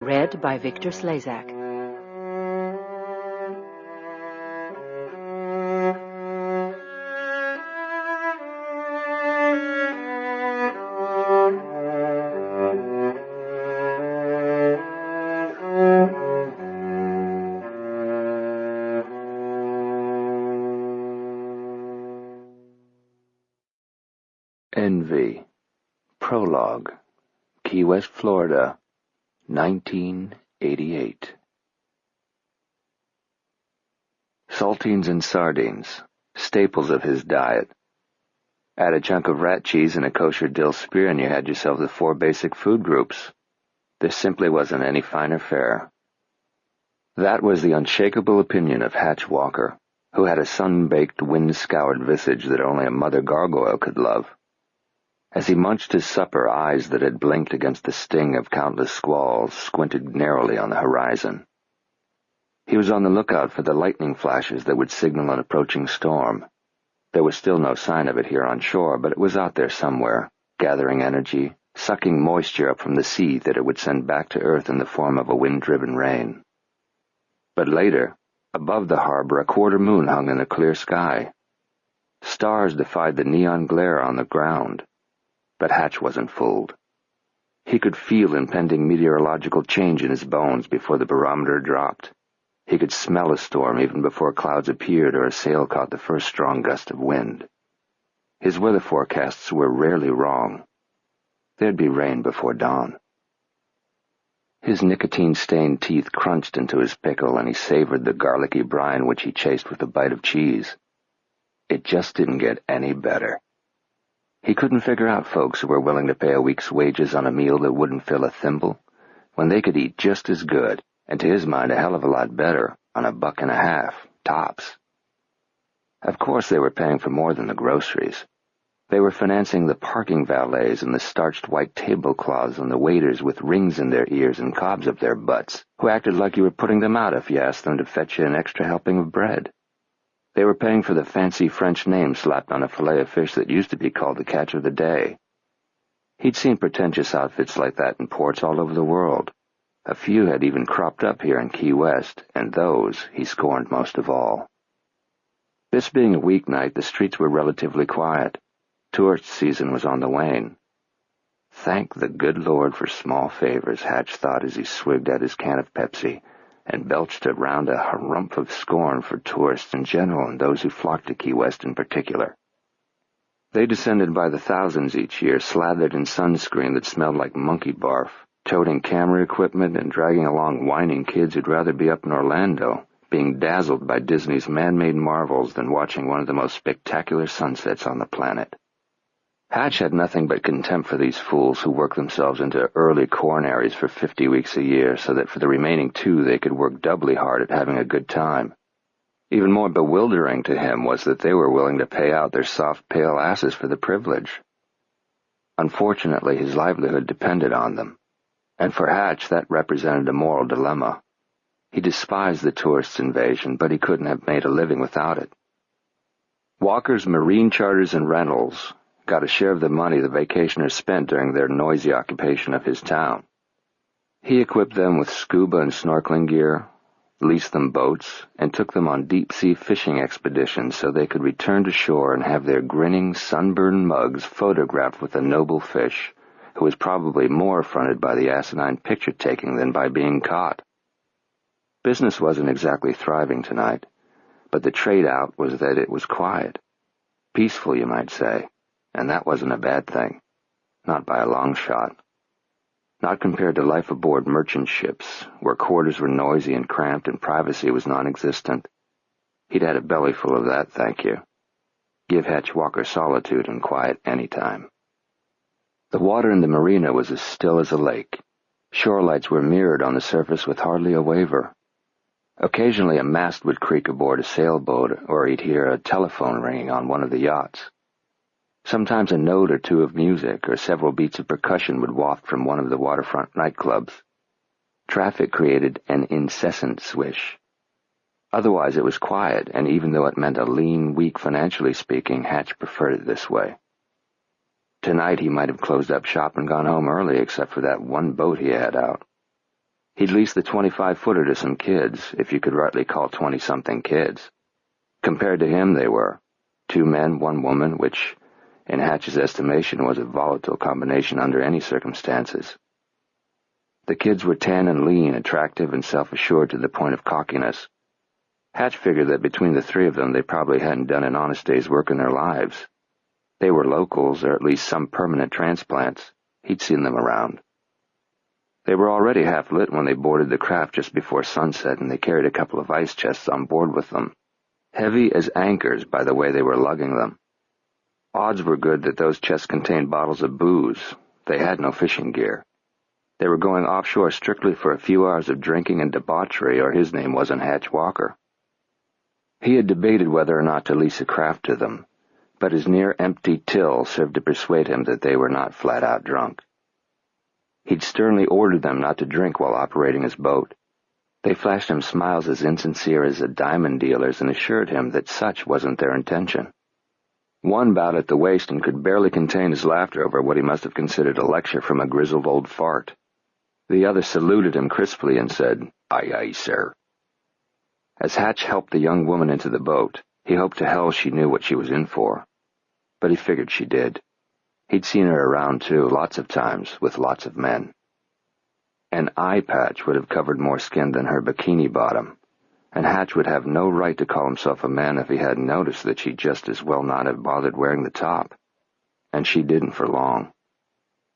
Read by Victor Slezak. Envy. Prologue. Key West, Florida, 1988. Saltines and sardines, staples of his diet. Add a chunk of rat cheese and a kosher dill spear and you had yourself the 4 basic food groups. There simply wasn't any finer fare. That was the unshakable opinion of Hatch Walker, who had a sun-baked, wind-scoured visage that only a mother gargoyle could love. As he munched his supper, eyes that had blinked against the sting of countless squalls squinted narrowly on the horizon. He was on the lookout for the lightning flashes that would signal an approaching storm. There was still no sign of it here on shore, but it was out there somewhere, gathering energy, sucking moisture up from the sea that it would send back to earth in the form of a wind-driven rain. But later, above the harbor, a quarter moon hung in the clear sky. Stars defied the neon glare on the ground. But Hatch wasn't fooled. He could feel impending meteorological change in his bones before the barometer dropped. He could smell a storm even before clouds appeared or a sail caught the first strong gust of wind. His weather forecasts were rarely wrong. There'd be rain before dawn. His nicotine-stained teeth crunched into his pickle, and he savored the garlicky brine which he chased with a bite of cheese. It just didn't get any better. He couldn't figure out folks who were willing to pay a week's wages on a meal that wouldn't fill a thimble, when they could eat just as good, and to his mind a hell of a lot better, on $1.50, tops. Of course they were paying for more than the groceries. They were financing the parking valets and the starched white tablecloths and the waiters with rings in their ears and cobs up their butts, who acted like you were putting them out if you asked them to fetch you an extra helping of bread. They were paying for the fancy French name slapped on a fillet of fish that used to be called the catch of the day. He'd seen pretentious outfits like that in ports all over the world. A few had even cropped up here in Key West, and those he scorned most of all. This being a weeknight, the streets were relatively quiet. Tourist season was on the wane. Thank the good Lord for small favors, Hatch thought as he swigged at his can of Pepsi, and belched around a harumph of scorn for tourists in general and those who flocked to Key West in particular. They descended by the thousands each year, slathered in sunscreen that smelled like monkey barf, toting camera equipment and dragging along whining kids who'd rather be up in Orlando, being dazzled by Disney's man-made marvels than watching one of the most spectacular sunsets on the planet. Hatch had nothing but contempt for these fools who work themselves into early coronaries for 50 weeks a year so that for the remaining 2 they could work doubly hard at having a good time. Even more bewildering to him was that they were willing to pay out their soft, pale asses for the privilege. Unfortunately, his livelihood depended on them, and for Hatch that represented a moral dilemma. He despised the tourist invasion, but he couldn't have made a living without it. Walker's marine charters and rentals got a share of the money the vacationers spent during their noisy occupation of his town. He equipped them with scuba and snorkeling gear, leased them boats, and took them on deep-sea fishing expeditions so they could return to shore and have their grinning, sunburned mugs photographed with a noble fish, who was probably more affronted by the asinine picture-taking than by being caught. Business wasn't exactly thriving tonight, but the trade-out was that it was quiet. Peaceful, you might say. And that wasn't a bad thing. Not by a long shot. Not compared to life aboard merchant ships, where quarters were noisy and cramped and privacy was non-existent. He'd had a bellyful of that, thank you. Give Hatch Walker solitude and quiet any time. The water in the marina was as still as a lake. Shore lights were mirrored on the surface with hardly a waver. Occasionally a mast would creak aboard a sailboat, or he'd hear a telephone ringing on one of the yachts. Sometimes a note or 2 of music or several beats of percussion would waft from one of the waterfront nightclubs. Traffic created an incessant swish. Otherwise it was quiet, and even though it meant a lean week financially speaking, Hatch preferred it this way. Tonight he might have closed up shop and gone home early except for that one boat he had out. He'd leased the 25-footer to some kids, if you could rightly call 20-something kids, if you could rightly call 20-something kids. Compared to him, they were 2 men, 1 woman, which, in Hatch's estimation, was a volatile combination under any circumstances. The kids were tan and lean, attractive and self-assured to the point of cockiness. Hatch figured that between the 3 of them they probably hadn't done an honest day's work in their lives. They were locals, or at least some permanent transplants. He'd seen them around. They were already half-lit when they boarded the craft just before sunset, and they carried a couple of ice chests on board with them, heavy as anchors by the way they were lugging them. Odds were good that those chests contained bottles of booze. They had no fishing gear. They were going offshore strictly for a few hours of drinking and debauchery, or his name wasn't Hatch Walker. He had debated whether or not to lease a craft to them, but his near-empty till served to persuade him that they were not flat-out drunk. He'd sternly ordered them not to drink while operating his boat. They flashed him smiles as insincere as a diamond dealer's and assured him that such wasn't their intention. One bowed at the waist and could barely contain his laughter over what he must have considered a lecture from a grizzled old fart. The other saluted him crisply and said, "Aye, aye, sir." As Hatch helped the young woman into the boat, he hoped to hell she knew what she was in for. But he figured she did. He'd seen her around, too, lots of times, with lots of men. An eye patch would have covered more skin than her bikini bottom, and Hatch would have no right to call himself a man if he hadn't noticed that she'd just as well not have bothered wearing the top. And she didn't for long.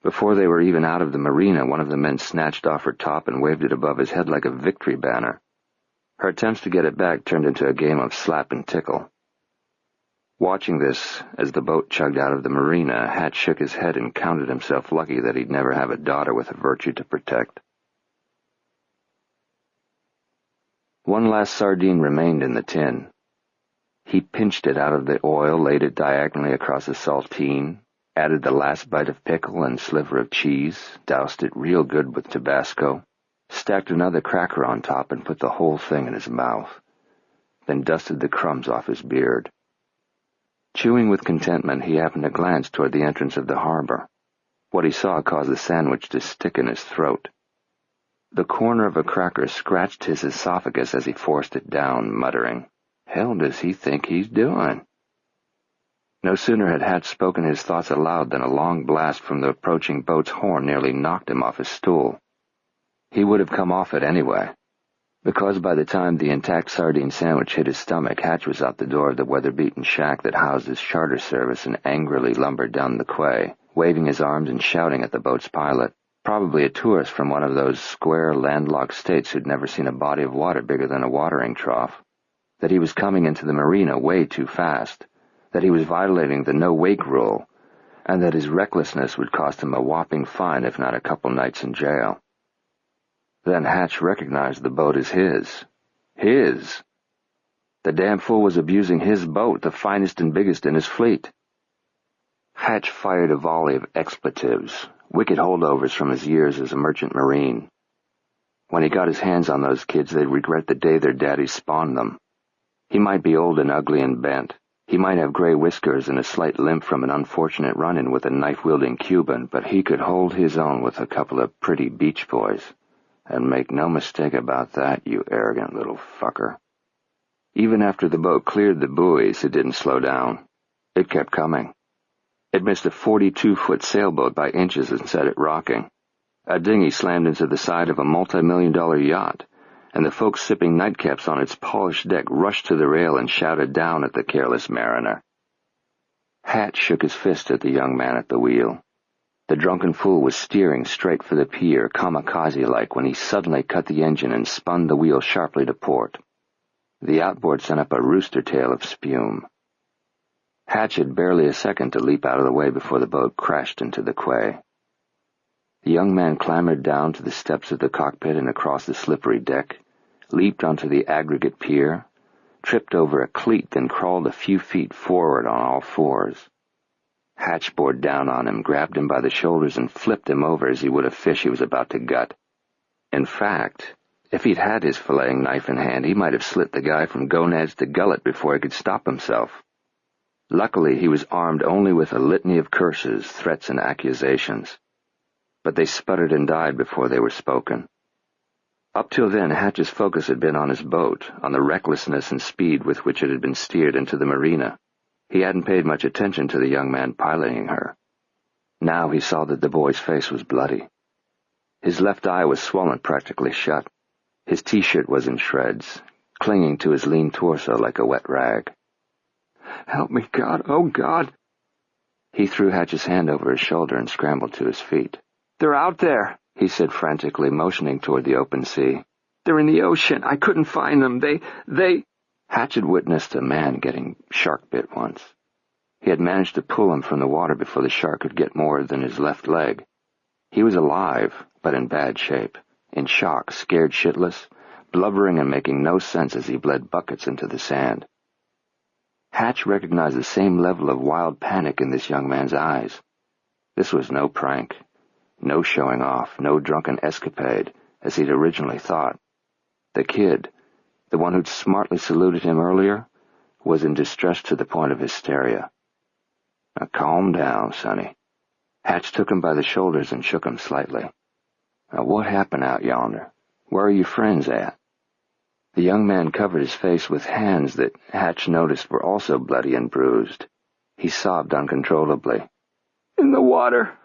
Before they were even out of the marina, one of the men snatched off her top and waved it above his head like a victory banner. Her attempts to get it back turned into a game of slap and tickle. Watching this, as the boat chugged out of the marina, Hatch shook his head and counted himself lucky that he'd never have a daughter with a virtue to protect. One last sardine remained in the tin. He pinched it out of the oil, laid it diagonally across a saltine, added the last bite of pickle and sliver of cheese, doused it real good with Tabasco, stacked another cracker on top and put the whole thing in his mouth, then dusted the crumbs off his beard. Chewing with contentment, he happened to glance toward the entrance of the harbor. What he saw caused the sandwich to stick in his throat. The corner of a cracker scratched his esophagus as he forced it down, muttering, "Hell does he think he's doing?" No sooner had Hatch spoken his thoughts aloud than a long blast from the approaching boat's horn nearly knocked him off his stool. He would have come off it anyway, because by the time the intact sardine sandwich hit his stomach, Hatch was out the door of the weather-beaten shack that housed his charter service and angrily lumbered down the quay, waving his arms and shouting at the boat's pilot, probably a tourist from one of those square, landlocked states who'd never seen a body of water bigger than a watering trough, that he was coming into the marina way too fast, that he was violating the no-wake rule, and that his recklessness would cost him a whopping fine if not a couple nights in jail. Then Hatch recognized the boat as his. His! The damn fool was abusing his boat, the finest and biggest in his fleet. Hatch fired a volley of expletives, wicked holdovers from his years as a merchant marine. When he got his hands on those kids, they'd regret the day their daddies spawned them. He might be old and ugly and bent. He might have gray whiskers and a slight limp from an unfortunate run-in with a knife-wielding Cuban, but he could hold his own with a couple of pretty beach boys. And make no mistake about that, you arrogant little fucker. Even after the boat cleared the buoys, it didn't slow down. It kept coming. It missed a 42-foot sailboat by inches and set it rocking. A dinghy slammed into the side of a multi-million-dollar yacht, and the folks sipping nightcaps on its polished deck rushed to the rail and shouted down at the careless mariner. Hatch shook his fist at the young man at the wheel. The drunken fool was steering straight for the pier, kamikaze-like, when he suddenly cut the engine and spun the wheel sharply to port. The outboard sent up a rooster tail of spume. Hatch had barely a second to leap out of the way before the boat crashed into the quay. The young man clambered down to the steps of the cockpit and across the slippery deck, leaped onto the aggregate pier, tripped over a cleat, then crawled a few feet forward on all fours. Hatch bore down on him, grabbed him by the shoulders, and flipped him over as he would a fish he was about to gut. In fact, if he'd had his filleting knife in hand, he might have slit the guy from gonads to gullet before he could stop himself. Luckily, he was armed only with a litany of curses, threats, and accusations. But they sputtered and died before they were spoken. Up till then, Hatch's focus had been on his boat, on the recklessness and speed with which it had been steered into the marina. He hadn't paid much attention to the young man piloting her. Now he saw that the boy's face was bloody. His left eye was swollen practically shut. His T-shirt was in shreds, clinging to his lean torso like a wet rag. "Help me, God! Oh, God!" He threw Hatch's hand over his shoulder and scrambled to his feet. "They're out there," he said frantically, motioning toward the open sea. "They're in the ocean. I couldn't find them. They—" Hatch had witnessed a man getting shark bit once. He had managed to pull him from the water before the shark could get more than his left leg. He was alive, but in bad shape, in shock, scared shitless, blubbering and making no sense as he bled buckets into the sand. Hatch recognized the same level of wild panic in this young man's eyes. This was no prank, no showing off, no drunken escapade, as he'd originally thought. The kid, the one who'd smartly saluted him earlier, was in distress to the point of hysteria. "Now calm down, sonny." Hatch took him by the shoulders and shook him slightly. "Now what happened out yonder? Where are your friends at?" The young man covered his face with hands that Hatch noticed were also bloody and bruised. He sobbed uncontrollably. "In the water."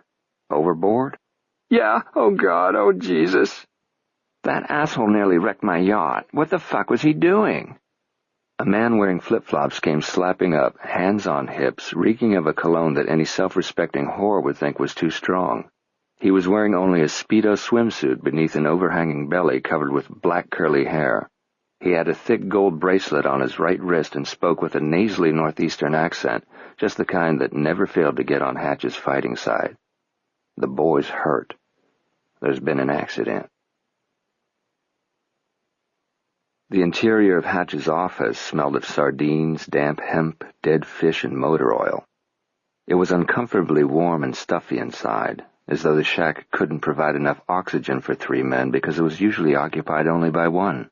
"Overboard?" "Yeah, oh God, oh Jesus." "That asshole nearly wrecked my yacht. What the fuck was he doing?" A man wearing flip-flops came slapping up, hands on hips, reeking of a cologne that any self-respecting whore would think was too strong. He was wearing only a Speedo swimsuit beneath an overhanging belly covered with black curly hair. He had a thick gold bracelet on his right wrist and spoke with a nasally northeastern accent, just the kind that never failed to get on Hatch's fighting side. "The boy's hurt. There's been an accident." The interior of Hatch's office smelled of sardines, damp hemp, dead fish, and motor oil. It was uncomfortably warm and stuffy inside, as though the shack couldn't provide enough oxygen for 3 men because it was usually occupied only by 1.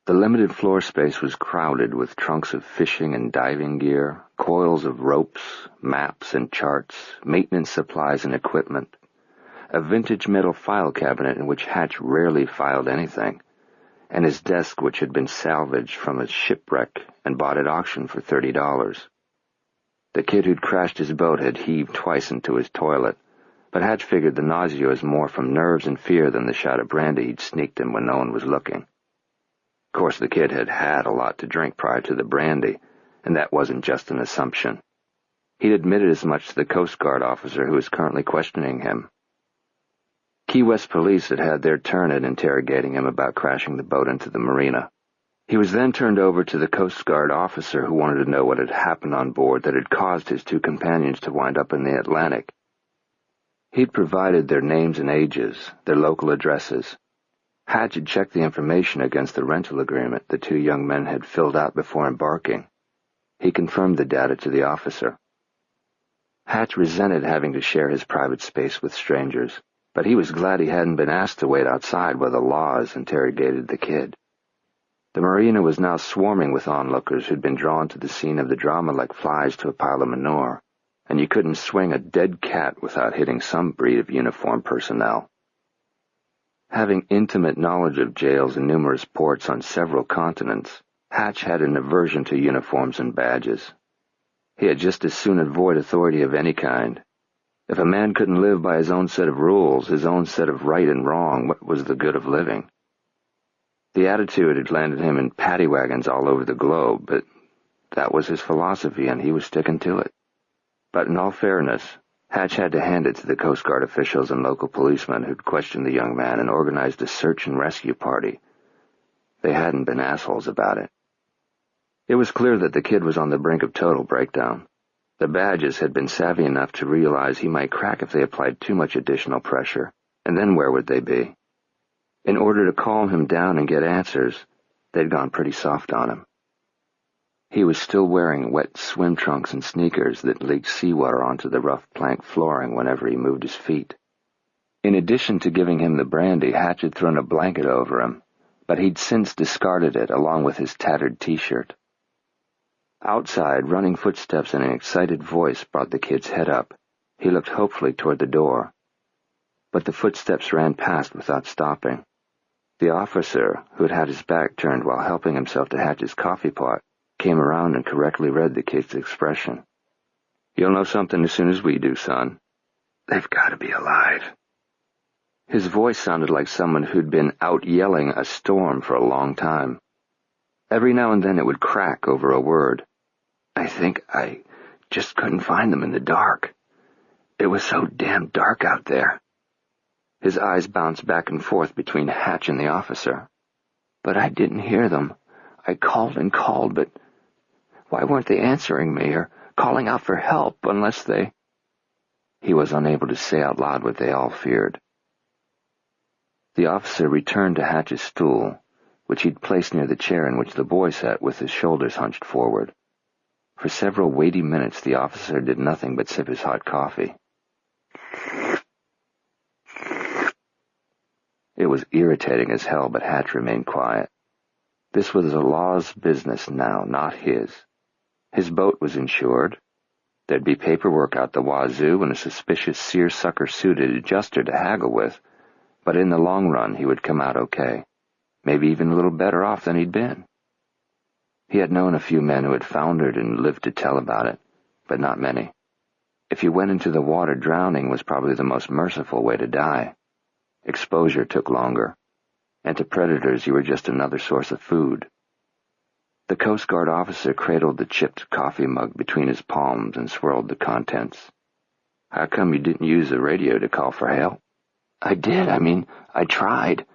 The limited floor space was crowded with trunks of fishing and diving gear, coils of ropes, maps and charts, maintenance supplies and equipment, a vintage metal file cabinet in which Hatch rarely filed anything, and his desk which had been salvaged from a shipwreck and bought at auction for $30. The kid who'd crashed his boat had heaved twice into his toilet, but Hatch figured the nausea was more from nerves and fear than the shot of brandy he'd sneaked him when no one was looking. Of course, the kid had had a lot to drink prior to the brandy, and that wasn't just an assumption. He'd admitted as much to the Coast Guard officer who was currently questioning him. Key West police had had their turn at interrogating him about crashing the boat into the marina. He was then turned over to the Coast Guard officer who wanted to know what had happened on board that had caused his 2 companions to wind up in the Atlantic. He'd provided their names and ages, their local addresses. Hatch had checked the information against the rental agreement the 2 young men had filled out before embarking. He confirmed the data to the officer. Hatch resented having to share his private space with strangers, but he was glad he hadn't been asked to wait outside while the laws interrogated the kid. The marina was now swarming with onlookers who'd been drawn to the scene of the drama like flies to a pile of manure, and you couldn't swing a dead cat without hitting some breed of uniformed personnel. Having intimate knowledge of jails in numerous ports on several continents, Hatch had an aversion to uniforms and badges. He had just as soon avoid authority of any kind. If a man couldn't live by his own set of rules, his own set of right and wrong, what was the good of living? The attitude had landed him in paddy wagons all over the globe, but that was his philosophy and he was sticking to it. But in all fairness, Hatch had to hand it to the Coast Guard officials and local policemen who'd questioned the young man and organized a search and rescue party. They hadn't been assholes about it. It was clear that the kid was on the brink of total breakdown. The badges had been savvy enough to realize he might crack if they applied too much additional pressure, and then where would they be? In order to calm him down and get answers, they'd gone pretty soft on him. He was still wearing wet swim trunks and sneakers that leaked seawater onto the rough plank flooring whenever he moved his feet. In addition to giving him the brandy, Hatch had thrown a blanket over him, but he'd since discarded it along with his tattered T-shirt. Outside, running footsteps and an excited voice brought the kid's head up. He looked hopefully toward the door, but the footsteps ran past without stopping. The officer, who had had his back turned while helping himself to Hatch's coffee pot, came around and correctly read the kid's expression. "You'll know something as soon as we do, son. They've got to be alive." His voice sounded like someone who'd been out yelling a storm for a long time. Every now and then it would crack over a word. "I think I just couldn't find them in the dark. It was so damn dark out there." His eyes bounced back and forth between Hatch and the officer. "But I didn't hear them. I called and called, but why weren't they answering me or calling out for help unless they—" He was unable to say out loud what they all feared. The officer returned to Hatch's stool, which he'd placed near the chair in which the boy sat with his shoulders hunched forward. For several weighty minutes the officer did nothing but sip his hot coffee. It was irritating as hell, but Hatch remained quiet. This was the law's business now, not his. His boat was insured. There'd be paperwork out the wazoo and a suspicious seersucker-suited adjuster to haggle with, but in the long run he would come out okay, maybe even a little better off than he'd been. He had known a few men who had foundered and lived to tell about it, but not many. If you went into the water, drowning was probably the most merciful way to die. Exposure took longer, and to predators you were just another source of food. The Coast Guard officer cradled the chipped coffee mug between his palms and swirled the contents. "How come you didn't use the radio to call for help?" "I did. I tried.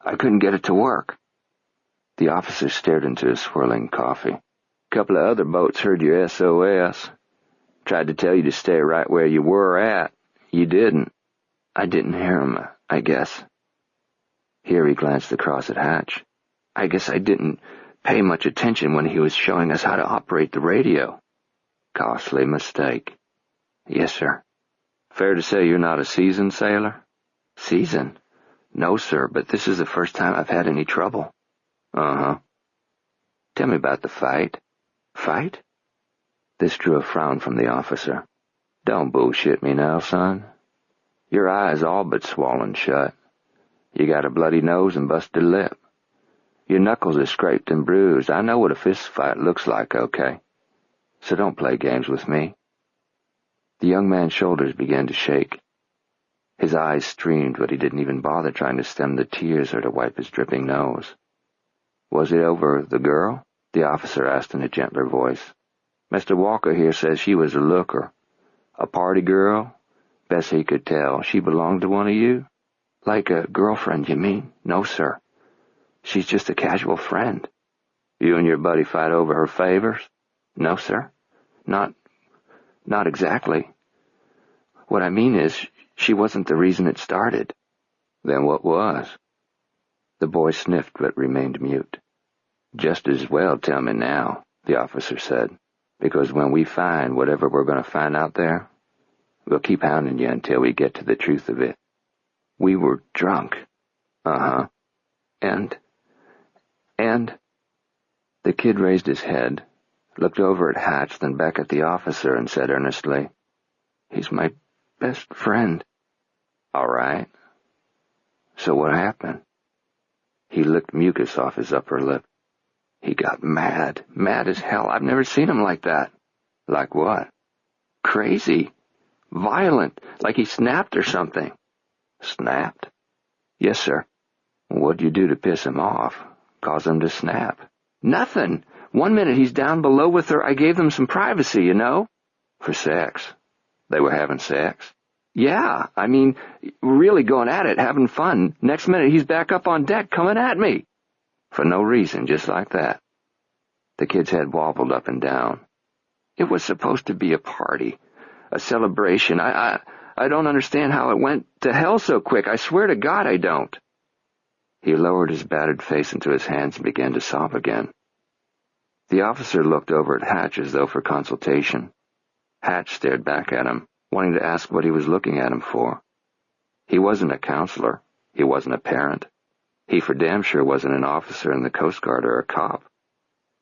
I couldn't get it to work." The officer stared into his swirling coffee. "Couple of other boats heard your SOS. Tried to tell you to stay right where you were at. You didn't." "I didn't hear him, I guess." Here he glanced across at Hatch. "I guess I didn't pay much attention when he was showing us how to operate the radio." "Costly mistake." "Yes, sir." "Fair to say you're not a seasoned sailor?" "Seasoned? No, sir, but this is the first time I've had any trouble." "Uh-huh. Tell me about the fight." "Fight?" This drew a frown from the officer. "Don't bullshit me now, son. Your eye's all but swollen shut. You got a bloody nose and busted lip. Your knuckles are scraped and bruised. I know what a fist fight looks like, okay? So don't play games with me." The young man's shoulders began to shake. His eyes streamed, but he didn't even bother trying to stem the tears or to wipe his dripping nose. "Was it over the girl?" the officer asked in a gentler voice. "Mr. Walker here says she was a looker. A party girl? Best he could tell, she belonged to one of you?" "Like a girlfriend, you mean?" "No, sir. She's just a casual friend." "You and your buddy fight over her favors?" "No, sir. Not exactly. What I mean is, she wasn't the reason it started." "Then what was?" The boy sniffed but remained mute. "Just as well tell me now," the officer said, "because when we find whatever we're going to find out there, we'll keep hounding you until we get to the truth of it." "We were drunk." "Uh-huh. And? The kid raised his head, looked over at Hatch, then back at the officer, and said earnestly, "He's my best friend." "All right. So what happened?" He licked mucus off his upper lip. "He got mad as hell. I've never seen him like that." "Like what?" "Crazy. Violent. Like he snapped or something." "Snapped?" "Yes, sir." "What'd you do to piss him off? Cause him to snap?" "Nothing. One minute he's down below with her. I gave them some privacy, you know." "For sex? They were having sex?" "Yeah, really going at it, having fun. Next minute he's back up on deck coming at me." "For no reason, just like that?" The kid's head wobbled up and down. "It was supposed to be a party, a celebration. I don't understand how it went to hell so quick. I swear to God I don't." He lowered his battered face into his hands and began to sob again. The officer looked over at Hatch as though for consultation. Hatch stared back at him, wanting to ask what he was looking at him for. He wasn't a counselor. He wasn't a parent. He for damn sure wasn't an officer in the Coast Guard or a cop.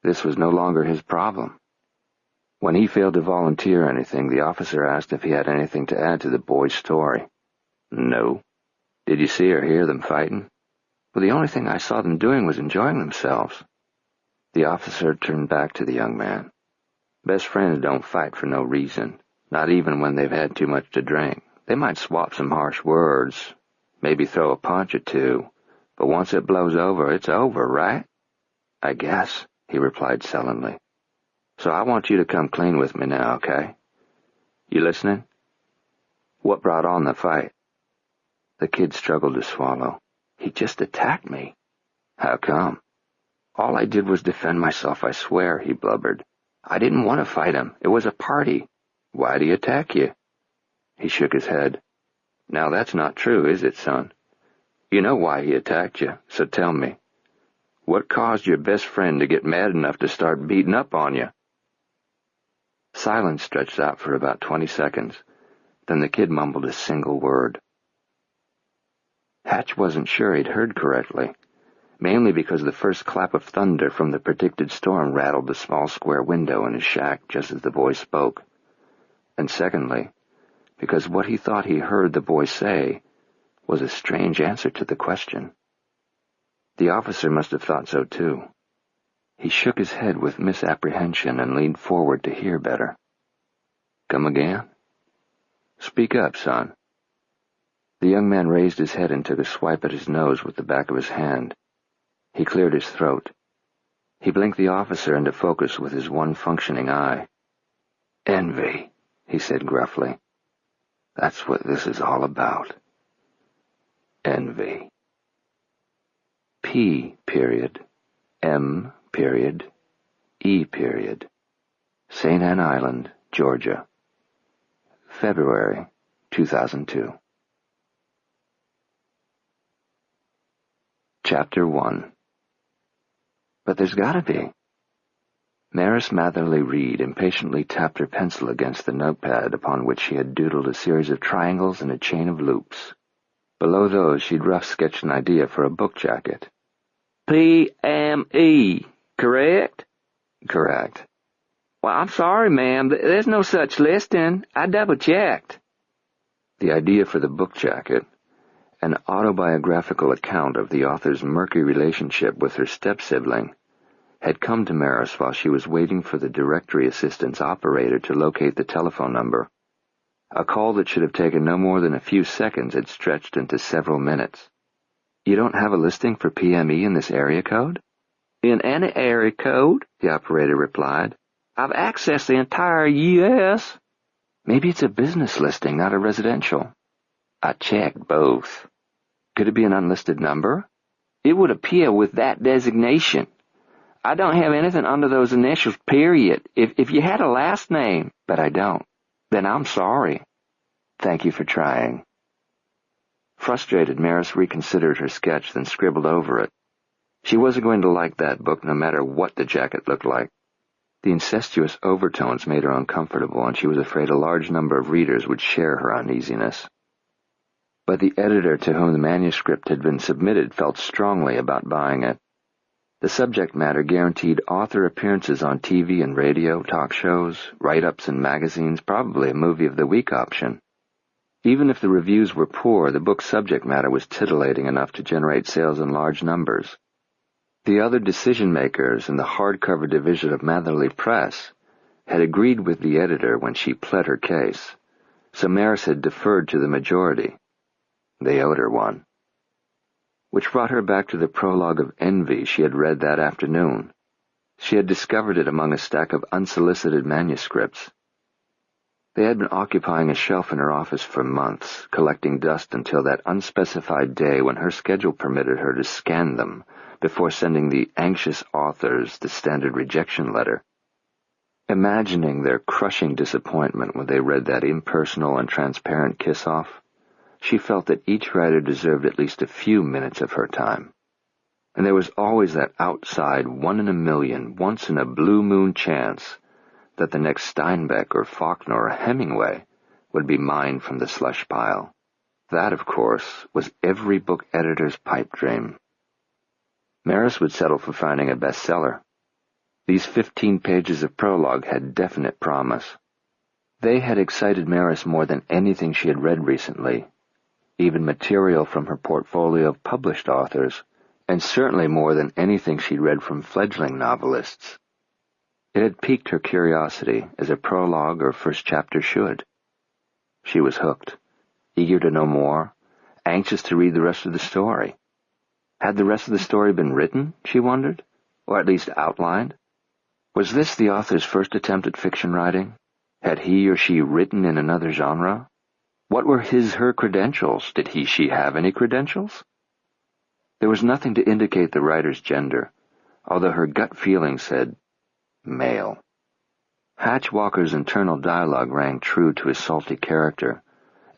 This was no longer his problem. When he failed to volunteer anything, the officer asked if he had anything to add to the boy's story. "No." "Did you see or hear them fighting?" Well, the only thing I saw them doing was enjoying themselves. The officer turned back to the young man. Best friends don't fight for no reason, not even when they've had too much to drink. They might swap some harsh words, maybe throw a punch or two, but once it blows over, it's over, right? I guess, he replied sullenly. So I want you to come clean with me now, okay? You listening? What brought on the fight? The kid struggled to swallow. He just attacked me. How come? All I did was defend myself, I swear, he blubbered. I didn't want to fight him. It was a party. Why'd he attack you? He shook his head. Now that's not true, is it, son? You know why he attacked you, so tell me. What caused your best friend to get mad enough to start beating up on you? Silence stretched out for about 20 seconds. Then the kid mumbled a single word. Hatch wasn't sure he'd heard correctly, mainly because the first clap of thunder from the predicted storm rattled the small square window in his shack just as the boy spoke. And secondly, because what he thought he heard the boy say was a strange answer to the question. The officer must have thought so too. He shook his head with misapprehension and leaned forward to hear better. Come again? Speak up, son. The young man raised his head and took a swipe at his nose with the back of his hand. He cleared his throat. He blinked the officer into focus with his one functioning eye. Envy, he said gruffly. That's what this is all about. Envy. P. M. E. St. Ann Island, Georgia. February 2002. Chapter 1. But there's gotta be. Maris Matherly Reed impatiently tapped her pencil against the notepad upon which she had doodled a series of triangles and a chain of loops. Below those she'd rough-sketched an idea for a book jacket. P.M.E., correct? Correct. Well, I'm sorry, ma'am. There's no such listing. I double-checked. The idea for the book jacket, an autobiographical account of the author's murky relationship with her step-sibling, had come to Maris while she was waiting for the directory assistant's operator to locate the telephone number. A call that should have taken no more than a few seconds had stretched into several minutes. You don't have a listing for PME in this area code? In any area code, the operator replied. I've accessed the entire U.S. Maybe it's a business listing, not a residential. I checked both. Could it be an unlisted number? It would appear with that designation. I don't have anything under those initials, period. If you had a last name, but I don't, then I'm sorry. Thank you for trying. Frustrated, Maris reconsidered her sketch, then scribbled over it. She wasn't going to like that book no matter what the jacket looked like. The incestuous overtones made her uncomfortable, and she was afraid a large number of readers would share her uneasiness. But the editor to whom the manuscript had been submitted felt strongly about buying it. The subject matter guaranteed author appearances on TV and radio, talk shows, write-ups in magazines, probably a movie of the week option. Even if the reviews were poor, the book's subject matter was titillating enough to generate sales in large numbers. The other decision-makers in the hardcover division of Matherly Press had agreed with the editor when she pled her case, so Maris had deferred to the majority. They owed her one. Which brought her back to the prologue of Envy she had read that afternoon. She had discovered it among a stack of unsolicited manuscripts. They had been occupying a shelf in her office for months, collecting dust until that unspecified day when her schedule permitted her to scan them before sending the anxious authors the standard rejection letter. Imagining their crushing disappointment when they read that impersonal and transparent kiss-off, she felt that each writer deserved at least a few minutes of her time. And there was always that outside 1 in a million, once-in-a-blue-moon chance that the next Steinbeck or Faulkner or Hemingway would be mined from the slush pile. That, of course, was every book editor's pipe dream. Maris would settle for finding a bestseller. These 15 pages of prologue had definite promise. They had excited Maris more than anything she had read recently. Even material from her portfolio of published authors and certainly more than anything she'd read from fledgling novelists. It had piqued her curiosity, as a prologue or first chapter should. She was hooked, eager to know more, anxious to read the rest of the story. Had the rest of the story been written, she wondered, or at least outlined? Was this the author's first attempt at fiction writing? Had he or she written in another genre? What were her credentials? Did she have any credentials? There was nothing to indicate the writer's gender, although her gut feeling said male. Hatch Walker's internal dialogue rang true to his salty character,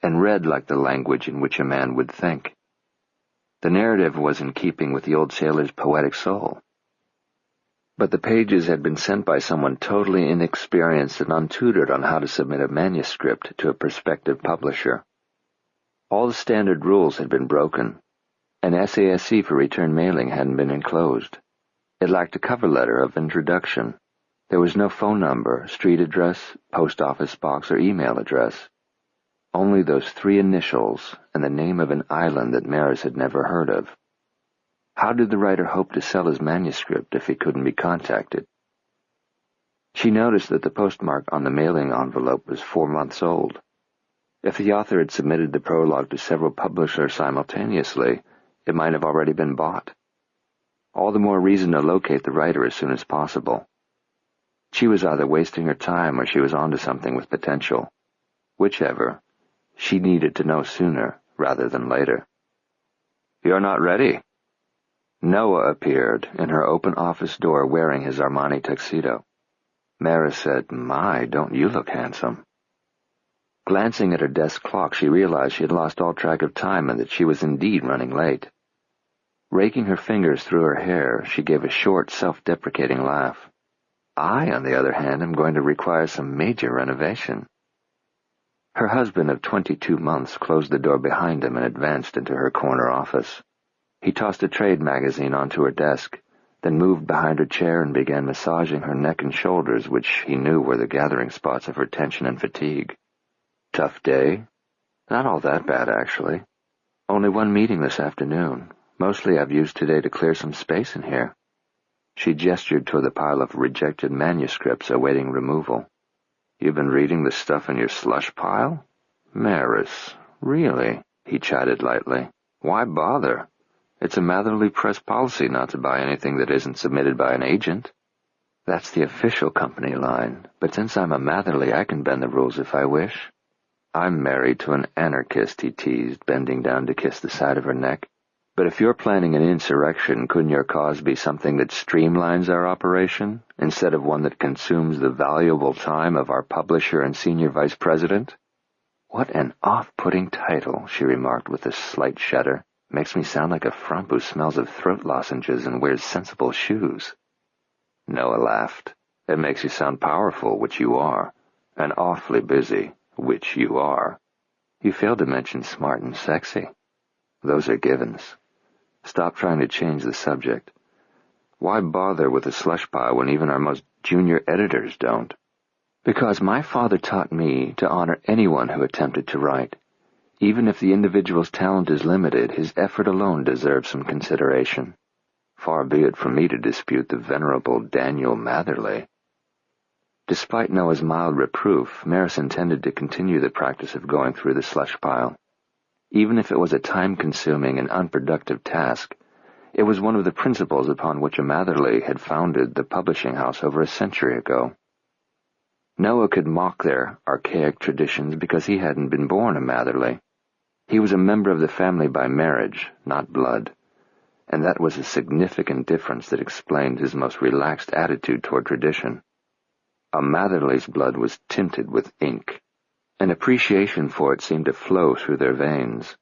and read like the language in which a man would think. The narrative was in keeping with the old sailor's poetic soul. But the pages had been sent by someone totally inexperienced and untutored on how to submit a manuscript to a prospective publisher. All the standard rules had been broken. An SASC for return mailing hadn't been enclosed. It lacked a cover letter of introduction. There was no phone number, street address, post office box, or email address. Only those 3 initials and the name of an island that Maris had never heard of. How did the writer hope to sell his manuscript if he couldn't be contacted? She noticed that the postmark on the mailing envelope was 4 months old. If the author had submitted the prologue to several publishers simultaneously, it might have already been bought. All the more reason to locate the writer as soon as possible. She was either wasting her time or she was onto something with potential. Whichever, she needed to know sooner rather than later. "You're not ready." Noah appeared in her open office door wearing his Armani tuxedo. Maris said, "My, don't you look handsome." Glancing at her desk clock, she realized she had lost all track of time and that she was indeed running late. Raking her fingers through her hair, she gave a short, self-deprecating laugh. "I, on the other hand, am going to require some major renovation." Her husband of 22 months closed the door behind him and advanced into her corner office. He tossed a trade magazine onto her desk, then moved behind her chair and began massaging her neck and shoulders, which he knew were the gathering spots of her tension and fatigue. "Tough day?" "Not all that bad, actually. Only one meeting this afternoon. Mostly I've used today to clear some space in here." She gestured toward the pile of rejected manuscripts awaiting removal. "You've been reading the stuff in your slush pile?" "Maris, really?" he chided lightly. "Why bother? It's a Matherly Press policy not to buy anything that isn't submitted by an agent." "That's the official company line, but since I'm a Matherly, I can bend the rules if I wish." "I'm married to an anarchist," he teased, bending down to kiss the side of her neck. "But if you're planning an insurrection, couldn't your cause be something that streamlines our operation, instead of one that consumes the valuable time of our publisher and senior vice president?" "What an off-putting title," she remarked with a slight shudder. "Makes me sound like a frump who smells of throat lozenges and wears sensible shoes." Noah laughed. "It makes you sound powerful, which you are, and awfully busy, which you are. You failed to mention smart and sexy. Those are givens. Stop trying to change the subject. Why bother with a slush pile when even our most junior editors don't?" "Because my father taught me to honor anyone who attempted to write. Even if the individual's talent is limited, his effort alone deserves some consideration. Far be it from me to dispute the venerable Daniel Matherly." Despite Noah's mild reproof, Maris intended to continue the practice of going through the slush pile. Even if it was a time-consuming and unproductive task, it was one of the principles upon which a Matherly had founded the publishing house over a century ago. Noah could mock their archaic traditions because he hadn't been born a Matherly. He was a member of the family by marriage, not blood, and that was a significant difference that explained his most relaxed attitude toward tradition. A Matherly's blood was tinted with ink. An appreciation for it seemed to flow through their veins.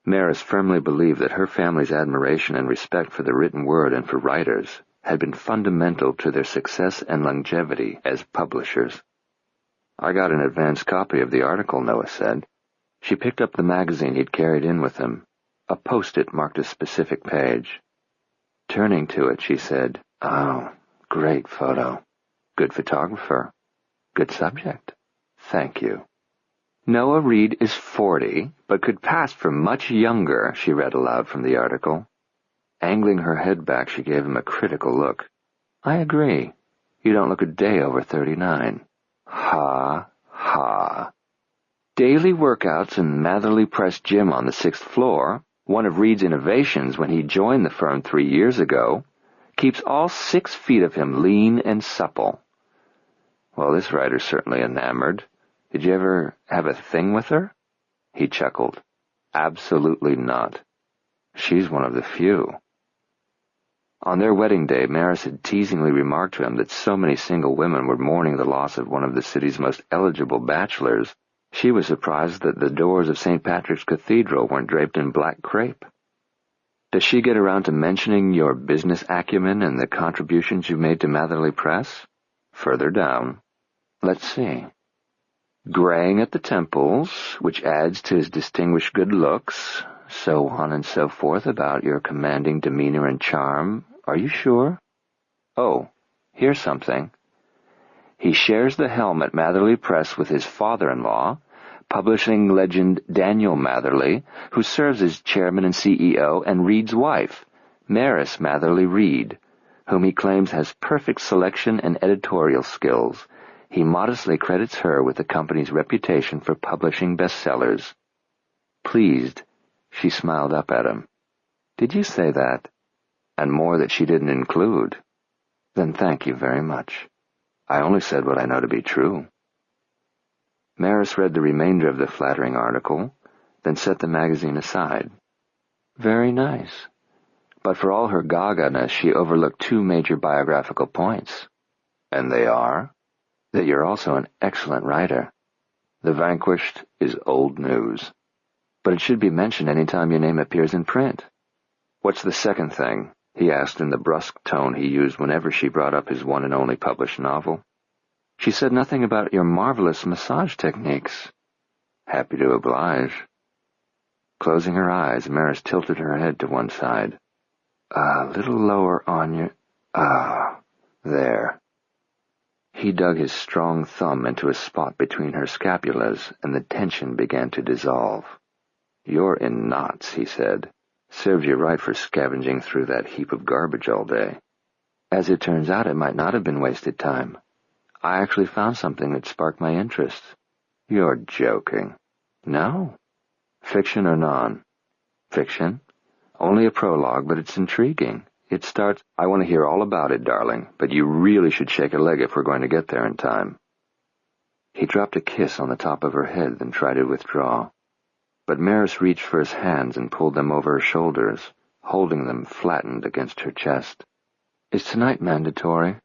Maris firmly believed that her family's admiration and respect for the written word and for writers had been fundamental to their success and longevity as publishers. "I got an advance copy of the article," Noah said. She picked up the magazine he'd carried in with him. A post-it marked a specific page. Turning to it, she said, "Oh, great photo. Good photographer. Good subject. Thank you." "Noah Reed is 40, but could pass for much younger," she read aloud from the article. Angling her head back, she gave him a critical look. I agree. You don't look a day over 39. Ha, ha. Daily workouts in Matherly Press Gym on the 6th floor, one of Reed's innovations when he joined the firm 3 years ago, keeps all 6 feet of him lean and supple. Well, this writer's certainly enamored. Did you ever have a thing with her? He chuckled. Absolutely not. She's one of the few. On their wedding day, Maris had teasingly remarked to him that so many single women were mourning the loss of one of the city's most eligible bachelors, she was surprised that the doors of St. Patrick's Cathedral weren't draped in black crepe. Does she get around to mentioning your business acumen and the contributions you made to Matherly Press? Further down. Let's see. Graying at the temples, which adds to his distinguished good looks, so on and so forth about your commanding demeanor and charm. Are you sure? Oh, here's something. He shares the helm at Matherly Press with his father-in-law, publishing legend Daniel Matherly, who serves as chairman and CEO, and Reed's wife, Maris Matherly Reed, whom he claims has perfect selection and editorial skills. He modestly credits her with the company's reputation for publishing bestsellers. Pleased, she smiled up at him. Did you say that? And more that she didn't include. Then thank you very much. I only said what I know to be true. Maris read the remainder of the flattering article, then set the magazine aside. Very nice. But for all her gaga-ness, she overlooked 2 major biographical points. And they are that you're also an excellent writer. The Vanquished is old news. But it should be mentioned any time your name appears in print. What's the second thing? He asked in the brusque tone he used whenever she brought up his one and only published novel. She said nothing about your marvelous massage techniques. Happy to oblige. Closing her eyes, Maris tilted her head to one side. A little lower on your... there. He dug his strong thumb into a spot between her scapulas, and the tension began to dissolve. You're in knots, he said. Serves you right for scavenging through that heap of garbage all day. As it turns out, it might not have been wasted time. I actually found something that sparked my interest. You're joking. No. Fiction or non? Fiction. Only a prologue, but it's intriguing. It starts, I want to hear all about it, darling, but you really should shake a leg if we're going to get there in time. He dropped a kiss on the top of her head, then tried to withdraw. But Maris reached for his hands and pulled them over her shoulders, holding them flattened against her chest. Is tonight mandatory?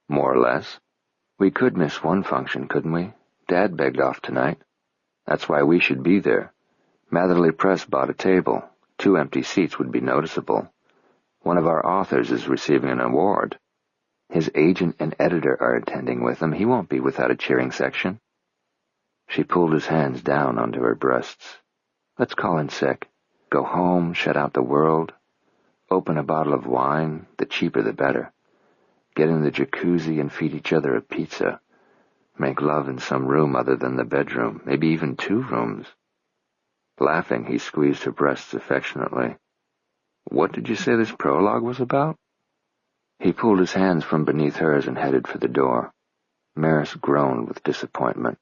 More or less. We could miss one function, couldn't we? Dad begged off tonight. That's why we should be there. Matherly Press bought a table. 2 empty seats would be noticeable. One of our authors is receiving an award. His agent and editor are attending with him. He won't be without a cheering section. She pulled his hands down onto her breasts. Let's call in sick. Go home, shut out the world. Open a bottle of wine, the cheaper the better. Get in the jacuzzi and feed each other a pizza. Make love in some room other than the bedroom, maybe even 2 rooms. Laughing, he squeezed her breasts affectionately. What did you say this prologue was about? He pulled his hands from beneath hers and headed for the door. Maris groaned with disappointment.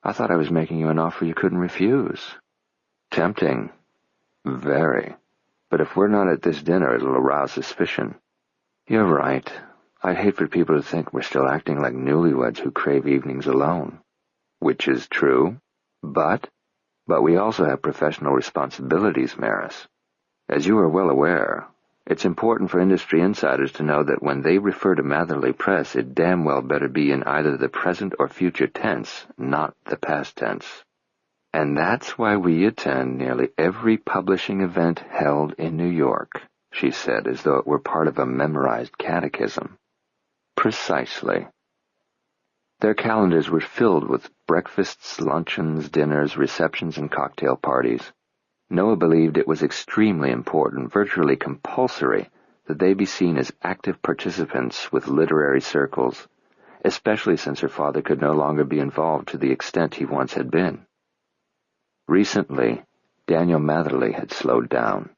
I thought I was making you an offer you couldn't refuse. Tempting. Very. But if we're not at this dinner, it'll arouse suspicion. You're right. I'd hate for people to think we're still acting like newlyweds who crave evenings alone. Which is true. But we also have professional responsibilities, Maris. As you are well aware, it's important for industry insiders to know that when they refer to Matherly Press, it damn well better be in either the present or future tense, not the past tense. And that's why we attend nearly every publishing event held in New York, she said, as though it were part of a memorized catechism. Precisely. Their calendars were filled with breakfasts, luncheons, dinners, receptions, and cocktail parties. Noah believed it was extremely important, virtually compulsory, that they be seen as active participants with literary circles, especially since her father could no longer be involved to the extent he once had been. Recently, Daniel Matherly had slowed down.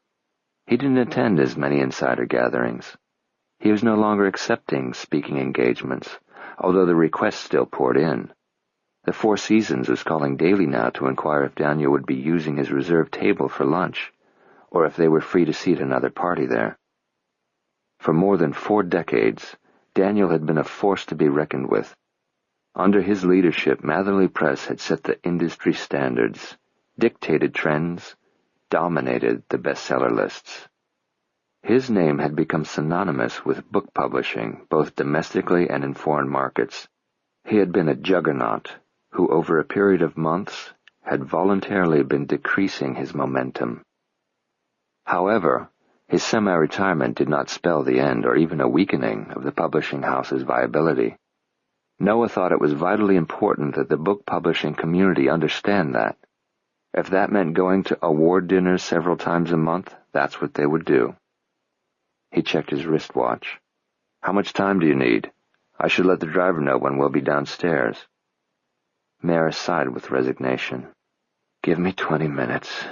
He didn't attend as many insider gatherings. He was no longer accepting speaking engagements, although the requests still poured in. The Four Seasons was calling daily now to inquire if Daniel would be using his reserved table for lunch, or if they were free to seat another party there. For more than 4 decades, Daniel had been a force to be reckoned with. Under his leadership, Matherly Press had set the industry standards, dictated trends, dominated the bestseller lists. His name had become synonymous with book publishing, both domestically and in foreign markets. He had been a juggernaut who, over a period of months, had voluntarily been decreasing his momentum. However, his semi-retirement did not spell the end or even a weakening of the publishing house's viability. Noah thought it was vitally important that the book publishing community understand that. If that meant going to award dinners several times a month, that's what they would do. He checked his wristwatch. "How much time do you need? I should let the driver know when we'll be downstairs." Maris sighed with resignation. "Give me 20 minutes.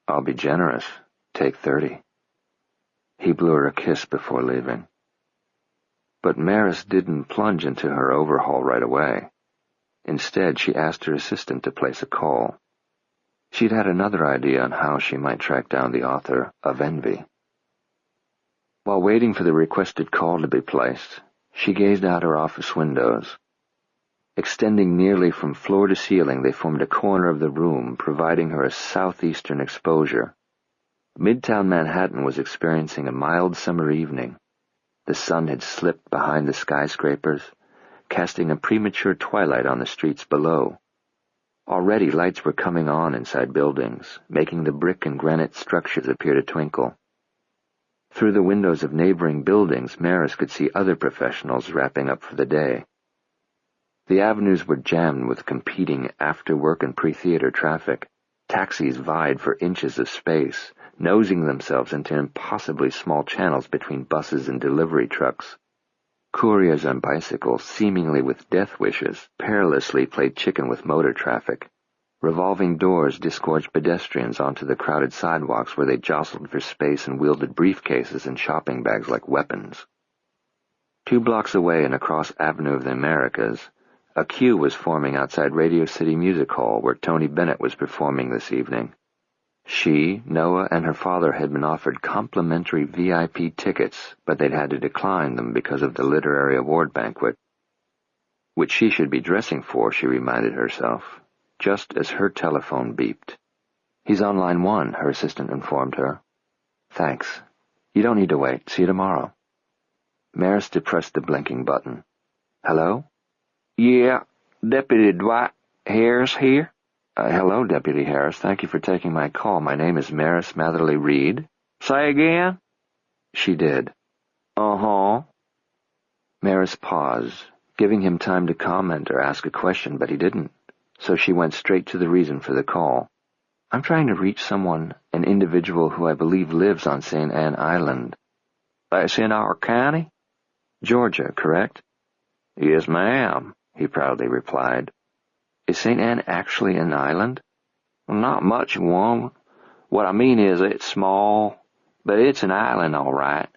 I'll be generous. Take 30. He blew her a kiss before leaving. But Maris didn't plunge into her overhaul right away. Instead, she asked her assistant to place a call. She'd had another idea on how she might track down the author of Envy. While waiting for the requested call to be placed, she gazed out her office windows. Extending nearly from floor to ceiling, they formed a corner of the room, providing her a southeastern exposure. Midtown Manhattan was experiencing a mild summer evening. The sun had slipped behind the skyscrapers, casting a premature twilight on the streets below. Already lights were coming on inside buildings, making the brick and granite structures appear to twinkle. Through the windows of neighboring buildings, Maris could see other professionals wrapping up for the day. The avenues were jammed with competing after-work and pre-theater traffic. Taxis vied for inches of space, nosing themselves into impossibly small channels between buses and delivery trucks. Couriers on bicycles, seemingly with death wishes, perilously played chicken with motor traffic. Revolving doors disgorged pedestrians onto the crowded sidewalks where they jostled for space and wielded briefcases and shopping bags like weapons. 2 blocks away and across Avenue of the Americas, a queue was forming outside Radio City Music Hall where Tony Bennett was performing this evening. She, Noah, and her father had been offered complimentary VIP tickets, but they'd had to decline them because of the literary award banquet. Which she should be dressing for, she reminded herself, just as her telephone beeped. "He's on line 1, her assistant informed her. "Thanks. You don't need to wait. See you tomorrow." Maris depressed the blinking button. "Hello?" "Yeah, Deputy Dwight Harris here." Hello, Deputy Harris. Thank you for taking my call. My name is Maris Matherly Reed." "Say again?" She did. "Uh-huh." Maris paused, giving him time to comment or ask a question, but he didn't, so she went straight to the reason for the call. "I'm trying to reach someone, an individual who I believe lives on St. Anne Island." "That's in our county?" "Georgia, correct?" "Yes, ma'am," he proudly replied. "Is St. Anne actually an island?" "Not much one. What I mean is it's small, but it's an island all right.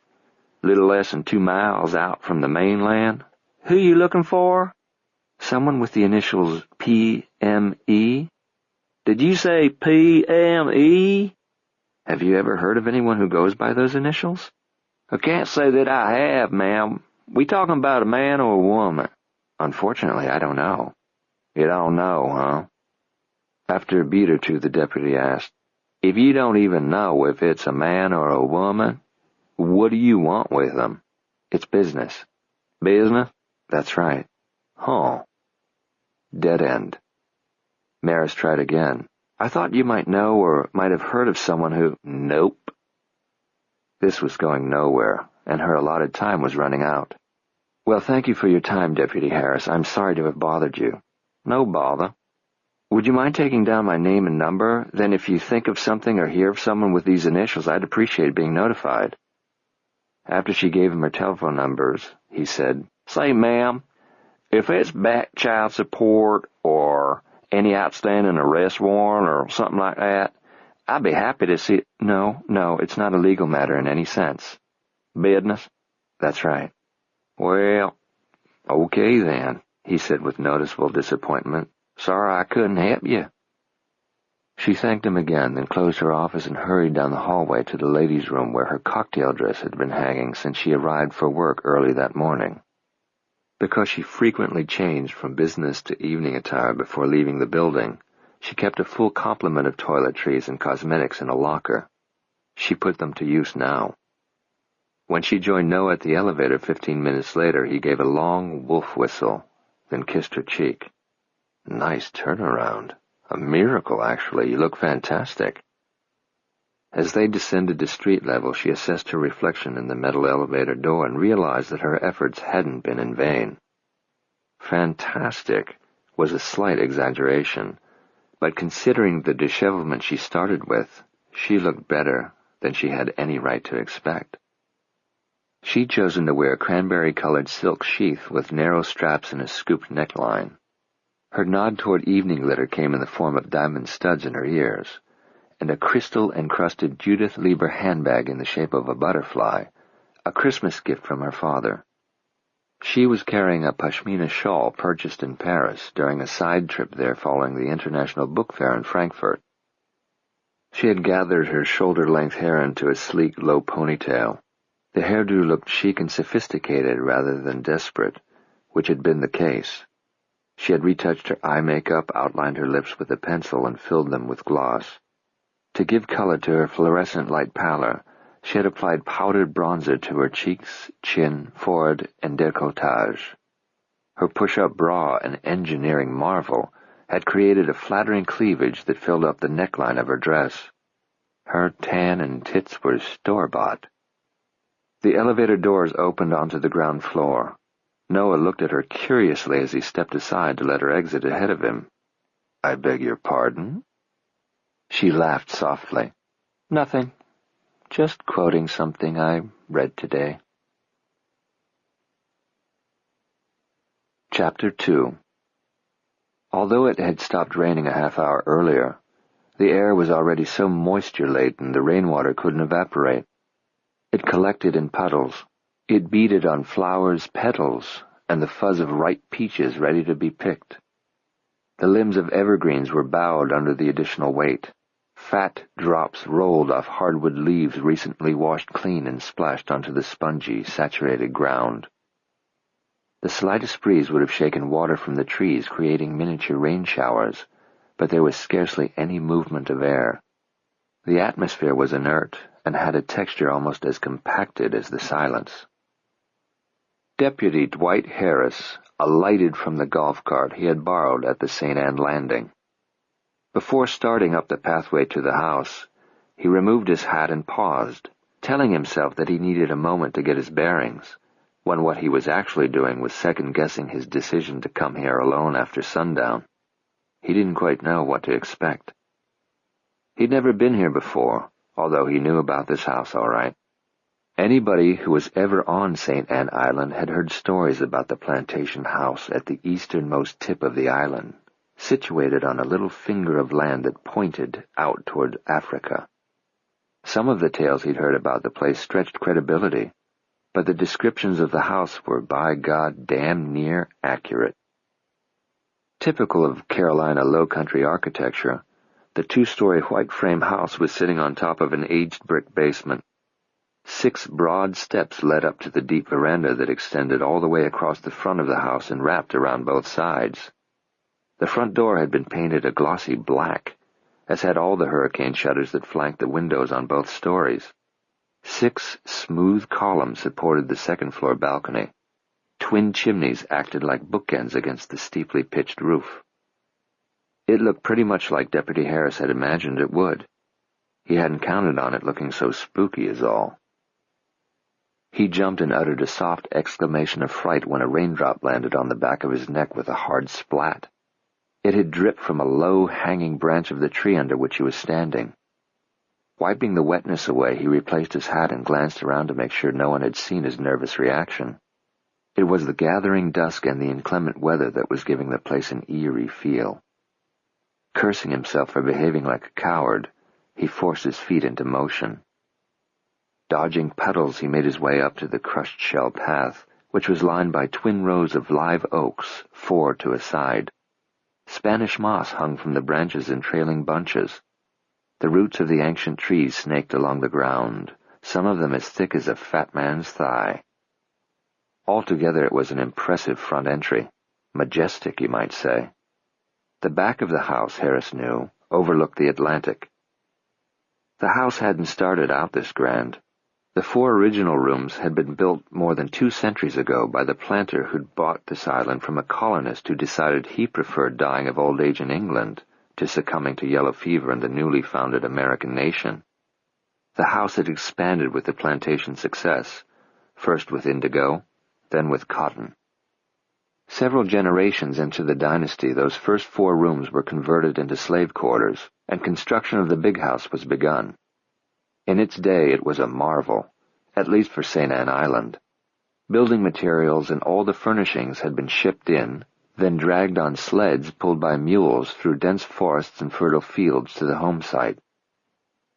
Little less than 2 miles out from the mainland. Who you looking for?" "Someone with the initials P.M.E. "Did you say P.M.E.? Have you ever heard of anyone who goes by those initials?" "I can't say that I have, ma'am. We talking about a man or a woman?" "Unfortunately, I don't know." "You don't know, huh?" After a beat or two, the deputy asked, "If you don't even know if it's a man or a woman, what do you want with them?" "It's business." "Business?" "That's right." "Huh." Dead end. Maris tried again. "I thought you might know or might have heard of someone who—" "Nope." This was going nowhere, and her allotted time was running out. "Well, thank you for your time, Deputy Harris. I'm sorry to have bothered you." "No bother." "Would you mind taking down my name and number? Then if you think of something or hear of someone with these initials, I'd appreciate being notified." After she gave him her telephone numbers, he said, "Say, ma'am, if it's back child support or any outstanding arrest warrant or something like that, I'd be happy to see— No, it's not a legal matter in any sense. Business? That's right. Well, okay then, he said with noticeable disappointment. Sorry I couldn't help you. She thanked him again, then closed her office and hurried down the hallway to the ladies' room where her cocktail dress had been hanging since she arrived for work early that morning. Because she frequently changed from business to evening attire before leaving the building, she kept a full complement of toiletries and cosmetics in a locker. She put them to use now. When she joined Noah at the elevator 15 minutes later, he gave a long wolf whistle, then kissed her cheek. Nice turnaround. A miracle, actually. You look fantastic. As they descended to street level, she assessed her reflection in the metal elevator door and realized that her efforts hadn't been in vain. Fantastic was a slight exaggeration, but considering the dishevelment she started with, she looked better than she had any right to expect. She'd chosen to wear a cranberry-colored silk sheath with narrow straps and a scooped neckline. Her nod toward evening litter came in the form of diamond studs in her ears, and a crystal-encrusted Judith Lieber handbag in the shape of a butterfly, a Christmas gift from her father. She was carrying a pashmina shawl purchased in Paris during a side trip there following the International Book Fair in Frankfurt. She had gathered her shoulder-length hair into a sleek, low ponytail. The hairdo looked chic and sophisticated rather than desperate, which had been the case. She had retouched her eye makeup, outlined her lips with a pencil, and filled them with gloss. To give color to her fluorescent light pallor, she had applied powdered bronzer to her cheeks, chin, forehead, and décolletage. Her push-up bra, an engineering marvel, had created a flattering cleavage that filled up the neckline of her dress. Her tan and tits were store-bought. The elevator doors opened onto the ground floor. Noah looked at her curiously as he stepped aside to let her exit ahead of him. "I beg your pardon?" She laughed softly. "Nothing. Just quoting something I read today." Chapter 2. Although it had stopped raining a half hour earlier, the air was already so moisture-laden the rainwater couldn't evaporate. It collected in puddles. It beaded on flowers' petals and the fuzz of ripe peaches ready to be picked. The limbs of evergreens were bowed under the additional weight. Fat drops rolled off hardwood leaves recently washed clean and splashed onto the spongy, saturated ground. The slightest breeze would have shaken water from the trees, creating miniature rain showers, but there was scarcely any movement of air. The atmosphere was inert and had a texture almost as compacted as the silence. Deputy Dwight Harris alighted from the golf cart he had borrowed at the St. Anne Landing. Before starting up the pathway to the house, he removed his hat and paused, telling himself that he needed a moment to get his bearings, when what he was actually doing was second-guessing his decision to come here alone after sundown. He didn't quite know what to expect. He'd never been here before, although he knew about this house all right. Anybody who was ever on St. Anne Island had heard stories about the plantation house at the easternmost tip of the island, situated on a little finger of land that pointed out toward Africa. Some of the tales he'd heard about the place stretched credibility, but the descriptions of the house were, by God, damn near accurate. Typical of Carolina low-country architecture, the two-story white-frame house was sitting on top of an aged brick basement. 6 broad steps led up to the deep veranda that extended all the way across the front of the house and wrapped around both sides. The front door had been painted a glossy black, as had all the hurricane shutters that flanked the windows on both stories. 6 smooth columns supported the second-floor balcony. Twin chimneys acted like bookends against the steeply pitched roof. It looked pretty much like Deputy Harris had imagined it would. He hadn't counted on it looking so spooky is all. He jumped and uttered a soft exclamation of fright when a raindrop landed on the back of his neck with a hard splat. It had dripped from a low, hanging branch of the tree under which he was standing. Wiping the wetness away, he replaced his hat and glanced around to make sure no one had seen his nervous reaction. It was the gathering dusk and the inclement weather that was giving the place an eerie feel. Cursing himself for behaving like a coward, he forced his feet into motion. Dodging puddles, he made his way up to the crushed shell path, which was lined by twin rows of live oaks, 4 to a side. Spanish moss hung from the branches in trailing bunches. The roots of the ancient trees snaked along the ground, some of them as thick as a fat man's thigh. Altogether it was an impressive front entry, majestic, you might say. The back of the house, Harris knew, overlooked the Atlantic. The house hadn't started out this grand. The 4 original rooms had been built more than 2 centuries ago by the planter who'd bought this island from a colonist who decided he preferred dying of old age in England to succumbing to yellow fever in the newly founded American nation. The house had expanded with the plantation's success, first with indigo, then with cotton. Several generations into the dynasty, those first 4 rooms were converted into slave quarters, and construction of the big house was begun. In its day it was a marvel, at least for St. Ann Island. Building materials and all the furnishings had been shipped in, then dragged on sleds pulled by mules through dense forests and fertile fields to the home site.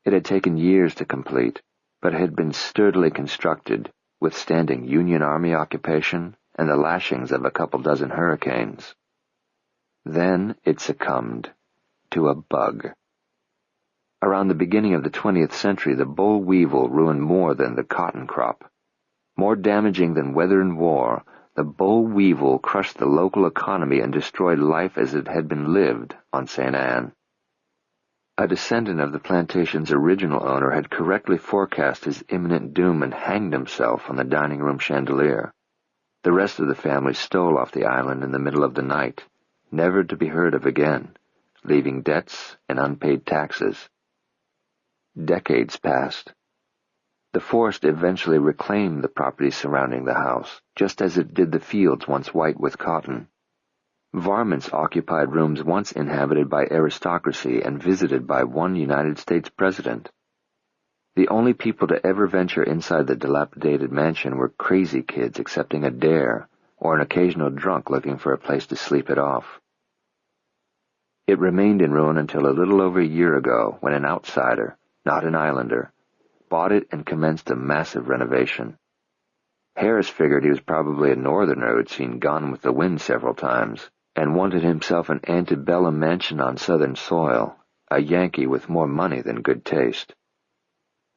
It had taken years to complete, but had been sturdily constructed, withstanding Union Army occupation and the lashings of a couple dozen hurricanes. Then it succumbed to a bug. Around the beginning of the 20th century, the boll weevil ruined more than the cotton crop. More damaging than weather and war, the boll weevil crushed the local economy and destroyed life as it had been lived on St. Ann. A descendant of the plantation's original owner had correctly forecast his imminent doom and hanged himself on the dining room chandelier. The rest of the family stole off the island in the middle of the night, never to be heard of again, leaving debts and unpaid taxes. Decades passed. The forest eventually reclaimed the property surrounding the house, just as it did the fields once white with cotton. Varmints occupied rooms once inhabited by aristocracy and visited by one United States president. The only people to ever venture inside the dilapidated mansion were crazy kids accepting a dare, or an occasional drunk looking for a place to sleep it off. It remained in ruin until a little over a year ago, when an outsider, not an islander, bought it and commenced a massive renovation. Harris figured he was probably a northerner who'd seen Gone with the Wind several times, and wanted himself an antebellum mansion on southern soil, a Yankee with more money than good taste.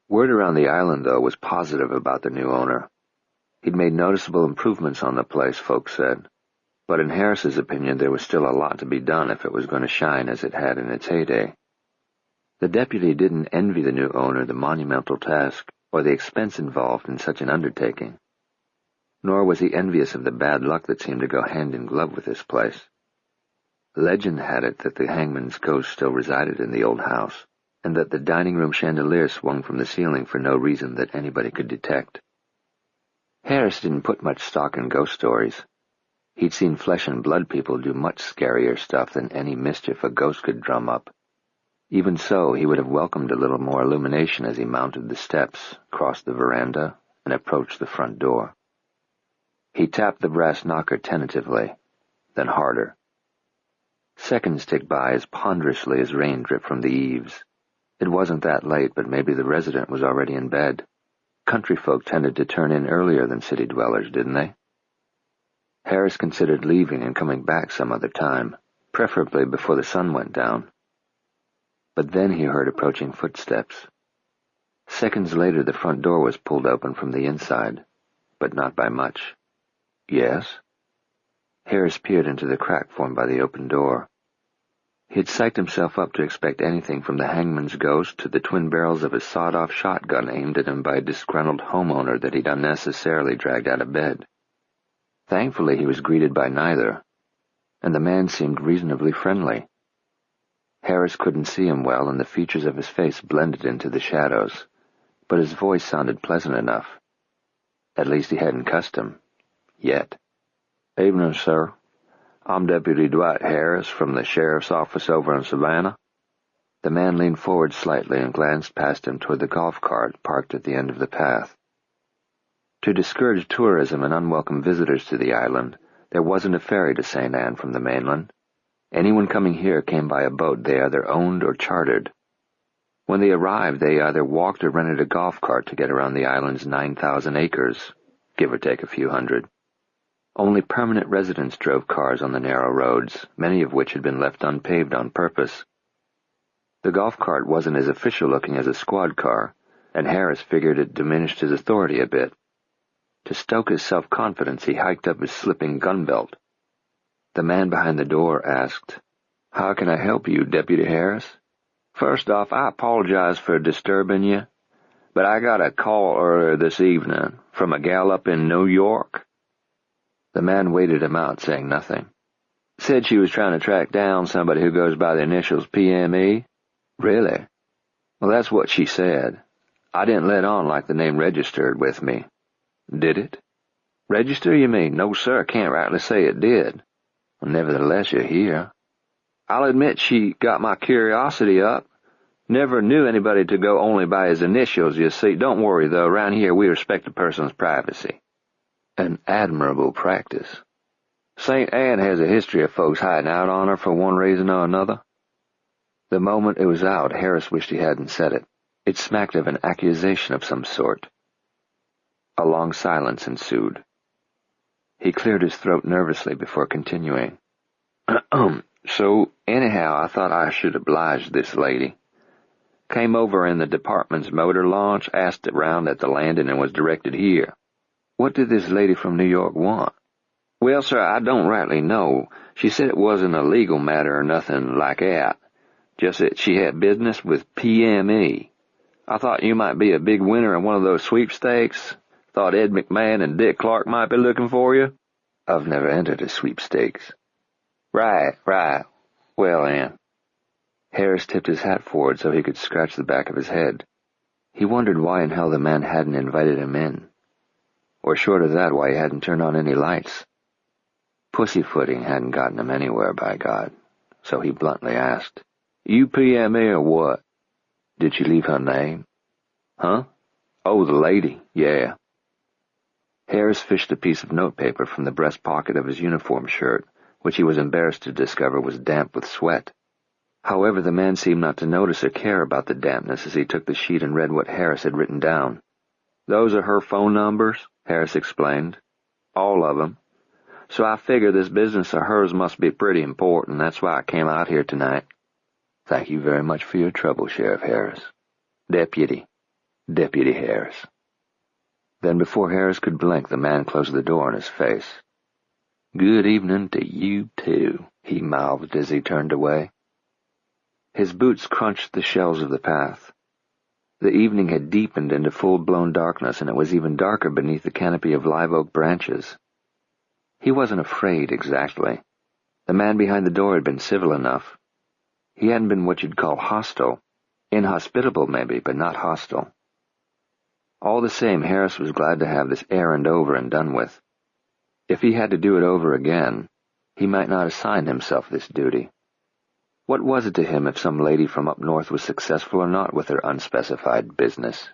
Word around the island, though, was positive about the new owner. He'd made noticeable improvements on the place, folks said, but in Harris's opinion there was still a lot to be done if it was going to shine as it had in its heyday. The deputy didn't envy the new owner the monumental task or the expense involved in such an undertaking. Nor was he envious of the bad luck that seemed to go hand in glove with this place. Legend had it that the hangman's ghost still resided in the old house, and that the dining room chandelier swung from the ceiling for no reason that anybody could detect. Harris didn't put much stock in ghost stories. He'd seen flesh and blood people do much scarier stuff than any mischief a ghost could drum up. Even so, he would have welcomed a little more illumination as he mounted the steps, crossed the veranda, and approached the front door. He tapped the brass knocker tentatively, then harder. Seconds ticked by as ponderously as rain dripped from the eaves. It wasn't that late, but maybe the resident was already in bed. Country folk tended to turn in earlier than city dwellers, didn't they? Harris considered leaving and coming back some other time, preferably before the sun went down. But then he heard approaching footsteps. Seconds later the front door was pulled open from the inside, but not by much. Yes? Harris peered into the crack formed by the open door. He had psyched himself up to expect anything from the hangman's ghost to the twin barrels of a sawed-off shotgun aimed at him by a disgruntled homeowner that he'd unnecessarily dragged out of bed. Thankfully he was greeted by neither, and the man seemed reasonably friendly. Harris couldn't see him well, and the features of his face blended into the shadows, but his voice sounded pleasant enough. At least he hadn't cussed him. Yet. "Evening, sir. I'm Deputy Dwight Harris from the sheriff's office over in Savannah." The man leaned forward slightly and glanced past him toward the golf cart parked at the end of the path. To discourage tourism and unwelcome visitors to the island, there wasn't a ferry to St. Ann from the mainland. Anyone coming here came by a boat they either owned or chartered. When they arrived, they either walked or rented a golf cart to get around the island's 9,000 acres, give or take a few hundred. Only permanent residents drove cars on the narrow roads, many of which had been left unpaved on purpose. The golf cart wasn't as official-looking as a squad car, and Harris figured it diminished his authority a bit. To stoke his self-confidence, he hiked up his slipping gun belt. The man behind the door asked, "How can I help you, Deputy Harris?" "First off, I apologize for disturbing you, but I got a call earlier this evening from a gal up in New York." The man waited him out, saying nothing. "Said she was trying to track down somebody who goes by the initials PME." "Really?" "Well, that's what she said. I didn't let on like the name registered with me." "Did it?" "Register, you mean? No, sir, can't rightly say it did." "Nevertheless, you're here." "I'll admit she got my curiosity up. Never knew anybody to go only by his initials, you see. Don't worry, though. Around here we respect a person's privacy." "An admirable practice." "St. Anne has a history of folks hiding out on her for one reason or another." The moment it was out, Harris wished he hadn't said it. It smacked of an accusation of some sort. A long silence ensued. He cleared his throat nervously before continuing. "So, anyhow, I thought I should oblige this lady. Came over in the department's motor launch, asked around at the landing, and was directed here." "What did this lady from New York want?" "Well, sir, I don't rightly know. She said it wasn't a legal matter or nothing like that. Just that she had business with PME. I thought you might be a big winner in one of those sweepstakes. Thought Ed McMahon and Dick Clark might be looking for you." "I've never entered a sweepstakes." Right. Well, then." Harris tipped his hat forward so he could scratch the back of his head. He wondered why in hell the man hadn't invited him in. Or short of that, why he hadn't turned on any lights. Pussyfooting hadn't gotten him anywhere, by God. So he bluntly asked, "You PME or what?" "Did she leave her name?" "Huh? Oh, the lady, yeah." Harris fished a piece of notepaper from the breast pocket of his uniform shirt, which he was embarrassed to discover was damp with sweat. However, the man seemed not to notice or care about the dampness as he took the sheet and read what Harris had written down. "Those are her phone numbers," Harris explained. "All of them. So I figure this business of hers must be pretty important. That's why I came out here tonight." "Thank you very much for your trouble, Sheriff Harris." Deputy Harris." Then before Harris could blink, the man closed the door in his face. "Good evening to you, too," he mouthed as he turned away. His boots crunched the shells of the path. The evening had deepened into full-blown darkness, and it was even darker beneath the canopy of live oak branches. He wasn't afraid, exactly. The man behind the door had been civil enough. He hadn't been what you'd call hostile. Inhospitable, maybe, but not hostile. All the same, Harris was glad to have this errand over and done with. If he had to do it over again, he might not assign himself this duty. What was it to him if some lady from up north was successful or not with her unspecified business?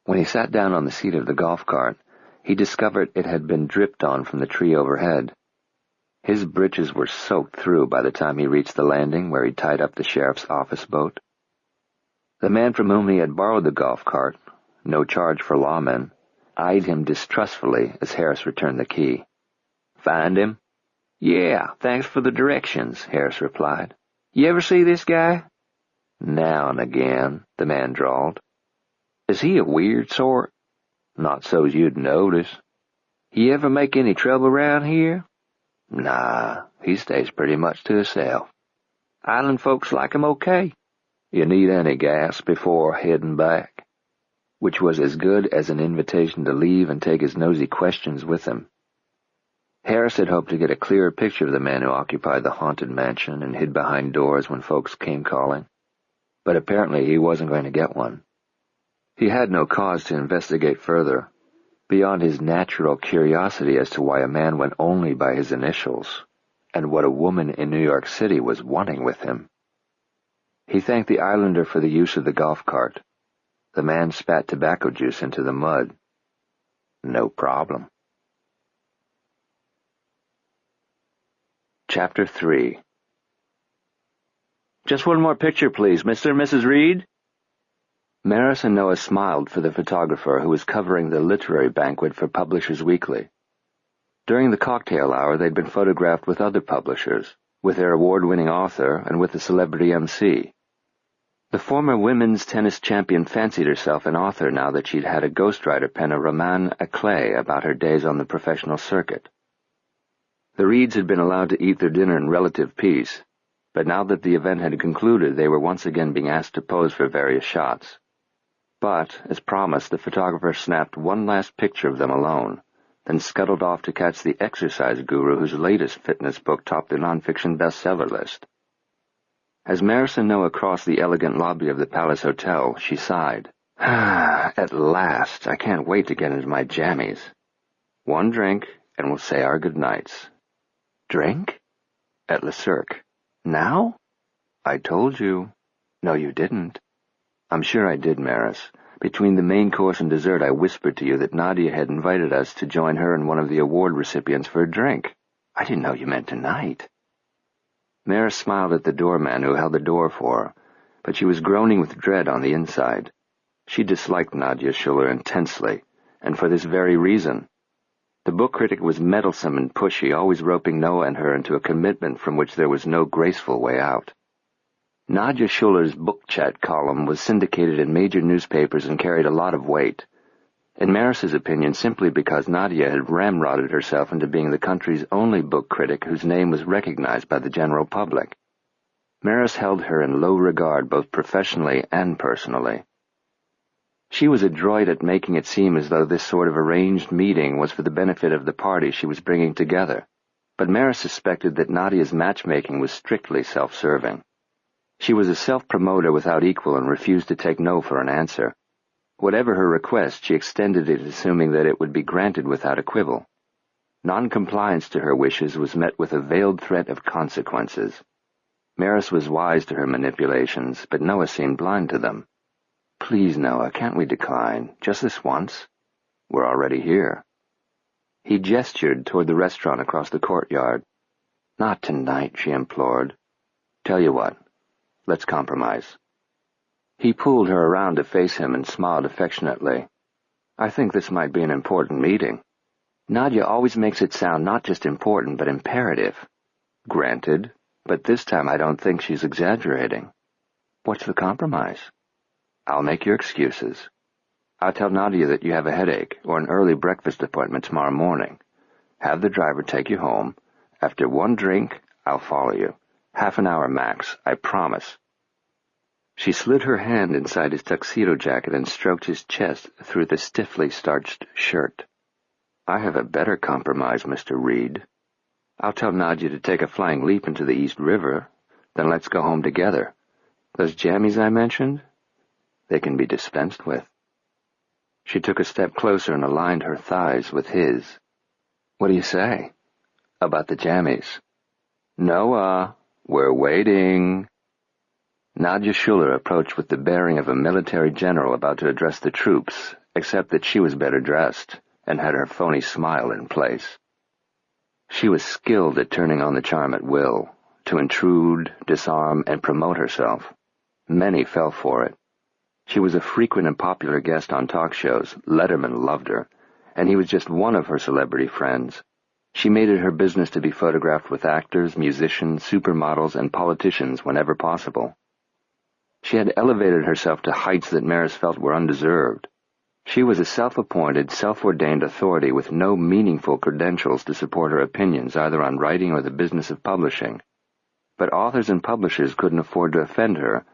When he sat down on the seat of the golf cart, he discovered it had been dripped on from the tree overhead. His breeches were soaked through by the time he reached the landing where he tied up the sheriff's office boat. The man from whom he had borrowed the golf cart, no charge for lawmen, eyed him distrustfully as Harris returned the key. "Find him?" "Yeah, thanks for the directions," Harris replied. "You ever see this guy?" "Now and again," the man drawled. "Is he a weird sort?" "Not so's you'd notice." "He ever make any trouble around here?" "Nah, he stays pretty much to himself." "Island folks like him okay?" "You need any gas before heading back?" Which was as good as an invitation to leave and take his nosy questions with him. Harris had hoped to get a clearer picture of the man who occupied the haunted mansion and hid behind doors when folks came calling. But apparently he wasn't going to get one. He had no cause to investigate further, beyond his natural curiosity as to why a man went only by his initials, and what a woman in New York City was wanting with him. He thanked the islander for the use of the golf cart. The man spat tobacco juice into the mud. "No problem." Chapter 3. Just one more picture, please, Mr. and Mrs. Reed. Maris and Noah smiled for the photographer who was covering the literary banquet for Publishers Weekly. During the cocktail hour, they'd been photographed with other publishers, with their award-winning author and with the celebrity MC. The former women's tennis champion fancied herself an author now that she'd had a ghostwriter pen a roman à clef about her days on the professional circuit. The Reeds had been allowed to eat their dinner in relative peace, but now that the event had concluded, they were once again being asked to pose for various shots. But, as promised, the photographer snapped one last picture of them alone, then scuttled off to catch the exercise guru whose latest fitness book topped the nonfiction bestseller list. As Maris and Noah crossed the elegant lobby of the Palace Hotel, she sighed. At last, I can't wait to get into my jammies. One drink, and we'll say our goodnights. Drink? At Le Cirque. Now? I told you. No, you didn't. I'm sure I did, Maris. Between the main course and dessert, I whispered to you that Nadia had invited us to join her and one of the award recipients for a drink. I didn't know you meant tonight. Maris smiled at the doorman who held the door for her, but she was groaning with dread on the inside. She disliked Nadia Schuller intensely, and for this very reason. The book critic was meddlesome and pushy, always roping Noah and her into a commitment from which there was no graceful way out. Nadia Schuller's book chat column was syndicated in major newspapers and carried a lot of weight. In Maris's opinion, simply because Nadia had ramrodded herself into being the country's only book critic whose name was recognized by the general public. Maris held her in low regard both professionally and personally. She was adroit at making it seem as though this sort of arranged meeting was for the benefit of the party she was bringing together, but Maris suspected that Nadia's matchmaking was strictly self-serving. She was a self-promoter without equal and refused to take no for an answer. Whatever her request, she extended it assuming that it would be granted without a quibble. Non-compliance to her wishes was met with a veiled threat of consequences. Maris was wise to her manipulations, but Noah seemed blind to them. Please, Noah, can't we decline? Just this once? We're already here. He gestured toward the restaurant across the courtyard. Not tonight, she implored. Tell you what. Let's compromise. He pulled her around to face him and smiled affectionately. I think this might be an important meeting. Nadia always makes it sound not just important, but imperative. Granted, but this time I don't think she's exaggerating. What's the compromise? I'll make your excuses. I'll tell Nadia that you have a headache or an early breakfast appointment tomorrow morning. Have the driver take you home. After one drink, I'll follow you. Half an hour max, I promise. She slid her hand inside his tuxedo jacket and stroked his chest through the stiffly starched shirt. I have a better compromise, Mr. Reed. I'll tell Nadia to take a flying leap into the East River, then let's go home together. Those jammies I mentioned? They can be dispensed with. She took a step closer and aligned her thighs with his. What do you say? About the jammies? Noah, we're waiting. Nadia Schuller approached with the bearing of a military general about to address the troops, except that she was better dressed and had her phony smile in place. She was skilled at turning on the charm at will, to intrude, disarm, and promote herself. Many fell for it. She was a frequent and popular guest on talk shows. Letterman loved her, and he was just one of her celebrity friends. She made it her business to be photographed with actors, musicians, supermodels, and politicians whenever possible. She had elevated herself to heights that Maris felt were undeserved. She was a self-appointed, self-ordained authority with no meaningful credentials to support her opinions either on writing or the business of publishing. But authors and publishers couldn't afford to offend her,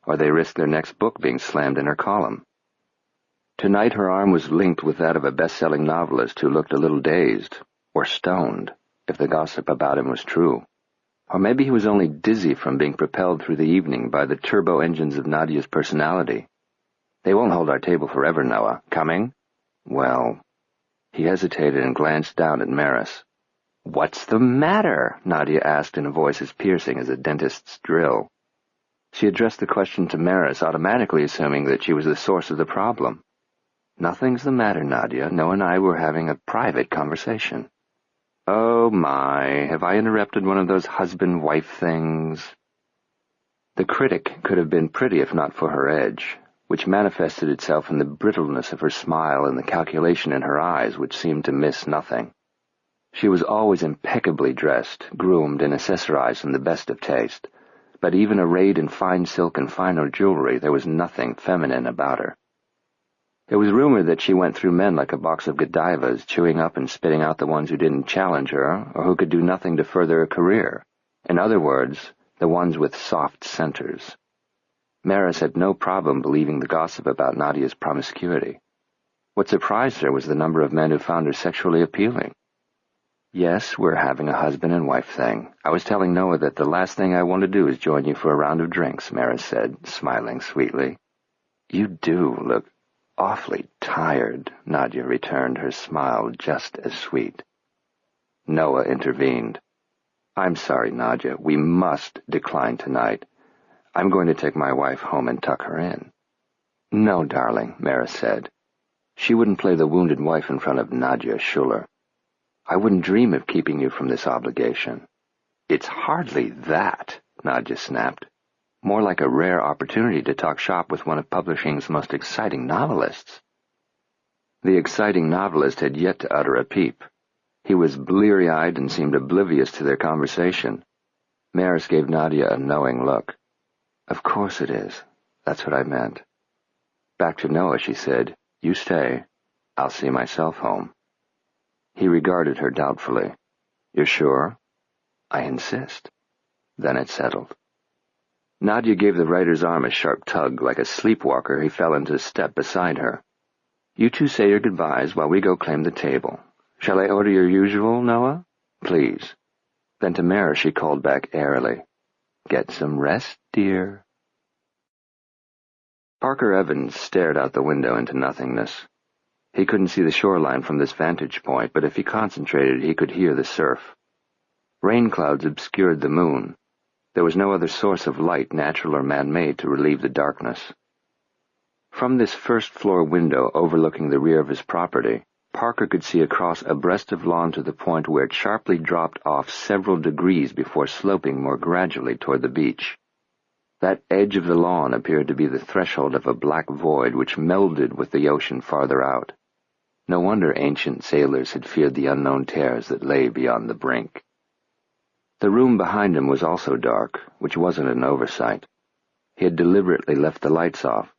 or they risked their next book being slammed in her column. Tonight her arm was linked with that of a best-selling novelist who looked a little dazed, or stoned, if the gossip about him was true. Or maybe he was only dizzy from being propelled through the evening by the turbo engines of Nadia's personality. They won't hold our table forever, Noah. Coming? Well, he hesitated and glanced down at Maris. What's the matter? Nadia asked in a voice as piercing as a dentist's drill. She addressed the question to Maris, automatically assuming that she was the source of the problem. Nothing's the matter, Nadia. Noah and I were having a private conversation. Oh, my, have I interrupted one of those husband-wife things? The critic could have been pretty if not for her edge, which manifested itself in the brittleness of her smile and the calculation in her eyes, which seemed to miss nothing. She was always impeccably dressed, groomed, and accessorized in the best of taste, but even arrayed in fine silk and finer jewelry, there was nothing feminine about her. It was rumored that she went through men like a box of Godivas, chewing up and spitting out the ones who didn't challenge her or who could do nothing to further her career. In other words, the ones with soft centers. Maris had no problem believing the gossip about Nadia's promiscuity. What surprised her was the number of men who found her sexually appealing. "Yes, we're having a husband and wife thing. I was telling Noah that the last thing I want to do is join you for a round of drinks," Maris said, smiling sweetly. "You do look awfully tired," Nadia returned, her smile just as sweet. Noah intervened. "I'm sorry, Nadia. We must decline tonight. I'm going to take my wife home and tuck her in." "No, darling," Maris said. She wouldn't play the wounded wife in front of Nadia Schuller. "I wouldn't dream of keeping you from this obligation." "It's hardly that," Nadia snapped. "More like a rare opportunity to talk shop with one of publishing's most exciting novelists." The exciting novelist had yet to utter a peep. He was bleary-eyed and seemed oblivious to their conversation. Maris gave Nadia a knowing look. "Of course it is. That's what I meant." Back to Noah, she said, "You stay. I'll see myself home." He regarded her doubtfully. "You're sure?" "I insist." Then it settled. Nadia gave the writer's arm a sharp tug. Like a sleepwalker, he fell into step beside her. "You two say your goodbyes while we go claim the table. Shall I order your usual, Noah?" "Please." Then to Maris she called back airily, "Get some rest, dear." Parker Evans stared out the window into nothingness. He couldn't see the shoreline from this vantage point, but if he concentrated he could hear the surf. Rain clouds obscured the moon. There was no other source of light, natural or man-made, to relieve the darkness. From this first-floor window overlooking the rear of his property, Parker could see across a breast of lawn to the point where it sharply dropped off several degrees before sloping more gradually toward the beach. That edge of the lawn appeared to be the threshold of a black void which melded with the ocean farther out. No wonder ancient sailors had feared the unknown terrors that lay beyond the brink. The room behind him was also dark, which wasn't an oversight. He had deliberately left the lights off.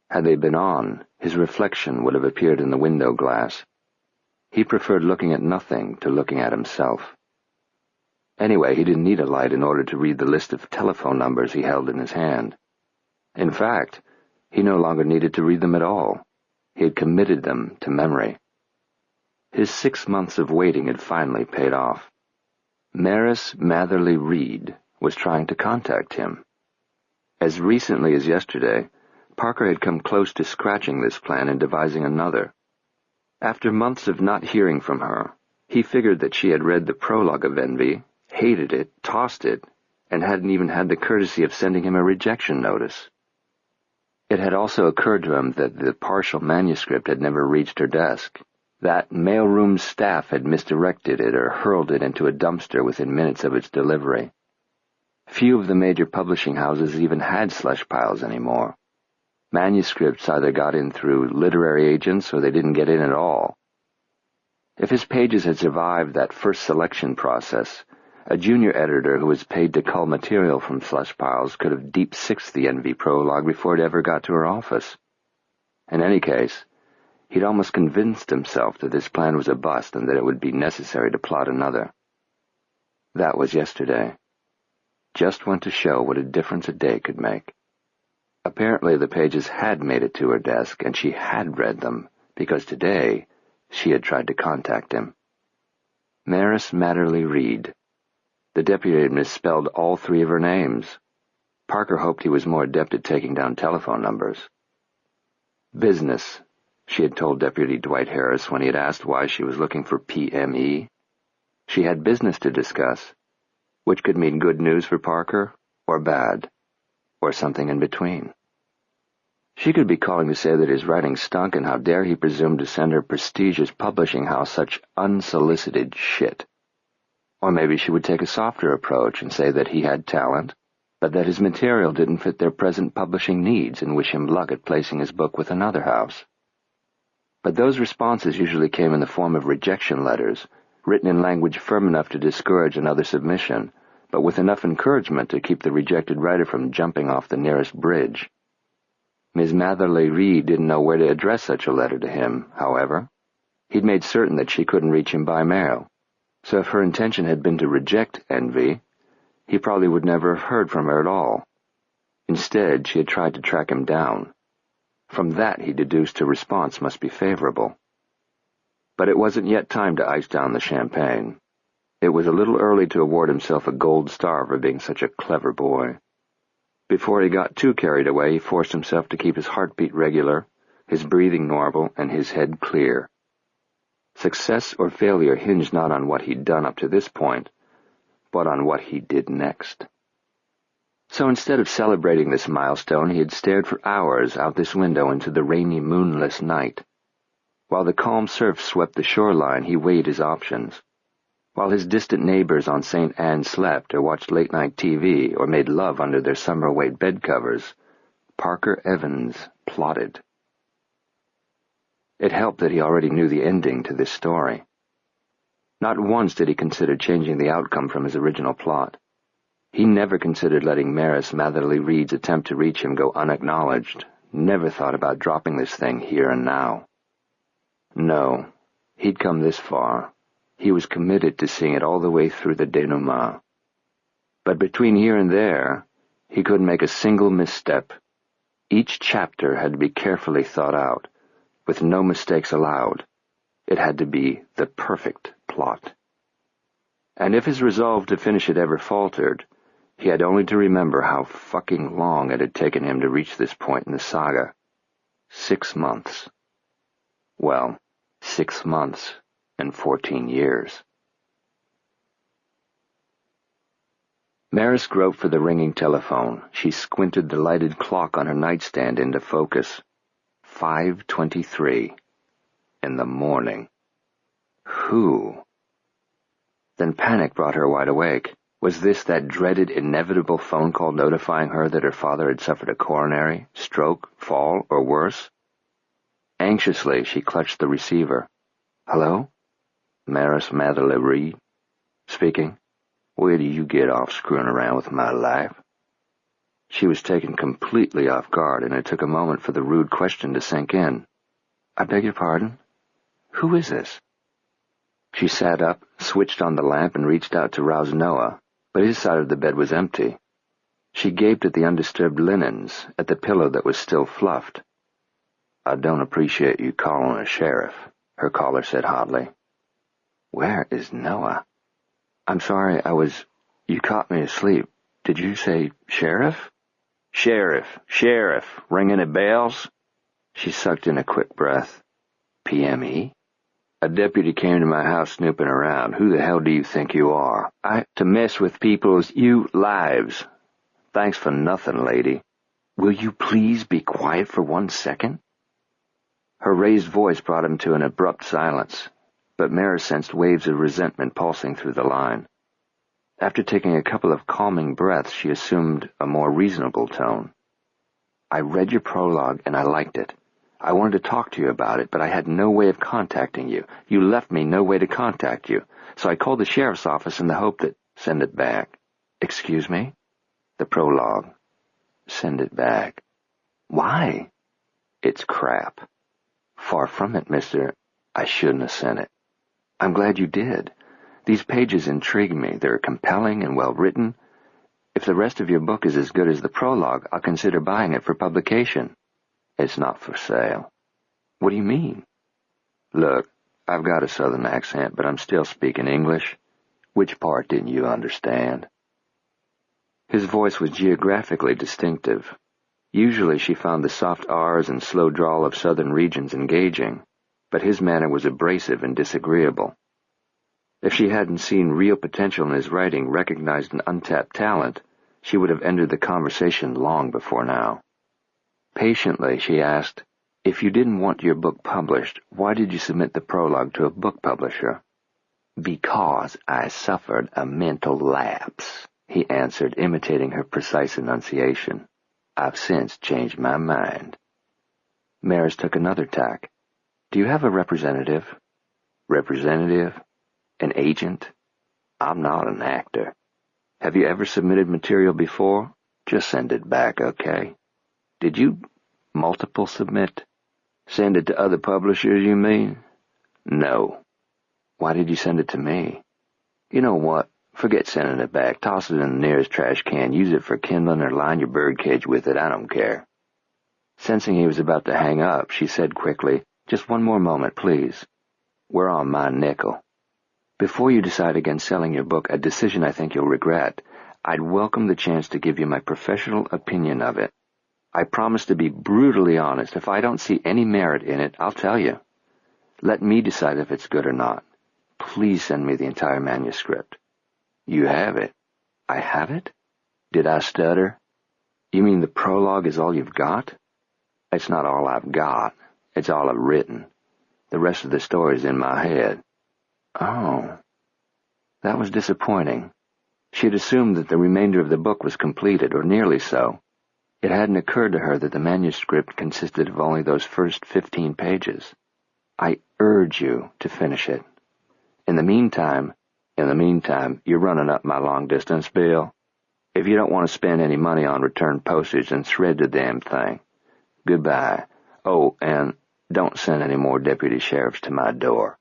Had they been on, his reflection would have appeared in the window glass. He preferred looking at nothing to looking at himself. Anyway, he didn't need a light in order to read the list of telephone numbers he held in his hand. In fact, he no longer needed to read them at all. He had committed them to memory. His 6 months of waiting had finally paid off. Maris Matherly Reed was trying to contact him. As recently as yesterday, Parker had come close to scratching this plan and devising another. After months of not hearing from her, he figured that she had read the prologue of Envy, hated it, tossed it, and hadn't even had the courtesy of sending him a rejection notice. It had also occurred to him that the partial manuscript had never reached her desk, that mailroom staff had misdirected it or hurled it into a dumpster within minutes of its delivery. Few of the major publishing houses even had slush piles anymore. Manuscripts either got in through literary agents or they didn't get in at all. If his pages had survived that first selection process, a junior editor who was paid to cull material from slush piles could have deep-sixed the Envy prologue before it ever got to her office. In any case, he'd almost convinced himself that this plan was a bust and that it would be necessary to plot another. That was yesterday. Just went to show what a difference a day could make. Apparently the pages had made it to her desk, and she had read them, because today she had tried to contact him. Maris Matherly Reed. The deputy had misspelled all 3 of her names. Parker hoped he was more adept at taking down telephone numbers. Business, she had told Deputy Dwight Harris when he had asked why she was looking for PME. She had business to discuss, which could mean good news for Parker, or bad, or something in between. She could be calling to say that his writing stunk, and how dare he presume to send her prestigious publishing house such unsolicited shit. Or maybe she would take a softer approach and say that he had talent, but that his material didn't fit their present publishing needs and wish him luck at placing his book with another house. But those responses usually came in the form of rejection letters, written in language firm enough to discourage another submission, but with enough encouragement to keep the rejected writer from jumping off the nearest bridge. Ms. Matherly Reed didn't know where to address such a letter to him, however. He'd made certain that she couldn't reach him by mail, so if her intention had been to reject Envy, he probably would never have heard from her at all. Instead, she had tried to track him down. From that, he deduced her response must be favorable. But it wasn't yet time to ice down the champagne. It was a little early to award himself a gold star for being such a clever boy. Before he got too carried away, he forced himself to keep his heartbeat regular, his breathing normal, and his head clear. Success or failure hinged not on what he'd done up to this point, but on what he did next. So instead of celebrating this milestone, he had stared for hours out this window into the rainy, moonless night. While the calm surf swept the shoreline, he weighed his options. While his distant neighbors on St. Anne slept or watched late-night TV or made love under their summer-weight bed covers, Parker Evans plotted. It helped that he already knew the ending to this story. Not once did he consider changing the outcome from his original plot. He never considered letting Maris Matherly Reed's attempt to reach him go unacknowledged, never thought about dropping this thing here and now. No, he'd come this far. He was committed to seeing it all the way through the denouement. But between here and there, he couldn't make a single misstep. Each chapter had to be carefully thought out, with no mistakes allowed. It had to be the perfect plot. And if his resolve to finish it ever faltered, he had only to remember how fucking long it had taken him to reach this point in the saga. 6 months. Well, 6 months and 14 years. Maris groped for the ringing telephone. She squinted the lighted clock on her nightstand into focus. 5:23. In the morning. Who? Then panic brought her wide awake. Was this that dreaded, inevitable phone call notifying her that her father had suffered a coronary, stroke, fall, or worse? Anxiously, she clutched the receiver. Hello? Maris Matherly Reed? Speaking. Where do you get off screwing around with my life? She was taken completely off guard, and it took a moment for the rude question to sink in. I beg your pardon? Who is this? She sat up, switched on the lamp, and reached out to rouse Noah, but his side of the bed was empty. She gaped at the undisturbed linens, at the pillow that was still fluffed. I don't appreciate you calling a sheriff, her caller said hotly. Where is Noah? I'm sorry, you caught me asleep. Did you say sheriff? Sheriff, ring any bells? She sucked in a quick breath. PME? A deputy came to my house snooping around. Who the hell do you think you are? To mess with people's lives. Thanks for nothing, lady. Will you please be quiet for 1 second? Her raised voice brought him to an abrupt silence, but Maris sensed waves of resentment pulsing through the line. After taking a couple of calming breaths, she assumed a more reasonable tone. I read your prologue and I liked it. I wanted to talk to you about it, but I had no way of contacting you. You left me no way to contact you, so I called the sheriff's office in the hope that... Send it back. Excuse me? The prologue. Send it back. Why? It's crap. Far from it, mister. I shouldn't have sent it. I'm glad you did. These pages intrigue me. They're compelling and well-written. If the rest of your book is as good as the prologue, I'll consider buying it for publication. It's not for sale. What do you mean? Look, I've got a southern accent, but I'm still speaking English. Which part didn't you understand? His voice was geographically distinctive. Usually she found the soft R's and slow drawl of southern regions engaging, but his manner was abrasive and disagreeable. If she hadn't seen real potential in his writing, recognized an untapped talent, she would have ended the conversation long before now. Patiently, she asked, If you didn't want your book published, why did you submit the prologue to a book publisher? Because I suffered a mental lapse, he answered, imitating her precise enunciation. "I've since changed my mind." Maris took another tack. "Do you have a representative?" "Representative? An agent? I'm not an actor. Have you ever submitted material before? Just send it back, okay? Did you multiple submit? Send it to other publishers, you mean?" "No." "Why did you send it to me?" "You know what? Forget sending it back. Toss it in the nearest trash can. Use it for kindling or line your birdcage with it. I don't care." Sensing he was about to hang up, she said quickly, "Just one more moment, please. We're on my nickel. Before you decide against selling your book, a decision I think you'll regret, I'd welcome the chance to give you my professional opinion of it. I promise to be brutally honest. If I don't see any merit in it, I'll tell you. Let me decide if it's good or not. Please send me the entire manuscript." "You have it." "I have it? Did I stutter? You mean the prologue is all you've got?" "It's not all I've got. It's all I've written. The rest of the story's in my head." Oh. That was disappointing. She had assumed that the remainder of the book was completed, or nearly so. It hadn't occurred to her that the manuscript consisted of only those first 15 pages. "I urge you to finish it. In the meantime, you're running up my long-distance bill. If you don't want to spend any money on return postage, then shred the damn thing. Goodbye. Oh, and don't send any more deputy sheriffs to my door."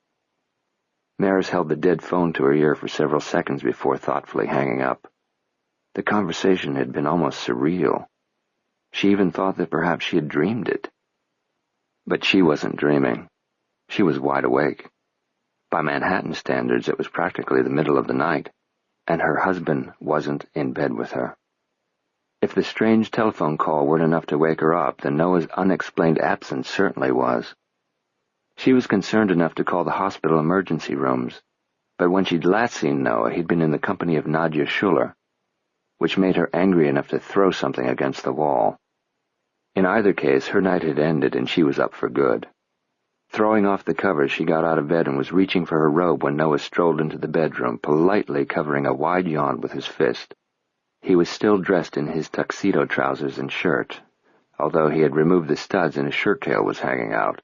Maris held the dead phone to her ear for several seconds before thoughtfully hanging up. The conversation had been almost surreal. She even thought that perhaps she had dreamed it. But she wasn't dreaming. She was wide awake. By Manhattan standards, it was practically the middle of the night, and her husband wasn't in bed with her. If the strange telephone call weren't enough to wake her up, then Noah's unexplained absence certainly was. She was concerned enough to call the hospital emergency rooms, but when she'd last seen Noah, he'd been in the company of Nadia Schuller, which made her angry enough to throw something against the wall. In either case, her night had ended and she was up for good. Throwing off the covers, she got out of bed and was reaching for her robe when Noah strolled into the bedroom, politely covering a wide yawn with his fist. He was still dressed in his tuxedo trousers and shirt, although he had removed the studs and his shirt tail was hanging out.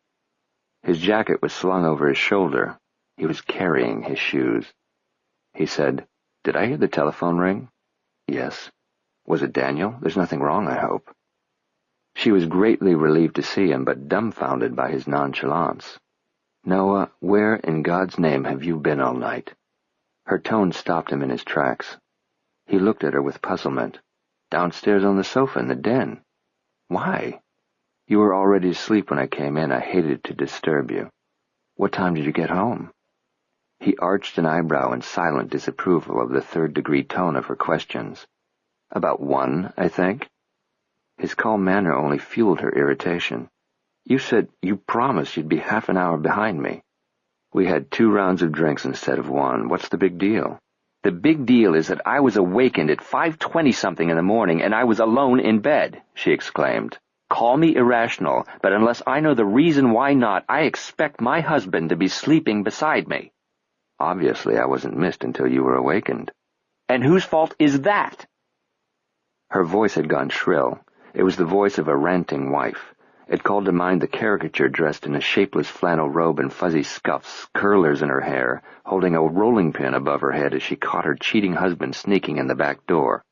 His jacket was slung over his shoulder. He was carrying his shoes. He said, "Did I hear the telephone ring?" "Yes." "Was it Daniel? There's nothing wrong, I hope." She was greatly relieved to see him, but dumbfounded by his nonchalance. "Noah, where in God's name have you been all night?" Her tone stopped him in his tracks. He looked at her with puzzlement. "Downstairs on the sofa in the den." "Why?" "You were already asleep when I came in. I hated to disturb you." "What time did you get home?" He arched an eyebrow in silent disapproval of the third-degree tone of her questions. "About 1, I think." His calm manner only fueled her irritation. You promised you'd be half an hour behind me." "We had 2 rounds of drinks instead of 1. What's the big deal?" "The big deal is that I was awakened at 5:20-something in the morning, and I was alone in bed," she exclaimed. "Call me irrational, but unless I know the reason why not, I expect my husband to be sleeping beside me." "Obviously I wasn't missed until you were awakened." "And whose fault is that?" Her voice had gone shrill. It was the voice of a ranting wife. It called to mind the caricature dressed in a shapeless flannel robe and fuzzy scuffs, curlers in her hair, holding a rolling pin above her head as she caught her cheating husband sneaking in the back door.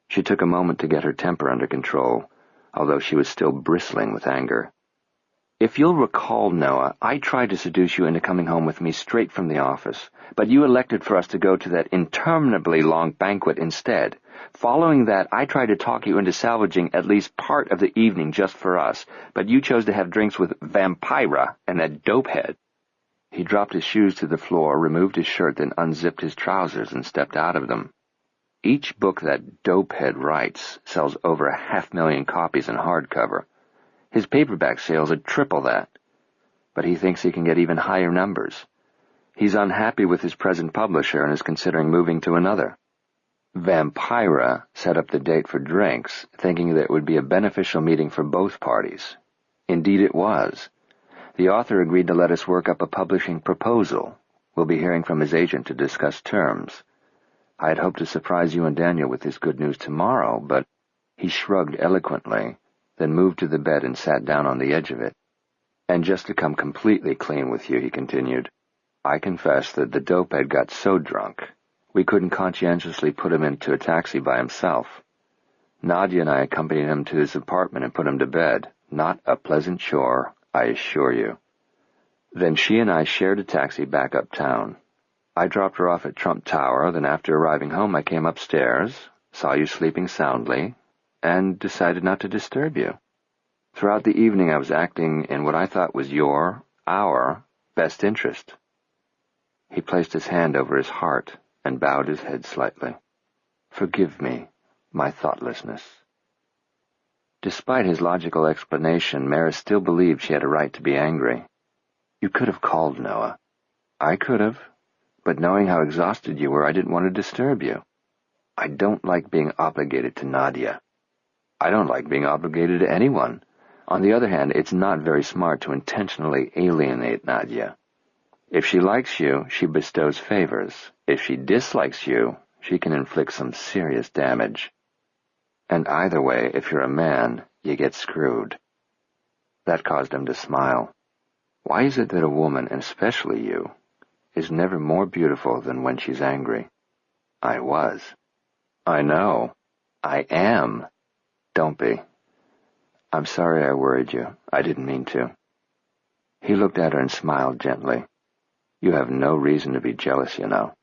She took a moment to get her temper under control, although she was still bristling with anger. "If you'll recall, Noah, I tried to seduce you into coming home with me straight from the office, but you elected for us to go to that interminably long banquet instead. Following that, I tried to talk you into salvaging at least part of the evening just for us, but you chose to have drinks with Vampira and that dopehead." He dropped his shoes to the floor, removed his shirt, then unzipped his trousers and stepped out of them. "Each book that dopehead writes sells over 500,000 copies in hardcover. His paperback sales are triple that. But he thinks he can get even higher numbers. He's unhappy with his present publisher and is considering moving to another." Vampira set up the date for drinks, thinking that it would be a beneficial meeting for both parties. Indeed it was. The author agreed to let us work up a publishing proposal. We'll be hearing from his agent to discuss terms. I had hoped to surprise you and Daniel with this good news tomorrow, but—" He shrugged eloquently, then moved to the bed and sat down on the edge of it. "And just to come completely clean with you," he continued, "I confess that the dopehead got so drunk we couldn't conscientiously put him into a taxi by himself. Nadia and I accompanied him to his apartment and put him to bed. Not a pleasant chore, I assure you. Then she and I shared a taxi back uptown. I dropped her off at Trump Tower, then after arriving home I came upstairs, saw you sleeping soundly, and decided not to disturb you. Throughout the evening I was acting in what I thought was our best interest." He placed his hand over his heart and bowed his head slightly. "Forgive me, my thoughtlessness." Despite his logical explanation, Maris still believed she had a right to be angry. "You could have called, Noah." "I could have, but knowing how exhausted you were, I didn't want to disturb you. I don't like being obligated to Nadia. I don't like being obligated to anyone. On the other hand, it's not very smart to intentionally alienate Nadia. If she likes you, she bestows favors. If she dislikes you, she can inflict some serious damage. And either way, if you're a man, you get screwed." That caused him to smile. "Why is it that a woman, and especially you, is never more beautiful than when she's angry?" "I was." "I know. I am." "Don't be. I'm sorry I worried you. I didn't mean to." He looked at her and smiled gently. "You have no reason to be jealous, you know."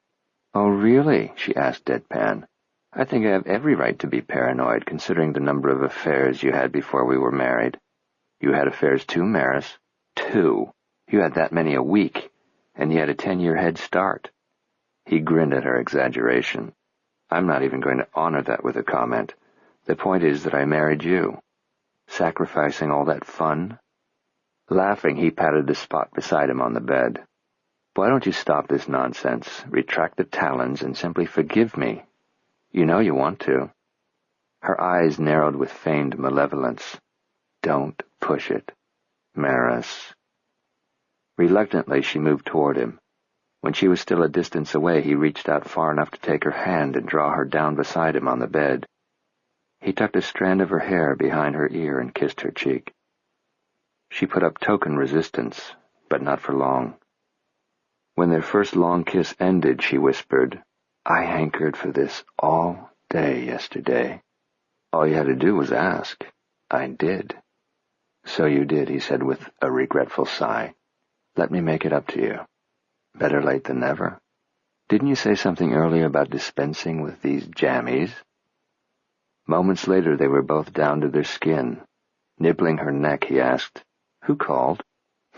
"Oh, really?" she asked deadpan. "I think I have every right to be paranoid, considering the number of affairs you had before we were married." "You had affairs too, Maris." "2. You had that many a week, and you had a 10-year head start." He grinned at her exaggeration. "I'm not even going to honor that with a comment. The point is that I married you. Sacrificing all that fun?" Laughing, he patted the spot beside him on the bed. "Why don't you stop this nonsense, retract the talons, and simply forgive me? You know you want to." Her eyes narrowed with feigned malevolence. "Don't push it, Maris." Reluctantly, she moved toward him. When she was still a distance away, he reached out far enough to take her hand and draw her down beside him on the bed. He tucked a strand of her hair behind her ear and kissed her cheek. She put up token resistance, but not for long. When their first long kiss ended, she whispered, "I hankered for this all day yesterday. All you had to do was ask. I did." "So you did," he said with a regretful sigh. "Let me make it up to you. Better late than never. Didn't you say something earlier about dispensing with these jammies?" Moments later they were both down to their skin. Nibbling her neck, he asked, "Who called?"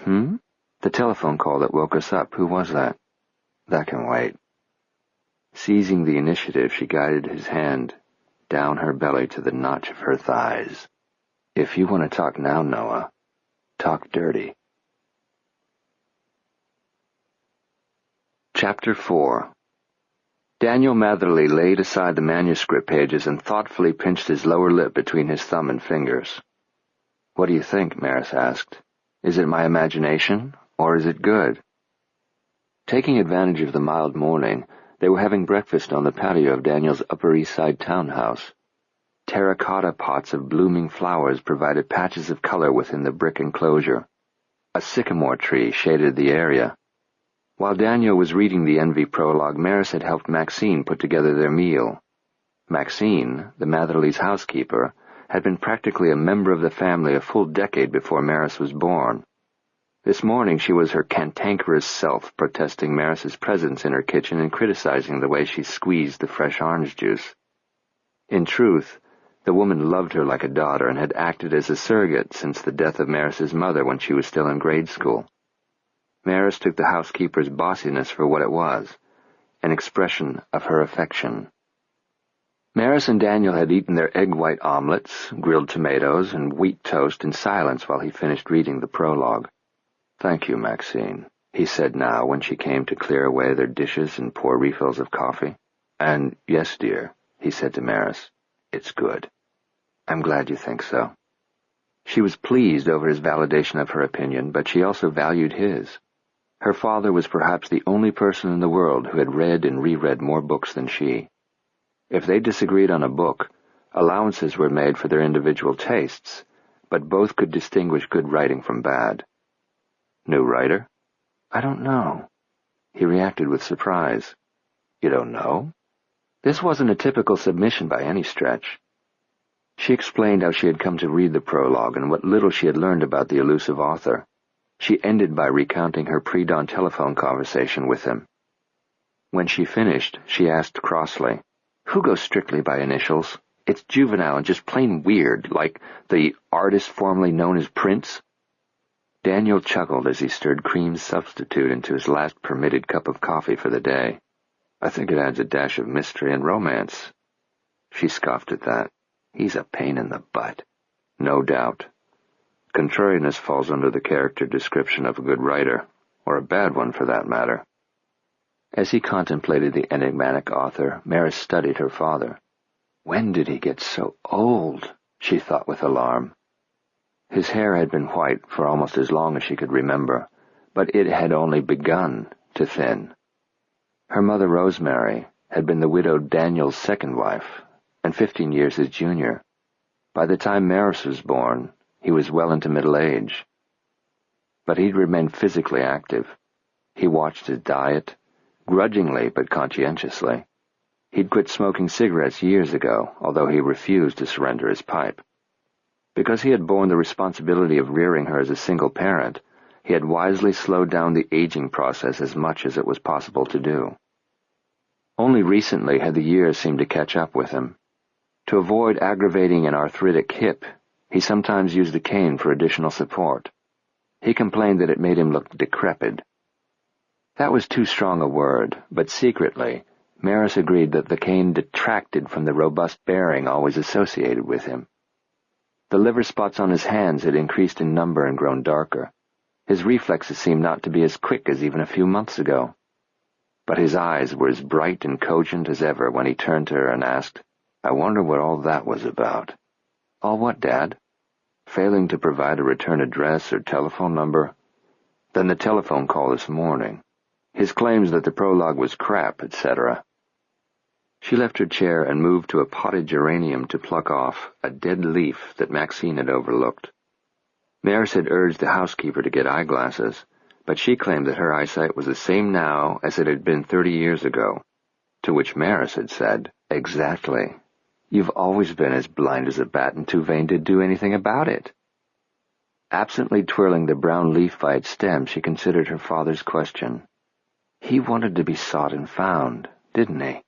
"The telephone call that woke us up. Who was that?" "That can wait." Seizing the initiative, she guided his hand down her belly to the notch of her thighs. "If you want to talk now, Noah, talk dirty." Chapter 4. Daniel Matherly laid aside the manuscript pages and thoughtfully pinched his lower lip between his thumb and fingers. "What do you think?" Maris asked. "Is it my imagination, or is it good?" Taking advantage of the mild morning, they were having breakfast on the patio of Daniel's Upper East Side townhouse. Terracotta pots of blooming flowers provided patches of color within the brick enclosure. A sycamore tree shaded the area. While Daniel was reading the Envy prologue, Maris had helped Maxine put together their meal. Maxine, the Matherlys' housekeeper, had been practically a member of the family a full decade before Maris was born. This morning she was her cantankerous self, protesting Maris's presence in her kitchen and criticizing the way she squeezed the fresh orange juice. In truth, the woman loved her like a daughter and had acted as a surrogate since the death of Maris's mother when she was still in grade school. Maris took the housekeeper's bossiness for what it was, an expression of her affection. Maris and Daniel had eaten their egg-white omelets, grilled tomatoes, and wheat toast in silence while he finished reading the prologue. "Thank you, Maxine," he said now when she came to clear away their dishes and pour refills of coffee. "And yes, dear," he said to Maris, "it's good." "I'm glad you think so." She was pleased over his validation of her opinion, but she also valued his. Her father was perhaps the only person in the world who had read and reread more books than she. If they disagreed on a book, allowances were made for their individual tastes, but both could distinguish good writing from bad. New writer? I don't know. He reacted with surprise. You don't know? This wasn't a typical submission by any stretch. She explained how she had come to read the prologue and what little she had learned about the elusive author. She ended by recounting her pre-dawn telephone conversation with him. When she finished, she asked crossly, "Who goes strictly by initials? It's juvenile and just plain weird, like the artist formerly known as Prince." Daniel chuckled as he stirred cream substitute into his last permitted cup of coffee for the day. "I think it adds a dash of mystery and romance." She scoffed at that. "He's a pain in the butt." "No doubt. Contrariness falls under the character description of a good writer, or a bad one for that matter." As he contemplated the enigmatic author, Maris studied her father. When did he get so old? She thought with alarm. His hair had been white for almost as long as she could remember, but it had only begun to thin. Her mother, Rosemary, had been the widowed Daniel's second wife, and 15 years his junior. By the time Maris was born, he was well into middle age. But he'd remained physically active. He watched his diet, grudgingly but conscientiously. He'd quit smoking cigarettes years ago, although he refused to surrender his pipe. Because he had borne the responsibility of rearing her as a single parent, he had wisely slowed down the aging process as much as it was possible to do. Only recently had the years seemed to catch up with him. To avoid aggravating an arthritic hip, he sometimes used a cane for additional support. He complained that it made him look decrepit. That was too strong a word, but secretly, Maris agreed that the cane detracted from the robust bearing always associated with him. The liver spots on his hands had increased in number and grown darker. His reflexes seemed not to be as quick as even a few months ago. But his eyes were as bright and cogent as ever when he turned to her and asked, "I wonder what all that was about." "All what, Dad?" "Failing to provide a return address or telephone number." "Then the telephone call this morning. His claims that the prologue was crap, etc." She left her chair and moved to a potted geranium to pluck off a dead leaf that Maxine had overlooked. Maris had urged the housekeeper to get eyeglasses, but she claimed that her eyesight was the same now as it had been 30 years ago, to which Maris had said, "Exactly. You've always been as blind as a bat and too vain to do anything about it." Absently twirling the brown leaf by its stem, she considered her father's question. He wanted to be sought and found, didn't he?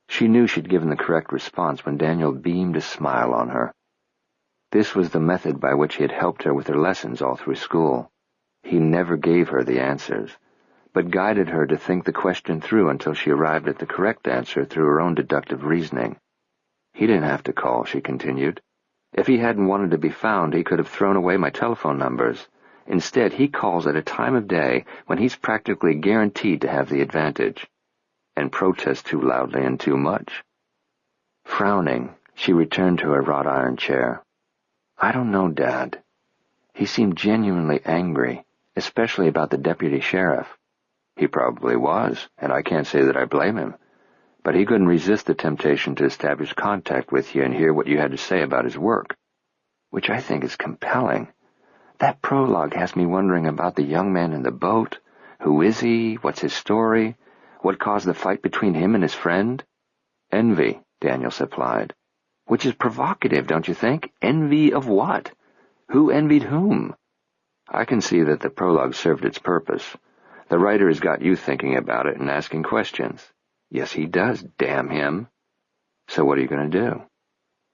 She knew she'd given the correct response when Daniel beamed a smile on her. This was the method by which he had helped her with her lessons all through school. He never gave her the answers, but guided her to think the question through until she arrived at the correct answer through her own deductive reasoning. "He didn't have to call," she continued. "If he hadn't wanted to be found, he could have thrown away my telephone numbers. Instead, he calls at a time of day when he's practically guaranteed to have the advantage, and protests too loudly and too much." Frowning, she returned to her wrought iron chair. "I don't know, Dad. He seemed genuinely angry, especially about the deputy sheriff." "He probably was, and I can't say that I blame him. But he couldn't resist the temptation to establish contact with you and hear what you had to say about his work, which I think is compelling. That prologue has me wondering about the young man in the boat. Who is he? What's his story? What caused the fight between him and his friend?" "Envy," Daniel supplied. "Which is provocative, don't you think? Envy of what? Who envied whom?" "I can see that the prologue served its purpose. The writer has got you thinking about it and asking questions." "Yes, he does, damn him." "So what are you going to do?"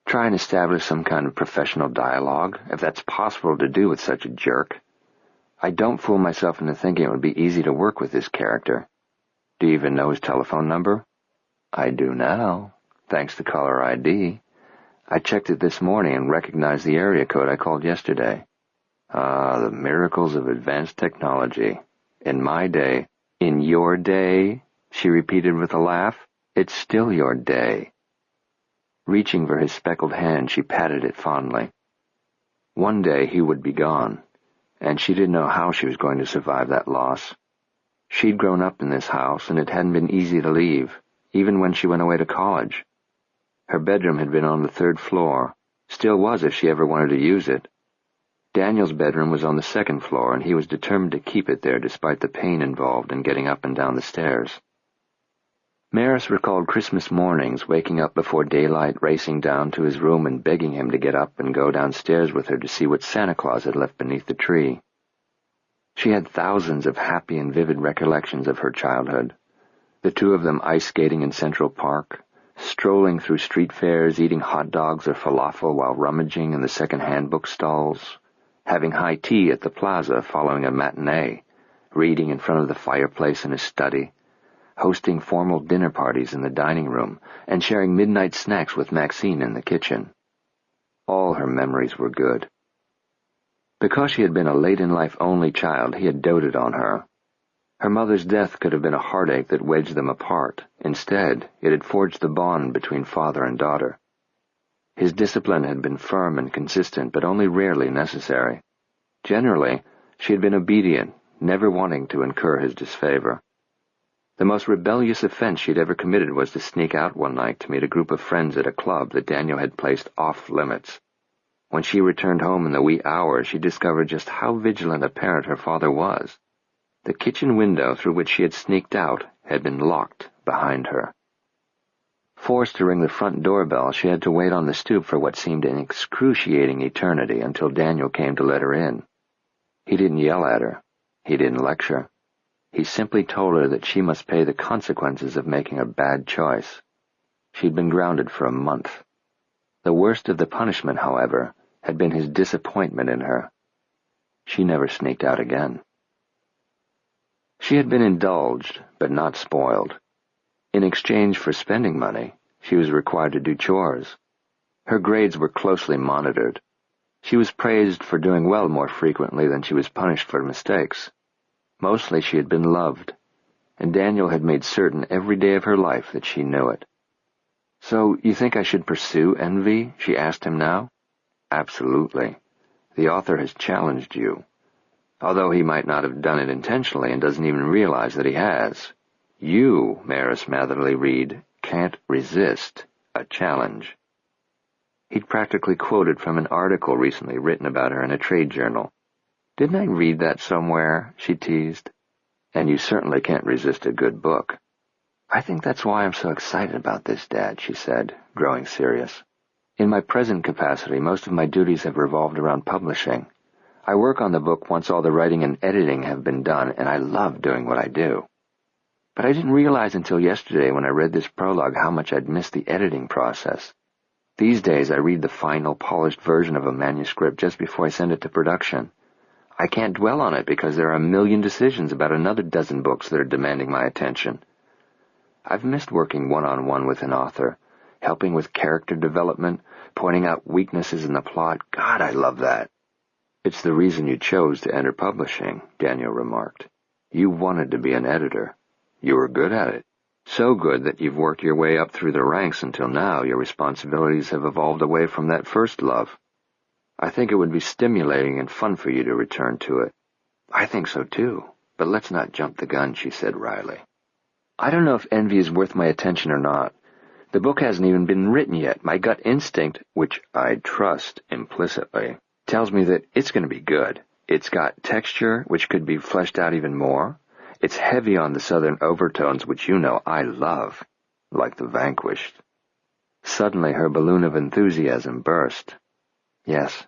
"Try and establish some kind of professional dialogue, if that's possible to do with such a jerk. I don't fool myself into thinking it would be easy to work with this character." "Do you even know his telephone number?" "I do now, thanks to caller ID. I checked it this morning and recognized the area code I called yesterday." "Ah, the miracles of advanced technology. In my day—" "In your day?" she repeated with a laugh. "It's still your day." Reaching for his speckled hand, she patted it fondly. One day he would be gone, and she didn't know how she was going to survive that loss. She'd grown up in this house, and it hadn't been easy to leave, even when she went away to college. Her bedroom had been on the 3rd floor, still was if she ever wanted to use it. Daniel's bedroom was on the 2nd floor, and he was determined to keep it there despite the pain involved in getting up and down the stairs. Maris recalled Christmas mornings, waking up before daylight, racing down to his room and begging him to get up and go downstairs with her to see what Santa Claus had left beneath the tree. She had thousands of happy and vivid recollections of her childhood. The two of them ice skating in Central Park, strolling through street fairs, eating hot dogs or falafel while rummaging in the second-hand book stalls, having high tea at the plaza following a matinee, reading in front of the fireplace in his study, hosting formal dinner parties in the dining room, and sharing midnight snacks with Maxine in the kitchen. All her memories were good. Because she had been a late-in-life only child, he had doted on her. Her mother's death could have been a heartache that wedged them apart. Instead, it had forged the bond between father and daughter. His discipline had been firm and consistent, but only rarely necessary. Generally, she had been obedient, never wanting to incur his disfavor. The most rebellious offense she'd ever committed was to sneak out one night to meet a group of friends at a club that Daniel had placed off-limits. When she returned home in the wee hours, she discovered just how vigilant a parent her father was. The kitchen window through which she had sneaked out had been locked behind her. Forced to ring the front doorbell, she had to wait on the stoop for what seemed an excruciating eternity until Daniel came to let her in. He didn't yell at her. He didn't lecture. He simply told her that she must pay the consequences of making a bad choice. She'd been grounded for a month. The worst of the punishment, however, had been his disappointment in her. She never sneaked out again. She had been indulged, but not spoiled. In exchange for spending money, she was required to do chores. Her grades were closely monitored. She was praised for doing well more frequently than she was punished for mistakes. Mostly she had been loved, and Daniel had made certain every day of her life that she knew it. "So you think I should pursue envy?" she asked him now. "Absolutely. The author has challenged you. Although he might not have done it intentionally and doesn't even realize that he has. You, Maris Matherly Reed, can't resist a challenge." He'd practically quoted from an article recently written about her in a trade journal. "Didn't I read that somewhere?" she teased. "And you certainly can't resist a good book." "I think that's why I'm so excited about this, Dad," she said, growing serious. "In my present capacity, most of my duties have revolved around publishing. I work on the book once all the writing and editing have been done, and I love doing what I do. But I didn't realize until yesterday when I read this prologue how much I'd missed the editing process. These days I read the final, polished version of a manuscript just before I send it to production. I can't dwell on it because there are a million decisions about another dozen books that are demanding my attention. I've missed working one-on-one with an author, helping with character development, pointing out weaknesses in the plot. God, I love that." "It's the reason you chose to enter publishing," Daniel remarked. "You wanted to be an editor. You were good at it. So good that you've worked your way up through the ranks until now your responsibilities have evolved away from that first love. I think it would be stimulating and fun for you to return to it." "I think so too, but let's not jump the gun," she said wryly. "I don't know if envy is worth my attention or not. The book hasn't even been written yet. My gut instinct, which I trust implicitly, tells me that it's going to be good. It's got texture, which could be fleshed out even more. It's heavy on the southern overtones, which you know I love, like The Vanquished." Suddenly her balloon of enthusiasm burst. "Yes."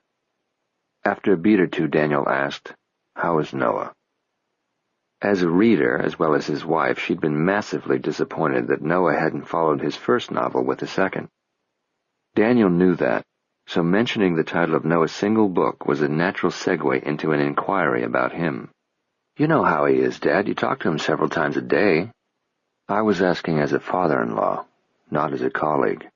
After a beat or two, Daniel asked, "How is Noah?" As a reader, as well as his wife, she'd been massively disappointed that Noah hadn't followed his first novel with a second. Daniel knew that, so mentioning the title of Noah's single book was a natural segue into an inquiry about him. "You know how he is, Dad. You talk to him several times a day." "I was asking as a father-in-law, not as a colleague."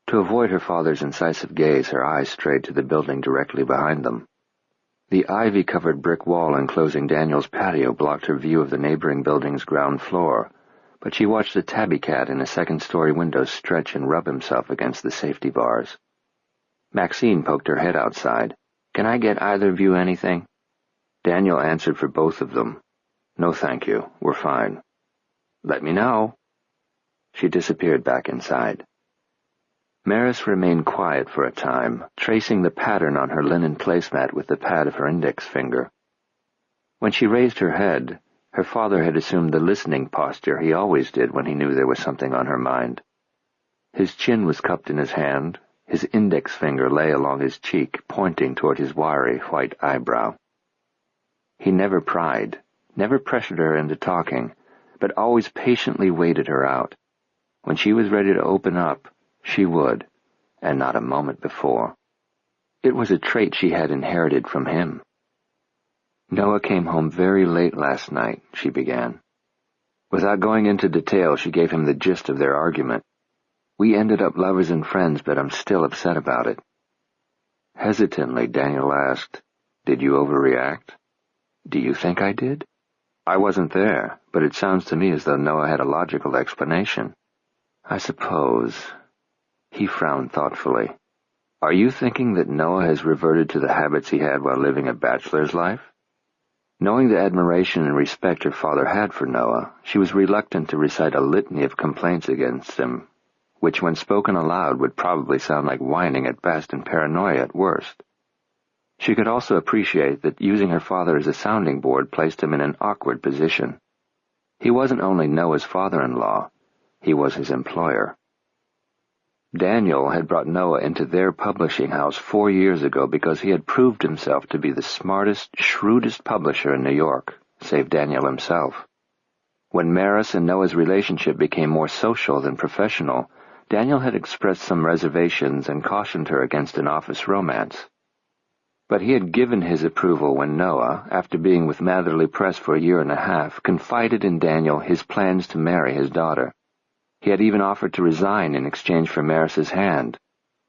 To avoid her father's incisive gaze, her eyes strayed to the building directly behind them. The ivy-covered brick wall enclosing Daniel's patio blocked her view of the neighboring building's ground floor, but she watched the tabby cat in a second-story window stretch and rub himself against the safety bars. Maxine poked her head outside. "Can I get either of you anything?" Daniel answered for both of them. "No, thank you. We're fine." "Let me know." She disappeared back inside. Maris remained quiet for a time, tracing the pattern on her linen placemat with the pad of her index finger. When she raised her head, her father had assumed the listening posture he always did when he knew there was something on her mind. His chin was cupped in his hand, his index finger lay along his cheek, pointing toward his wiry, white eyebrow. He never pried, never pressured her into talking, but always patiently waited her out. When she was ready to open up, she would, and not a moment before. It was a trait she had inherited from him. "Noah came home very late last night," she began. Without going into detail, she gave him the gist of their argument. "We ended up lovers and friends, but I'm still upset about it." Hesitantly, Daniel asked, "Did you overreact?" "Do you think I did?" "I wasn't there, but it sounds to me as though Noah had a logical explanation." "I suppose." He frowned thoughtfully. "Are you thinking that Noah has reverted to the habits he had while living a bachelor's life?" Knowing the admiration and respect her father had for Noah, she was reluctant to recite a litany of complaints against him, which when spoken aloud would probably sound like whining at best and paranoia at worst. She could also appreciate that using her father as a sounding board placed him in an awkward position. He wasn't only Noah's father-in-law, he was his employer. Daniel had brought Noah into their publishing house 4 years ago because he had proved himself to be the smartest, shrewdest publisher in New York, save Daniel himself. When Maris and Noah's relationship became more social than professional, Daniel had expressed some reservations and cautioned her against an office romance. But he had given his approval when Noah, after being with Matherly Press for 1.5 years, confided in Daniel his plans to marry his daughter. He had even offered to resign in exchange for Maris's hand.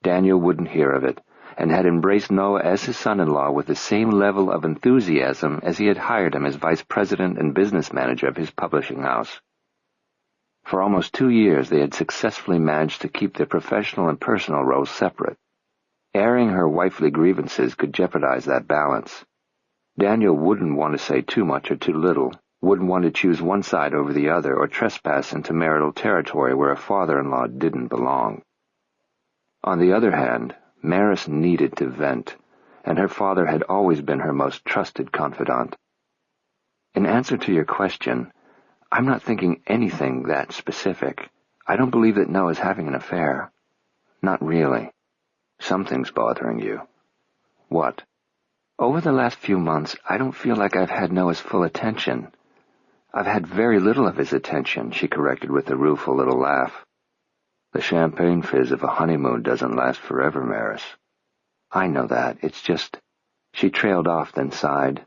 Daniel wouldn't hear of it, and had embraced Noah as his son-in-law with the same level of enthusiasm as he had hired him as vice president and business manager of his publishing house. For almost 2 years they had successfully managed to keep their professional and personal roles separate. Airing her wifely grievances could jeopardize that balance. Daniel wouldn't want to say too much or too little, wouldn't want to choose one side over the other or trespass into marital territory where a father-in-law didn't belong. On the other hand, Maris needed to vent, and her father had always been her most trusted confidant. "In answer to your question, I'm not thinking anything that specific. I don't believe that Noah's having an affair. Not really." "Something's bothering you." "What?" "Over the last few months, I don't feel like I've had Noah's full attention." "I've had very little of his attention," she corrected with a rueful little laugh. "The champagne fizz of a honeymoon doesn't last forever, Maris." "I know that. It's just—" She trailed off, then sighed.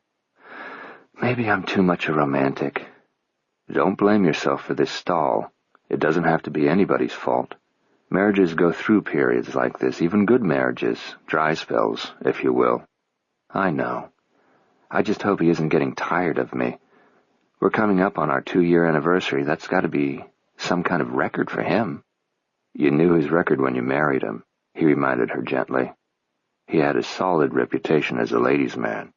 "Maybe I'm too much a romantic." "Don't blame yourself for this stall. It doesn't have to be anybody's fault. Marriages go through periods like this, even good marriages, dry spells, if you will." "I know. I just hope he isn't getting tired of me. We're coming up on our 2-year anniversary. That's got to be some kind of record for him." "You knew his record when you married him," he reminded her gently. "He had a solid reputation as a ladies' man."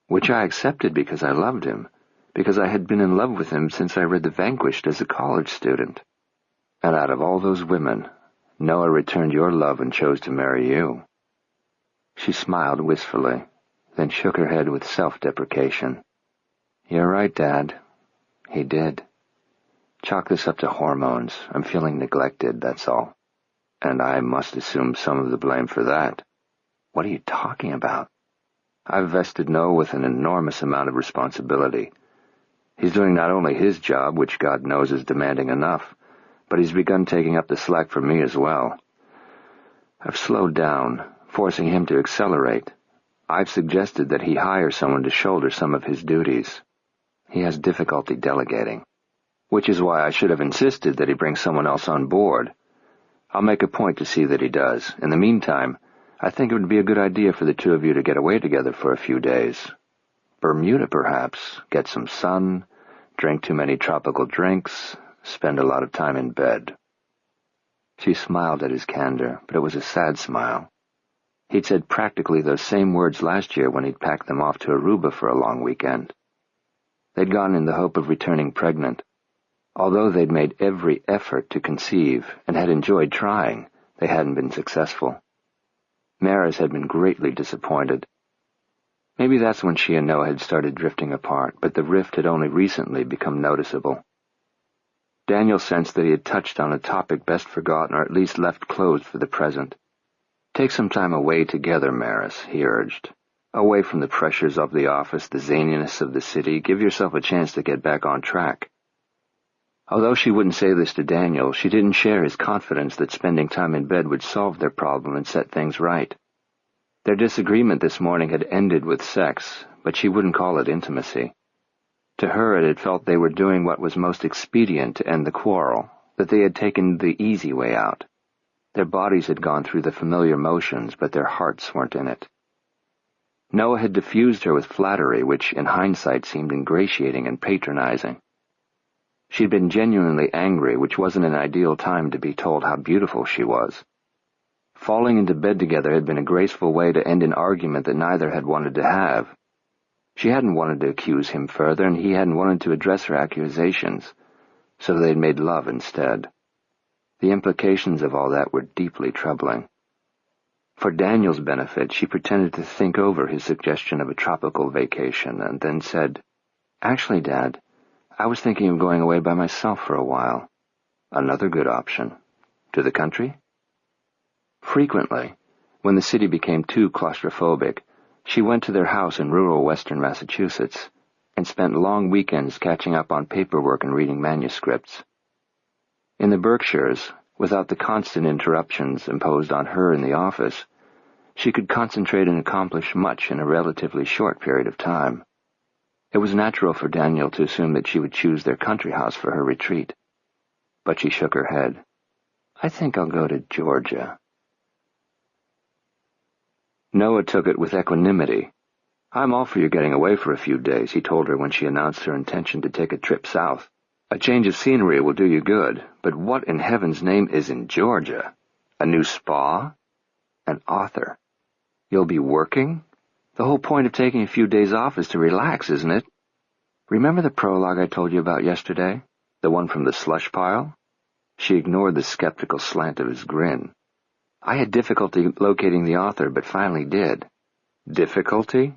"Which I accepted because I loved him, because I had been in love with him since I read The Vanquished as a college student." "And out of all those women, Noah returned your love and chose to marry you." She smiled wistfully, then shook her head with self-deprecation. "You're right, Dad. He did. Chalk this up to hormones. I'm feeling neglected, that's all." "And I must assume some of the blame for that." "What are you talking about?" "I've vested Noah with an enormous amount of responsibility. He's doing not only his job, which God knows is demanding enough, but he's begun taking up the slack for me as well. I've slowed down, forcing him to accelerate. I've suggested that he hire someone to shoulder some of his duties. He has difficulty delegating, which is why I should have insisted that he bring someone else on board. I'll make a point to see that he does. In the meantime, I think it would be a good idea for the two of you to get away together for a few days. Bermuda, perhaps, get some sun, drink too many tropical drinks, spend a lot of time in bed." She smiled at his candor, but it was a sad smile. He'd said practically those same words last year when he'd packed them off to Aruba for a long weekend. They'd gone in the hope of returning pregnant. Although they'd made every effort to conceive and had enjoyed trying, they hadn't been successful. Maris had been greatly disappointed. Maybe that's when she and Noah had started drifting apart, but the rift had only recently become noticeable. Daniel sensed that he had touched on a topic best forgotten or at least left closed for the present. "Take some time away together, Maris," he urged. "Away from the pressures of the office, the zaniness of the city. Give yourself a chance to get back on track." Although she wouldn't say this to Daniel, she didn't share his confidence that spending time in bed would solve their problem and set things right. Their disagreement this morning had ended with sex, but she wouldn't call it intimacy. To her it had felt they were doing what was most expedient to end the quarrel, that they had taken the easy way out. Their bodies had gone through the familiar motions, but their hearts weren't in it. Noah had diffused her with flattery, which in hindsight seemed ingratiating and patronizing. She'd been genuinely angry, which wasn't an ideal time to be told how beautiful she was. Falling into bed together had been a graceful way to end an argument that neither had wanted to have. She hadn't wanted to accuse him further, and he hadn't wanted to address her accusations, so they'd made love instead. The implications of all that were deeply troubling. For Daniel's benefit, she pretended to think over his suggestion of a tropical vacation, and then said, "Actually, Dad, I was thinking of going away by myself for a while." Another good option. To the country? Frequently, when the city became too claustrophobic, she went to their house in rural western Massachusetts and spent long weekends catching up on paperwork and reading manuscripts. In the Berkshires, without the constant interruptions imposed on her in the office, she could concentrate and accomplish much in a relatively short period of time. It was natural for Daniel to assume that she would choose their country house for her retreat. But she shook her head. "I think I'll go to Georgia." Noah took it with equanimity. "I'm all for you getting away for a few days," he told her when she announced her intention to take a trip south. "A change of scenery will do you good, but what in heaven's name is in Georgia? A new spa? An author? You'll be working? The whole point of taking a few days off is to relax, isn't it? Remember the prologue I told you about yesterday? The one from the slush pile?" She ignored the skeptical slant of his grin. "I had difficulty locating the author, but finally did." "Difficulty?"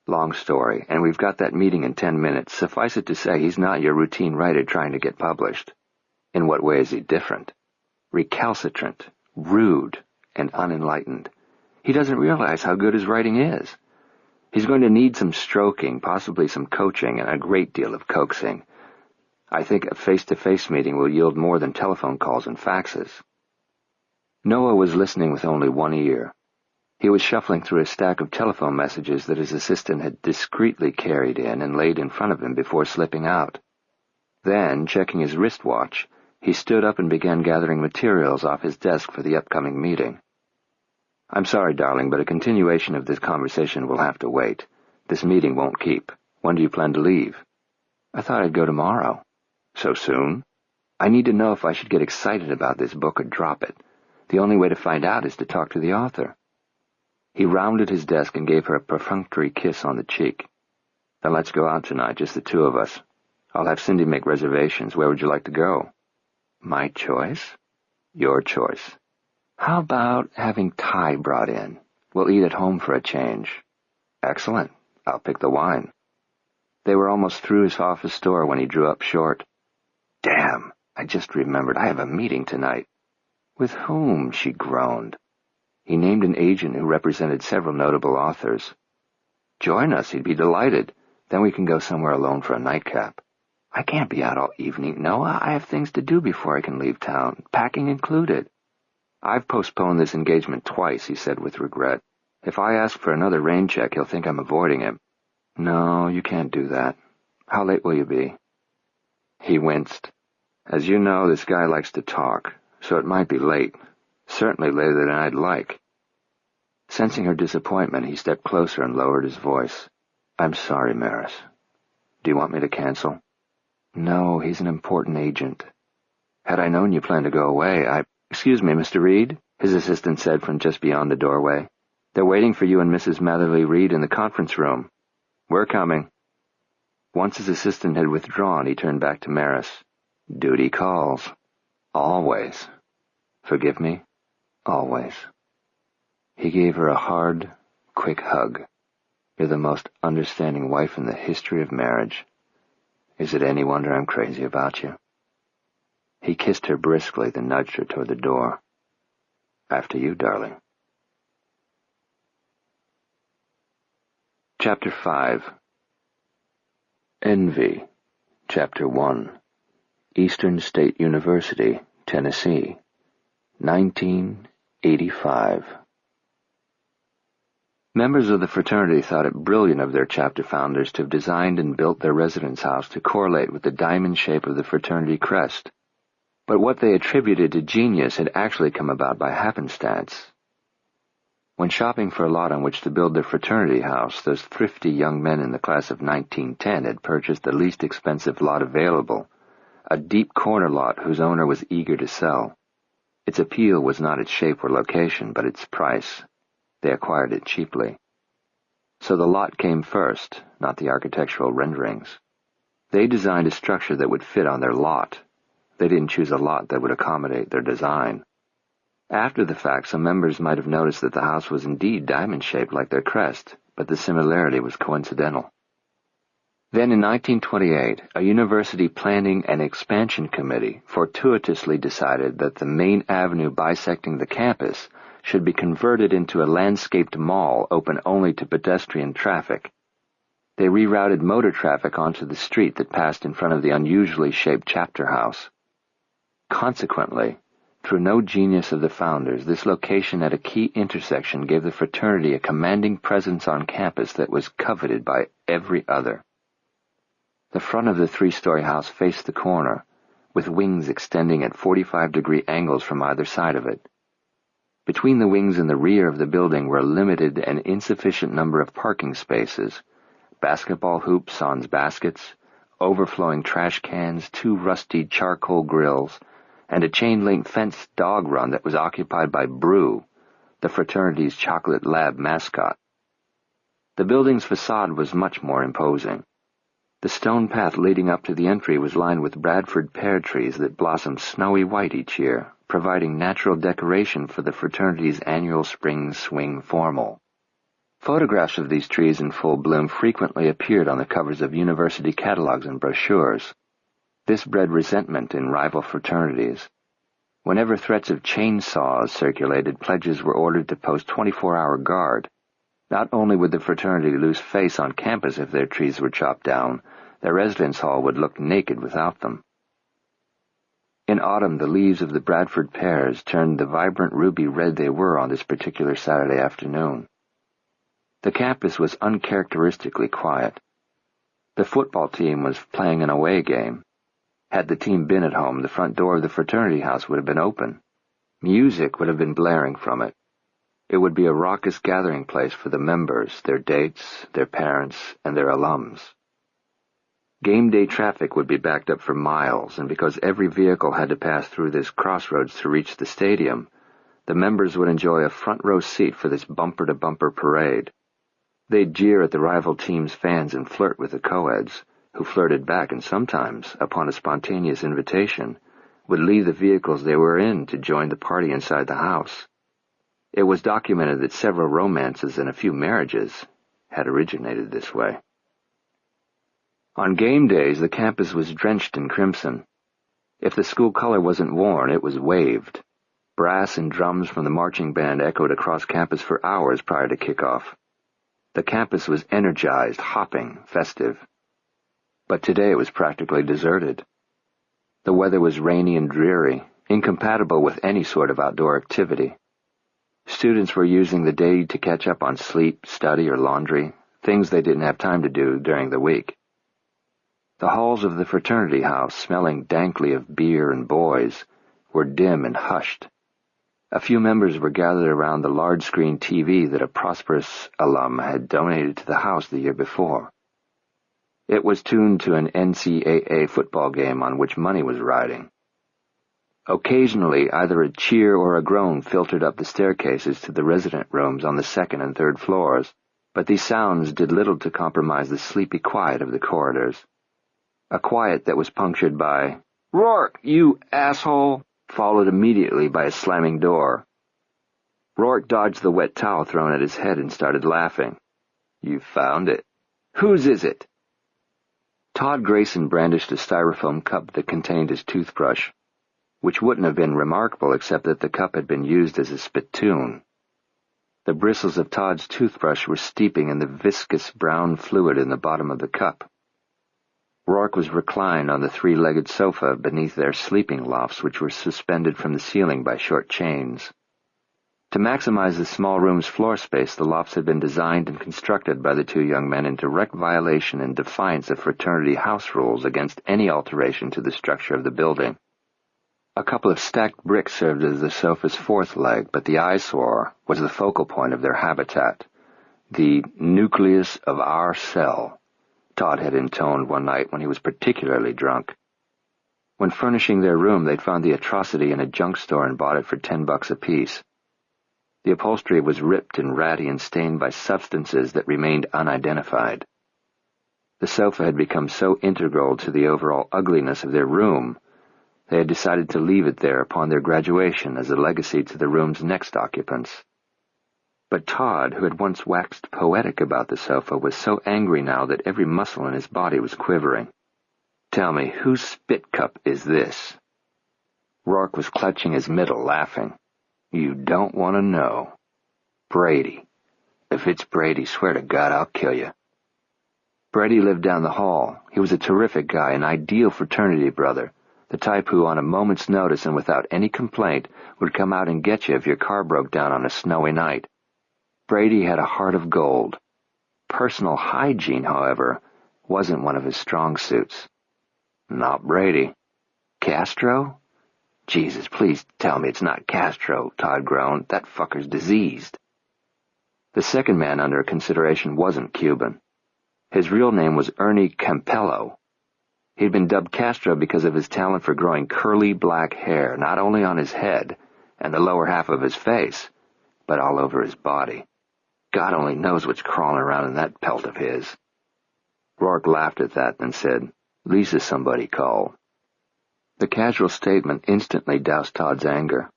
"Long story, and we've got that meeting in 10 minutes. Suffice it to say, he's not your routine writer trying to get published." "In what way is he different?" "Recalcitrant, rude, and unenlightened. He doesn't realize how good his writing is. He's going to need some stroking, possibly some coaching, and a great deal of coaxing. I think a face-to-face meeting will yield more than telephone calls and faxes." Noah was listening with only one ear. He was shuffling through a stack of telephone messages that his assistant had discreetly carried in and laid in front of him before slipping out. Then, checking his wristwatch, he stood up and began gathering materials off his desk for the upcoming meeting. "I'm sorry, darling, but a continuation of this conversation will have to wait. This meeting won't keep. When do you plan to leave?" "I thought I'd go tomorrow." "So soon?" "I need to know if I should get excited about this book or drop it. The only way to find out is to talk to the author." He rounded his desk and gave her a perfunctory kiss on the cheek. "Then let's go out tonight, just the two of us. I'll have Cindy make reservations. Where would you like to go?" "My choice?" "Your choice." "How about having Ty brought in? We'll eat at home for a change." "Excellent. I'll pick the wine." They were almost through his office door when he drew up short. "Damn, I just remembered. I have a meeting tonight." "With whom?" she groaned. He named an agent who represented several notable authors. "Join us. He'd be delighted. Then we can go somewhere alone for a nightcap." "I can't be out all evening, Noah. I have things to do before I can leave town, packing included." "I've postponed this engagement twice," he said with regret. "If I ask for another rain check, he'll think I'm avoiding him." "No, you can't do that. How late will you be?" He winced. "As you know, this guy likes to talk, so it might be late. Certainly later than I'd like." Sensing her disappointment, he stepped closer and lowered his voice. "I'm sorry, Maris. Do you want me to cancel?" "No, he's an important agent." "Had I known you planned to go away, "Excuse me, Mr. Reed," his assistant said from just beyond the doorway. "They're waiting for you and Mrs. Matherly Reed in the conference room." "We're coming." Once his assistant had withdrawn, he turned back to Maris. "Duty calls. Always. Forgive me? Always." He gave her a hard, quick hug. "You're the most understanding wife in the history of marriage. Is it any wonder I'm crazy about you?" He kissed her briskly, then nudged her toward the door. "After you, darling." Chapter 5. Envy. Chapter 1. Eastern State University, Tennessee, 1985. Members of the fraternity thought it brilliant of their chapter founders to have designed and built their residence house to correlate with the diamond shape of the fraternity crest. But what they attributed to genius had actually come about by happenstance. When shopping for a lot on which to build their fraternity house, those thrifty young men in the class of 1910 had purchased the least expensive lot available, a deep corner lot whose owner was eager to sell. Its appeal was not its shape or location, but its price. They acquired it cheaply. So the lot came first, not the architectural renderings. They designed a structure that would fit on their lot. They didn't choose a lot that would accommodate their design. After the fact, some members might have noticed that the house was indeed diamond-shaped like their crest, but the similarity was coincidental. Then in 1928, a university planning and expansion committee fortuitously decided that the main avenue bisecting the campus should be converted into a landscaped mall open only to pedestrian traffic. They rerouted motor traffic onto the street that passed in front of the unusually shaped chapter house. Consequently, through no genius of the founders, this location at a key intersection gave the fraternity a commanding presence on campus that was coveted by every other. The front of the 3-story house faced the corner, with wings extending at 45-degree angles from either side of it. Between the wings and the rear of the building were a limited and insufficient number of parking spaces, basketball hoops, sans baskets, overflowing trash cans, 2 rusty charcoal grills, and a chain-link fenced dog run that was occupied by Brew, the fraternity's chocolate lab mascot. The building's facade was much more imposing. The stone path leading up to the entry was lined with Bradford pear trees that blossomed snowy white each year, providing natural decoration for the fraternity's annual spring swing formal. Photographs of these trees in full bloom frequently appeared on the covers of university catalogs and brochures. This bred resentment in rival fraternities. Whenever threats of chainsaws circulated, pledges were ordered to post 24-hour guard. Not only would the fraternity lose face on campus if their trees were chopped down, their residence hall would look naked without them. In autumn, the leaves of the Bradford pears turned the vibrant ruby red they were on this particular Saturday afternoon. The campus was uncharacteristically quiet. The football team was playing an away game. Had the team been at home, the front door of the fraternity house would have been open. Music would have been blaring from it. It would be a raucous gathering place for the members, their dates, their parents, and their alums. Game day traffic would be backed up for miles, and because every vehicle had to pass through this crossroads to reach the stadium, the members would enjoy a front-row seat for this bumper-to-bumper parade. They'd jeer at the rival team's fans and flirt with the co-eds, who flirted back and sometimes, upon a spontaneous invitation, would leave the vehicles they were in to join the party inside the house. It was documented that several romances and a few marriages had originated this way. On game days, the campus was drenched in crimson. If the school color wasn't worn, it was waved. Brass and drums from the marching band echoed across campus for hours prior to kickoff. The campus was energized, hopping, festive. But today it was practically deserted. The weather was rainy and dreary, incompatible with any sort of outdoor activity. Students were using the day to catch up on sleep, study, or laundry, things they didn't have time to do during the week. The halls of the fraternity house, smelling dankly of beer and boys, were dim and hushed. A few members were gathered around the large-screen TV that a prosperous alum had donated to the house the year before. It was tuned to an NCAA football game on which money was riding. Occasionally, either a cheer or a groan filtered up the staircases to the resident rooms on the second and third floors, but these sounds did little to compromise the sleepy quiet of the corridors. A quiet that was punctured by, "Rourke, you asshole!" followed immediately by a slamming door. Rourke dodged the wet towel thrown at his head and started laughing. "You found it. Whose is it?" Todd Grayson brandished a styrofoam cup that contained his toothbrush, which wouldn't have been remarkable except that the cup had been used as a spittoon. The bristles of Todd's toothbrush were steeping in the viscous brown fluid in the bottom of the cup. Rourke was reclined on the three-legged sofa beneath their sleeping lofts, which were suspended from the ceiling by short chains. To maximize the small room's floor space, the lofts had been designed and constructed by the two young men in direct violation and defiance of fraternity house rules against any alteration to the structure of the building. A couple of stacked bricks served as the sofa's fourth leg, but the eyesore was the focal point of their habitat. "The nucleus of our cell," Todd had intoned one night when he was particularly drunk. When furnishing their room, they'd found the atrocity in a junk store and bought it for $10 apiece. The upholstery was ripped and ratty and stained by substances that remained unidentified. The sofa had become so integral to the overall ugliness of their room, they had decided to leave it there upon their graduation as a legacy to the room's next occupants. But Todd, who had once waxed poetic about the sofa, was so angry now that every muscle in his body was quivering. "Tell me, whose spit cup is this?" Rourke was clutching his middle, laughing. "You don't want to know. Brady. If it's Brady, swear to God I'll kill you." Brady lived down the hall. He was a terrific guy, an ideal fraternity brother, the type who, on a moment's notice and without any complaint, would come out and get you if your car broke down on a snowy night. Brady had a heart of gold. Personal hygiene, however, wasn't one of his strong suits. "Not Brady. Castro? Jesus, please tell me it's not Castro," Todd groaned. "That fucker's diseased." The second man under consideration wasn't Cuban. His real name was Ernie Campello. He'd been dubbed Castro because of his talent for growing curly black hair, not only on his head and the lower half of his face, but all over his body. God only knows what's crawling around in that pelt of his. Rourke laughed at that and said, "Lisa somebody called." The casual statement instantly doused Todd's anger.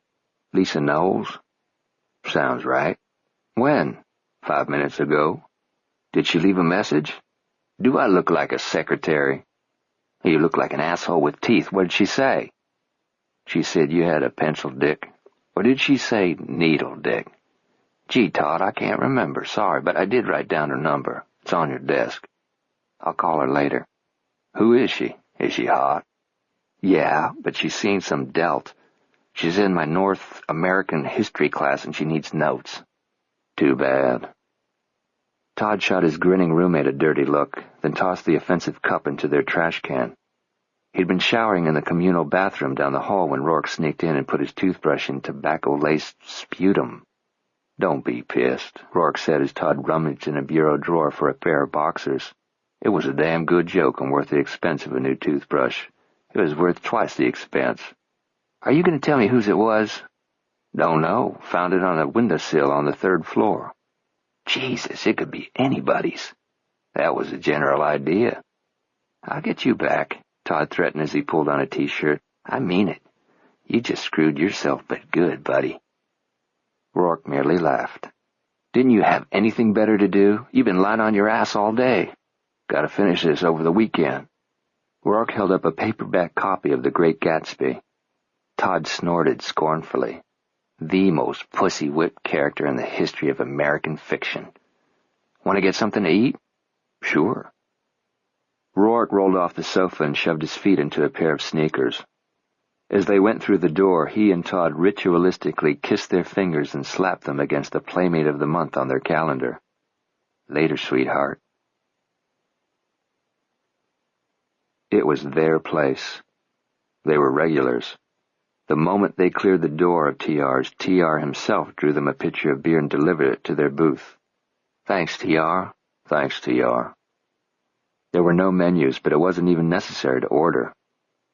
"Lisa Knowles? Sounds right. When? 5 minutes ago. Did she leave a message? Do I look like a secretary?" "You look like an asshole with teeth. What did she say?" "She said you had a pencil dick. Or did she say needle dick? Gee, Todd, I can't remember. Sorry, but I did write down her number. It's on your desk. I'll call her later." "Who is she? Is she hot?" "Yeah, but she's seen some Delt. She's in my North American history class and she needs notes." "Too bad." Todd shot his grinning roommate a dirty look, then tossed the offensive cup into their trash can. He'd been showering in the communal bathroom down the hall when Rourke sneaked in and put his toothbrush in tobacco-laced sputum. "Don't be pissed," Rourke said as Todd rummaged in a bureau drawer for a pair of boxers. "It was a damn good joke and worth the expense of a new toothbrush. It was worth twice the expense." "Are you going to tell me whose it was?" "Don't know. Found it on a windowsill on the 3rd floor. Jesus, it could be anybody's. That was the general idea." "I'll get you back," Todd threatened as he pulled on a T-shirt. "I mean it. You just screwed yourself but good, buddy." Rourke merely laughed. "Didn't you have anything better to do? You've been lying on your ass all day. Gotta finish this over the weekend." Rourke held up a paperback copy of The Great Gatsby. Todd snorted scornfully. "The most pussy-whipped character in the history of American fiction. Want to get something to eat?" "Sure." Rourke rolled off the sofa and shoved his feet into a pair of sneakers. As they went through the door, he and Todd ritualistically kissed their fingers and slapped them against the Playmate of the Month on their calendar. "Later, sweetheart." It was their place. They were regulars. The moment they cleared the door of TR's, TR himself drew them a pitcher of beer and delivered it to their booth. "Thanks, TR. Thanks, TR." There were no menus, but it wasn't even necessary to order.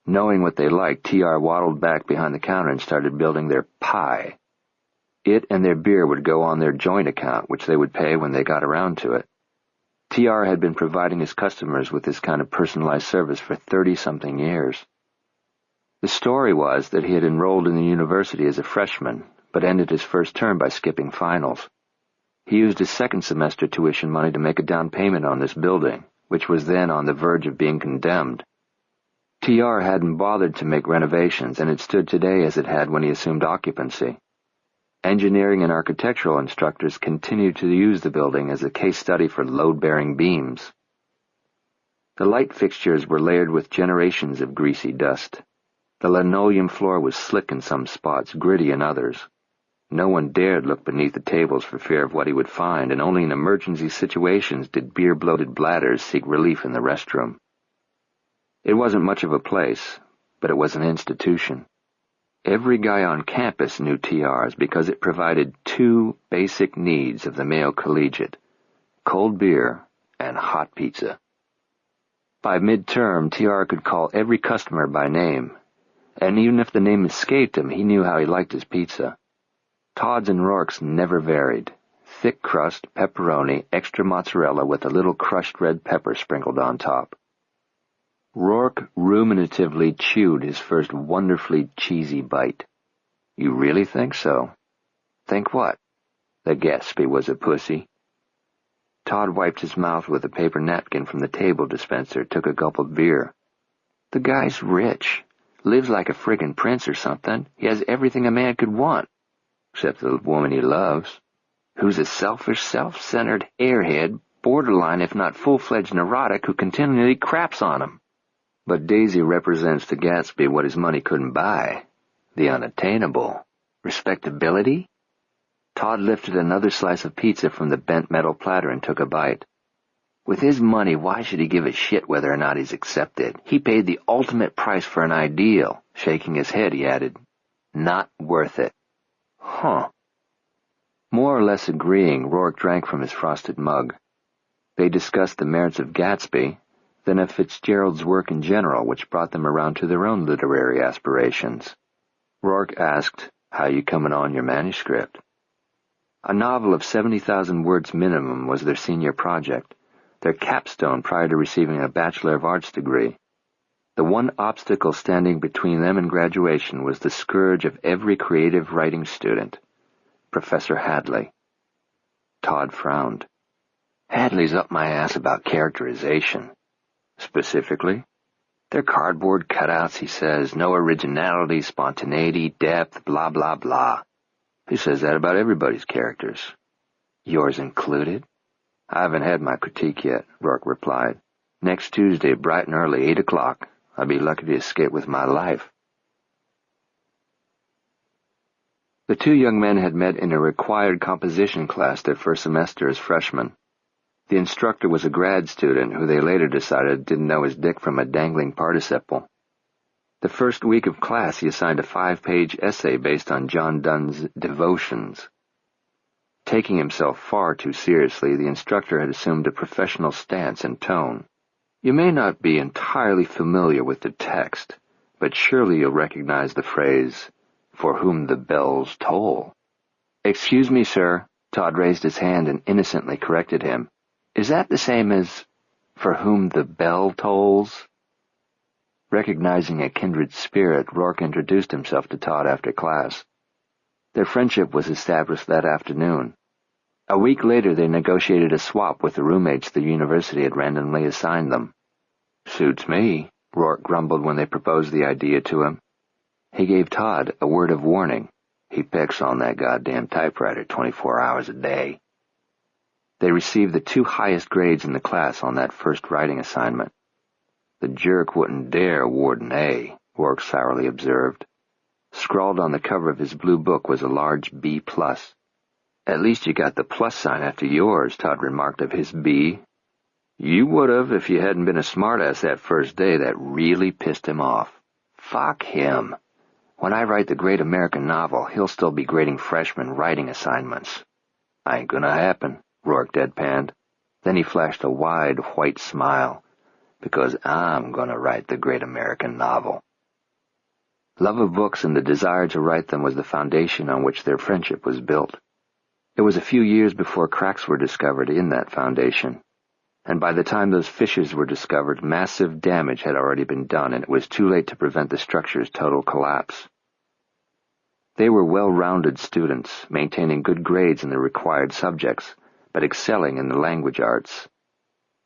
Knowing what they liked, TR waddled back behind the counter and started building their pie. It and their beer would go on their joint account, which they would pay when they got around to it. TR had been providing his customers with this kind of personalized service for 30-something years. The story was that he had enrolled in the university as a freshman, but ended his first term by skipping finals. He used his second semester tuition money to make a down payment on this building, which was then on the verge of being condemned. TR hadn't bothered to make renovations, and it stood today as it had when he assumed occupancy. Engineering and architectural instructors continued to use the building as a case study for load-bearing beams. The light fixtures were layered with generations of greasy dust. The linoleum floor was slick in some spots, gritty in others. No one dared look beneath the tables for fear of what he would find, and only in emergency situations did beer-bloated bladders seek relief in the restroom. It wasn't much of a place, but it was an institution. Every guy on campus knew TR's because it provided two basic needs of the male collegiate: cold beer and hot pizza. By midterm, TR could call every customer by name, and even if the name escaped him, he knew how he liked his pizza. Todd's and Rourke's never varied: thick crust, pepperoni, extra mozzarella with a little crushed red pepper sprinkled on top. Rourke ruminatively chewed his first wonderfully cheesy bite. "You really think so?" "Think what?" "The Gatsby was a pussy." Todd wiped his mouth with a paper napkin from the table dispenser, took a gulp of beer. "The guy's rich. Lives like a friggin' prince or something. He has everything a man could want. Except the woman he loves, who's a selfish, self-centered airhead, borderline if not full-fledged neurotic who continually craps on him. But Daisy represents to Gatsby what his money couldn't buy: the unattainable. Respectability?" Todd lifted another slice of pizza from the bent metal platter and took a bite. With his money, why should he give a shit whether or not he's accepted? He paid the ultimate price for an ideal. Shaking his head, he added, "Not worth it." "Huh." More or less agreeing, Rourke drank from his frosted mug. They discussed the merits of Gatsby, then of Fitzgerald's work in general, which brought them around to their own literary aspirations. Rourke asked, "How you coming on your manuscript?" A novel of 70,000 words minimum was their senior project, their capstone prior to receiving a Bachelor of Arts degree. The one obstacle standing between them and graduation was the scourge of every creative writing student: Professor Hadley. Todd frowned. "Hadley's up my ass about characterization." "Specifically?" "They're cardboard cutouts," he says. "No originality, spontaneity, depth, blah, blah, blah." "He says that about everybody's characters." "Yours included?" "I haven't had my critique yet," Rourke replied. "Next Tuesday, bright and early, 8 o'clock. I'd be lucky to escape with my life." The two young men had met in a required composition class their first semester as freshmen. The instructor was a grad student who they later decided didn't know his dick from a dangling participle. The first week of class he assigned a 5-page essay based on John Donne's Devotions. Taking himself far too seriously, the instructor had assumed a professional stance and tone. "You may not be entirely familiar with the text, but surely you'll recognize the phrase, 'For whom the bells toll.'" "Excuse me, sir." Todd raised his hand and innocently corrected him. "Is that the same as 'For whom the bell tolls'?" Recognizing a kindred spirit, Rourke introduced himself to Todd after class. Their friendship was established that afternoon. A week later they negotiated a swap with the roommates the university had randomly assigned them. "Suits me," Rourke grumbled when they proposed the idea to him. He gave Todd a word of warning. He pecks on that goddamn typewriter 24 hours a day. They received the 2 highest grades in the class on that first writing assignment. "The jerk wouldn't dare award an A," Rourke sourly observed. Scrawled on the cover of his blue book was a large B+. "At least you got the plus sign after yours," Todd remarked of his B. "You would've if you hadn't been a smartass that first day." That really pissed him off. Fuck him. When I write the great American novel, he'll still be grading freshman writing assignments. "Ain't gonna happen," Rourke deadpanned. Then he flashed a wide, white smile. "Because I'm gonna write the great American novel." Love of books and the desire to write them was the foundation on which their friendship was built. It was a few years before cracks were discovered in that foundation, and by the time those fissures were discovered, massive damage had already been done, and it was too late to prevent the structure's total collapse. They were well-rounded students, maintaining good grades in the required subjects, but excelling in the language arts.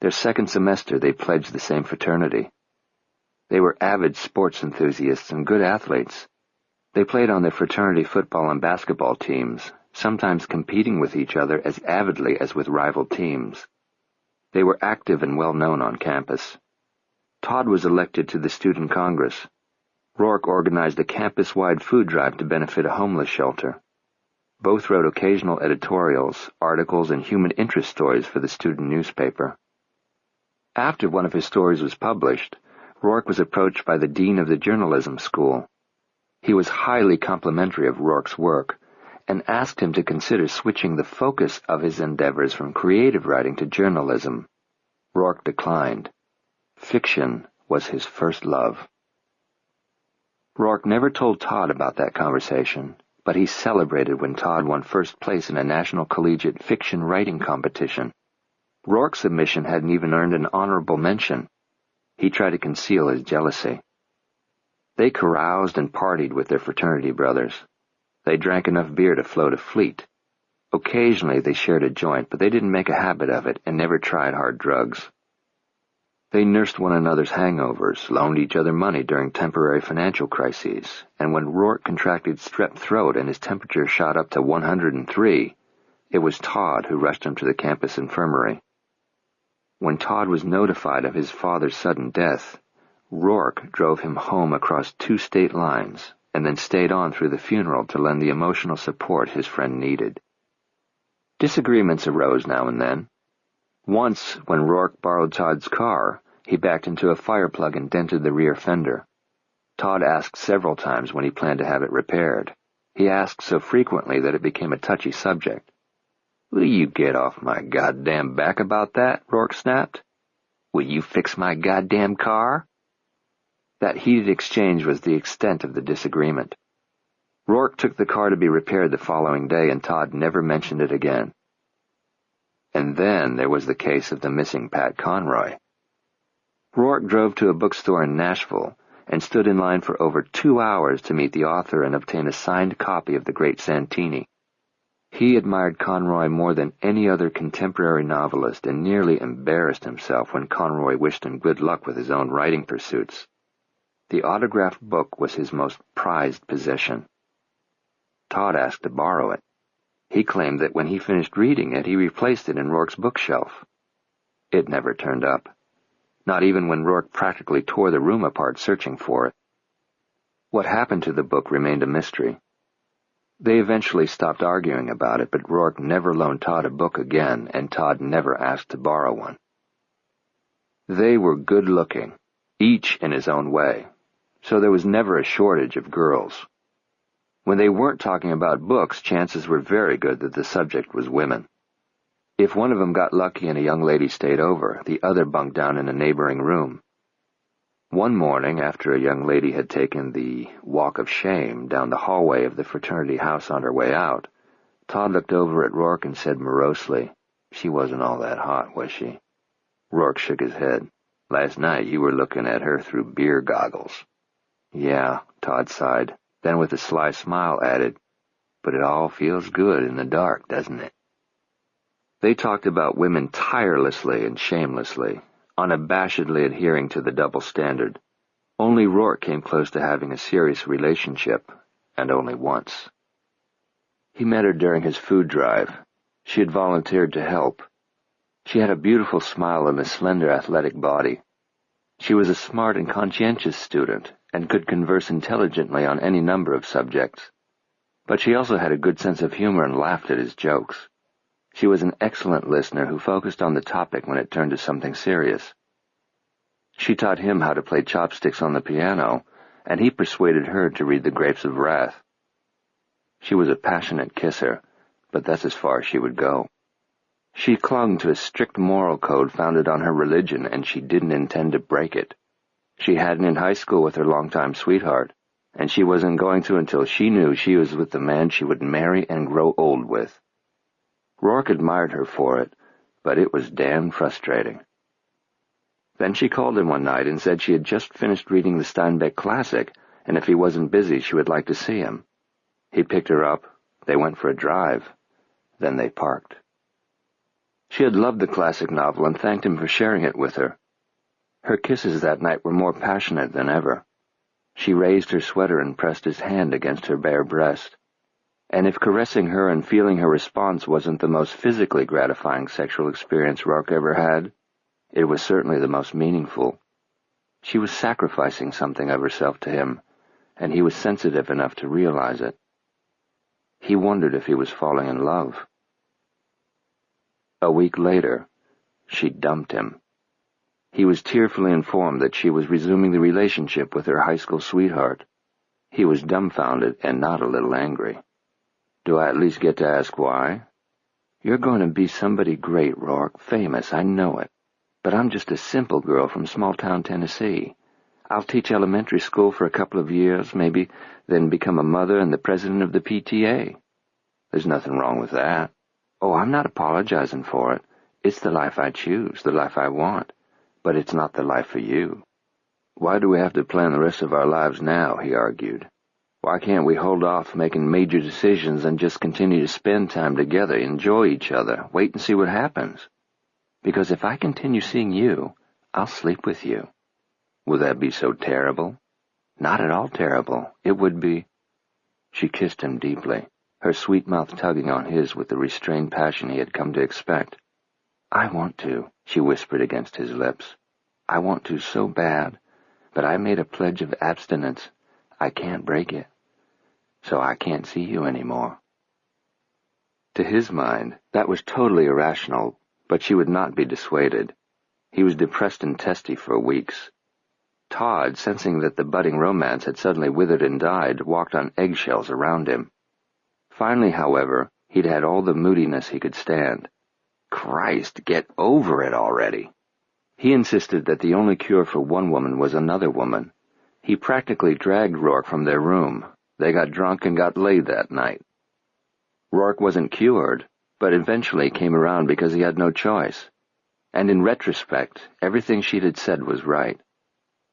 Their second semester they pledged the same fraternity. They were avid sports enthusiasts and good athletes. They played on their fraternity football and basketball teams, sometimes competing with each other as avidly as with rival teams. They were active and well-known on campus. Todd was elected to the Student Congress. Rourke organized a campus-wide food drive to benefit a homeless shelter. Both wrote occasional editorials, articles, and human interest stories for the student newspaper. After one of his stories was published, Rourke was approached by the dean of the journalism school. He was highly complimentary of Rourke's work and asked him to consider switching the focus of his endeavors from creative writing to journalism. Rourke declined. Fiction was his first love. Rourke never told Todd about that conversation, but he celebrated when Todd won first place in a national collegiate fiction writing competition. Rourke's submission hadn't even earned an honorable mention. He tried to conceal his jealousy. They caroused and partied with their fraternity brothers. They drank enough beer to float a fleet. Occasionally they shared a joint, but they didn't make a habit of it and never tried hard drugs. They nursed one another's hangovers, loaned each other money during temporary financial crises, and when Rourke contracted strep throat and his temperature shot up to 103, it was Todd who rushed him to the campus infirmary. When Todd was notified of his father's sudden death, Rourke drove him home across 2 state lines and then stayed on through the funeral to lend the emotional support his friend needed. Disagreements arose now and then. Once, when Rourke borrowed Todd's car, he backed into a fire plug and dented the rear fender. Todd asked several times when he planned to have it repaired. He asked so frequently that it became a touchy subject. "Will you get off my goddamn back about that?" Rourke snapped. "Will you fix my goddamn car?" That heated exchange was the extent of the disagreement. Rourke took the car to be repaired the following day, and Todd never mentioned it again. And then there was the case of the missing Pat Conroy. Rourke drove to a bookstore in Nashville and stood in line for over 2 hours to meet the author and obtain a signed copy of The Great Santini. He admired Conroy more than any other contemporary novelist and nearly embarrassed himself when Conroy wished him good luck with his own writing pursuits. The autographed book was his most prized possession. Todd asked to borrow it. He claimed that when he finished reading it, he replaced it in Rourke's bookshelf. It never turned up, not even when Rourke practically tore the room apart searching for it. What happened to the book remained a mystery. They eventually stopped arguing about it, but Rourke never loaned Todd a book again, and Todd never asked to borrow one. They were good-looking, each in his own way, so there was never a shortage of girls. When they weren't talking about books, chances were very good that the subject was women. If one of them got lucky and a young lady stayed over, the other bunked down in a neighboring room. One morning, after a young lady had taken the walk of shame down the hallway of the fraternity house on her way out, Todd looked over at Rourke and said morosely, "She wasn't all that hot, was she?" Rourke shook his head. "Last night you were looking at her through beer goggles." "Yeah," Todd sighed, then with a sly smile added, "But it all feels good in the dark, doesn't it?" They talked about women tirelessly and shamelessly, unabashedly adhering to the double standard. Only Rourke came close to having a serious relationship, and only once. He met her during his food drive. She had volunteered to help. She had a beautiful smile and a slender athletic body. She was a smart and conscientious student, and could converse intelligently on any number of subjects. But she also had a good sense of humor and laughed at his jokes. She was an excellent listener who focused on the topic when it turned to something serious. She taught him how to play chopsticks on the piano, and he persuaded her to read The Grapes of Wrath. She was a passionate kisser, but that's as far as she would go. She clung to a strict moral code founded on her religion, and she didn't intend to break it. She had it in high school with her longtime sweetheart. and she wasn't going to until she knew she was with the man she would marry and grow old with. Rourke admired her for it, but it was damn frustrating. Then she called him one night and said she had just finished reading the Steinbeck classic, and if he wasn't busy, she would like to see him. He picked her up, they went for a drive, then they parked. She had loved the classic novel and thanked him for sharing it with her. Her kisses that night were more passionate than ever. She raised her sweater and pressed his hand against her bare breast. And if caressing her and feeling her response wasn't the most physically gratifying sexual experience Rourke ever had, it was certainly the most meaningful. She was sacrificing something of herself to him, and he was sensitive enough to realize it. He wondered if he was falling in love. A week later, she dumped him. He was tearfully informed that she was resuming the relationship with her high school sweetheart. He was dumbfounded and not a little angry. "Do I at least get to ask why?" "You're going to be somebody great, Rourke, famous, I know it. But I'm just a simple girl from small-town Tennessee. I'll teach elementary school for a couple of years, maybe, then become a mother and the president of the PTA. There's nothing wrong with that. Oh, I'm not apologizing for it. It's the life I choose, the life I want. But it's not the life for you." "Why do we have to plan the rest of our lives now?" he argued. "Why can't we hold off making major decisions and just continue to spend time together, enjoy each other, wait and see what happens? Because if I continue seeing you, I'll sleep with you." "Will that be so terrible?" "Not at all terrible. It would be—" She kissed him deeply, her sweet mouth tugging on his with the restrained passion he had come to expect. "I want to," she whispered against his lips. "I want to so bad, but I made a pledge of abstinence. I can't break it. So I can't see you anymore." To his mind, that was totally irrational, but she would not be dissuaded. He was depressed and testy for weeks. Todd, sensing that the budding romance had suddenly withered and died, walked on eggshells around him. Finally, however, he'd had all the moodiness he could stand. Christ, get over it already. He insisted that the only cure for one woman was another woman. He practically dragged Rourke from their room. They got drunk and got laid that night. Rourke wasn't cured, but eventually came around because he had no choice. And in retrospect, everything she had said was right.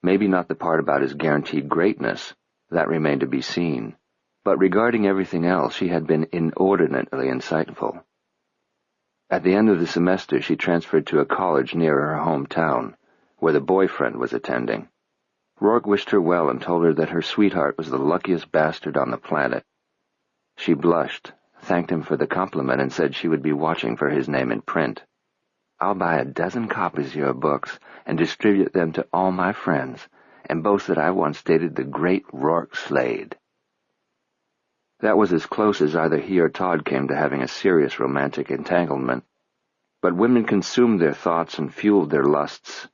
Maybe not the part about his guaranteed greatness. That remained to be seen. But regarding everything else, she had been inordinately insightful. At the end of the semester, she transferred to a college near her hometown, where the boyfriend was attending. Rourke wished her well and told her that her sweetheart was the luckiest bastard on the planet. She blushed, thanked him for the compliment, and said she would be watching for his name in print. "I'll buy a dozen copies of your books and distribute them to all my friends, and boast that I once dated the great Rourke Slade." That was as close as either he or Todd came to having a serious romantic entanglement. But women consumed their thoughts and fueled their lusts,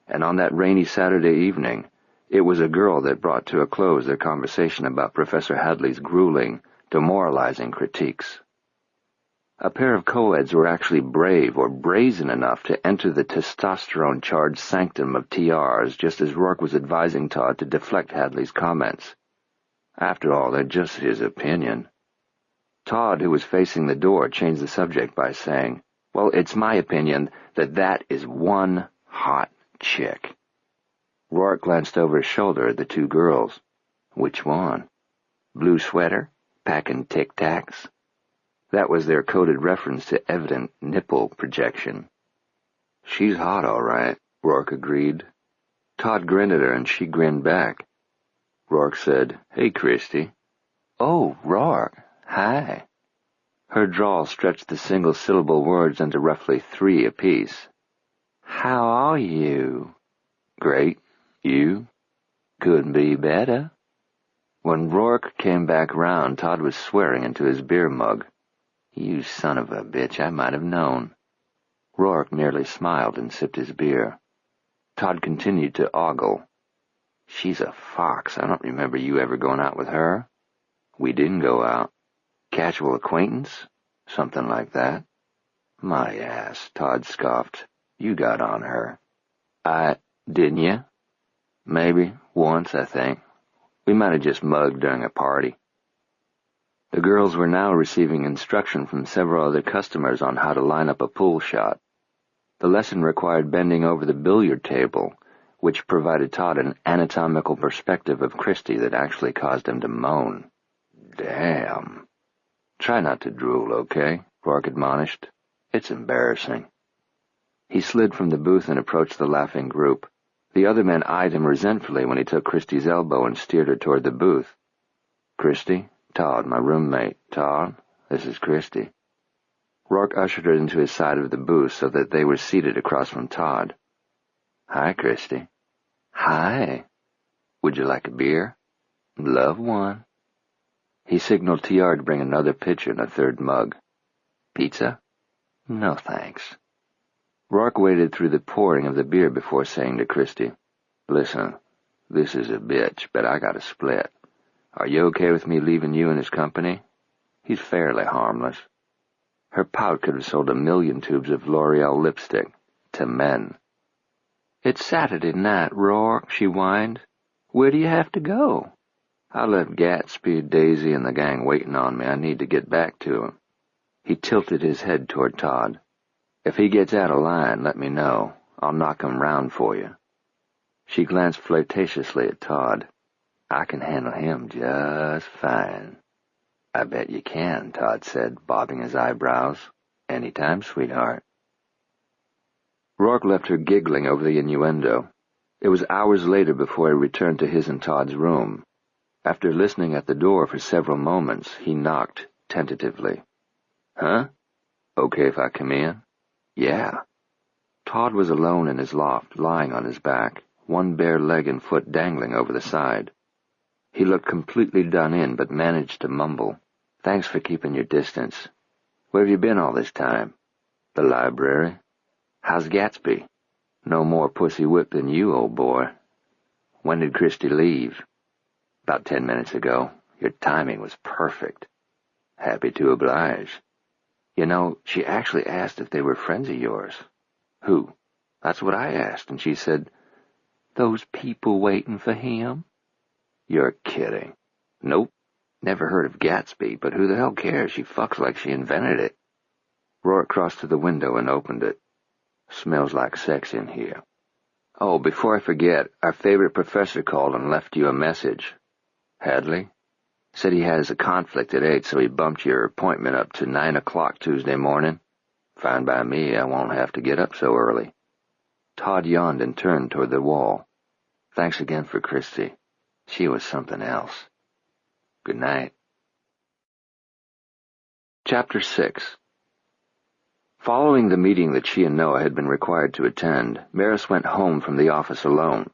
and on that rainy Saturday evening, it was a girl that brought to a close their conversation about Professor Hadley's grueling, demoralizing critiques. A pair of co-eds were actually brave or brazen enough to enter the testosterone-charged sanctum of TRs just as Rourke was advising Todd to deflect Hadley's comments. After all, they're just his opinion. Todd, who was facing the door, changed the subject by saying, "Well, it's my opinion that is one hot chick." Rourke glanced over his shoulder at the two girls. "Which one?" "Blue sweater, packing Tic Tacs." That was their coded reference to evident nipple projection. "She's hot, all right," Rourke agreed. Todd grinned at her, and she grinned back. Rourke said, "Hey, Christy." "Oh, Rourke, hi." Her drawl stretched the single-syllable words into roughly 3 apiece. "How are you?" "Great. You?" "Couldn't be better." When Rourke came back round, Todd was swearing into his beer mug. "You son of a bitch, I might have known." Rourke merely smiled and sipped his beer. Todd continued to ogle. "She's a fox. I don't remember you ever going out with her." "We didn't go out." "Casual acquaintance?" "Something like that." "My ass," Todd scoffed. "You got on her." Didn't you?" "Maybe. Once, I think. We might have just mugged during a party. The girls were now receiving instruction from several other customers on how to line up a pool shot. The lesson required bending over the billiard table, which provided Todd an anatomical perspective of Christie that actually caused him to moan. Damn. Try not to drool, okay? Rourke admonished. It's embarrassing. He slid from the booth and approached the laughing group. The other men eyed him resentfully when he took Christie's elbow and steered her toward the booth. Christie? Todd, my roommate. Todd, this is Christie. Rourke ushered her into his side of the booth so that they were seated across from Todd. Hi, Christie. Hi. Would you like a beer? Love one. He signaled TR to bring another pitcher and a third mug. Pizza? No, thanks. Rourke waded through the pouring of the beer before saying to Christie, Listen, this is a bitch, but I got a split. Are you okay with me leaving you in his company? He's fairly harmless. Her pout could have sold 1,000,000 tubes of L'Oreal lipstick to men. It's Saturday night, Rourke, she whined. Where do you have to go? I left Gatsby, Daisy, and the gang waiting on me. I need to get back to him. He tilted his head toward Todd. If he gets out of line, let me know. I'll knock him round for you. She glanced flirtatiously at Todd. I can handle him just fine. I bet you can, Todd said, bobbing his eyebrows. Anytime, sweetheart. Rourke left her giggling over the innuendo. It was hours later before he returned to his and Todd's room. After listening at the door for several moments, he knocked tentatively. Huh? Okay if I come in? Yeah. Todd was alone in his loft, lying on his back, one bare leg and foot dangling over the side. He looked completely done in, but managed to mumble. Thanks for keeping your distance. Where have you been all this time? The library. How's Gatsby? No more pussy whipped than you, old boy. When did Christie leave? About 10 minutes ago. Your timing was perfect. Happy to oblige. You know, she actually asked if they were friends of yours. Who? That's what I asked, and she said, Those people waiting for him? You're kidding. Nope. Never heard of Gatsby, but who the hell cares? She fucks like she invented it. Rourke crossed to the window and opened it. Smells like sex in here. Oh, before I forget, our favorite professor called and left you a message. Hadley? Said he has a conflict at 8, so he bumped your appointment up to 9 o'clock Tuesday morning. Fine by me, I won't have to get up so early. Todd yawned and turned toward the wall. Thanks again for Christie. She was something else. Good night. Chapter 6. Following the meeting that she and Noah had been required to attend, Maris went home from the office alone.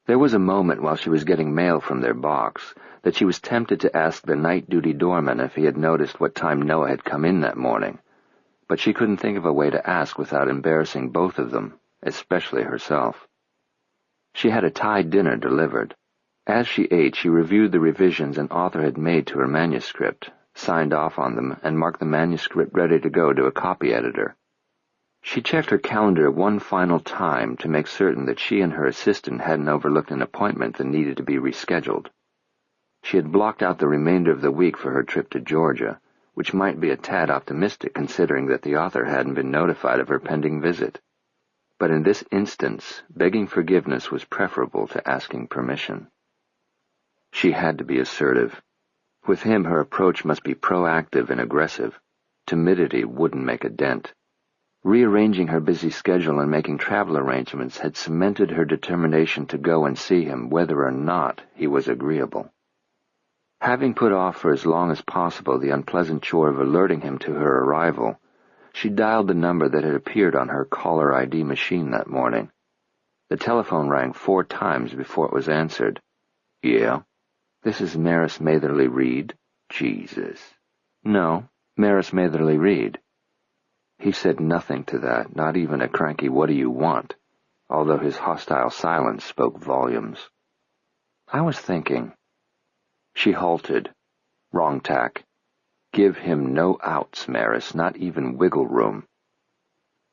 There was a moment while she was getting mail from their box that she was tempted to ask the night duty doorman if he had noticed what time Noah had come in that morning, but she couldn't think of a way to ask without embarrassing both of them, especially herself. She had a Thai dinner delivered. As she ate, she reviewed the revisions an author had made to her manuscript, signed off on them, and marked the manuscript ready to go to a copy editor. She checked her calendar one final time to make certain that she and her assistant hadn't overlooked an appointment that needed to be rescheduled. She had blocked out the remainder of the week for her trip to Georgia, which might be a tad optimistic considering that the author hadn't been notified of her pending visit. But in this instance, begging forgiveness was preferable to asking permission. She had to be assertive. With him, her approach must be proactive and aggressive. Timidity wouldn't make a dent. Rearranging her busy schedule and making travel arrangements had cemented her determination to go and see him whether or not he was agreeable. Having put off for as long as possible the unpleasant chore of alerting him to her arrival, she dialed the number that had appeared on her caller ID machine that morning. The telephone rang 4 times before it was answered. Yeah? This is Maris Matherly Reed? Jesus. No, Maris Matherly Reed. He said nothing to that, not even a cranky "what do you want?" although his hostile silence spoke volumes. I was thinking. She halted. Wrong tack. Give him no outs, Maris, not even wiggle room.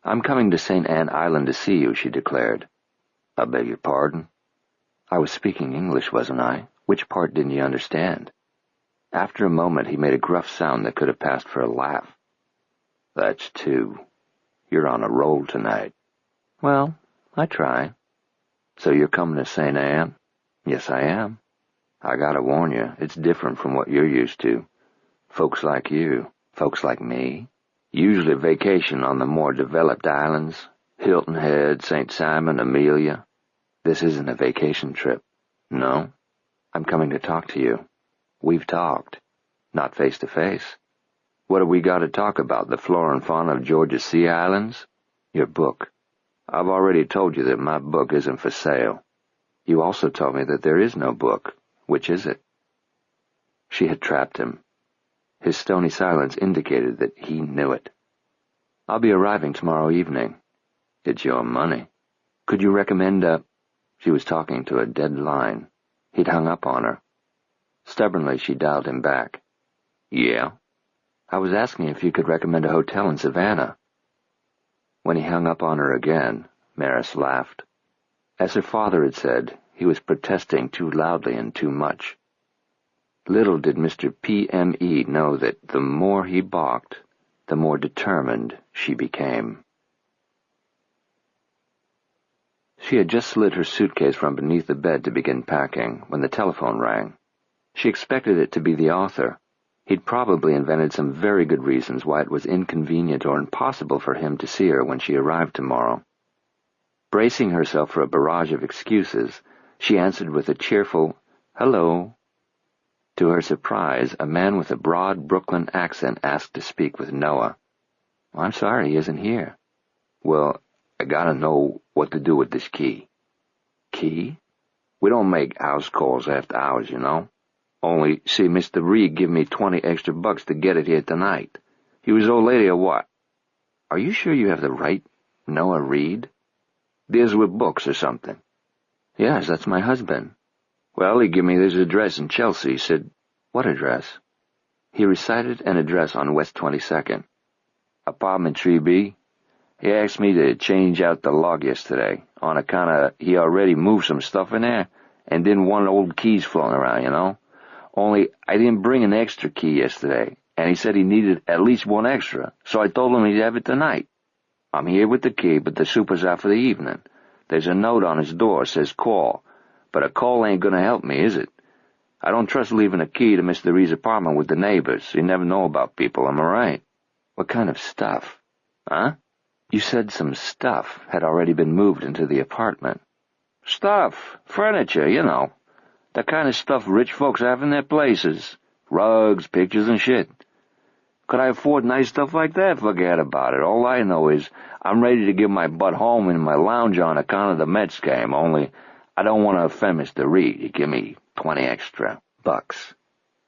I'm coming to St. Anne Island to see you, she declared. I beg your pardon? I was speaking English, wasn't I? Which part didn't you understand? After a moment, he made a gruff sound that could have passed for a laugh. That's two. You're on a roll tonight. Well, I try. So you're coming to St. Anne? Yes, I am. I gotta warn you, it's different from what you're used to. Folks like you, folks like me, usually vacation on the more developed islands, Hilton Head, St. Simon, Amelia. This isn't a vacation trip. No, I'm coming to talk to you. We've talked. Not face to face. What have we got to talk about, the flora and fauna of Georgia's Sea Islands? Your book. I've already told you that my book isn't for sale. You also told me that there is no book. Which is it? She had trapped him. His stony silence indicated that he knew it. I'll be arriving tomorrow evening. It's your money. Could you recommend a... She was talking to a dead line. He'd hung up on her. Stubbornly, she dialed him back. Yeah? I was asking if you could recommend a hotel in Savannah. When he hung up on her again, Maris laughed. As her father had said, he was protesting too loudly and too much. Little did Mr. P.M.E. know that the more he balked, the more determined she became. She had just slid her suitcase from beneath the bed to begin packing when the telephone rang. She expected it to be the author. He'd probably invented some very good reasons why it was inconvenient or impossible for him to see her when she arrived tomorrow. Bracing herself for a barrage of excuses, she answered with a cheerful, "Hello." To her surprise, a man with a broad Brooklyn accent asked to speak with Noah. "I'm sorry, he isn't here." "Well, I gotta know what to do with this key." "Key?" "We don't make house calls after hours, you know. Only, see, Mr. Reed give me 20 extra bucks to get it here tonight. He was old lady or what?" "Are you sure you have the right Noah Reed?" "Deals with books or something." "Yes, that's my husband." "Well, he give me this address in Chelsea. He said..." "What address?" He recited an address on West 22nd. "Apartment 3B. He asked me to change out the lock yesterday, on account of he already moved some stuff in there, and didn't want old keys floating around, you know. Only I didn't bring an extra key yesterday, and he said he needed at least one extra, so I told him he'd have it tonight. I'm here with the key, but the super's out for the evening. There's a note on his door, says call, but a call ain't gonna help me, is it? I don't trust leaving a key to Mr. Reed's apartment with the neighbors. You never know about people, am I right?" "What kind of stuff?" "Huh?" "You said some stuff had already been moved into the apartment." "Stuff. Furniture, you know. The kind of stuff rich folks have in their places. Rugs, pictures, and shit. Could I afford nice stuff like that? Forget about it. All I know is I'm ready to give my butt home in my lounge on account of the Mets game, only I don't want to offend Mr. Reed. He give me 20 extra bucks."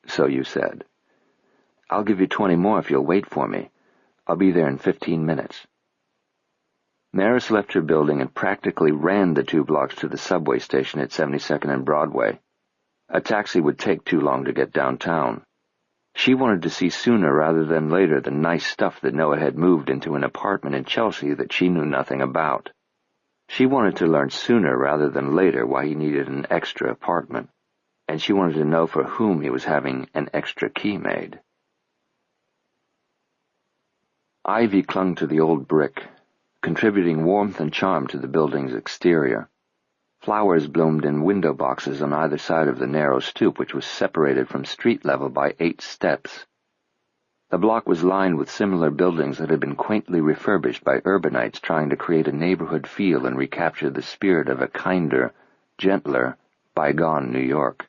"So you said." "I'll give you 20 more if you'll wait for me. I'll be there in 15 minutes. Maris left her building and practically ran the 2 blocks to the subway station at 72nd and Broadway. A taxi would take too long to get downtown. She wanted to see sooner rather than later the nice stuff that Noah had moved into an apartment in Chelsea that she knew nothing about. She wanted to learn sooner rather than later why he needed an extra apartment, and she wanted to know for whom he was having an extra key made. Ivy clung to the old brick, contributing warmth and charm to the building's exterior. Flowers bloomed in window boxes on either side of the narrow stoop, which was separated from street level by 8 steps. The block was lined with similar buildings that had been quaintly refurbished by urbanites trying to create a neighborhood feel and recapture the spirit of a kinder, gentler, bygone New York.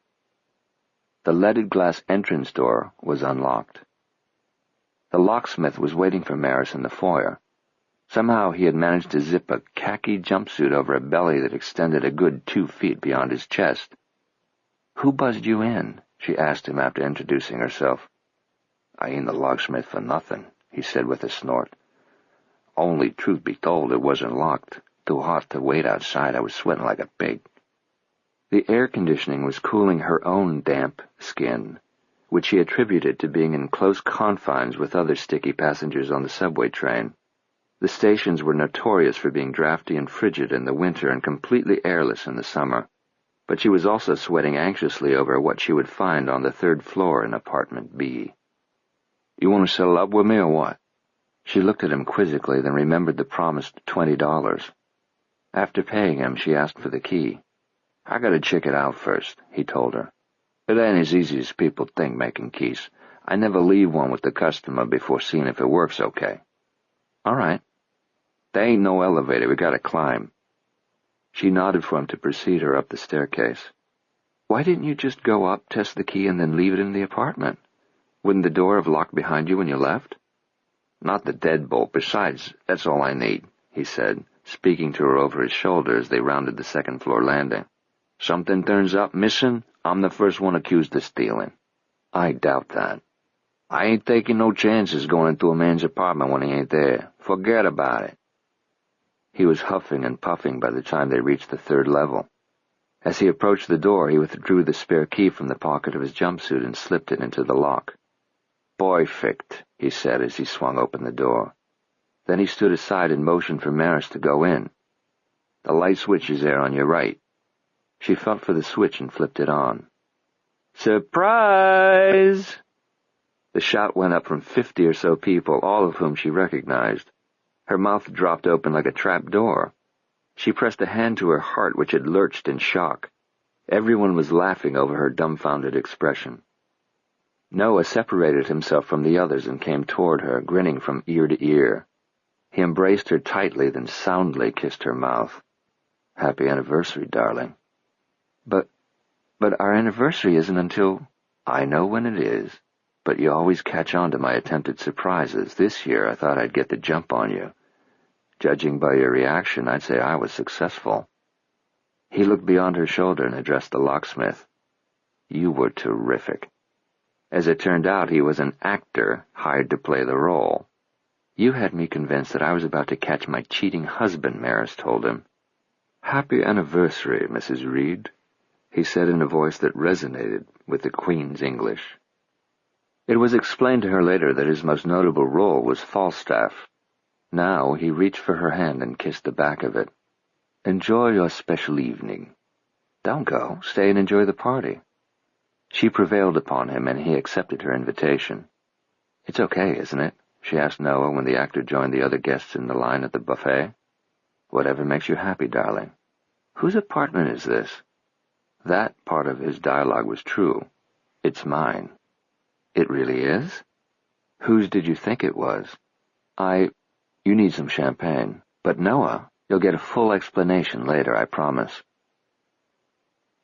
The leaded glass entrance door was unlocked. The locksmith was waiting for Maris in the foyer. Somehow he had managed to zip a khaki jumpsuit over a belly that extended a good 2 feet beyond his chest. "Who buzzed you in?" she asked him after introducing herself. "I ain't the locksmith for nothing," he said with a snort. "Only, truth be told, it wasn't locked. Too hot to wait outside. I was sweating like a pig." The air conditioning was cooling her own damp skin, which she attributed to being in close confines with other sticky passengers on the subway train. The stations were notorious for being drafty and frigid in the winter and completely airless in the summer. but she was also sweating anxiously over what she would find on the third floor in apartment B. "You want to settle up with me or what?" She looked at him quizzically, then remembered the promised $20. After paying him, she asked for the key. "I gotta check it out first," he told her. "It ain't as easy as people think making keys. I never leave one with the customer before seeing if it works okay." "All right." "There ain't no elevator. We gotta climb." She nodded for him to precede her up the staircase. "Why didn't you just go up, test the key, and then leave it in the apartment? Wouldn't the door have locked behind you when you left?" "Not the deadbolt. Besides, that's all I need," he said, speaking to her over his shoulder as they rounded the second-floor landing. "Something turns up missing, I'm the first one accused of stealing." "I doubt that." "I ain't taking no chances going into a man's apartment when he ain't there. Forget about it." He was huffing and puffing by the time they reached the third level. As he approached the door, he withdrew the spare key from the pocket of his jumpsuit and slipped it into the lock. "Perfect," he said as he swung open the door. Then he stood aside and motioned for Maris to go in. "The light switch is there on your right." She felt for the switch and flipped it on. "Surprise!" The shout went up from 50 or so people, all of whom she recognized. Her mouth dropped open like a trap door. She pressed a hand to her heart, which had lurched in shock. Everyone was laughing over her dumbfounded expression. Noah separated himself from the others and came toward her, grinning from ear to ear. He embraced her tightly, then soundly kissed her mouth. "Happy anniversary, darling." But our anniversary isn't until—" "I know when it is, but you always catch on to my attempted surprises. This year I thought I'd get the jump on you. Judging by your reaction, I'd say I was successful." He looked beyond her shoulder and addressed the locksmith. "You were terrific." As it turned out, he was an actor hired to play the role. "You had me convinced that I was about to catch my cheating husband," Maris told him. "Happy anniversary, Mrs. Reed," he said in a voice that resonated with the Queen's English. It was explained to her later that his most notable role was Falstaff. Now he reached for her hand and kissed the back of it. "Enjoy your special evening." "Don't go. Stay and enjoy the party." She prevailed upon him, and he accepted her invitation. "It's okay, isn't it?" she asked Noah when the actor joined the other guests in the line at the buffet. "Whatever makes you happy, darling." "Whose apartment is this?" That part of his dialogue was true. "It's mine." "It really is?" "Whose did you think it was?" You need some champagne. But Noah, you'll get a full explanation later, I promise."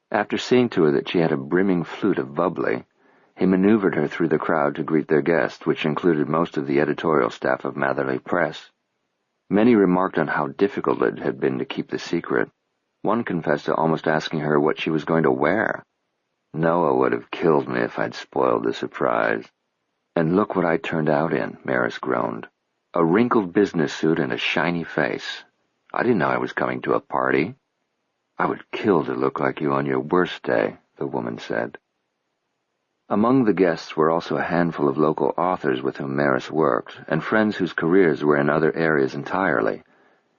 After seeing to her that she had a brimming flute of bubbly, he maneuvered her through the crowd to greet their guests, which included most of the editorial staff of Matherley Press. Many remarked on how difficult it had been to keep the secret. One confessed to almost asking her what she was going to wear. "Noah would have killed me if I'd spoiled the surprise." "And look what I turned out in," Maris groaned. "A wrinkled business suit and a shiny face. I didn't know I was coming to a party." "I would kill to look like you on your worst day," the woman said. Among the guests were also a handful of local authors with whom Maris worked, and friends whose careers were in other areas entirely,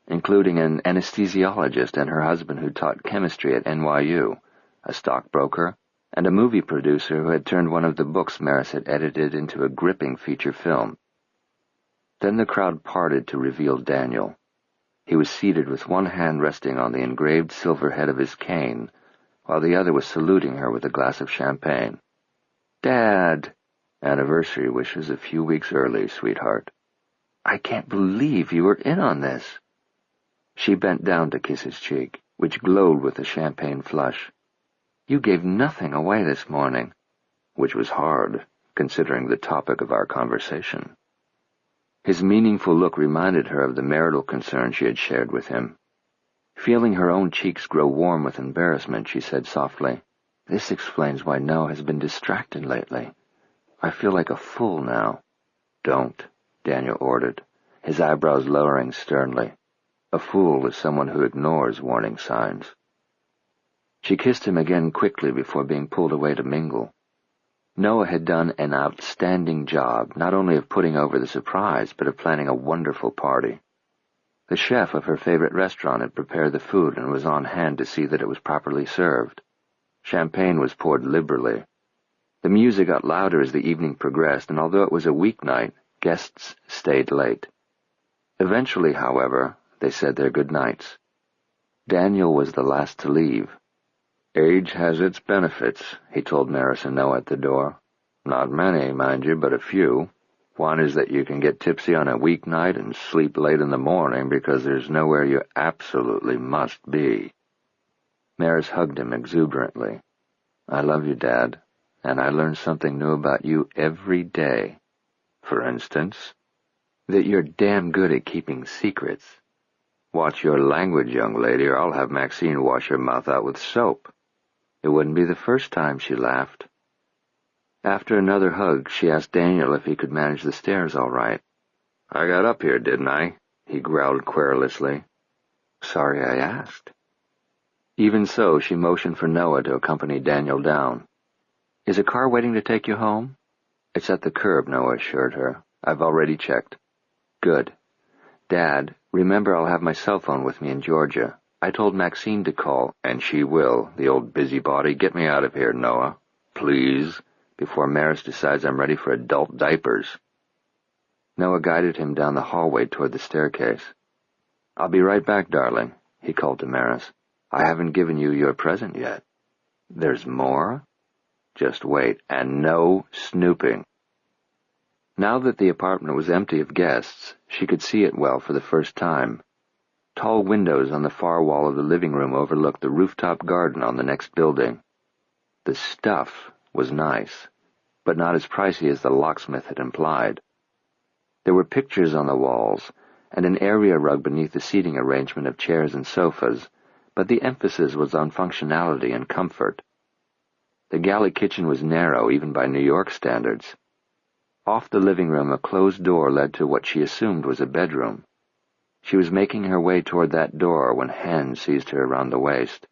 including an anesthesiologist and her husband who taught chemistry at NYU, a stockbroker, and a movie producer who had turned one of the books Maris had edited into a gripping feature film. Then the crowd parted to reveal Daniel. He was seated with one hand resting on the engraved silver head of his cane, while the other was saluting her with a glass of champagne. "Dad!" "Anniversary wishes a few weeks early, sweetheart." "I can't believe you were in on this." She bent down to kiss his cheek, which glowed with a champagne flush. "You gave nothing away this morning," which was hard, considering the topic of our conversation. His meaningful look reminded her of the marital concern she had shared with him. Feeling her own cheeks grow warm with embarrassment, she said softly, "This explains why Noah has been distracted lately. I feel like a fool now." "Don't," Daniel ordered, his eyebrows lowering sternly. "A fool is someone who ignores warning signs." She kissed him again quickly before being pulled away to mingle. Noah had done an outstanding job, not only of putting over the surprise, but of planning a wonderful party. The chef of her favorite restaurant had prepared the food and was on hand to see that it was properly served. Champagne was poured liberally. The music got louder as the evening progressed, and although it was a weeknight, guests stayed late. Eventually, however, they said their good nights. Daniel was the last to leave. "Age has its benefits," he told Maris and Noah at the door. "Not many, mind you, but a few. One is that you can get tipsy on a weeknight and sleep late in the morning because there's nowhere you absolutely must be." Maris hugged him exuberantly. "I love you, Dad, and I learn something new about you every day." "For instance?" "That you're damn good at keeping secrets." "Watch your language, young lady, or I'll have Maxine wash your mouth out with soap." "It wouldn't be the first time," she laughed. After another hug, she asked Daniel if he could manage the stairs all right. "I got up here, didn't I?" he growled querulously. "Sorry I asked." Even so, she motioned for Noah to accompany Daniel down. "Is a car waiting to take you home?" "It's at the curb," Noah assured her. "I've already checked." "Good. Dad, remember I'll have my cell phone with me in Georgia. I told Maxine to call." "And she will, the old busybody. Get me out of here, Noah. Please, before Maris decides I'm ready for adult diapers." Noah guided him down the hallway toward the staircase. "I'll be right back, darling," he called to Maris. "I haven't given you your present yet." "There's more?" "Just wait, and no snooping." Now that the apartment was empty of guests, she could see it well for the first time. Tall windows on the far wall of the living room overlooked the rooftop garden on the next building. The stuff was nice, but not as pricey as the locksmith had implied. There were pictures on the walls, and an area rug beneath the seating arrangement of chairs and sofas, but the emphasis was on functionality and comfort. The galley kitchen was narrow, even by New York standards. Off the living room, a closed door led to what she assumed was a bedroom. She was making her way toward that door when hands seized her around the waist.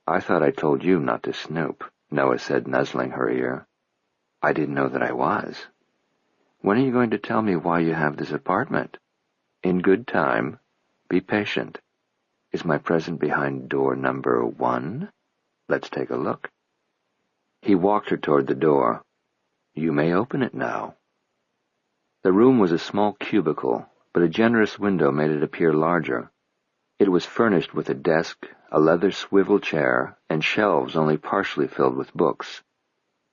"I thought I told you not to snoop," Noah said, nuzzling her ear. "I didn't know that I was. When are you going to tell me why you have this apartment?" "In good time. Be patient. Is my present behind door number 1? Let's take a look." He walked her toward the door. "You may open it now." The room was a small cubicle, but a generous window made it appear larger. It was furnished with a desk, a leather swivel chair, and shelves only partially filled with books.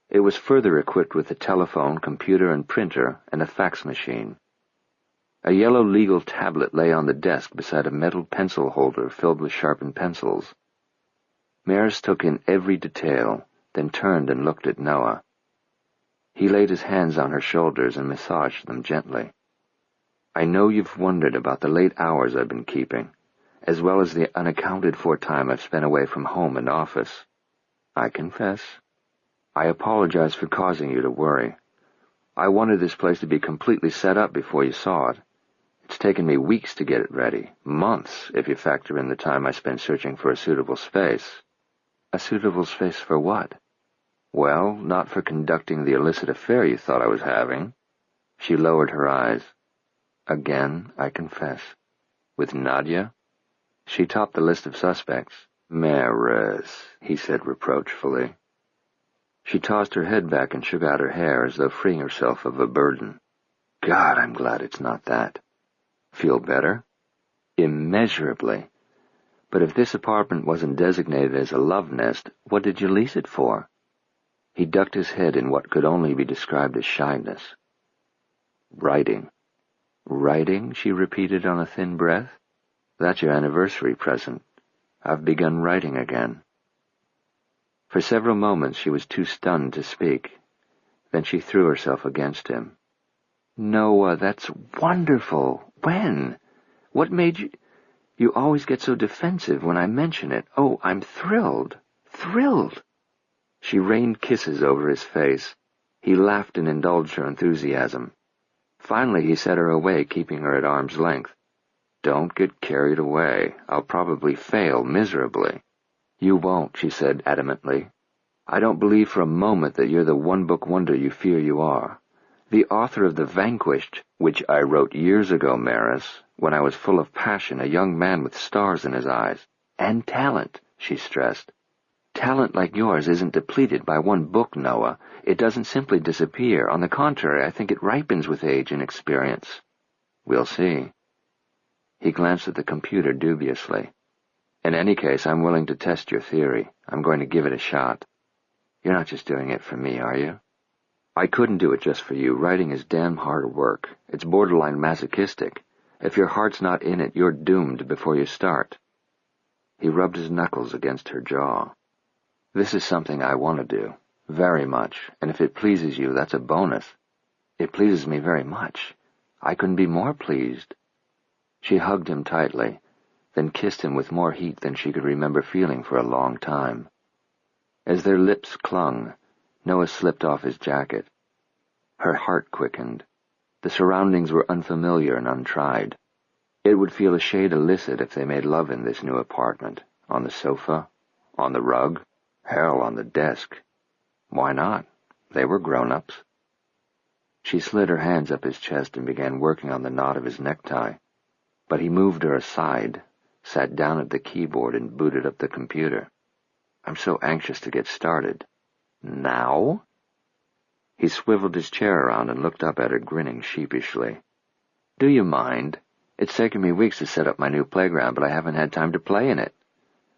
It was further equipped with a telephone, computer, and printer, and a fax machine. A yellow legal tablet lay on the desk beside a metal pencil holder filled with sharpened pencils. Maris took in every detail, then turned and looked at Noah. He laid his hands on her shoulders and massaged them gently. "I know you've wondered about the late hours I've been keeping, as well as the unaccounted-for time I've spent away from home and office. I confess. I apologize for causing you to worry. I wanted this place to be completely set up before you saw it. It's taken me weeks to get it ready, months if you factor in the time I spent searching for a suitable space." "A suitable space for what?" "Well, not for conducting the illicit affair you thought I was having." She lowered her eyes. "Again, I confess. With Nadia?" She topped the list of suspects. "Maris," he said reproachfully. She tossed her head back and shook out her hair as though freeing herself of a burden. "God, I'm glad it's not that." "Feel better?" "Immeasurably. But if this apartment wasn't designated as a love nest, what did you lease it for?" He ducked his head in what could only be described as shyness. "Writing." "Writing?" she repeated on a thin breath. "That's your anniversary present. I've begun writing again." For several moments she was too stunned to speak. Then she threw herself against him. "Noah, that's wonderful. When? What made you... You always get so defensive when I mention it. Oh, I'm thrilled. Thrilled." She rained kisses over his face. He laughed and indulged her enthusiasm. Finally he set her away, keeping her at arm's length. "Don't get carried away. I'll probably fail miserably." "You won't," she said adamantly. "I don't believe for a moment that you're the one-book wonder you fear you are. The author of The Vanquished, which I wrote years ago, Maris, when I was full of passion, a young man with stars in his eyes. And talent," she stressed. Talent like yours isn't depleted by one book, Noah. It doesn't simply disappear. On the contrary, I think it ripens with age and experience. We'll see. He glanced at the computer dubiously. In any case, I'm willing to test your theory. I'm going to give it a shot. You're not just doing it for me, are you? I couldn't do it just for you. Writing is damn hard work. It's borderline masochistic. If your heart's not in it, you're doomed before you start. He rubbed his knuckles against her jaw. This is something I want to do, very much, and if it pleases you, that's a bonus. It pleases me very much. I couldn't be more pleased. She hugged him tightly, then kissed him with more heat than she could remember feeling for a long time. As their lips clung, Noah slipped off his jacket. Her heart quickened. The surroundings were unfamiliar and untried. It would feel a shade illicit if they made love in this new apartment, on the sofa, on the rug, hell, on the desk. Why not? They were grown-ups. She slid her hands up his chest and began working on the knot of his necktie, but he moved her aside, sat down at the keyboard and booted up the computer. I'm so anxious to get started. Now? He swiveled his chair around and looked up at her, grinning sheepishly. Do you mind? It's taken me weeks to set up my new playground, but I haven't had time to play in it.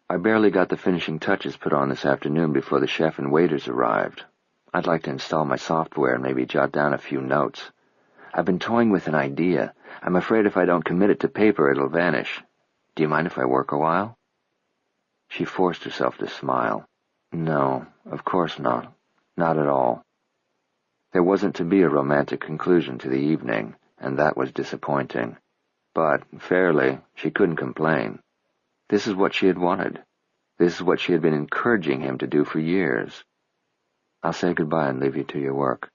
I barely got the finishing touches put on this afternoon before the chef and waiters arrived. I'd like to install my software and maybe jot down a few notes. I've been toying with an idea. I'm afraid if I don't commit it to paper, it'll vanish. Do you mind if I work a while? She forced herself to smile. No, of course not. Not at all. There wasn't to be a romantic conclusion to the evening, and that was disappointing. But, fairly, she couldn't complain. This is what she had wanted. This is what she had been encouraging him to do for years. I'll say goodbye and leave you to your work.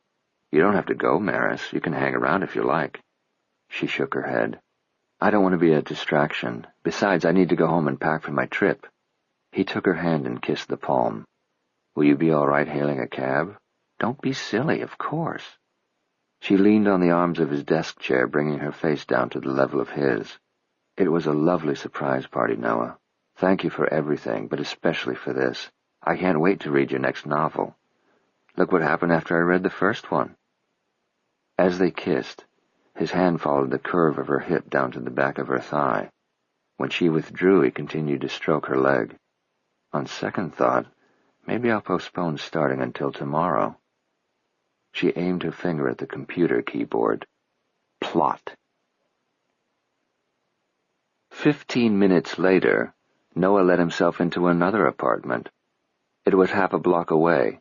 You don't have to go, Maris. You can hang around if you like. She shook her head. I don't want to be a distraction. Besides, I need to go home and pack for my trip. He took her hand and kissed the palm. Will you be all right hailing a cab? Don't be silly, of course. She leaned on the arms of his desk chair, bringing her face down to the level of his. It was a lovely surprise party, Noah. Thank you for everything, but especially for this. I can't wait to read your next novel. Look what happened after I read the first one. As they kissed, his hand followed the curve of her hip down to the back of her thigh. When she withdrew, he continued to stroke her leg. On second thought, maybe I'll postpone starting until tomorrow. She aimed her finger at the computer keyboard. Plot. 15 minutes later, Noah let himself into another apartment. It was half a block away,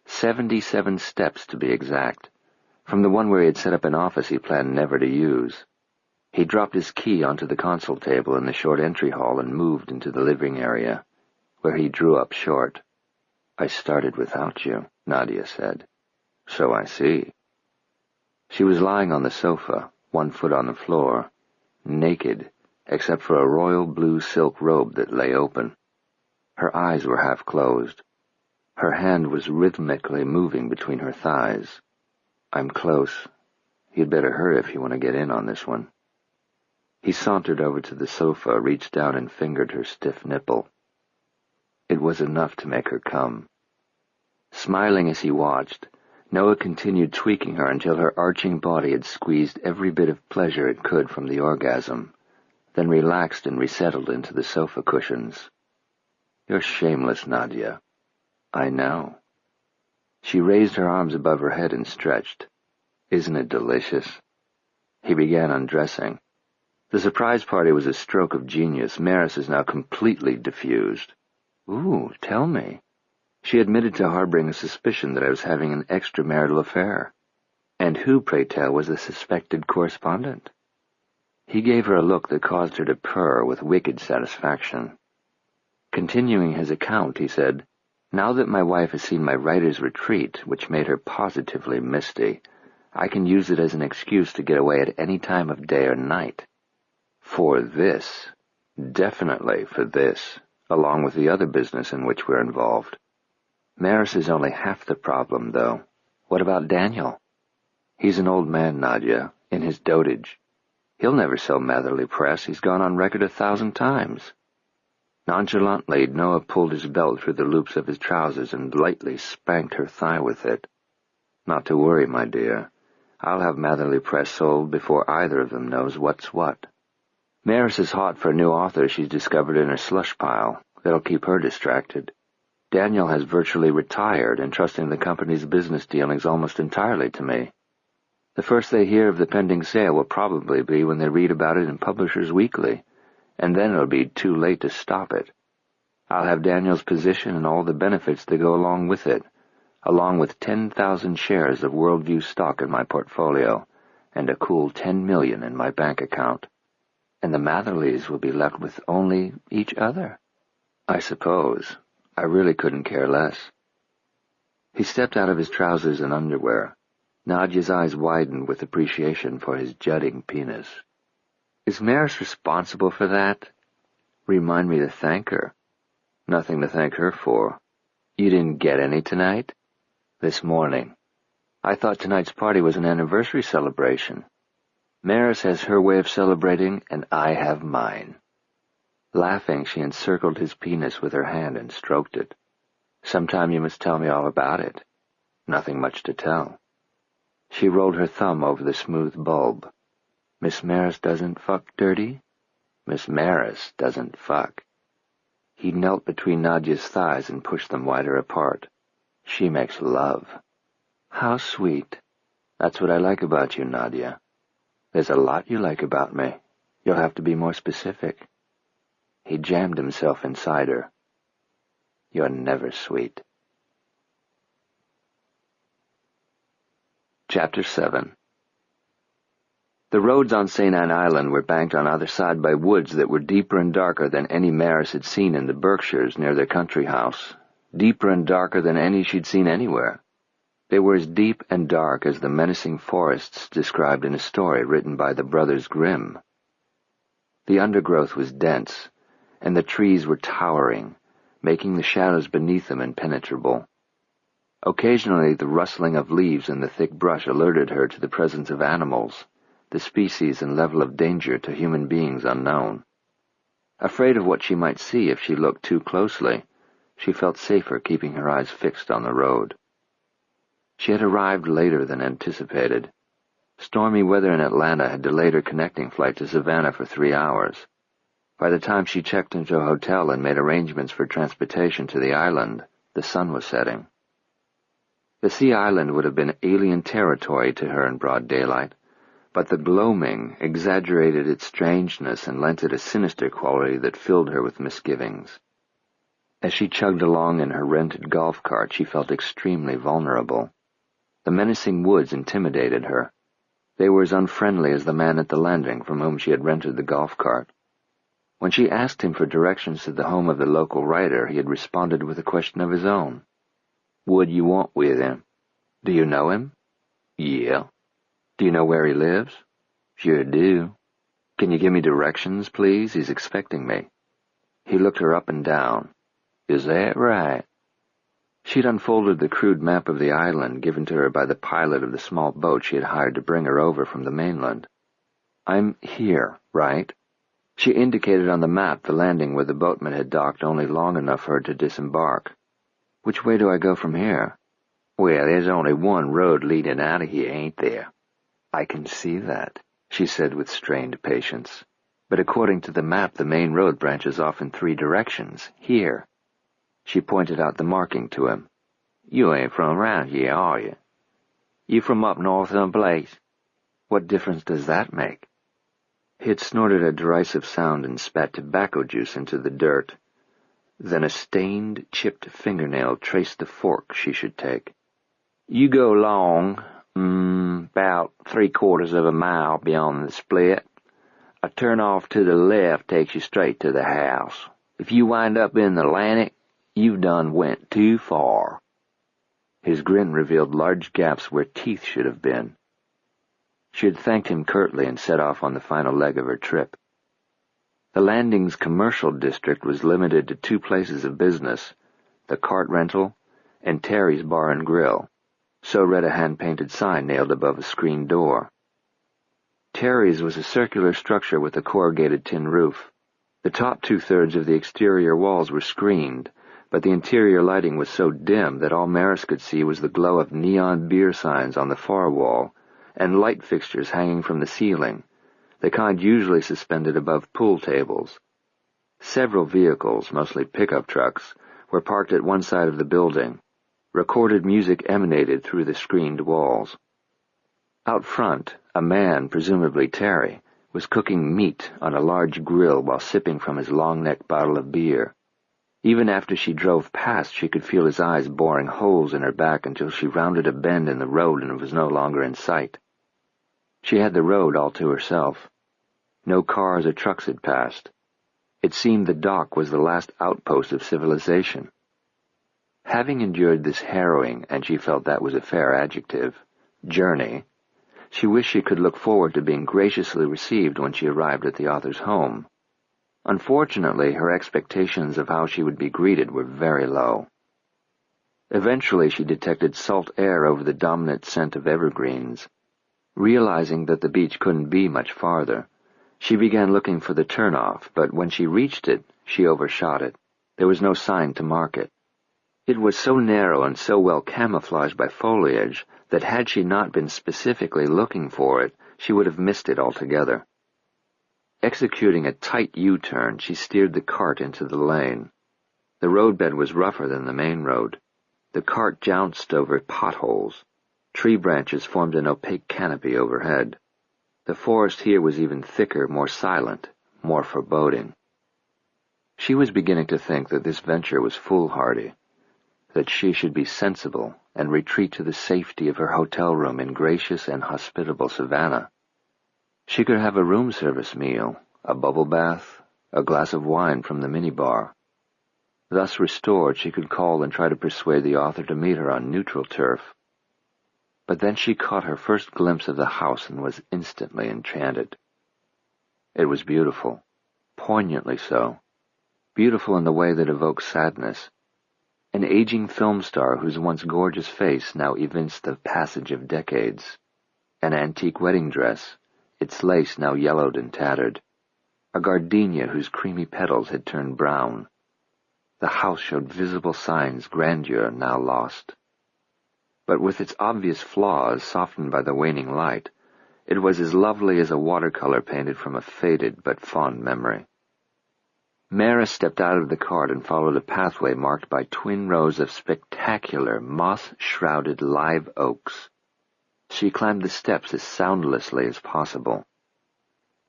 77 steps to be exact, from the one where he had set up an office he planned never to use. He dropped his key onto the console table in the short entry hall and moved into the living area, where he drew up short. I started without you, Nadia said. So I see. She was lying on the sofa, one foot on the floor, naked, except for a royal blue silk robe that lay open. Her eyes were half closed. Her hand was rhythmically moving between her thighs. I'm close. You'd better hurry if you want to get in on this one. He sauntered over to the sofa, reached down and fingered her stiff nipple. It was enough to make her come. Smiling as he watched, Noah continued tweaking her until her arching body had squeezed every bit of pleasure it could from the orgasm, then relaxed and resettled into the sofa cushions. You're shameless, Nadia. I know. She raised her arms above her head and stretched. Isn't it delicious? He began undressing. The surprise party was a stroke of genius. Maris is now completely diffused. Ooh, tell me. She admitted to harboring a suspicion that I was having an extramarital affair. And who, pray tell, was the suspected correspondent? He gave her a look that caused her to purr with wicked satisfaction. Continuing his account, he said, Now that my wife has seen my writer's retreat, which made her positively misty, I can use it as an excuse to get away at any time of day or night. For this, definitely for this, along with the other business in which we're involved. Maris is only half the problem, though. What about Daniel? He's an old man, Nadia, in his dotage. He'll never sell Matherly Press. He's gone on record 1,000 times. Nonchalantly, Noah pulled his belt through the loops of his trousers and lightly spanked her thigh with it. "Not to worry, my dear. I'll have Matherly Press sold before either of them knows what's what. Maris is hot for a new author she's discovered in her slush pile. That'll keep her distracted. Daniel has virtually retired, entrusting the company's business dealings almost entirely to me. The first they hear of the pending sale will probably be when they read about it in Publishers Weekly, and then it'll be too late to stop it. I'll have Daniel's position and all the benefits that go along with it, along with 10,000 shares of Worldview stock in my portfolio, and a cool $10 million in my bank account. And the Matherlys will be left with only each other. I suppose. I really couldn't care less." He stepped out of his trousers and underwear. Nadia's eyes widened with appreciation for his jutting penis. "Is Maris responsible for that?" "Remind me to thank her." "Nothing to thank her for. You didn't get any tonight?" "This morning. I thought tonight's party was an anniversary celebration. Maris has her way of celebrating, and I have mine." Laughing, she encircled his penis with her hand and stroked it. "Sometime you must tell me all about it." "Nothing much to tell." She rolled her thumb over the smooth bulb. "Miss Maris doesn't fuck dirty?" "Miss Maris doesn't fuck." He knelt between Nadia's thighs and pushed them wider apart. "She makes love." "How sweet." "That's what I like about you, Nadia." "There's a lot you like about me. You'll have to be more specific." He jammed himself inside her. "You're never sweet." Chapter 7. The roads on St. Anne Island were banked on either side by woods that were deeper and darker than any Maris had seen in the Berkshires near their country house, deeper and darker than any she'd seen anywhere. They were as deep and dark as the menacing forests described in a story written by the brothers Grimm. The undergrowth was dense, and the trees were towering, making the shadows beneath them impenetrable. Occasionally the rustling of leaves in the thick brush alerted her to the presence of animals, the species and level of danger to human beings unknown. Afraid of what she might see if she looked too closely, she felt safer keeping her eyes fixed on the road. She had arrived later than anticipated. Stormy weather in Atlanta had delayed her connecting flight to Savannah for 3 hours. By the time she checked into a hotel and made arrangements for transportation to the island, the sun was setting. The sea island would have been alien territory to her in broad daylight, but the gloaming exaggerated its strangeness and lent it a sinister quality that filled her with misgivings. As she chugged along in her rented golf cart, she felt extremely vulnerable. The menacing woods intimidated her. They were as unfriendly as the man at the landing from whom she had rented the golf cart. When she asked him for directions to the home of the local writer, he had responded with a question of his own. "What do you want with him?" "Do you know him?" "Yeah." "Do you know where he lives?" "Sure do." "Can you give me directions, please? He's expecting me." He looked her up and down. "Is that right?" She'd unfolded the crude map of the island given to her by the pilot of the small boat she had hired to bring her over from the mainland. "I'm here, right?" She indicated on the map the landing where the boatman had docked only long enough for her to disembark. "Which way do I go from here?" "Well, there's only one road leading out of here, ain't there?" "I can see that," she said with strained patience. "But according to the map, the main road branches off in 3 directions. Here." She pointed out the marking to him. "You ain't from around here, are you? You from up north someplace?" "What difference does that make?" He had snorted a derisive sound and spat tobacco juice into the dirt. Then a stained, chipped fingernail traced the fork she should take. "You go long, 'bout 3/4 of a mile beyond the split. A turn off to the left takes you straight to the house. If you wind up in the Atlantic, you've done went too far." His grin revealed large gaps where teeth should have been. She had thanked him curtly and set off on the final leg of her trip. The landing's commercial district was limited to 2 places of business, the cart rental and Terry's Bar and Grill. So read a hand-painted sign nailed above a screen door. Terry's was a circular structure with a corrugated tin roof. The top two-thirds of the exterior walls were screened, but the interior lighting was so dim that all Maris could see was the glow of neon beer signs on the far wall and light fixtures hanging from the ceiling, the kind usually suspended above pool tables. Several vehicles, mostly pickup trucks, were parked at one side of the building. Recorded music emanated through the screened walls. Out front, a man, presumably Terry, was cooking meat on a large grill while sipping from his long-necked bottle of beer. Even after she drove past, she could feel his eyes boring holes in her back until she rounded a bend in the road and was no longer in sight. She had the road all to herself. No cars or trucks had passed. It seemed the dock was the last outpost of civilization. Having endured this harrowing, and she felt that was a fair adjective, journey, she wished she could look forward to being graciously received when she arrived at the author's home. Unfortunately, her expectations of how she would be greeted were very low. Eventually, she detected salt air over the dominant scent of evergreens. Realizing that the beach couldn't be much farther, she began looking for the turnoff, but when she reached it, she overshot it. There was no sign to mark it. It was so narrow and so well camouflaged by foliage that had she not been specifically looking for it, she would have missed it altogether. Executing a tight U-turn, she steered the cart into the lane. The roadbed was rougher than the main road. The cart jounced over potholes. Tree branches formed an opaque canopy overhead. The forest here was even thicker, more silent, more foreboding. She was beginning to think that this venture was foolhardy, that she should be sensible and retreat to the safety of her hotel room in gracious and hospitable Savannah. She could have a room service meal, a bubble bath, a glass of wine from the minibar. Thus restored, she could call and try to persuade the author to meet her on neutral turf. But then she caught her first glimpse of the house and was instantly enchanted. It was beautiful, poignantly so, beautiful in the way that evokes sadness. An aging film star whose once gorgeous face now evinced the passage of decades. An antique wedding dress, its lace now yellowed and tattered. A gardenia whose creamy petals had turned brown. The house showed visible signs grandeur now lost. But with its obvious flaws softened by the waning light, it was as lovely as a watercolor painted from a faded but fond memory. Maris stepped out of the cart and followed a pathway marked by twin rows of spectacular, moss-shrouded live oaks. She climbed the steps as soundlessly as possible.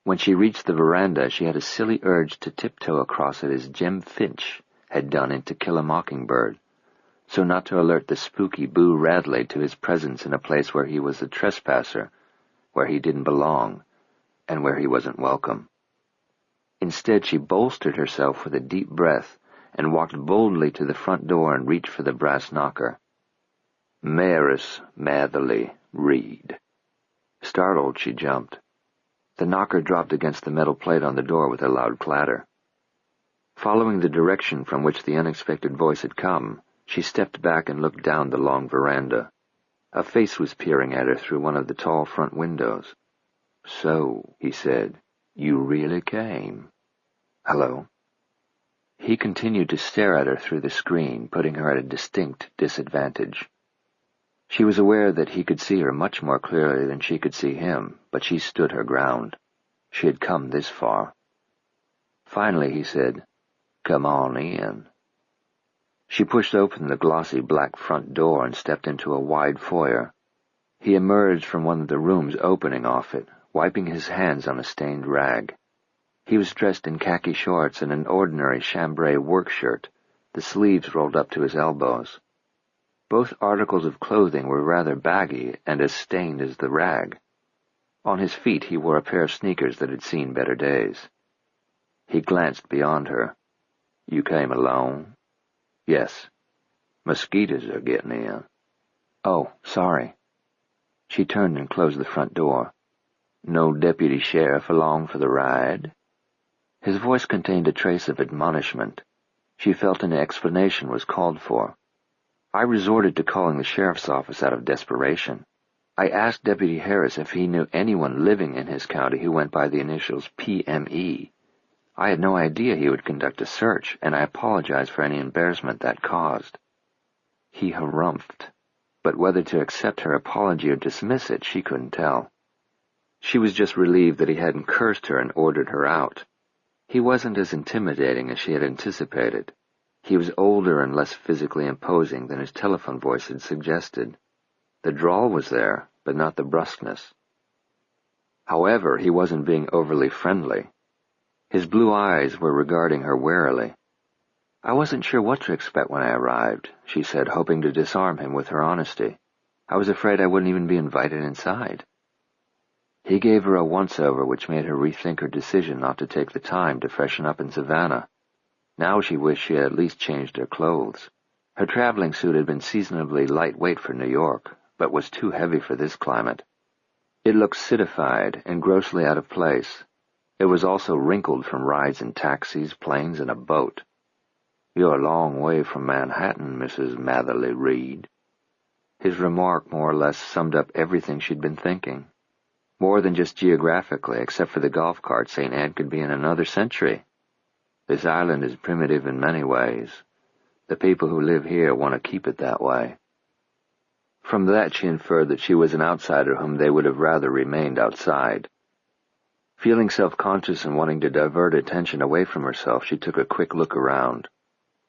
When she reached the veranda, she had a silly urge to tiptoe across it as Jem Finch had done in To Kill a Mockingbird, so not to alert the spooky Boo Radley to his presence in a place where he was a trespasser, where he didn't belong, and where he wasn't welcome. Instead, she bolstered herself with a deep breath and walked boldly to the front door and reached for the brass knocker. Maris Matherly Reed. Startled, she jumped. The knocker dropped against the metal plate on the door with a loud clatter. Following the direction from which the unexpected voice had come, she stepped back and looked down the long veranda. A face was peering at her through one of the tall front windows. "So," he said, "you really came." "Hello." He continued to stare at her through the screen, putting her at a distinct disadvantage. She was aware that he could see her much more clearly than she could see him, but she stood her ground. She had come this far. Finally, he said, "Come on in." She pushed open the glossy black front door and stepped into a wide foyer. He emerged from one of the rooms opening off it, wiping his hands on a stained rag. He was dressed in khaki shorts and an ordinary chambray work shirt, the sleeves rolled up to his elbows. Both articles of clothing were rather baggy and as stained as the rag. On his feet he wore a pair of sneakers that had seen better days. He glanced beyond her. "You came alone?" "Yes. Mosquitoes are getting in." "Oh, sorry." She turned and closed the front door. "No deputy sheriff along for the ride?" His voice contained a trace of admonishment. She felt an explanation was called for. "I resorted to calling the sheriff's office out of desperation. I asked Deputy Harris if he knew anyone living in his county who went by the initials PME. I had no idea he would conduct a search, and I apologized for any embarrassment that caused. He harumphed, but whether to accept her apology or dismiss it, she couldn't tell. She was just relieved that he hadn't cursed her and ordered her out. He wasn't as intimidating as she had anticipated. He was older and less physically imposing than his telephone voice had suggested. The drawl was there, but not the brusqueness. However, he wasn't being overly friendly. His blue eyes were regarding her warily. "I wasn't sure what to expect when I arrived," she said, hoping to disarm him with her honesty. "I was afraid I wouldn't even be invited inside." He gave her a once-over which made her rethink her decision not to take the time to freshen up in Savannah. Now she wished she had at least changed her clothes. Her traveling suit had been seasonably lightweight for New York, but was too heavy for this climate. It looked citified and grossly out of place. It was also wrinkled from rides in taxis, planes, and a boat. "You're a long way from Manhattan, Mrs. Matherly Reed." His remark more or less summed up everything she'd been thinking. More than just geographically, except for the golf cart, St. Anne could be in another century. This island is primitive in many ways. The people who live here want to keep it that way. From that she inferred that she was an outsider whom they would have rather remained outside. Feeling self-conscious and wanting to divert attention away from herself, she took a quick look around.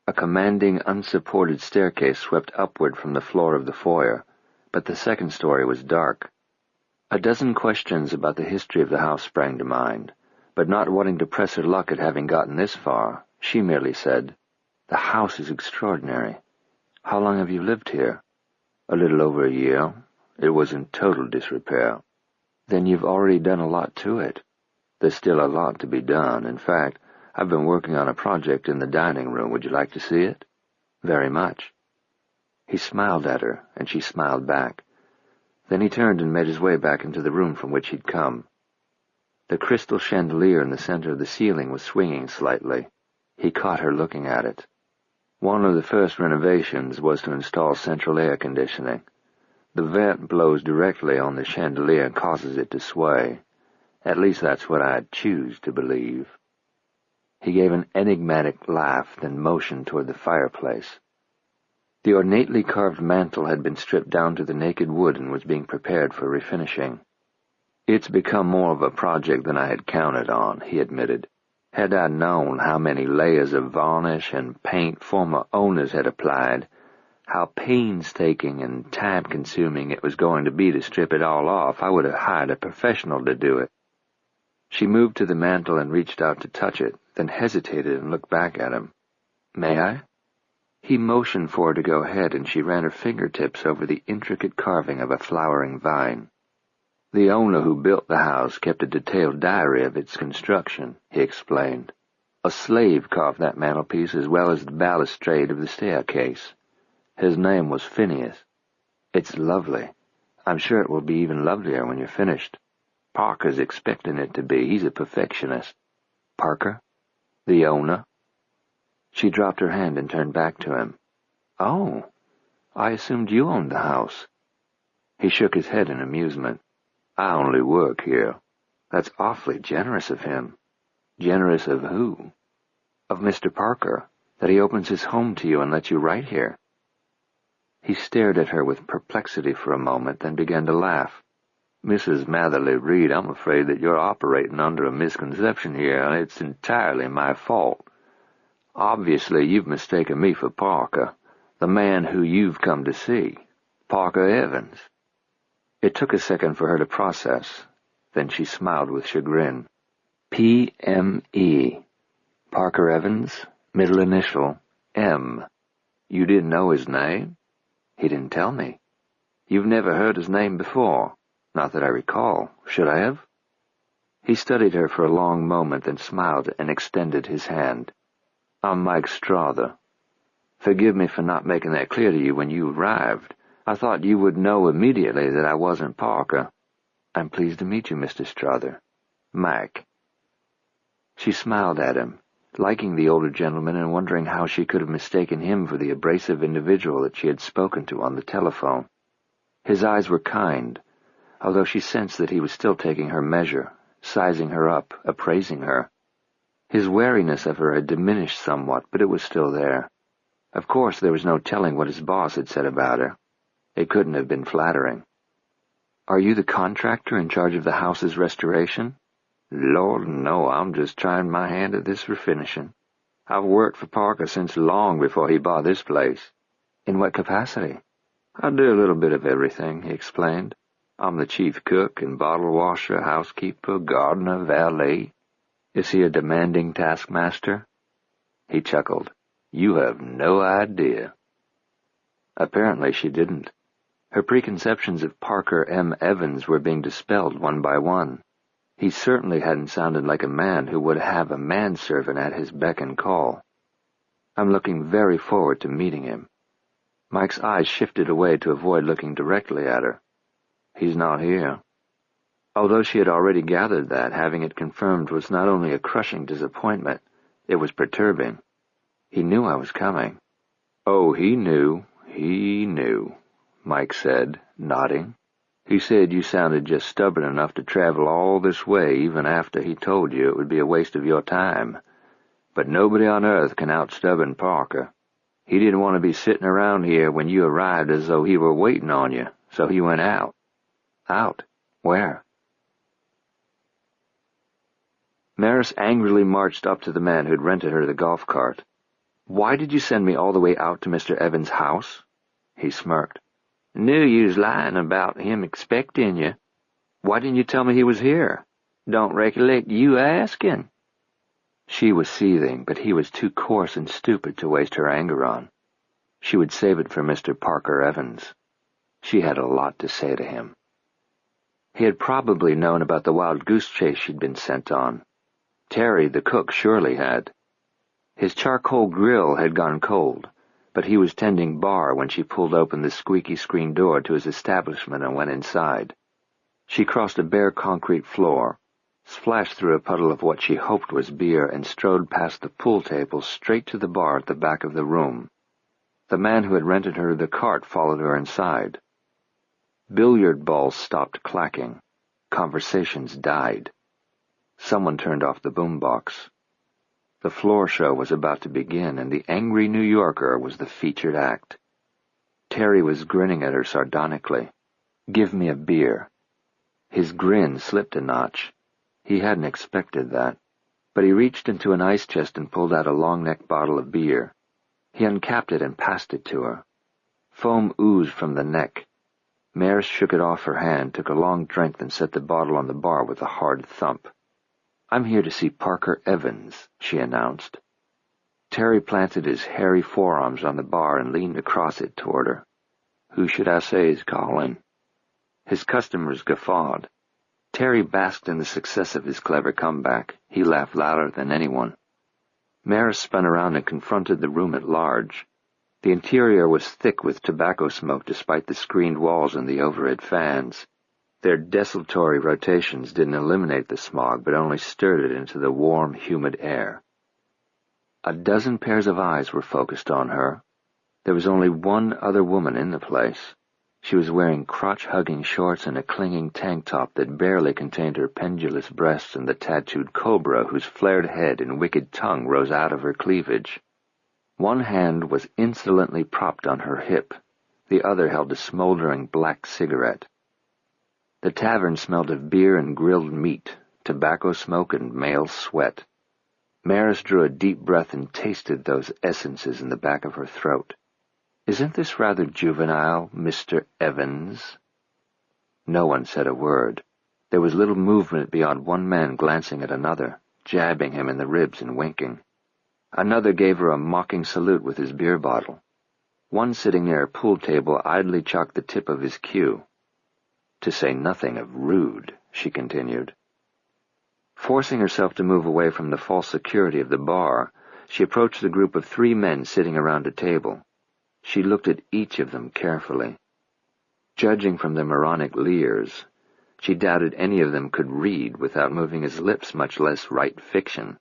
A commanding, unsupported staircase swept upward from the floor of the foyer, but the second story was dark. A dozen questions about the history of the house sprang to mind, but not wanting to press her luck at having gotten this far, she merely said, "The house is extraordinary. How long have you lived here?" "A little over a year. It was in total disrepair." "Then you've already done a lot to it." "There's still a lot to be done. In fact, I've been working on a project in the dining room. Would you like to see it?" "Very much." He smiled at her, and she smiled back. Then he turned and made his way back into the room from which he'd come. The crystal chandelier in the center of the ceiling was swinging slightly. He caught her looking at it. One of the first renovations was to install central air conditioning. The vent blows directly on the chandelier and causes it to sway. At least that's what I'd choose to believe. He gave an enigmatic laugh, then motioned toward the fireplace. The ornately carved mantel had been stripped down to the naked wood and was being prepared for refinishing. "It's become more of a project than I had counted on," he admitted. "Had I known how many layers of varnish and paint former owners had applied, how painstaking and time-consuming it was going to be to strip it all off, I would have hired a professional to do it." She moved to the mantel and reached out to touch it, then hesitated and looked back at him. "May I?" He motioned for her to go ahead, and she ran her fingertips over the intricate carving of a flowering vine. "The owner who built the house kept a detailed diary of its construction," he explained. "A slave carved that mantelpiece as well as the balustrade of the staircase. His name was Phineas. It's lovely. I'm sure it will be even lovelier when you're finished. Parker's expecting it to be. He's a perfectionist." "Parker?" "The owner." She dropped her hand and turned back to him. "Oh, I assumed you owned the house." He shook his head in amusement. "I only work here." "That's awfully generous of him." "Generous of who?" "Of Mr. Parker, that he opens his home to you and lets you write here." He stared at her with perplexity for a moment, then began to laugh. "Mrs. Matherly Reed, I'm afraid that you're operating under a misconception here, and it's entirely my fault. Obviously, you've mistaken me for Parker, the man who you've come to see, Parker Evans." It took a second for her to process. Then she smiled with chagrin. "P.M.E. Parker Evans, middle initial, M. You didn't know his name?" "He didn't tell me." "You've never heard his name before?" "Not that I recall. Should I have?" He studied her for a long moment, then smiled and extended his hand. "I'm Mike Strother. Forgive me for not making that clear to you when you arrived. I thought you would know immediately that I wasn't Parker." "I'm pleased to meet you, Mr. Strother." "Mike." She smiled at him, liking the older gentleman and wondering how she could have mistaken him for the abrasive individual that she had spoken to on the telephone. His eyes were kind, although she sensed that he was still taking her measure, sizing her up, appraising her. His wariness of her had diminished somewhat, but it was still there. Of course, there was no telling what his boss had said about her. It couldn't have been flattering. "Are you the contractor in charge of the house's restoration?" "Lord, no, I'm just trying my hand at this refinishing. I've worked for Parker since long before he bought this place." "In what capacity?" "I do a little bit of everything," he explained. "I'm the chief cook and bottle washer, housekeeper, gardener, valet." "Is he a demanding taskmaster?" He chuckled. "You have no idea." Apparently she didn't. Her preconceptions of Parker M. Evans were being dispelled one by one. He certainly hadn't sounded like a man who would have a manservant at his beck and call. "I'm looking very forward to meeting him." Mike's eyes shifted away to avoid looking directly at her. "He's not here." Although she had already gathered that, having it confirmed was not only a crushing disappointment, it was perturbing. "He knew I was coming." "Oh, he knew, Mike said, nodding. "He said you sounded just stubborn enough to travel all this way even after he told you it would be a waste of your time. But nobody on earth can out-stubborn Parker. He didn't want to be sitting around here when you arrived as though he were waiting on you, so he went out." "Out? Where?" Maris angrily marched up to the man who'd rented her the golf cart. "Why did you send me all the way out to Mr. Evans' house?" He smirked. "Knew you was lying about him expecting you." "Why didn't you tell me he was here?" "Don't recollect you asking." She was seething, but he was too coarse and stupid to waste her anger on. She would save it for Mr. Parker Evans. She had a lot to say to him. He had probably known about the wild goose chase she'd been sent on. Terry, the cook, surely had. His charcoal grill had gone cold, but he was tending bar when she pulled open the squeaky screen door to his establishment and went inside. She crossed a bare concrete floor, splashed through a puddle of what she hoped was beer, and strode past the pool table straight to the bar at the back of the room. The man who had rented her the cart followed her inside. Billiard balls stopped clacking. Conversations died. Someone turned off the boombox. The floor show was about to begin, and the angry New Yorker was the featured act. Terry was grinning at her sardonically. "Give me a beer." His grin slipped a notch. He hadn't expected that, but he reached into an ice chest and pulled out a long-neck bottle of beer. He uncapped it and passed it to her. Foam oozed from the neck. Maris shook it off her hand, took a long drink, then set the bottle on the bar with a hard thump. "I'm here to see Parker Evans," she announced. Terry planted his hairy forearms on the bar and leaned across it toward her. "Who should I say is calling?" His customers guffawed. Terry basked in the success of his clever comeback. He laughed louder than anyone. Maris spun around and confronted the room at large. The interior was thick with tobacco smoke despite the screened walls and the overhead fans. Their desultory rotations didn't eliminate the smog, but only stirred it into the warm, humid air. A dozen pairs of eyes were focused on her. There was only one other woman in the place. She was wearing crotch-hugging shorts and a clinging tank top that barely contained her pendulous breasts and the tattooed cobra whose flared head and wicked tongue rose out of her cleavage. One hand was insolently propped on her hip. The other held a smoldering black cigarette. The tavern smelled of beer and grilled meat, tobacco smoke and male sweat. Maris drew a deep breath and tasted those essences in the back of her throat. "Isn't this rather juvenile, Mr. Evans?" No one said a word. There was little movement beyond one man glancing at another, jabbing him in the ribs and winking. Another gave her a mocking salute with his beer bottle. One sitting near a pool table idly chalked the tip of his cue. "To say nothing of rude," she continued. Forcing herself to move away from the false security of the bar, she approached the group of 3 men sitting around a table. She looked at each of them carefully. Judging from their moronic leers, she doubted any of them could read without moving his lips, much less write fiction.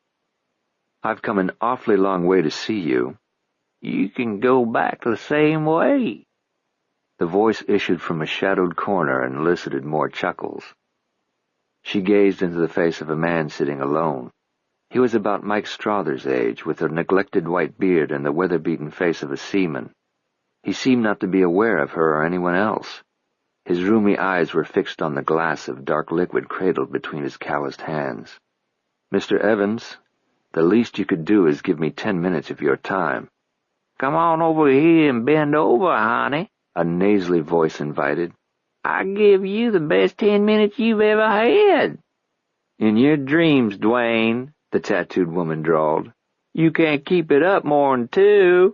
"I've come an awfully long way to see you." "You can go back the same way." The voice issued from a shadowed corner and elicited more chuckles. She gazed into the face of a man sitting alone. He was about Mike Strother's age, with a neglected white beard and the weather-beaten face of a seaman. He seemed not to be aware of her or anyone else. His rheumy eyes were fixed on the glass of dark liquid cradled between his calloused hands. "Mr. Evans, the least you could do is give me 10 minutes of your time." "Come on over here and bend over, honey," a nasally voice invited. "I give you the best 10 minutes you've ever had." "In your dreams, Dwayne," the tattooed woman drawled. "You can't keep it up more'n 2.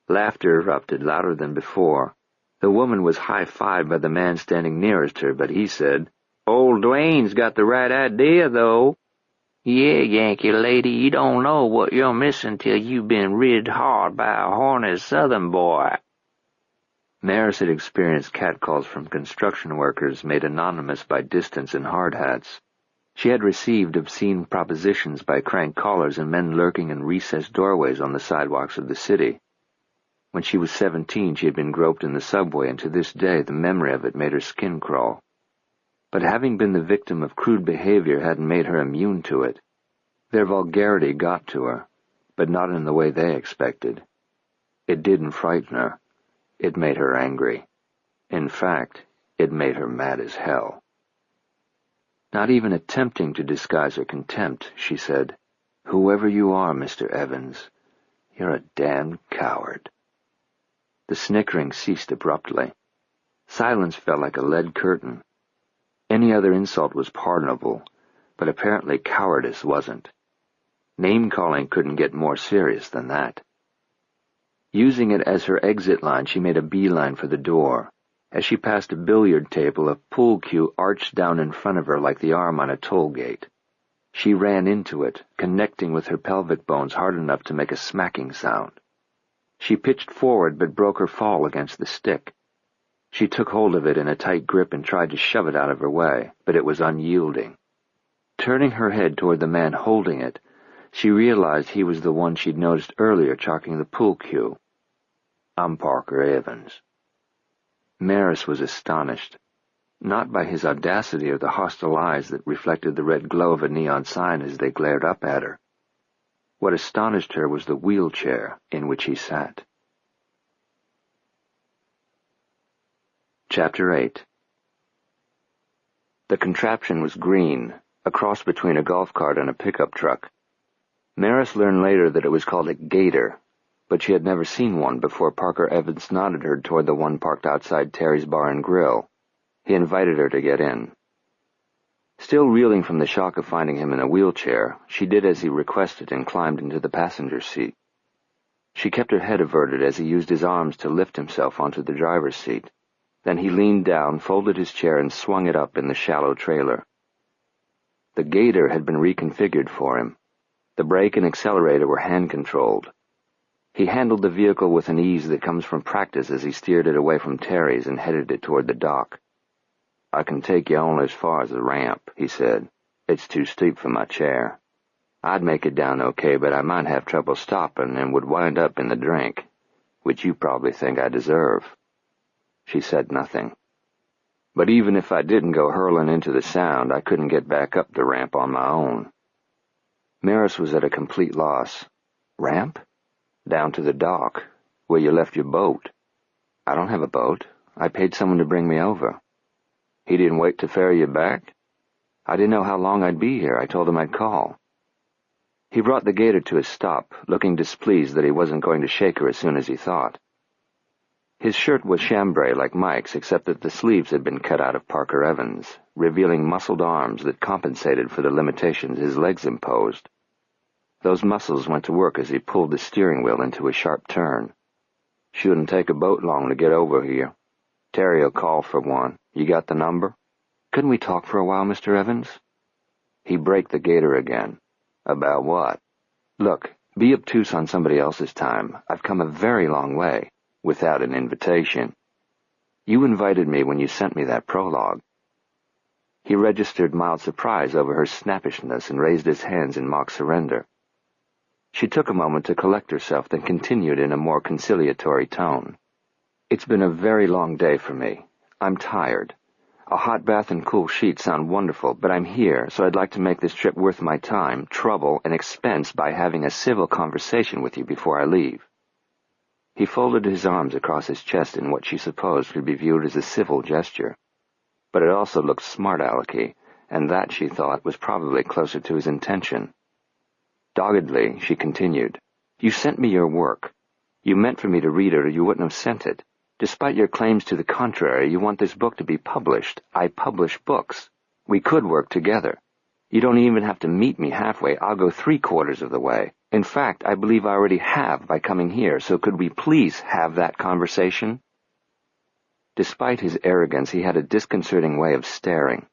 Laughter erupted, louder than before. The woman was high-fived by the man standing nearest her, but he said, "Old Dwayne's got the right idea, though. Yeah, Yankee lady, you don't know what you're missing till you've been rid hard by a horny southern boy." Maris had experienced catcalls from construction workers made anonymous by distance and hard hats. She had received obscene propositions by crank callers and men lurking in recessed doorways on the sidewalks of the city. When she was 17, she had been groped in the subway, and to this day the memory of it made her skin crawl. But having been the victim of crude behavior hadn't made her immune to it. Their vulgarity got to her, but not in the way they expected. It didn't frighten her. It made her angry. In fact, it made her mad as hell. Not even attempting to disguise her contempt, she said, "Whoever you are, Mr. Evans, you're a damned coward." The snickering ceased abruptly. Silence fell like a lead curtain. Any other insult was pardonable, but apparently cowardice wasn't. Name-calling couldn't get more serious than that. Using it as her exit line, she made a beeline for the door. As she passed a billiard table, a pool cue arched down in front of her like the arm on a toll gate. She ran into it, connecting with her pelvic bones hard enough to make a smacking sound. She pitched forward but broke her fall against the stick. She took hold of it in a tight grip and tried to shove it out of her way, but it was unyielding. Turning her head toward the man holding it, she realized he was the one she'd noticed earlier chalking the pool cue. "I'm Parker Evans." Maris was astonished, not by his audacity or the hostile eyes that reflected the red glow of a neon sign as they glared up at her. What astonished her was the wheelchair in which he sat. Chapter 8. The contraption was green, a cross between a golf cart and a pickup truck. Maris learned later that it was called a gator, but she had never seen one before Parker Evans nodded her toward the one parked outside Terry's Bar and Grill. He invited her to get in. Still reeling from the shock of finding him in a wheelchair, she did as he requested and climbed into the passenger seat. She kept her head averted as he used his arms to lift himself onto the driver's seat. Then he leaned down, folded his chair, and swung it up in the shallow trailer. The gator had been reconfigured for him. The brake and accelerator were hand-controlled. He handled the vehicle with an ease that comes from practice as he steered it away from Terry's and headed it toward the dock. "I can take you only as far as the ramp," he said. "It's too steep for my chair. I'd make it down okay, but I might have trouble stopping and would wind up in the drink, which you probably think I deserve." She said nothing. "But even if I didn't go hurling into the Sound, I couldn't get back up the ramp on my own." Maris was at a complete loss. "Ramp?" "Down to the dock, where you left your boat." "I don't have a boat. I paid someone to bring me over." "He didn't wait to ferry you back?" "I didn't know how long I'd be here. I told him I'd call." He brought the gator to a stop, looking displeased that he wasn't going to shake her as soon as he thought. His shirt was chambray like Mike's, except that the sleeves had been cut out of Parker Evans, revealing muscled arms that compensated for the limitations his legs imposed. Those muscles went to work as he pulled the steering wheel into a sharp turn. "Shouldn't take a boat long to get over here. Terry'll call for one. You got the number?" "Couldn't we talk for a while, Mr. Evans?" He braked the gator again. "About what?" "Look, be obtuse on somebody else's time. I've come a very long way, without an invitation. You invited me when you sent me that prologue." He registered mild surprise over her snappishness and raised his hands in mock surrender. She took a moment to collect herself, then continued in a more conciliatory tone. "It's been a very long day for me. I'm tired. A hot bath and cool sheets sound wonderful, but I'm here, so I'd like to make this trip worth my time, trouble, and expense by having a civil conversation with you before I leave." He folded his arms across his chest in what she supposed could be viewed as a civil gesture. But it also looked smart-alecky, and that, she thought, was probably closer to his intention. Doggedly, she continued, "You sent me your work. You meant for me to read it or you wouldn't have sent it. Despite your claims to the contrary, you want this book to be published. I publish books. We could work together. You don't even have to meet me halfway. I'll go 3/4 of the way. In fact, I believe I already have by coming here, so could we please have that conversation?" Despite his arrogance, he had a disconcerting way of staring.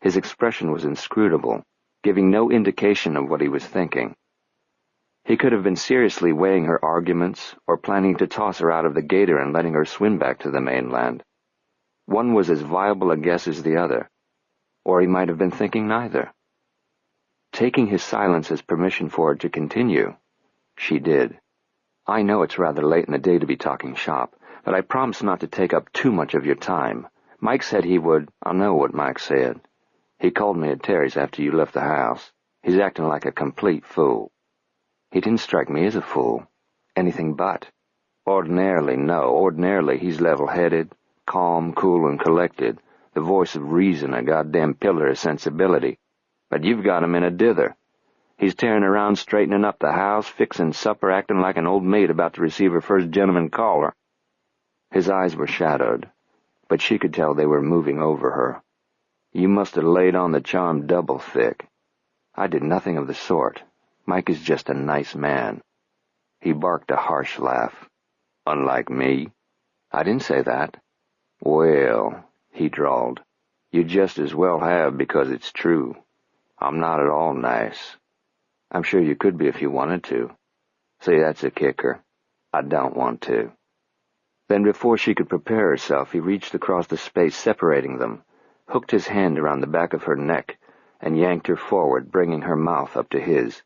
His expression was inscrutable, giving no indication of what he was thinking. He could have been seriously weighing her arguments or planning to toss her out of the gator and letting her swim back to the mainland. One was as viable a guess as the other, or he might have been thinking neither. Taking his silence as permission for her to continue, she did. "I know it's rather late in the day to be talking shop, but I promise not to take up too much of your time. Mike said he would—" "I know what Mike said. He called me at Terry's after you left the house. He's acting like a complete fool." "He didn't strike me as a fool. Anything but. Ordinarily, no. Ordinarily, he's level-headed, calm, cool, and collected, the voice of reason, a goddamn pillar of sensibility. But you've got him in a dither. He's tearing around straightening up the house, fixing supper, acting like an old maid about to receive her first gentleman caller." His eyes were shadowed, but she could tell they were moving over her. "You must have laid on the charm double thick." "I did nothing of the sort. Mike is just a nice man." He barked a harsh laugh. "Unlike me?" "I didn't say that." "Well," he drawled, "you just as well have because it's true. I'm not at all nice." "I'm sure you could be if you wanted to." "See, that's a kicker. I don't want to." Then before she could prepare herself, he reached across the space separating them, hooked his hand around the back of her neck, and yanked her forward, bringing her mouth up to his.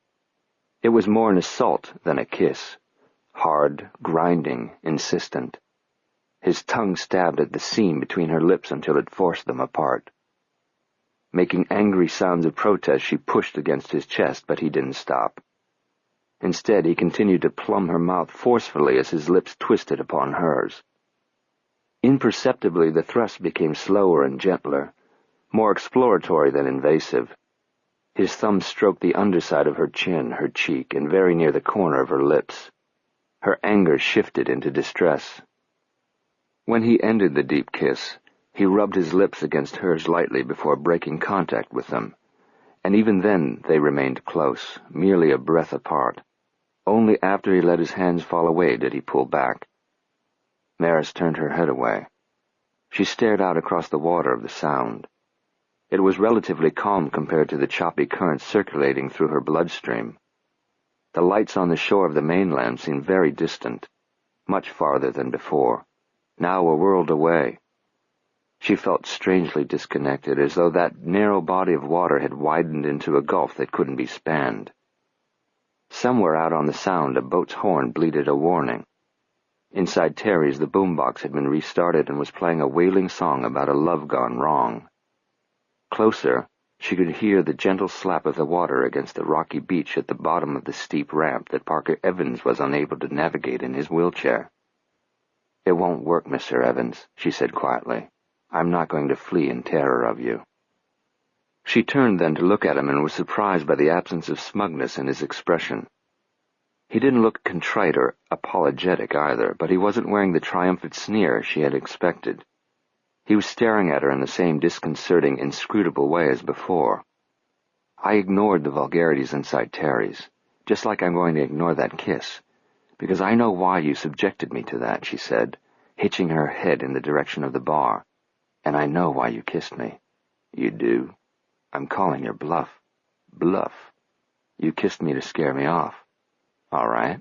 It was more an assault than a kiss, hard, grinding, insistent. His tongue stabbed at the seam between her lips until it forced them apart. Making angry sounds of protest, she pushed against his chest, but he didn't stop. Instead, he continued to plumb her mouth forcefully as his lips twisted upon hers. Imperceptibly, the thrust became slower and gentler, more exploratory than invasive. His thumb stroked the underside of her chin, her cheek, and very near the corner of her lips. Her anger shifted into distress. When he ended the deep kiss, he rubbed his lips against hers lightly before breaking contact with them, and even then they remained close, merely a breath apart. Only after he let his hands fall away did he pull back. Maris turned her head away. She stared out across the water of the Sound. It was relatively calm compared to the choppy currents circulating through her bloodstream. The lights on the shore of the mainland seemed very distant, much farther than before, now a world away. She felt strangely disconnected, as though that narrow body of water had widened into a gulf that couldn't be spanned. Somewhere out on the Sound, a boat's horn bleated a warning. Inside Terry's, the boombox had been restarted and was playing a wailing song about a love gone wrong. Closer, she could hear the gentle slap of the water against the rocky beach at the bottom of the steep ramp that Parker Evans was unable to navigate in his wheelchair. "It won't work, Mr. Evans," she said quietly. "I'm not going to flee in terror of you." She turned then to look at him and was surprised by the absence of smugness in his expression. He didn't look contrite or apologetic either, but he wasn't wearing the triumphant sneer she had expected. He was staring at her in the same disconcerting, inscrutable way as before. "I ignored the vulgarities inside Terry's, just like I'm going to ignore that kiss, because I know why you subjected me to that," she said, hitching her head in the direction of the bar. "And I know why you kissed me." "You do?" "I'm calling your bluff." "Bluff? You kissed me to scare me off." "All right.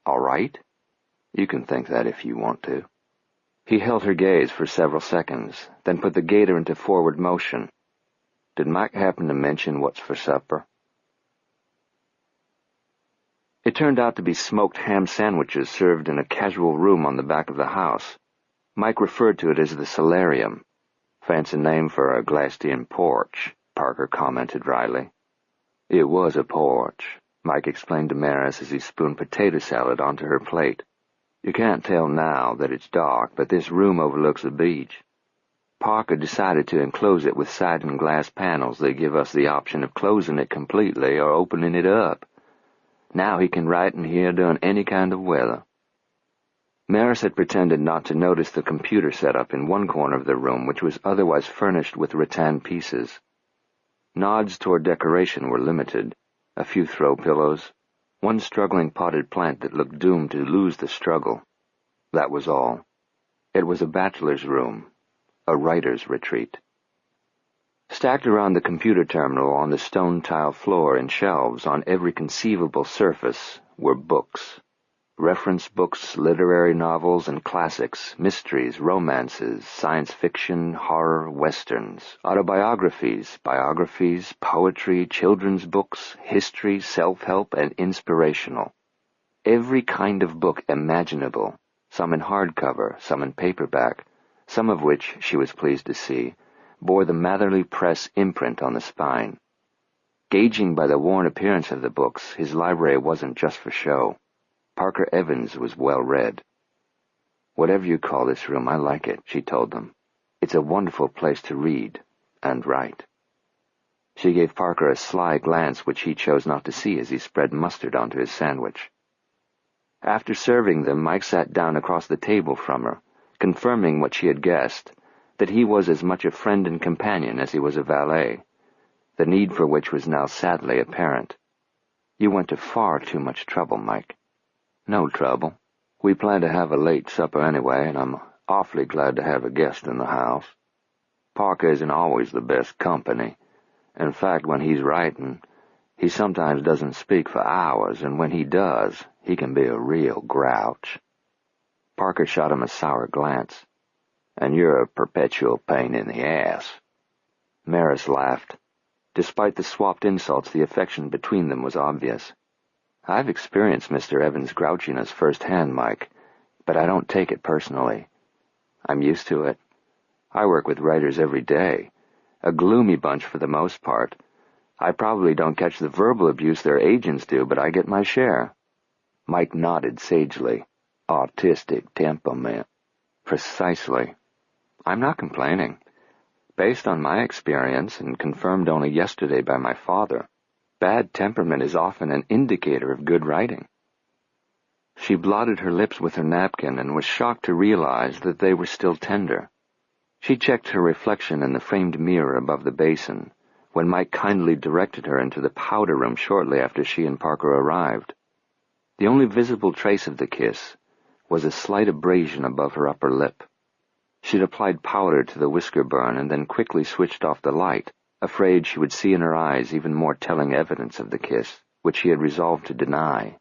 All right? You can think that if you want to." He held her gaze for several seconds, then put the gator into forward motion. "Did Mike happen to mention what's for supper?" It turned out to be smoked ham sandwiches served in a casual room on the back of the house. Mike referred to it as the solarium. Fancy name for a glassed-in porch, Parker commented wryly. It was a porch, Mike explained to Maris as he spooned potato salad onto her plate. You can't tell now that it's dark, but this room overlooks the beach. Parker decided to enclose it with siding glass panels that give us the option of closing it completely or opening it up. Now he can write in here during any kind of weather. Maris had pretended not to notice the computer setup in one corner of the room, which was otherwise furnished with rattan pieces. Nods toward decoration were limited. A few throw pillows, one struggling potted plant that looked doomed to lose the struggle. That was all. It was a bachelor's room, a writer's retreat. Stacked around the computer terminal on the stone tile floor in shelves on every conceivable surface were books. Reference books, literary novels and classics, mysteries, romances, science fiction, horror, westerns, autobiographies, biographies, poetry, children's books, history, self-help, and inspirational. Every kind of book imaginable, some in hardcover, some in paperback, some of which, she was pleased to see, bore the Matherly Press imprint on the spine. Gauging by the worn appearance of the books, his library wasn't just for show. Parker Evans was well read. Whatever you call this room, I like it, she told them. It's a wonderful place to read and write. She gave Parker a sly glance which he chose not to see as he spread mustard onto his sandwich. After serving them, Mike sat down across the table from her, confirming what she had guessed, that he was as much a friend and companion as he was a valet, the need for which was now sadly apparent. You went to far too much trouble, Mike. No trouble. We plan to have a late supper anyway, and I'm awfully glad to have a guest in the house. Parker isn't always the best company. In fact, when he's writing, he sometimes doesn't speak for hours, and when he does, he can be a real grouch. Parker shot him a sour glance. And you're a perpetual pain in the ass. Maris laughed. Despite the swapped insults, the affection between them was obvious. I've experienced Mr. Evans' grouchiness firsthand, Mike, but I don't take it personally. I'm used to it. I work with writers every day, a gloomy bunch for the most part. I probably don't catch the verbal abuse their agents do, but I get my share. Mike nodded sagely. Autistic temperament. Precisely. I'm not complaining. Based on my experience, and confirmed only yesterday by my father, bad temperament is often an indicator of good writing. She blotted her lips with her napkin and was shocked to realize that they were still tender. She checked her reflection in the framed mirror above the basin, when Mike kindly directed her into the powder room shortly after she and Parker arrived. The only visible trace of the kiss was a slight abrasion above her upper lip. She'd applied powder to the whisker burn and then quickly switched off the light, afraid she would see in her eyes even more telling evidence of the kiss, which she had resolved to deny,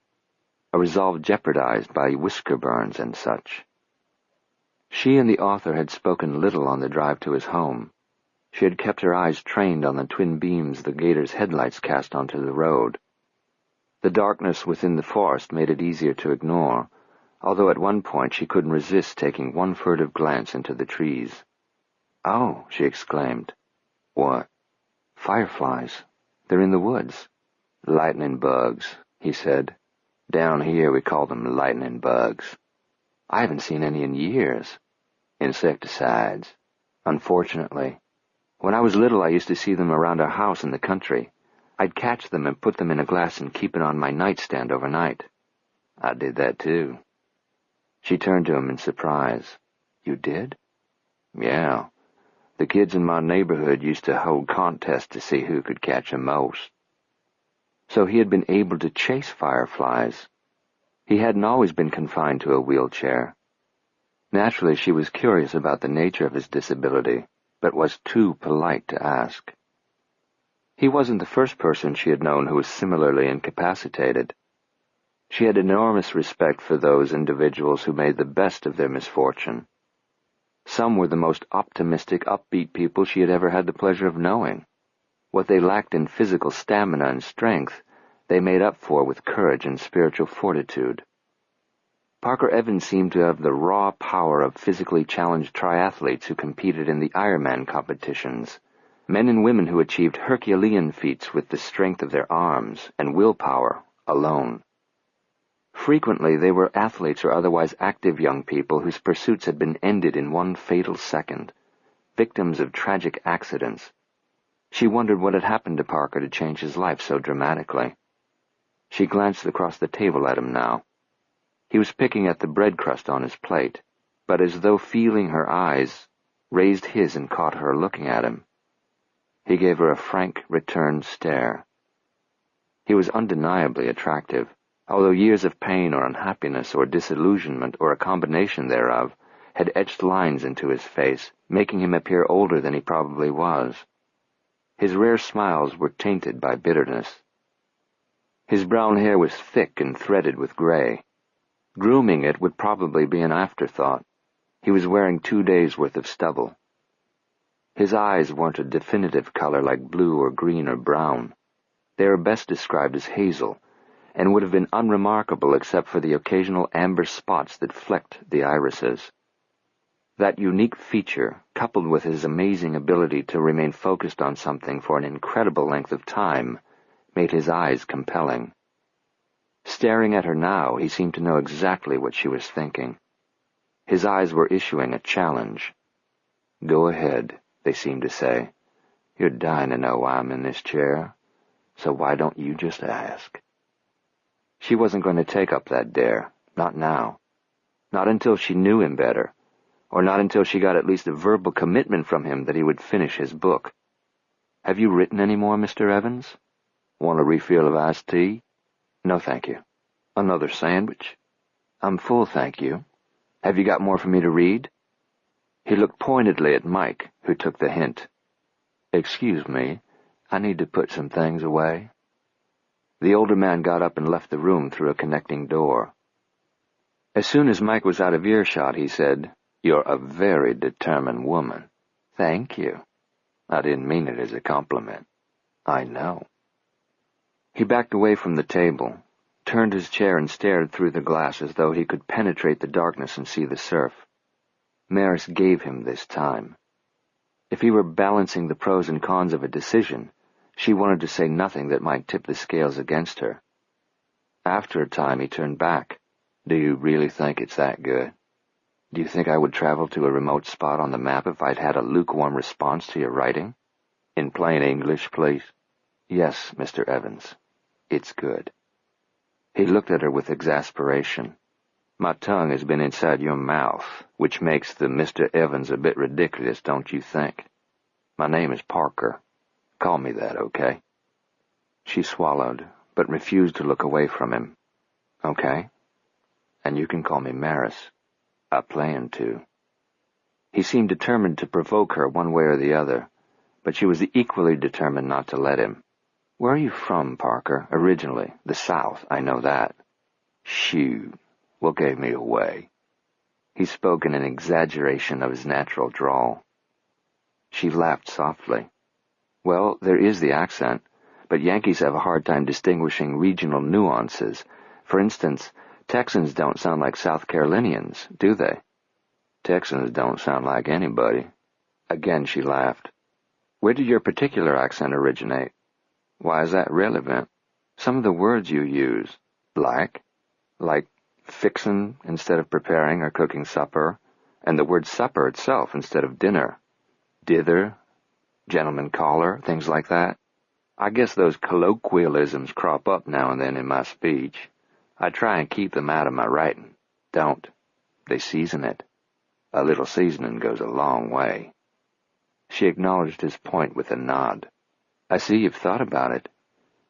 a resolve jeopardized by whisker burns and such. She and the author had spoken little on the drive to his home. She had kept her eyes trained on the twin beams the gator's headlights cast onto the road. The darkness within the forest made it easier to ignore, although at one point she couldn't resist taking one furtive glance into the trees. "Oh," she exclaimed. "What?" "Fireflies. They're in the woods." "Lightning bugs," he said. "Down here we call them lightning bugs." "I haven't seen any in years." "Insecticides. Unfortunately. When I was little I used to see them around our house in the country. I'd catch them and put them in a glass and keep it on my nightstand overnight." "I did that too." She turned to him in surprise. "You did?" "Yeah. The kids in my neighborhood used to hold contests to see who could catch 'em most." So he had been able to chase fireflies. He hadn't always been confined to a wheelchair. Naturally, she was curious about the nature of his disability, but was too polite to ask. He wasn't the first person she had known who was similarly incapacitated. She had enormous respect for those individuals who made the best of their misfortune. Some were the most optimistic, upbeat people she had ever had the pleasure of knowing. What they lacked in physical stamina and strength, they made up for with courage and spiritual fortitude. Parker Evans seemed to have the raw power of physically challenged triathletes who competed in the Ironman competitions, men and women who achieved Herculean feats with the strength of their arms and willpower alone. Frequently they were athletes or otherwise active young people whose pursuits had been ended in one fatal second, victims of tragic accidents. She wondered what had happened to Parker to change his life so dramatically. She glanced across the table at him now. He was picking at the bread crust on his plate, but as though feeling her eyes, raised his and caught her looking at him. He gave her a frank, returned stare. He was undeniably attractive, although years of pain or unhappiness or disillusionment or a combination thereof had etched lines into his face, making him appear older than he probably was. His rare smiles were tainted by bitterness. His brown hair was thick and threaded with gray. Grooming it would probably be an afterthought. He was wearing 2 days' worth of stubble. His eyes weren't a definitive color like blue or green or brown. They are best described as hazel, and would have been unremarkable except for the occasional amber spots that flecked the irises. That unique feature, coupled with his amazing ability to remain focused on something for an incredible length of time, made his eyes compelling. Staring at her now, he seemed to know exactly what she was thinking. His eyes were issuing a challenge. "Go ahead," they seemed to say. "You're dying to know why I'm in this chair, so why don't you just ask?" She wasn't going to take up that dare, not now. Not until she knew him better, or not until she got at least a verbal commitment from him that he would finish his book. "Have you written any more, Mr. Evans? Want a refill of iced tea?" "No, thank you." "Another sandwich?" "I'm full, thank you. Have you got more for me to read?" He looked pointedly at Mike, who took the hint. "Excuse me, I need to put some things away." The older man got up and left the room through a connecting door. As soon as Mike was out of earshot, he said, "You're a very determined woman." "Thank you. I didn't mean it as a compliment." "I know." He backed away from the table, turned his chair and stared through the glass as though he could penetrate the darkness and see the surf. Maris gave him this time. If he were balancing the pros and cons of a decision, she wanted to say nothing that might tip the scales against her. After a time he turned back. "Do you really think it's that good? Do you think I would travel to a remote spot on the map if I'd had a lukewarm response to your writing?" "In plain English, please." "Yes, Mr. Evans. It's good." He looked at her with exasperation. "My tongue has been inside your mouth, which makes the Mr. Evans a bit ridiculous, don't you think? My name is Parker. Call me that, okay?" She swallowed, but refused to look away from him. "Okay. And you can call me Maris. I plan to." He seemed determined to provoke her one way or the other, but she was equally determined not to let him. "Where are you from, Parker, originally? The South, I know that." "Shoot, what gave me away?" He spoke in an exaggeration of his natural drawl. She laughed softly. "Well, there is the accent, but Yankees have a hard time distinguishing regional nuances. For instance, Texans don't sound like South Carolinians, do they?" "Texans don't sound like anybody." Again she laughed. "Where did your particular accent originate?" "Why is that relevant?" "Some of the words you use." "Like?" "Like fixin' instead of preparing or cooking supper, and the word supper itself instead of dinner. Dither, gentleman caller, things like that. I guess those colloquialisms crop up now and then in my speech. I try and keep them out of my writing. Don't. They season it. A little seasoning goes a long way." She acknowledged his point with a nod. "I see you've thought about it.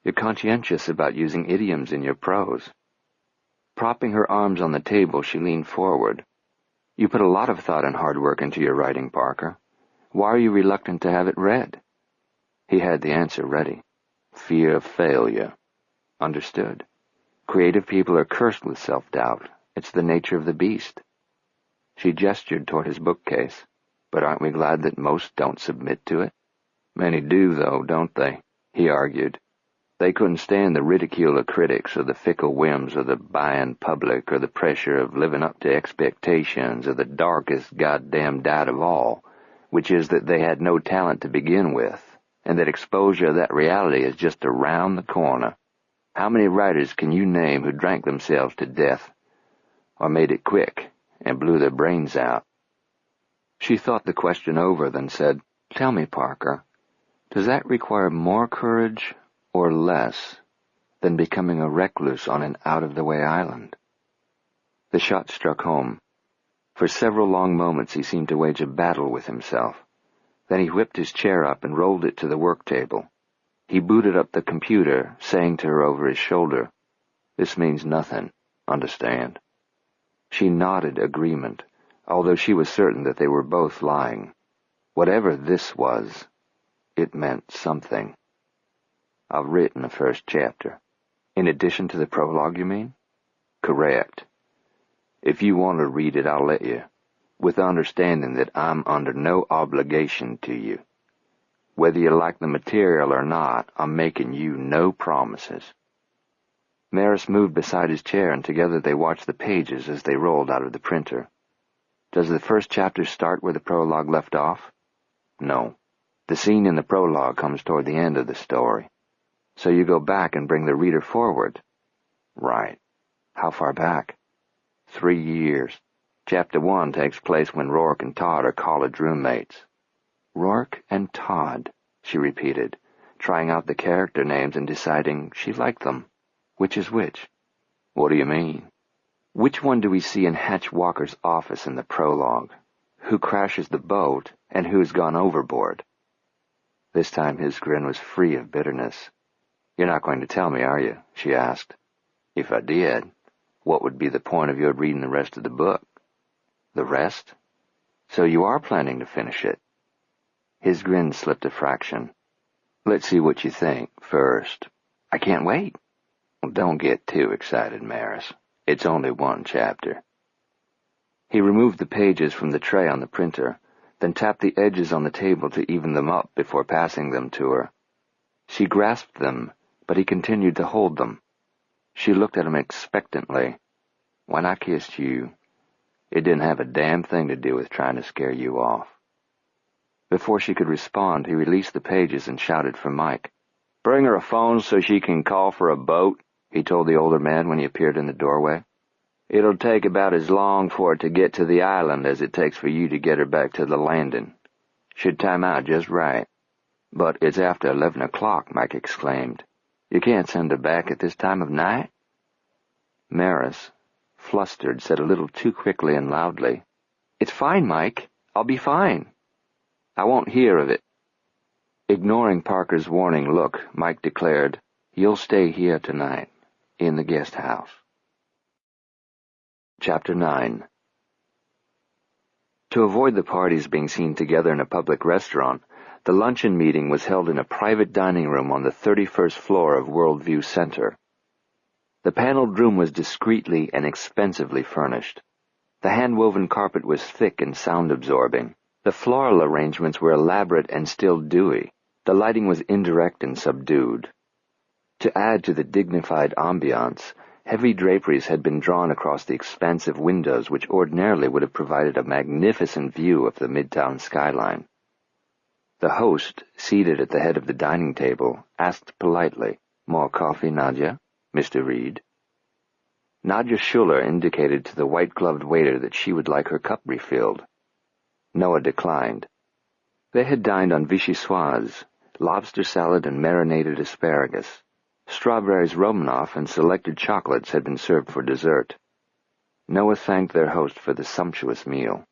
You're conscientious about using idioms in your prose." Propping her arms on the table, she leaned forward. "You put a lot of thought and hard work into your writing, Parker. Why are you reluctant to have it read?" He had the answer ready. "Fear of failure." "Understood. Creative people are cursed with self-doubt. It's the nature of the beast." She gestured toward his bookcase. "But aren't we glad that most don't submit to it?" "Many do, though, don't they?" he argued. They couldn't stand the ridicule of critics or the fickle whims of the buying public or the pressure of living up to expectations or the darkest goddamn doubt of all, which is that they had no talent to begin with, and that exposure of that reality is just around the corner. How many writers can you name who drank themselves to death, or made it quick and blew their brains out? She thought the question over, then said, "Tell me, Parker, does that require more courage or less than becoming a recluse on an out-of-the-way island?" The shot struck home. For several long moments he seemed to wage a battle with himself. Then he whipped his chair up and rolled it to the work table. He booted up the computer, saying to her over his shoulder, "This means nothing, understand?" She nodded agreement, although she was certain that they were both lying. Whatever this was, it meant something. "I've written the first chapter." "In addition to the prologue, you mean?" "Correct. If you want to read it, I'll let you, with the understanding that I'm under no obligation to you. Whether you like the material or not, I'm making you no promises." Maris moved beside his chair, and together they watched the pages as they rolled out of the printer. "Does the first chapter start where the prologue left off?" "No. The scene in the prologue comes toward the end of the story. So you go back and bring the reader forward." "Right. How far back?" 3 years. Chapter 1 takes place when Rourke and Todd are college roommates." "Rourke and Todd," she repeated, trying out the character names and deciding she liked them. "Which is which?" "What do you mean?" "Which one do we see in Hatch Walker's office in the prologue? Who crashes the boat, and who's gone overboard?" This time his grin was free of bitterness. "You're not going to tell me, are you?" she asked. "If I did, what would be the point of your reading the rest of the book?" "The rest? So you are planning to finish it?" His grin slipped a fraction. "Let's see what you think first." "I can't wait." "Don't get too excited, Maris. It's only 1 chapter." He removed the pages from the tray on the printer, then tapped the edges on the table to even them up before passing them to her. She grasped them, but he continued to hold them. She looked at him expectantly. "When I kissed you, it didn't have a damn thing to do with trying to scare you off." Before she could respond, he released the pages and shouted for Mike. "Bring her a phone so she can call for a boat," he told the older man when he appeared in the doorway. "It'll take about as long for it to get to the island as it takes for you to get her back to the landing. Should time out just right." "But it's after 11 o'clock, Mike exclaimed. "You can't send her back at this time of night?" Maris, flustered, said a little too quickly and loudly, "It's fine, Mike. I'll be fine." "I won't hear of it." Ignoring Parker's warning look, Mike declared, "You'll stay here tonight, in the guest house." Chapter 9. To avoid the parties being seen together in a public restaurant, the luncheon meeting was held in a private dining room on the 31st floor of Worldview Center. The paneled room was discreetly and expensively furnished. The hand-woven carpet was thick and sound-absorbing. The floral arrangements were elaborate and still dewy. The lighting was indirect and subdued. To add to the dignified ambiance, heavy draperies had been drawn across the expansive windows which ordinarily would have provided a magnificent view of the midtown skyline. The host, seated at the head of the dining table, asked politely, "More coffee, Nadia? Mr. Reed?" Nadia Schuller indicated to the white-gloved waiter that she would like her cup refilled. Noah declined. They had dined on vichyssoise, lobster salad and marinated asparagus. Strawberries Romanoff and selected chocolates had been served for dessert. Noah thanked their host for the sumptuous meal.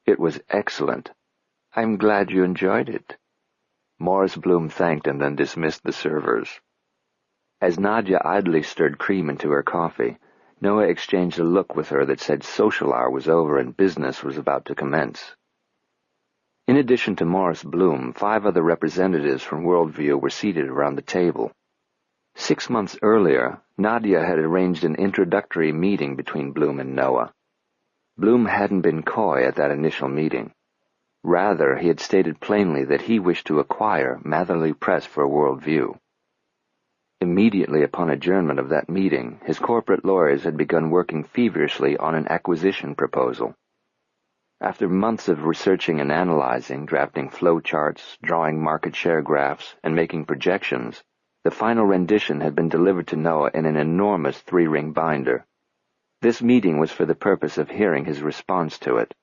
"It was excellent. I'm glad you enjoyed it." Morris Bloom thanked and then dismissed the servers. As Nadia idly stirred cream into her coffee, Noah exchanged a look with her that said social hour was over and business was about to commence. In addition to Morris Bloom, 5 other representatives from Worldview were seated around the table. 6 months earlier, Nadia had arranged an introductory meeting between Bloom and Noah. Bloom hadn't been coy at that initial meeting. Rather, he had stated plainly that he wished to acquire Matherly Press for Worldview. Immediately upon adjournment of that meeting, his corporate lawyers had begun working feverishly on an acquisition proposal. After months of researching and analyzing, drafting flow charts, drawing market share graphs, and making projections, the final rendition had been delivered to Noah in an enormous 3-ring binder. This meeting was for the purpose of hearing his response to it.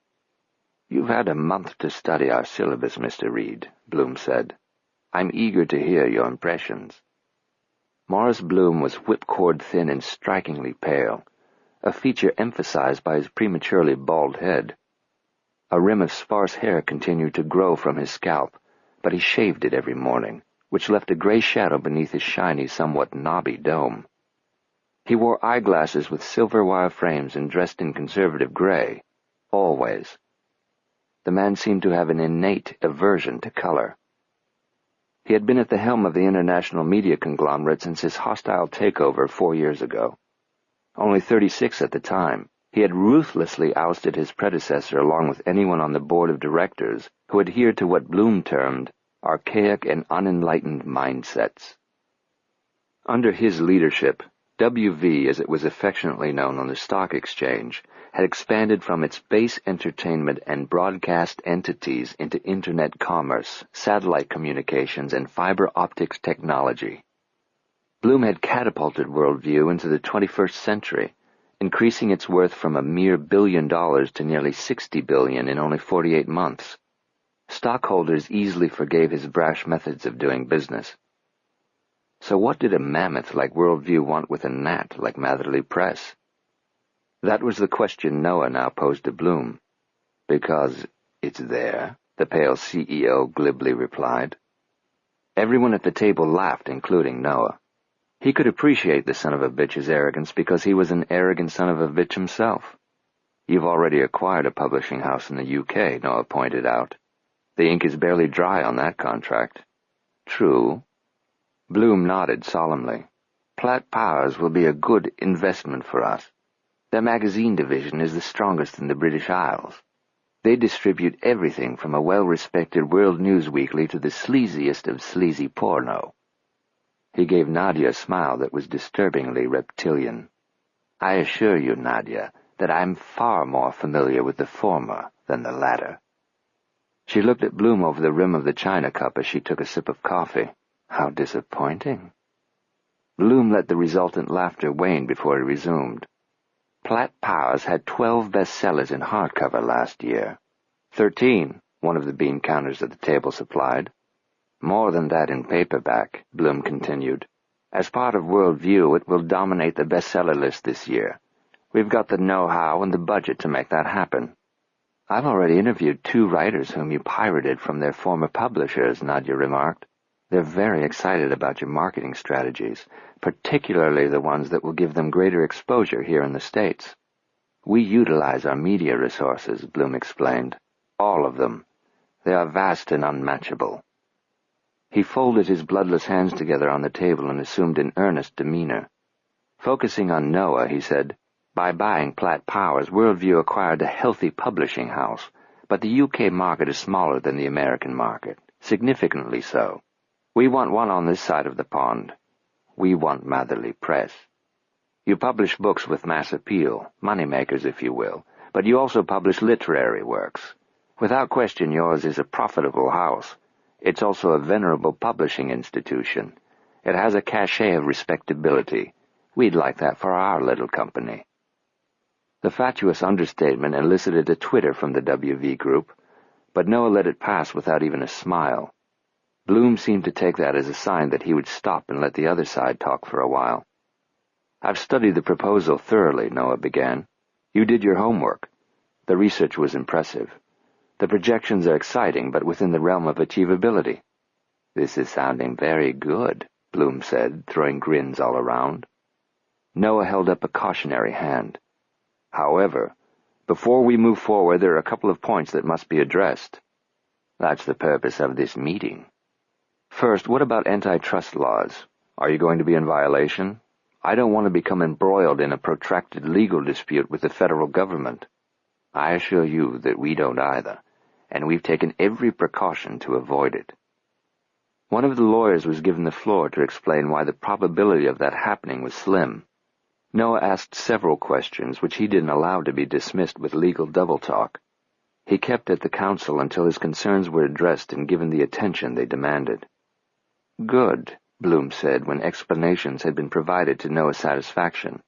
"You've had a month to study our syllabus, Mr. Reed," Bloom said. "I'm eager to hear your impressions." Morris Bloom was whipcord thin and strikingly pale, a feature emphasized by his prematurely bald head. A rim of sparse hair continued to grow from his scalp, but he shaved it every morning, which left a gray shadow beneath his shiny, somewhat knobby dome. He wore eyeglasses with silver wire frames and dressed in conservative gray, always. The man seemed to have an innate aversion to color. He had been at the helm of the international media conglomerate since his hostile takeover 4 years ago. Only 36 at the time, he had ruthlessly ousted his predecessor along with anyone on the board of directors who adhered to what Bloom termed archaic and unenlightened mindsets. Under his leadership, WV, as it was affectionately known on the stock exchange, had expanded from its base entertainment and broadcast entities into internet commerce, satellite communications, and fiber optics technology. Bloom had catapulted Worldview into the 21st century, increasing its worth from a mere $1 billion to nearly $60 billion in only 48 months. Stockholders easily forgave his brash methods of doing business. So what did a mammoth like Worldview want with a gnat like Matherly Press? That was the question Noah now posed to Bloom. "Because it's there," the pale CEO glibly replied. Everyone at the table laughed, including Noah. He could appreciate the son of a bitch's arrogance because he was an arrogant son of a bitch himself. "You've already acquired a publishing house in the UK, Noah pointed out. The ink is barely dry on that contract." "True." Bloom nodded solemnly. "Platt Powers will be a good investment for us. Their magazine division is the strongest in the British Isles. They distribute everything from a well-respected world news weekly to the sleaziest of sleazy porno." He gave Nadia a smile that was disturbingly reptilian. "I assure you, Nadia, that I'm far more familiar with the former than the latter." She looked at Bloom over the rim of the china cup as she took a sip of coffee. How disappointing. Bloom let the resultant laughter wane before he resumed. "Platt Powers had 12 bestsellers in hardcover last year. 13, one of the bean counters at the table supplied. More than that in paperback," Bloom continued. "As part of Worldview, it will dominate the bestseller list this year. We've got the know-how and the budget to make that happen." "I've already interviewed 2 writers whom you pirated from their former publishers," Nadia remarked. "They're very excited about your marketing strategies, particularly the ones that will give them greater exposure here in the States." "We utilize our media resources," Bloom explained. "All of them. They are vast and unmatchable." He folded his bloodless hands together on the table and assumed an earnest demeanor. Focusing on Noah, he said, "By buying Platt Powers, Worldview acquired a healthy publishing house, but the UK market is smaller than the American market, significantly so. We want one on this side of the pond. We want Matherly Press. You publish books with mass appeal, moneymakers if you will, but you also publish literary works. Without question yours is a profitable house. It's also a venerable publishing institution. It has a cachet of respectability. We'd like that for our little company." The fatuous understatement elicited a twitter from the WV group, but Noah let it pass without even a smile. Bloom seemed to take that as a sign that he would stop and let the other side talk for a while. "I've studied the proposal thoroughly," Noah began. "You did your homework. The research was impressive. The projections are exciting, but within the realm of achievability." "This is sounding very good," Bloom said, throwing grins all around. Noah held up a cautionary hand. "However, before we move forward, there are a couple of points that must be addressed." "That's the purpose of this meeting." "First, what about antitrust laws? Are you going to be in violation? I don't want to become embroiled in a protracted legal dispute with the federal government." "I assure you that we don't either, and we've taken every precaution to avoid it." One of the lawyers was given the floor to explain why the probability of that happening was slim. Noah asked several questions, which he didn't allow to be dismissed with legal double-talk. He kept at the counsel until his concerns were addressed and given the attention they demanded. "Good," Bloom said when explanations had been provided to Noah's satisfaction.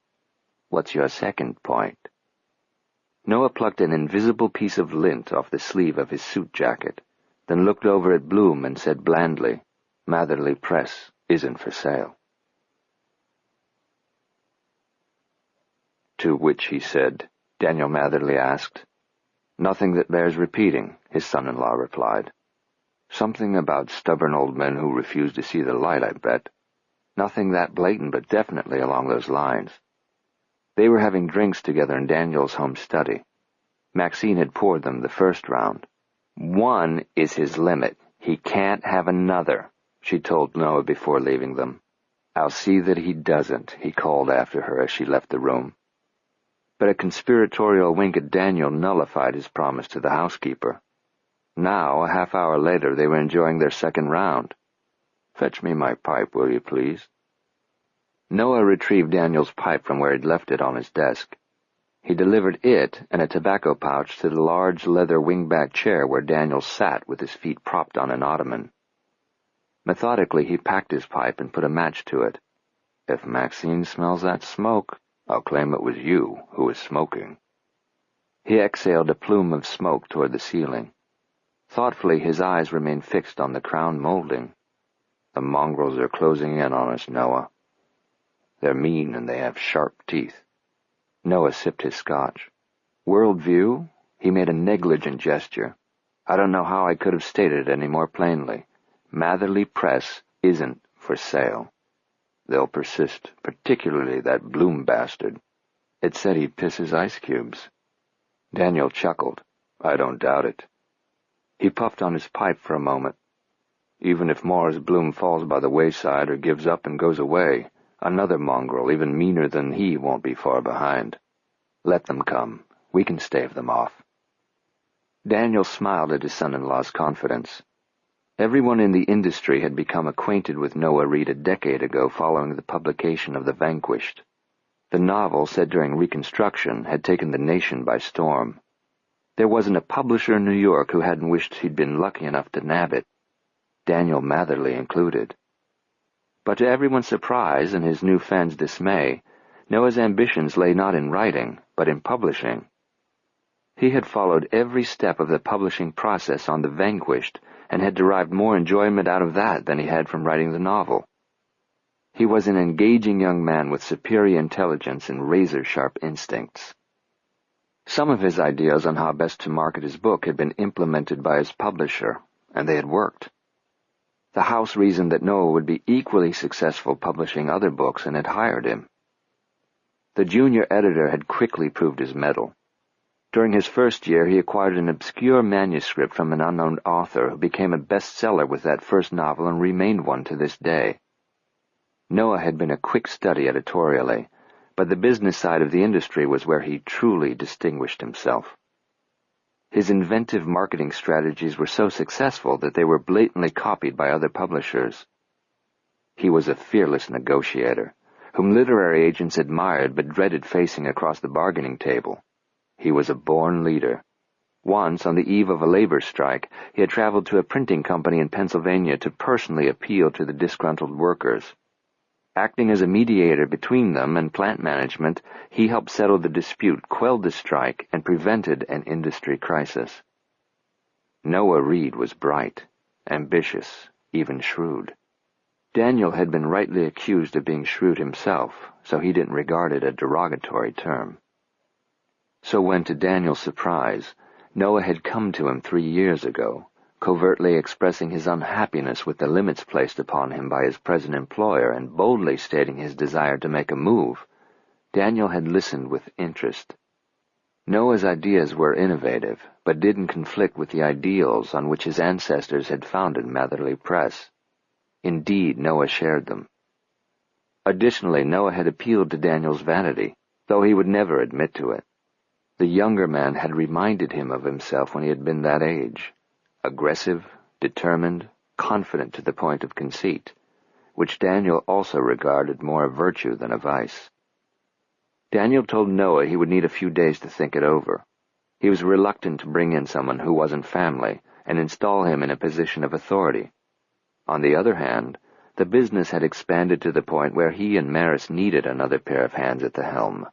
"What's your second point?" Noah plucked an invisible piece of lint off the sleeve of his suit jacket, then looked over at Bloom and said blandly, "Matherly Press isn't for sale." "To which he said," Daniel Matherly asked. "Nothing that bears repeating," his son-in-law replied. "Something about stubborn old men who refuse to see the light, I bet. Nothing that blatant, but definitely along those lines." They were having drinks together in Daniel's home study. Maxine had poured them the first round. "One is his limit. He can't have another," she told Noah before leaving them. "I'll see that he doesn't," he called after her as she left the room. But a conspiratorial wink at Daniel nullified his promise to the housekeeper. Now, a half-hour later, they were enjoying their second round. "Fetch me my pipe, will you, please?" Noah retrieved Daniel's pipe from where he'd left it on his desk. He delivered it and a tobacco pouch to the large leather wingback chair where Daniel sat with his feet propped on an ottoman. Methodically, he packed his pipe and put a match to it. "If Maxine smells that smoke, I'll claim it was you who was smoking." He exhaled a plume of smoke toward the ceiling. Thoughtfully, his eyes remained fixed on the crown molding. "The mongrels are closing in on us, Noah. They're mean and they have sharp teeth." Noah sipped his scotch. "World view?" He made a negligent gesture. "I don't know how I could have stated it any more plainly. Matherly Press isn't for sale. They'll persist, particularly that Bloom bastard. It said he'd piss his ice cubes." Daniel chuckled. "I don't doubt it." He puffed on his pipe for a moment. "Even if Morris Bloom falls by the wayside or gives up and goes away, another mongrel, even meaner than he, won't be far behind. Let them come. We can stave them off." Daniel smiled at his son-in-law's confidence. Everyone in the industry had become acquainted with Noah Reid a decade ago following the publication of The Vanquished. The novel, set during Reconstruction, had taken the nation by storm. There wasn't a publisher in New York who hadn't wished he'd been lucky enough to nab it, Daniel Matherly included. But to everyone's surprise and his new fans' dismay, Noah's ambitions lay not in writing, but in publishing. He had followed every step of the publishing process on The Vanquished and had derived more enjoyment out of that than he had from writing the novel. He was an engaging young man with superior intelligence and razor-sharp instincts. Some of his ideas on how best to market his book had been implemented by his publisher, and they had worked. The house reasoned that Noah would be equally successful publishing other books and had hired him. The junior editor had quickly proved his mettle. During his first year, he acquired an obscure manuscript from an unknown author who became a bestseller with that first novel and remained one to this day. Noah had been a quick study editorially, but the business side of the industry was where he truly distinguished himself. His inventive marketing strategies were so successful that they were blatantly copied by other publishers. He was a fearless negotiator, whom literary agents admired but dreaded facing across the bargaining table. He was a born leader. Once, on the eve of a labor strike, he had traveled to a printing company in Pennsylvania to personally appeal to the disgruntled workers. Acting as a mediator between them and plant management, he helped settle the dispute, quelled the strike, and prevented an industry crisis. Noah Reid was bright, ambitious, even shrewd. Daniel had been rightly accused of being shrewd himself, so he didn't regard it a derogatory term. So when, to Daniel's surprise, Noah had come to him 3 years ago, covertly expressing his unhappiness with the limits placed upon him by his present employer and boldly stating his desire to make a move, Daniel had listened with interest. Noah's ideas were innovative, but didn't conflict with the ideals on which his ancestors had founded Matherly Press. Indeed, Noah shared them. Additionally, Noah had appealed to Daniel's vanity, though he would never admit to it. The younger man had reminded him of himself when he had been that age. Aggressive, determined, confident to the point of conceit, which Daniel also regarded more a virtue than a vice. Daniel told Noah he would need a few days to think it over. He was reluctant to bring in someone who wasn't family and install him in a position of authority. On the other hand, the business had expanded to the point where he and Maris needed another pair of hands at the helm.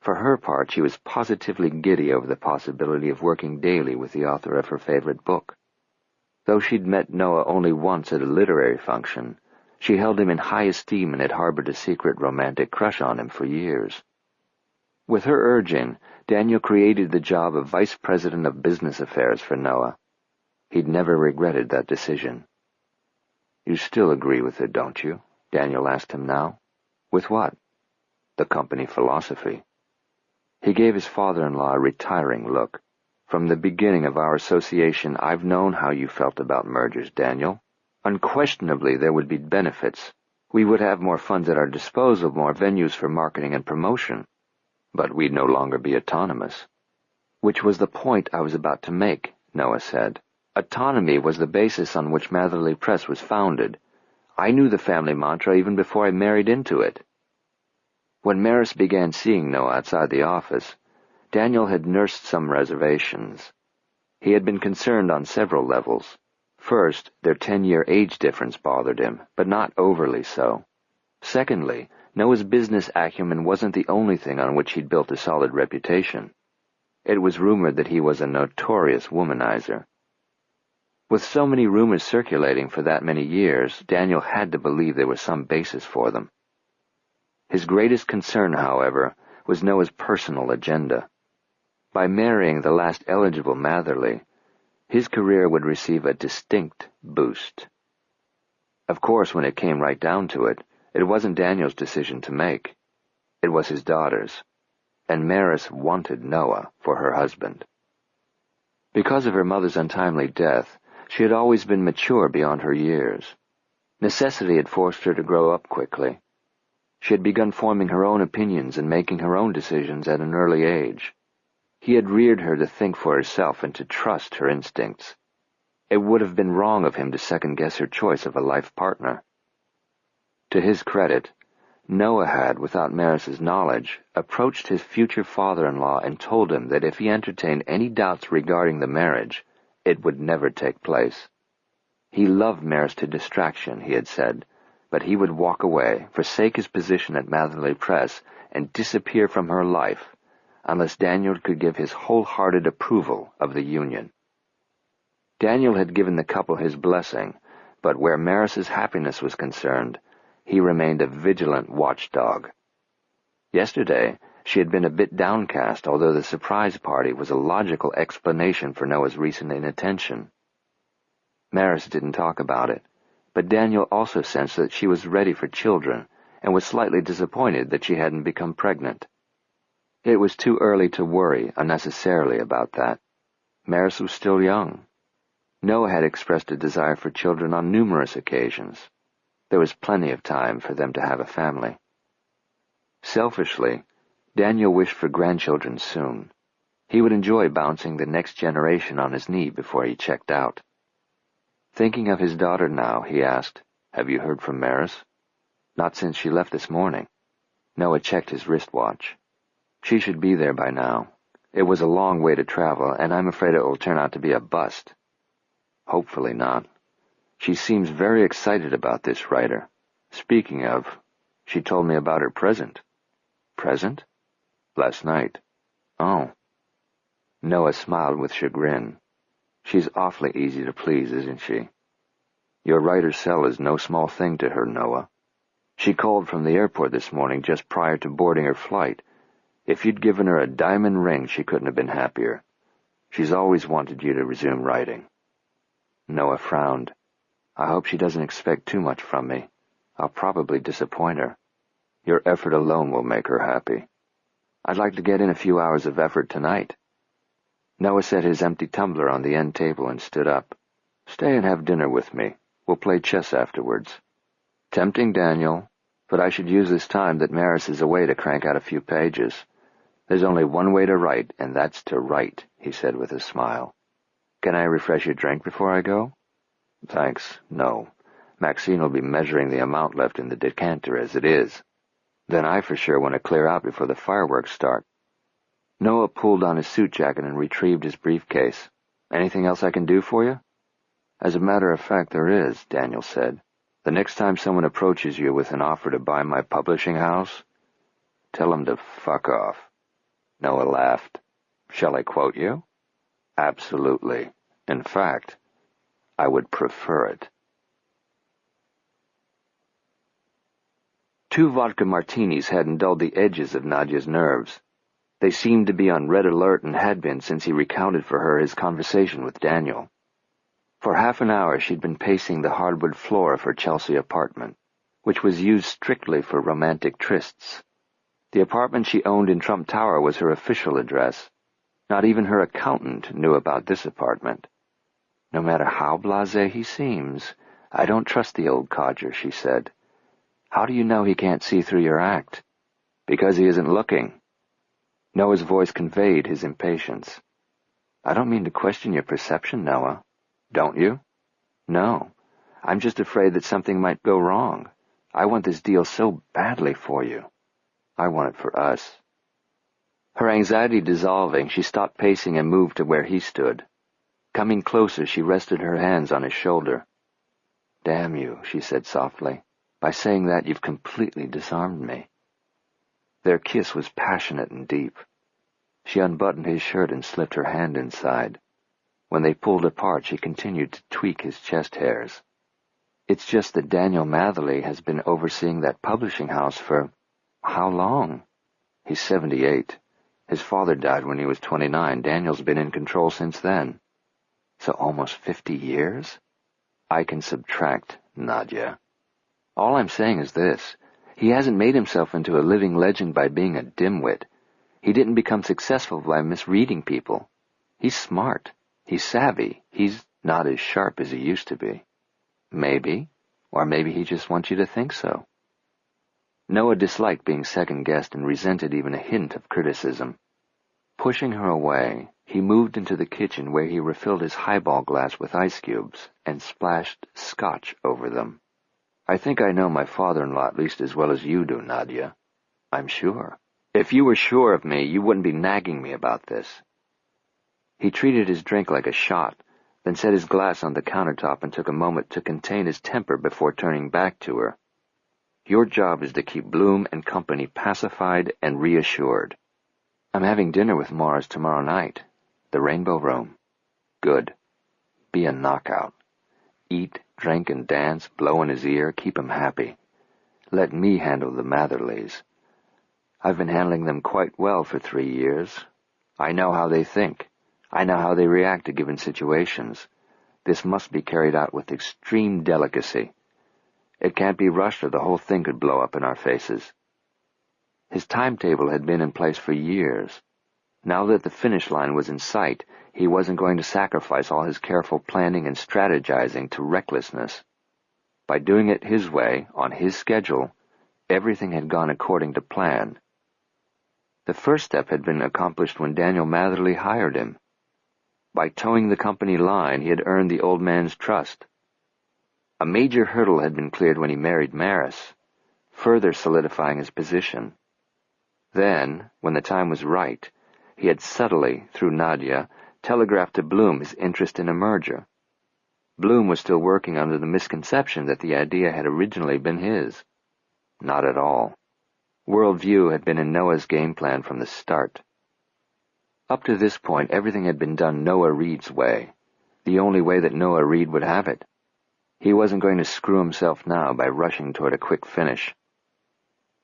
For her part, she was positively giddy over the possibility of working daily with the author of her favorite book. Though she'd met Noah only once at a literary function, she held him in high esteem and had harbored a secret romantic crush on him for years. With her urging, Daniel created the job of Vice President of Business Affairs for Noah. He'd never regretted that decision. "You still agree with it, don't you?" Daniel asked him now. "With what?" "The company philosophy." He gave his father-in-law a retiring look. "From the beginning of our association, I've known how you felt about mergers, Daniel. Unquestionably, there would be benefits. We would have more funds at our disposal, more venues for marketing and promotion. But we'd no longer be autonomous." "Which was the point I was about to make," Noah said. "Autonomy was the basis on which Matherly Press was founded. I knew the family mantra even before I married into it." When Maris began seeing Noah outside the office, Daniel had nursed some reservations. He had been concerned on several levels. First, their 10-year age difference bothered him, but not overly so. Secondly, Noah's business acumen wasn't the only thing on which he'd built a solid reputation. It was rumored that he was a notorious womanizer. With so many rumors circulating for that many years, Daniel had to believe there was some basis for them. His greatest concern, however, was Noah's personal agenda. By marrying the last eligible Matherly, his career would receive a distinct boost. Of course, when it came right down to it, it wasn't Daniel's decision to make. It was his daughter's, and Maris wanted Noah for her husband. Because of her mother's untimely death, she had always been mature beyond her years. Necessity had forced her to grow up quickly. She had begun forming her own opinions and making her own decisions at an early age. He had reared her to think for herself and to trust her instincts. It would have been wrong of him to second-guess her choice of a life partner. To his credit, Noah had, without Maris's knowledge, approached his future father-in-law and told him that if he entertained any doubts regarding the marriage, it would never take place. He loved Maris to distraction, he had said, but he would walk away, forsake his position at Matherly Press, and disappear from her life, unless Daniel could give his wholehearted approval of the union. Daniel had given the couple his blessing, but where Maris's happiness was concerned, he remained a vigilant watchdog. Yesterday, she had been a bit downcast, although the surprise party was a logical explanation for Noah's recent inattention. Maris didn't talk about it, but Daniel also sensed that she was ready for children and was slightly disappointed that she hadn't become pregnant. It was too early to worry unnecessarily about that. Maris was still young. Noah had expressed a desire for children on numerous occasions. There was plenty of time for them to have a family. Selfishly, Daniel wished for grandchildren soon. He would enjoy bouncing the next generation on his knee before he checked out. Thinking of his daughter now, he asked, "Have you heard from Maris?" "Not since she left this morning." Noah checked his wristwatch. "She should be there by now. It was a long way to travel, and I'm afraid it will turn out to be a bust." "Hopefully not. She seems very excited about this writer. Speaking of, she told me about her present." "Present?" "Last night." "Oh." Noah smiled with chagrin. "She's awfully easy to please, isn't she?" "Your writer's cell is no small thing to her, Noah. She called from the airport this morning just prior to boarding her flight. If you'd given her a diamond ring, she couldn't have been happier. She's always wanted you to resume writing." Noah frowned. "I hope she doesn't expect too much from me. I'll probably disappoint her. Your effort alone will make her happy." "I'd like to get in a few hours of effort tonight." Noah set his empty tumbler on the end table and stood up. "Stay and have dinner with me. We'll play chess afterwards." "Tempting, Daniel, but I should use this time that Maris is away to crank out a few pages. There's only one way to write, and that's to write," he said with a smile. "Can I refresh your drink before I go?" Thanks, no. Maxine will be measuring the amount left in the decanter as it is. Then I for sure want to clear out before the fireworks start. Noah pulled on his suit jacket and retrieved his briefcase. Anything else I can do for you? As a matter of fact, there is, Daniel said. The next time someone approaches you with an offer to buy my publishing house, tell them to fuck off. Noah laughed. Shall I quote you? Absolutely. In fact, I would prefer it. 2 vodka martinis hadn't dulled the edges of Nadia's nerves. They seemed to be on red alert and had been since he recounted for her his conversation with Daniel. For half an hour she'd been pacing the hardwood floor of her Chelsea apartment, which was used strictly for romantic trysts. The apartment she owned in Trump Tower was her official address. Not even her accountant knew about this apartment. No matter how blasé he seems, I don't trust the old codger, she said. How do you know he can't see through your act? Because he isn't looking. Noah's voice conveyed his impatience. I don't mean to question your perception, Noah. Don't you? No. I'm just afraid that something might go wrong. I want this deal so badly for you. I want it for us. Her anxiety dissolving, she stopped pacing and moved to where he stood. Coming closer, she rested her hands on his shoulder. Damn you, she said softly. By saying that, you've completely disarmed me. Their kiss was passionate and deep. She unbuttoned his shirt and slipped her hand inside. When they pulled apart, she continued to tweak his chest hairs. It's just that Daniel Matherly has been overseeing that publishing house for how long? He's 78. His father died when he was 29. Daniel's been in control since then. So almost 50 years? I can subtract, Nadia. All I'm saying is this. He hasn't made himself into a living legend by being a dimwit. He didn't become successful by misreading people. He's smart. He's savvy. He's not as sharp as he used to be. Maybe. Or maybe he just wants you to think so. Noah disliked being second-guessed and resented even a hint of criticism. Pushing her away, he moved into the kitchen where he refilled his highball glass with ice cubes and splashed scotch over them. I think I know my father-in-law at least as well as you do, Nadia. I'm sure. If you were sure of me, you wouldn't be nagging me about this. He treated his drink like a shot, then set his glass on the countertop and took a moment to contain his temper before turning back to her. Your job is to keep Bloom and company pacified and reassured. I'm having dinner with Morris tomorrow night. The Rainbow Room. Good. Be a knockout. Eat, drink, and dance, blow in his ear, keep him happy. Let me handle the Matherleys. I've been handling them quite well for 3 years. I know how they think. I know how they react to given situations. This must be carried out with extreme delicacy. It can't be rushed or the whole thing could blow up in our faces. His timetable had been in place for years. Now that the finish line was in sight, he wasn't going to sacrifice all his careful planning and strategizing to recklessness. By doing it his way, on his schedule, everything had gone according to plan. The first step had been accomplished when Daniel Matherly hired him. By towing the company line, he had earned the old man's trust. A major hurdle had been cleared when he married Maris, further solidifying his position. Then, when the time was right, he had subtly, through Nadia, telegraphed to Bloom his interest in a merger. Bloom was still working under the misconception that the idea had originally been his. Not at all. Worldview had been in Noah's game plan from the start. Up to this point, everything had been done Noah Reed's way, the only way that Noah Reed would have it. He wasn't going to screw himself now by rushing toward a quick finish.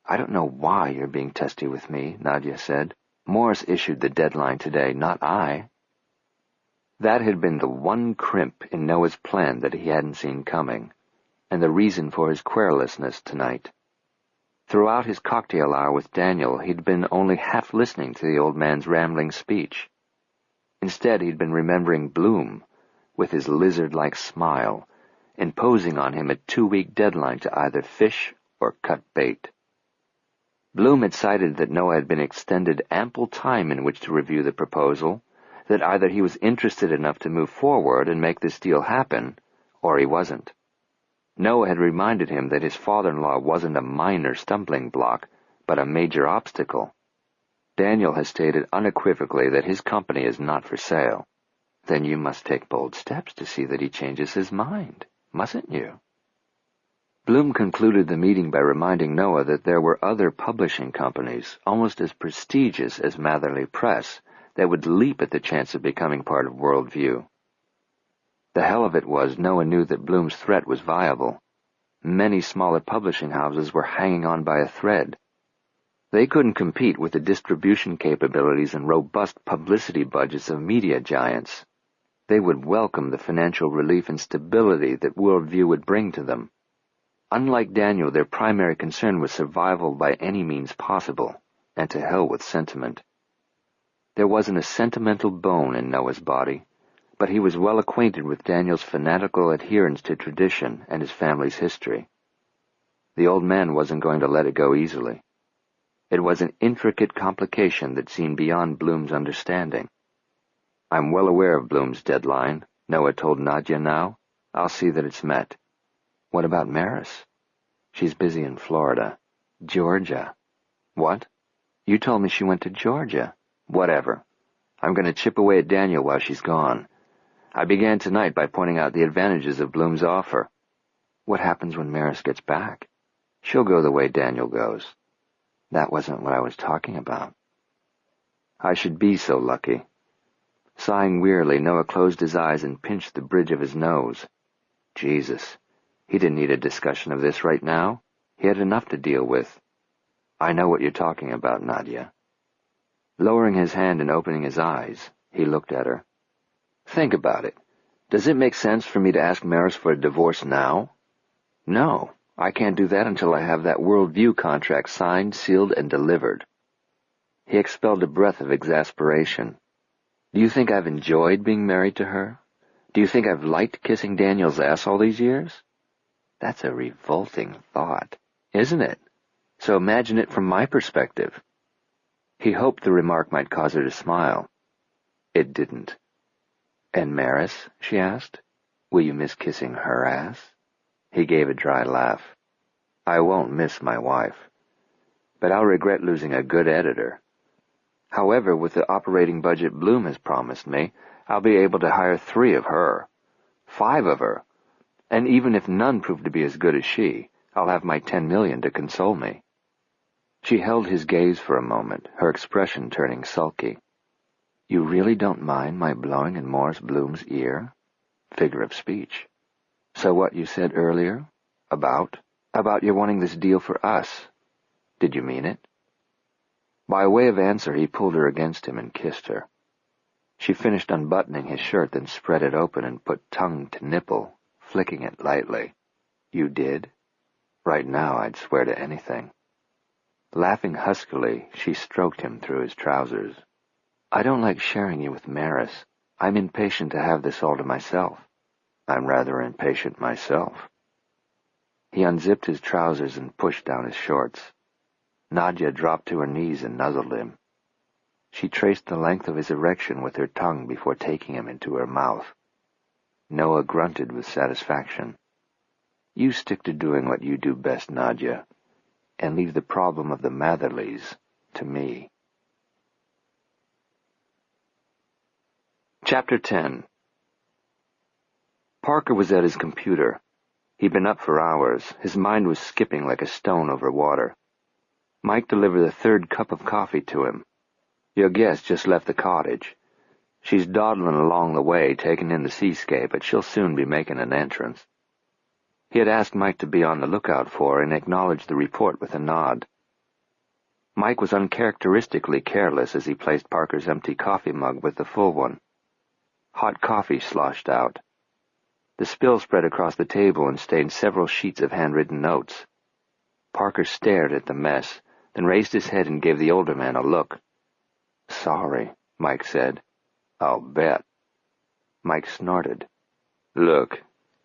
I don't know why you're being testy with me, Nadia said. Morris issued the deadline today, not I. That had been the one crimp in Noah's plan that he hadn't seen coming, and the reason for his querulousness tonight. Throughout his cocktail hour with Daniel, he'd been only half listening to the old man's rambling speech. Instead, he'd been remembering Bloom, with his lizard-like smile, imposing on him a 2-week deadline to either fish or cut bait. Bloom had cited that Noah had been extended ample time in which to review the proposal, that either he was interested enough to move forward and make this deal happen, Or he wasn't. Noah had reminded him that his father-in-law wasn't a minor stumbling block, but a major obstacle. Daniel has stated unequivocally that his company is not for sale. Then you must take bold steps to see that he changes his mind, mustn't you? Bloom concluded the meeting by reminding Noah that there were other publishing companies, almost as prestigious as Matherly Press, that would leap at the chance of becoming part of Worldview. The hell of it was, Noah knew that Bloom's threat was viable. Many smaller publishing houses were hanging on by a thread. They couldn't compete with the distribution capabilities and robust publicity budgets of media giants. They would welcome the financial relief and stability that Worldview would bring to them. Unlike Daniel, their primary concern was survival by any means possible, and to hell with sentiment. There wasn't a sentimental bone in Noah's body, but he was well acquainted with Daniel's fanatical adherence to tradition and his family's history. The old man wasn't going to let it go easily. It was an intricate complication that seemed beyond Bloom's understanding. I'm well aware of Bloom's deadline, Noah told Nadia now. I'll see that it's met. What about Maris? She's busy in Florida. Georgia. What? You told me she went to Georgia. Whatever. I'm going to chip away at Daniel while she's gone. I began tonight by pointing out the advantages of Bloom's offer. What happens when Maris gets back? She'll go the way Daniel goes. That wasn't what I was talking about. I should be so lucky. Sighing wearily, Noah closed his eyes and pinched the bridge of his nose. Jesus. He didn't need a discussion of this right now. He had enough to deal with. I know what you're talking about, Nadia. Lowering his hand and opening his eyes, he looked at her. Think about it. Does it make sense for me to ask Maris for a divorce now? No, I can't do that until I have that Worldview contract signed, sealed, and delivered. He expelled a breath of exasperation. Do you think I've enjoyed being married to her? Do you think I've liked kissing Daniel's ass all these years? That's a revolting thought, isn't it? So imagine it from my perspective. He hoped the remark might cause her to smile. It didn't. And Maris, she asked, will you miss kissing her ass? He gave a dry laugh. I won't miss my wife, but I'll regret losing a good editor. However, with the operating budget Bloom has promised me, I'll be able to hire 3 of her, 5 of her, and even if none prove to be as good as she, I'll have my $10 million to console me. She held his gaze for a moment, her expression turning sulky. You really don't mind my blowing in Morris Bloom's ear? Figure of speech. So what you said earlier? About your wanting this deal for us. Did you mean it? By way of answer, he pulled her against him and kissed her. She finished unbuttoning his shirt, then spread it open and put tongue to nipple, flicking it lightly. You did? Right now, I'd swear to anything. Laughing huskily, she stroked him through his trousers. I don't like sharing you with Maris. I'm impatient to have this all to myself. I'm rather impatient myself. He unzipped his trousers and pushed down his shorts. Nadia dropped to her knees and nuzzled him. She traced the length of his erection with her tongue before taking him into her mouth. Noah grunted with satisfaction. You stick to doing what you do best, Nadia, and leave the problem of the Matherleys to me. Chapter 10. Parker was at his computer. He'd been up for hours. His mind was skipping like a stone over water. Mike delivered the 3rd cup of coffee to him. Your guest just left the cottage. She's dawdling along the way, taking in the seascape, but she'll soon be making an entrance. He had asked Mike to be on the lookout for her and acknowledged the report with a nod. Mike was uncharacteristically careless as he placed Parker's empty coffee mug with the full one. Hot coffee sloshed out. The spill spread across the table and stained several sheets of handwritten notes. Parker stared at the mess, then raised his head and gave the older man a look. Sorry, Mike said. I'll bet. Mike snorted. Look,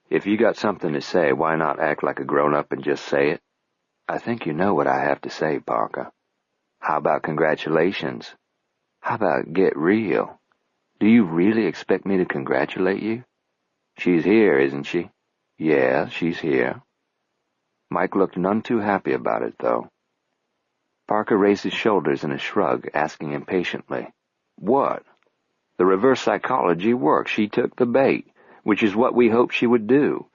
if you got something to say, why not act like a grown-up and just say it? I think you know what I have to say, Parker. How about congratulations? How about get real? Do you really expect me to congratulate you? She's here, isn't she? Yeah, she's here. Mike looked none too happy about it, though. Parker raised his shoulders in a shrug, asking impatiently, "What?" "The reverse psychology works. She took the bait, which is what we hoped she would do.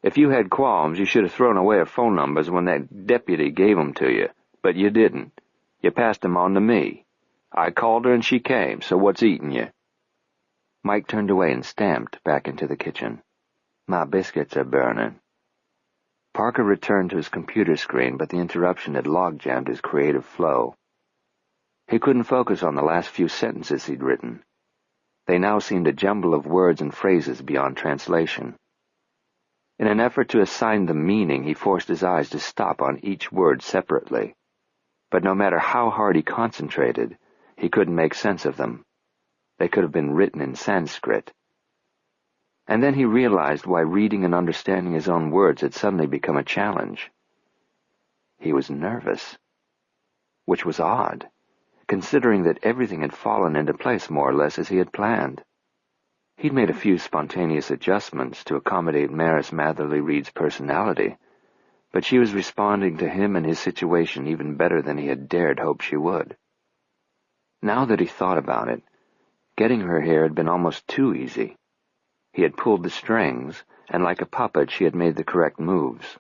If you had qualms, you should have thrown away her phone numbers when that deputy gave 'em to you, but you didn't. You passed 'em on to me. I called her and she came, so what's eating you?" Mike turned away and stamped back into the kitchen. "My biscuits are burning." Parker returned to his computer screen, but the interruption had log-jammed his creative flow. He couldn't focus on the last few sentences he'd written. They now seemed a jumble of words and phrases beyond translation. In an effort to assign them meaning, he forced his eyes to stop on each word separately. But no matter how hard he concentrated, he couldn't make sense of them. They could have been written in Sanskrit. And then he realized why reading and understanding his own words had suddenly become a challenge. He was nervous, which was odd, considering that everything had fallen into place more or less as he had planned. He'd made a few spontaneous adjustments to accommodate Maris Matherly Reed's personality, but she was responding to him and his situation even better than he had dared hope she would. Now that he thought about it, getting her here had been almost too easy. He had pulled the strings, and like a puppet she had made the correct moves.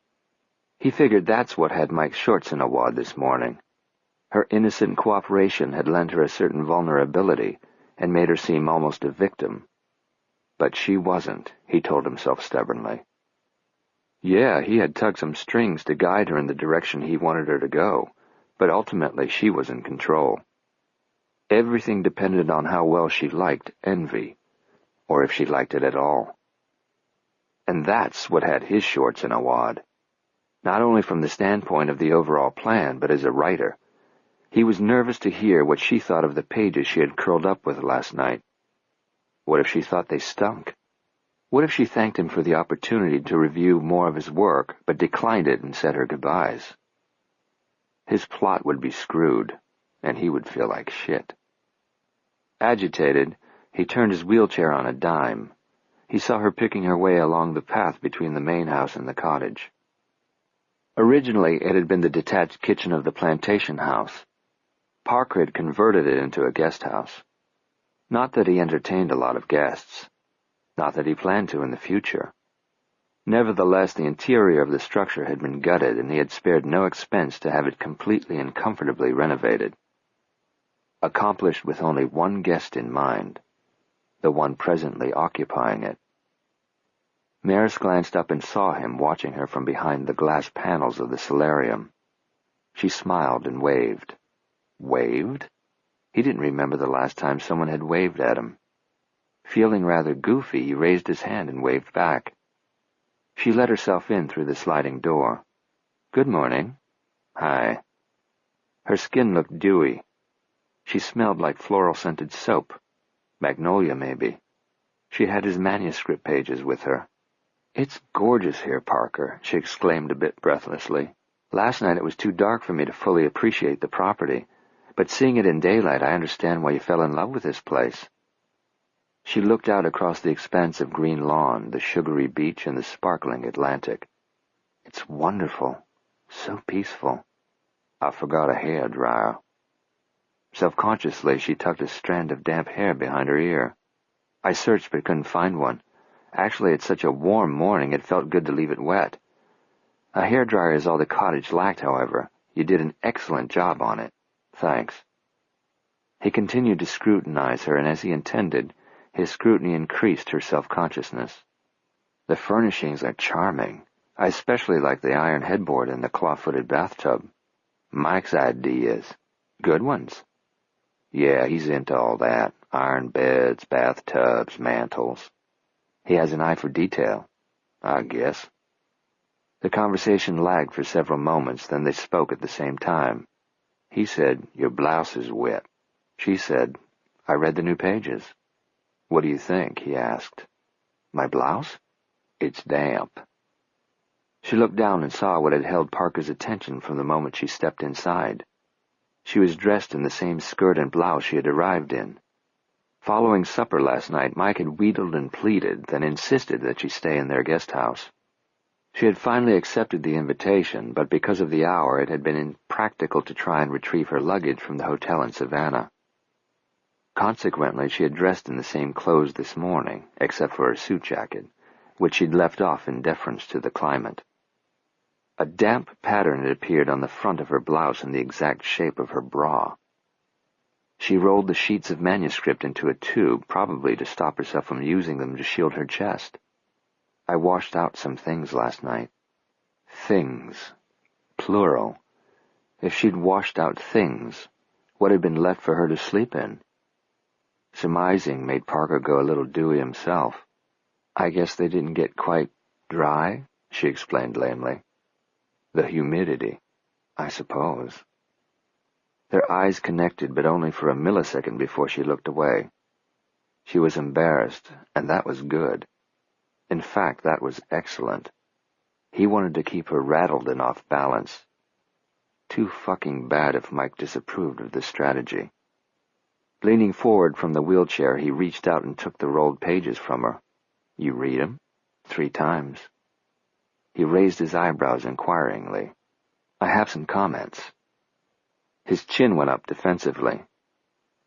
He figured that's what had Mike's shorts in a wad this morning. Her innocent cooperation had lent her a certain vulnerability and made her seem almost a victim. But she wasn't, he told himself stubbornly. Yeah, he had tugged some strings to guide her in the direction he wanted her to go, but ultimately she was in control. Everything depended on how well she liked envy, or if she liked it at all. And that's what had his shorts in a wad. Not only from the standpoint of the overall plan, but as a writer. He was nervous to hear what she thought of the pages she had curled up with last night. What if she thought they stunk? What if she thanked him for the opportunity to review more of his work, but declined it and said her goodbyes? His plot would be screwed, and he would feel like shit. Agitated, he turned his wheelchair on a dime. He saw her picking her way along the path between the main house and the cottage. Originally, it had been the detached kitchen of the plantation house. Parker had converted it into a guest house. Not that he entertained a lot of guests. Not that he planned to in the future. Nevertheless, the interior of the structure had been gutted, and he had spared no expense to have it completely and comfortably renovated. Accomplished with only one guest in mind, the one presently occupying it. Maris glanced up and saw him watching her from behind the glass panels of the solarium. She smiled and waved. Waved? He didn't remember the last time someone had waved at him. Feeling rather goofy, he raised his hand and waved back. She let herself in through the sliding door. "Good morning." "Hi." Her skin looked dewy. She smelled like floral-scented soap. Magnolia, maybe. She had his manuscript pages with her. "It's gorgeous here, Parker," she exclaimed a bit breathlessly. "Last night it was too dark for me to fully appreciate the property, but seeing it in daylight I understand why you fell in love with this place." She looked out across the expanse of green lawn, the sugary beach, and the sparkling Atlantic. "It's wonderful. So peaceful. I forgot a hairdryer." Self-consciously, she tucked a strand of damp hair behind her ear. "I searched but couldn't find one. Actually, it's such a warm morning it felt good to leave it wet. A hairdryer is all the cottage lacked, however. You did an excellent job on it. Thanks." He continued to scrutinize her, and as he intended, his scrutiny increased her self-consciousness. "The furnishings are charming. I especially like the iron headboard and the claw-footed bathtub. Mike's ideas. Good ones." "Yeah, he's into all that. Iron beds, bathtubs, mantles. He has an eye for detail, I guess." The conversation lagged for several moments, then they spoke at the same time. He said, "Your blouse is wet." She said, "I read the new pages." "What do you think?" he asked. "My blouse? It's damp." She looked down and saw what had held Parker's attention from the moment she stepped inside. She was dressed in the same skirt and blouse she had arrived in. Following supper last night, Mike had wheedled and pleaded, then insisted that she stay in their guest house. She had finally accepted the invitation, but because of the hour it had been impractical to try and retrieve her luggage from the hotel in Savannah. Consequently, she had dressed in the same clothes this morning, except for her suit jacket, which she'd left off in deference to the climate. A damp pattern had appeared on the front of her blouse in the exact shape of her bra. She rolled the sheets of manuscript into a tube, probably to stop herself from using them to shield her chest. I washed out some things last night. Things. Plural. If she'd washed out things, what had been left for her to sleep in? Surmising made Parker go a little dewy himself. I guess they didn't get quite dry, she explained lamely. The humidity, I suppose. Their eyes connected, but only for a millisecond before she looked away. She was embarrassed, and that was good. In fact, that was excellent. He wanted to keep her rattled and off balance. Too fucking bad if Mike disapproved of this strategy. Leaning forward from the wheelchair, he reached out and took the rolled pages from her. You read 'em? 3 times. He raised his eyebrows inquiringly. I have some comments. His chin went up defensively.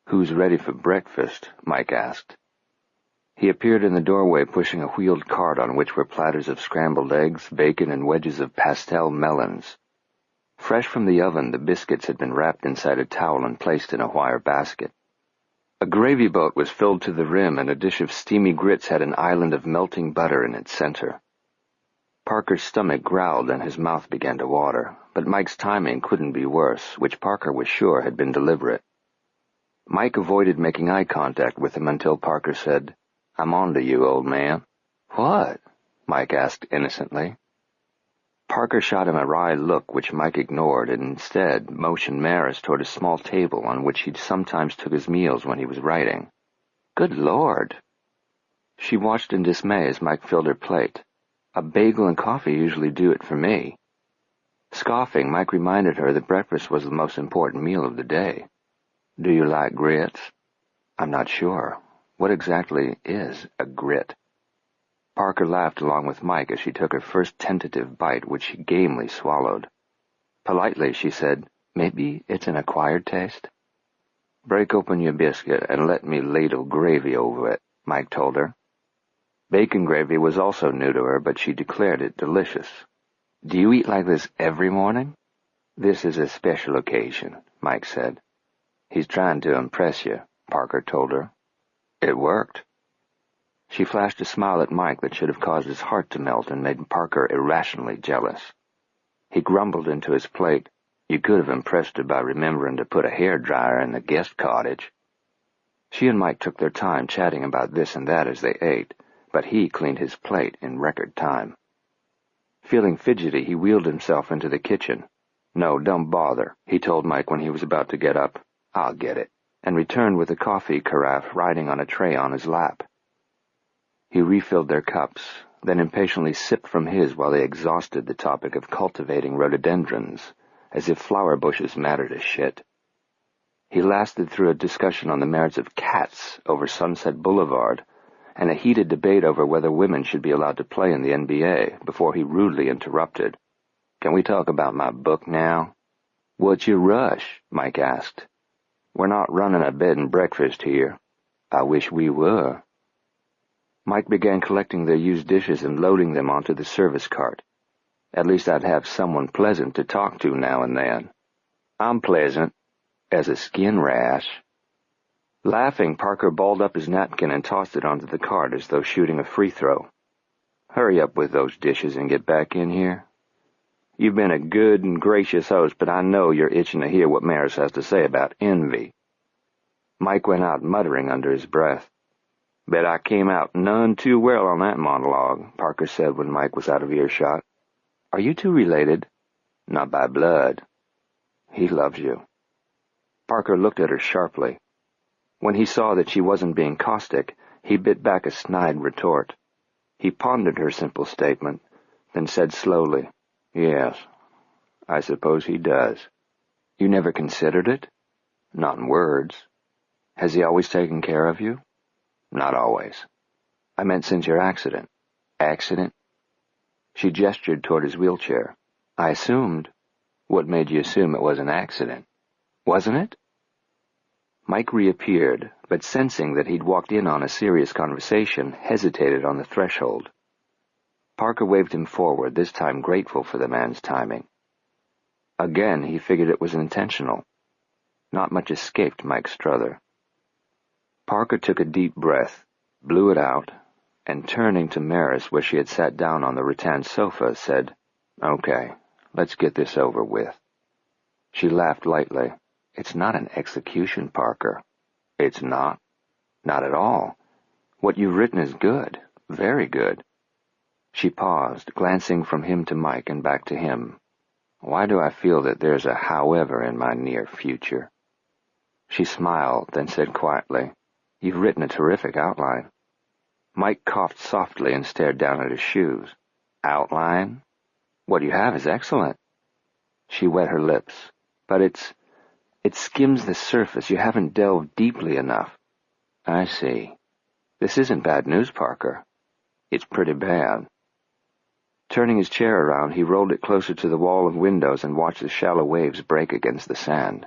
Who's ready for breakfast? Mike asked. He appeared in the doorway pushing a wheeled cart on which were platters of scrambled eggs, bacon, and wedges of pastel melons. Fresh from the oven, the biscuits had been wrapped inside a towel and placed in a wire basket. A gravy boat was filled to the rim, and a dish of steamy grits had an island of melting butter in its center. Parker's stomach growled and his mouth began to water, but Mike's timing couldn't be worse, which Parker was sure had been deliberate. Mike avoided making eye contact with him until Parker said, I'm on to you, old man. What? Mike asked innocently. Parker shot him a wry look which Mike ignored and instead motioned Maris toward a small table on which he sometimes took his meals when he was writing. Good Lord! She watched in dismay as Mike filled her plate. A bagel and coffee usually do it for me. Scoffing, Mike reminded her that breakfast was the most important meal of the day. Do you like grits? I'm not sure. What exactly is a grit? Parker laughed along with Mike as she took her first tentative bite, which she gamely swallowed. Politely, she said, Maybe it's an acquired taste? Break open your biscuit and let me ladle gravy over it, Mike told her. Bacon gravy was also new to her, but she declared it delicious. Do you eat like this every morning? This is a special occasion, Mike said. He's trying to impress you, Parker told her. It worked. She flashed a smile at Mike that should have caused his heart to melt and made Parker irrationally jealous. He grumbled into his plate. You could have impressed her by remembering to put a hairdryer in the guest cottage. She and Mike took their time chatting about this and that as they ate, but he cleaned his plate in record time. Feeling fidgety, he wheeled himself into the kitchen. No, don't bother, he told Mike when he was about to get up. I'll get it, and returned with a coffee carafe riding on a tray on his lap. He refilled their cups, then impatiently sipped from his while they exhausted the topic of cultivating rhododendrons, as if flower bushes mattered a shit. He lasted through a discussion on the merits of cats over Sunset Boulevard, and a heated debate over whether women should be allowed to play in the NBA before he rudely interrupted. Can we talk about my book now? What's your rush? Mike asked. We're not running a bed and breakfast here. I wish we were. Mike began collecting their used dishes and loading them onto the service cart. At least I'd have someone pleasant to talk to now and then. I'm pleasant as a skin rash. Laughing, Parker balled up his napkin and tossed it onto the cart as though shooting a free throw. Hurry up with those dishes and get back in here. You've been a good and gracious host, but I know you're itching to hear what Maris has to say about envy. Mike went out muttering under his breath. Bet I came out none too well on that monologue, Parker said when Mike was out of earshot. Are you two related? Not by blood. He loves you. Parker looked at her sharply. When he saw that she wasn't being caustic, he bit back a snide retort. He pondered her simple statement, then said slowly, Yes, I suppose he does. You never considered it? Not in words. Has he always taken care of you? Not always. I meant since your accident. Accident? She gestured toward his wheelchair. I assumed. What made you assume it was an accident? Wasn't it? Mike reappeared, but sensing that he'd walked in on a serious conversation, hesitated on the threshold. Parker waved him forward, this time grateful for the man's timing. Again, he figured it was intentional. Not much escaped Mike Strother. Parker took a deep breath, blew it out, and turning to Maris where she had sat down on the rattan sofa, said, "Okay, let's get this over with." She laughed lightly. "It's not an execution, Parker." "It's not?" "Not at all. What you've written is good, very good." She paused, glancing from him to Mike and back to him. "Why do I feel that there's a however in my near future?" She smiled, then said quietly, "You've written a terrific outline." Mike coughed softly and stared down at his shoes. "Outline? What you have is excellent." She wet her lips. "But it skims the surface. You haven't delved deeply enough." "I see. This isn't bad news, Parker. It's pretty bad." Turning his chair around, he rolled it closer to the wall of windows and watched the shallow waves break against the sand.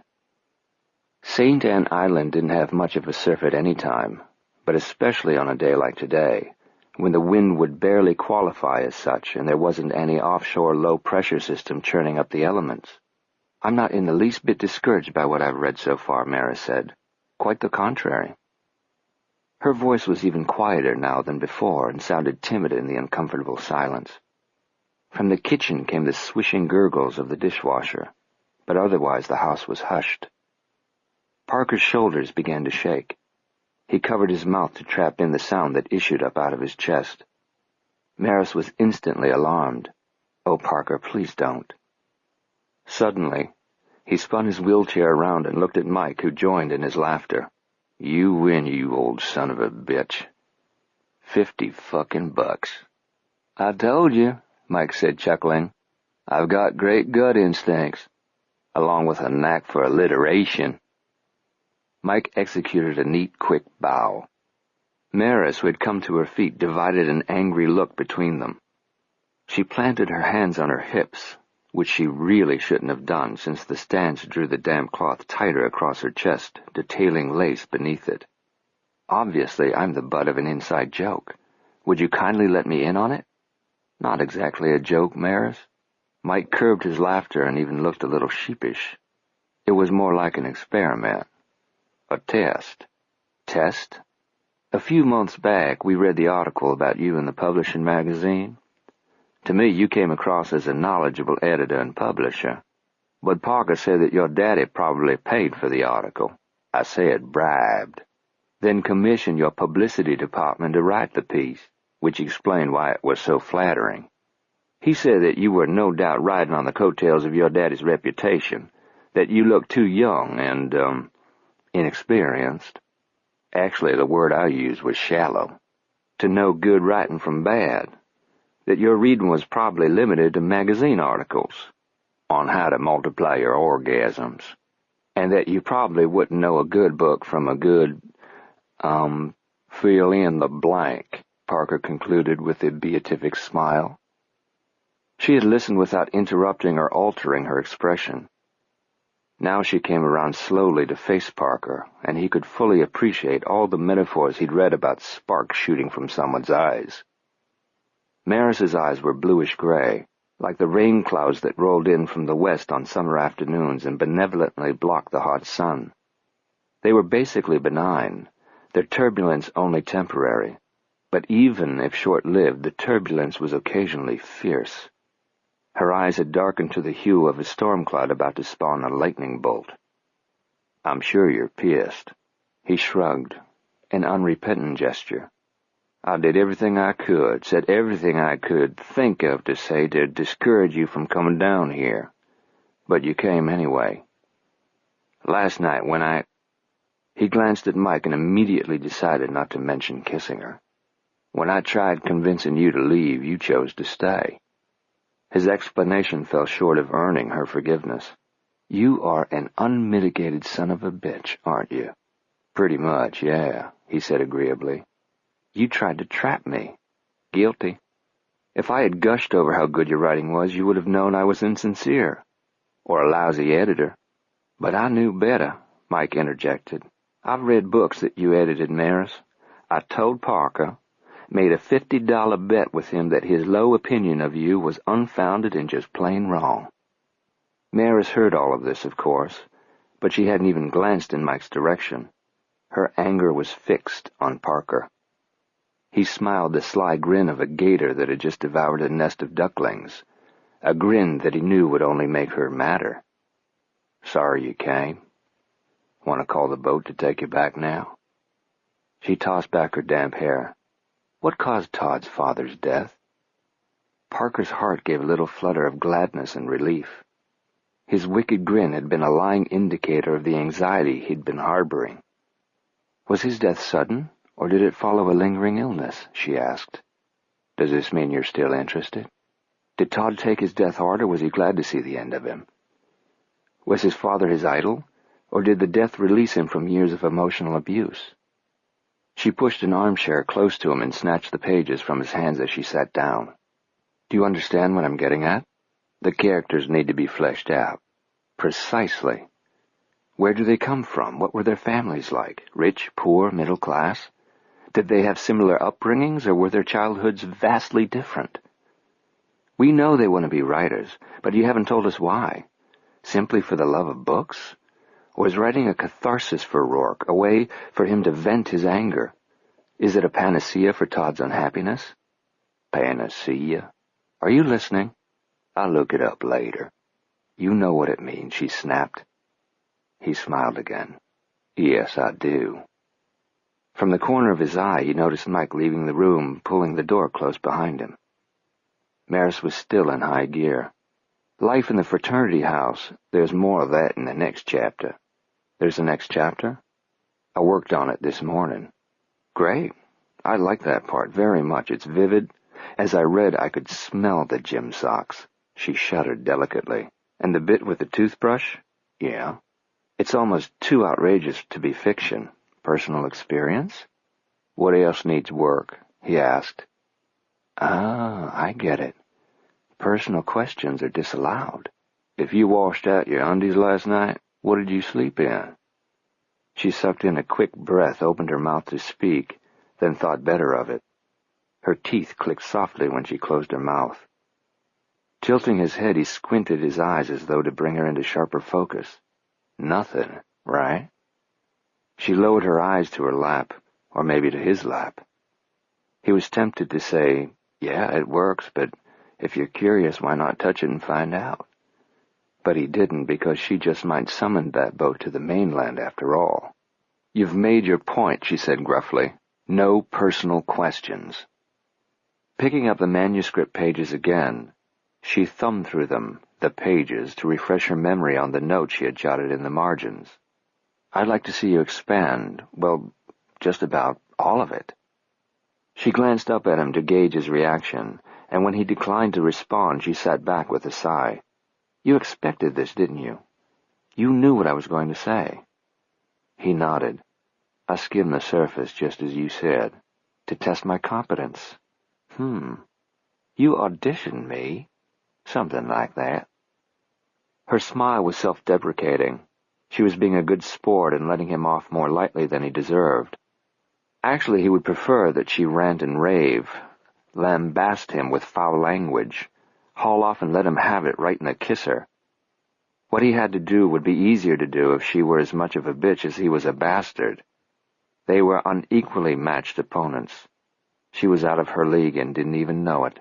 St. Anne Island didn't have much of a surf at any time, but especially on a day like today, when the wind would barely qualify as such and there wasn't any offshore low-pressure system churning up the elements. "I'm not in the least bit discouraged by what I've read so far," Maris said. "Quite the contrary." Her voice was even quieter now than before and sounded timid in the uncomfortable silence. From the kitchen came the swishing gurgles of the dishwasher, but otherwise the house was hushed. Parker's shoulders began to shake. He covered his mouth to trap in the sound that issued up out of his chest. Maris was instantly alarmed. "Oh, Parker, please don't." Suddenly, he spun his wheelchair around and looked at Mike, who joined in his laughter. "You win, you old son of a bitch. $50 fucking. "I told you," Mike said, chuckling. "I've got great gut instincts, along with a knack for alliteration." Mike executed a neat, quick bow. Maris, who had come to her feet, divided an angry look between them. She planted her hands on her hips, which she really shouldn't have done, since the stance drew the damp cloth tighter across her chest, detailing lace beneath it. "Obviously, I'm the butt of an inside joke. Would you kindly let me in on it?" "Not exactly a joke, Maris." Mike curbed his laughter and even looked a little sheepish. "It was more like an experiment. A test." "Test?" "A few months back, we read the article about you in the publishing magazine. To me, you came across as a knowledgeable editor and publisher. But Parker said that your daddy probably paid for the article. I say it bribed. Then commissioned your publicity department to write the piece, which explained why it was so flattering. He said that you were no doubt riding on the coattails of your daddy's reputation, that you looked too young and, inexperienced. Actually, the word I used was shallow. To know good writing from bad. That your reading was probably limited to magazine articles on how to multiply your orgasms. And that you probably wouldn't know a good book from a good, fill in the blank," Parker concluded with a beatific smile. She had listened without interrupting or altering her expression. Now she came around slowly to face Parker, and he could fully appreciate all the metaphors he'd read about sparks shooting from someone's eyes. Maris's eyes were bluish-gray, like the rain clouds that rolled in from the west on summer afternoons and benevolently blocked the hot sun. They were basically benign, their turbulence only temporary, but even if short-lived, the turbulence was occasionally fierce. Her eyes had darkened to the hue of a storm cloud about to spawn a lightning bolt. "I'm sure you're pissed." He shrugged, an unrepentant gesture. "I did everything I could, said everything I could think of to say to discourage you from coming down here. But you came anyway. Last night when I—" He glanced at Mike and immediately decided not to mention kissing her. "When I tried convincing you to leave, you chose to stay." His explanation fell short of earning her forgiveness. "You are an unmitigated son of a bitch, aren't you?" "Pretty much, yeah," he said agreeably. "You tried to trap me." "Guilty." If I had gushed over how good your writing was, you would have known I was insincere, or a lousy editor. But I knew better, Mike interjected. I've read books that you edited, Maris. I told Parker, made a $50 bet with him that his low opinion of you was unfounded and just plain wrong. Maris heard all of this, of course, but she hadn't even glanced in Mike's direction. Her anger was fixed on Parker. He smiled the sly grin of a gator that had just devoured a nest of ducklings, a grin that he knew would only make her madder. Sorry you came. Want to call the boat to take you back now? She tossed back her damp hair. What caused Todd's father's death? Parker's heart gave a little flutter of gladness and relief. His wicked grin had been a lying indicator of the anxiety he'd been harboring. Was his death sudden, or did it follow a lingering illness? She asked. Does this mean you're still interested? Did Todd take his death hard, or was he glad to see the end of him? Was his father his idol, or did the death release him from years of emotional abuse? She pushed an armchair close to him and snatched the pages from his hands as she sat down. Do you understand what I'm getting at? The characters need to be fleshed out. Precisely. Where do they come from? What were their families like? Rich, poor, middle class? Did they have similar upbringings, or were their childhoods vastly different? We know they want to be writers, but you haven't told us why. Simply for the love of books? Or is writing a catharsis for Rourke, a way for him to vent his anger? Is it a panacea for Todd's unhappiness? Panacea? Are you listening? I'll look it up later. You know what it means, she snapped. He smiled again. Yes, I do. From the corner of his eye, he noticed Mike leaving the room, pulling the door close behind him. Maris was still in high gear. Life in the fraternity house, there's more of that in the next chapter. There's a next chapter? I worked on it this morning. Great. I like that part very much. It's vivid. As I read, I could smell the gym socks. She shuddered delicately. And the bit with the toothbrush? Yeah. It's almost too outrageous to be fiction. Personal experience? What else needs work? He asked. Ah, I get it. Personal questions are disallowed. If you washed out your undies last night, what did you sleep in? She sucked in a quick breath, opened her mouth to speak, then thought better of it. Her teeth clicked softly when she closed her mouth. Tilting his head, he squinted his eyes as though to bring her into sharper focus. Nothing, right? She lowered her eyes to her lap, or maybe to his lap. He was tempted to say, yeah, it works, but if you're curious, why not touch it and find out? But he didn't, because she just might summon that boat to the mainland after all. You've made your point, she said gruffly. No personal questions. Picking up the manuscript pages again, she thumbed through them, the pages, to refresh her memory on the notes she had jotted in the margins. I'd like to see you expand, well, just about all of it. She glanced up at him to gauge his reaction, and when he declined to respond, she sat back with a sigh. You expected this, didn't you? You knew what I was going to say. He nodded. I skimmed the surface, just as you said, to test my competence. You auditioned me? Something like that. Her smile was self-deprecating. She was being a good sport and letting him off more lightly than he deserved. Actually, he would prefer that she rant and rave, lambast him with foul language, haul off and let him have it right in the kisser. What he had to do would be easier to do if she were as much of a bitch as he was a bastard. They were unequally matched opponents. She was out of her league and didn't even know it.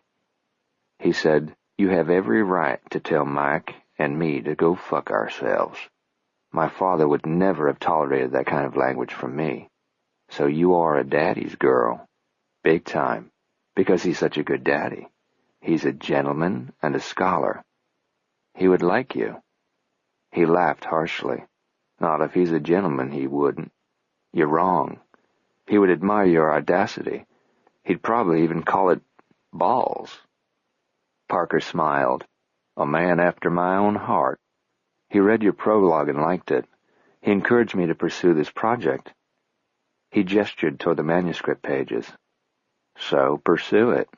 He said, You have every right to tell Mike and me to go fuck ourselves. My father would never have tolerated that kind of language from me. So you are a daddy's girl. Big time. Because he's such a good daddy. He's a gentleman and a scholar. He would like you. He laughed harshly. Not if he's a gentleman, he wouldn't. You're wrong. He would admire your audacity. He'd probably even call it balls. Parker smiled. A man after my own heart. He read your prologue and liked it. He encouraged me to pursue this project. He gestured toward the manuscript pages. So pursue it.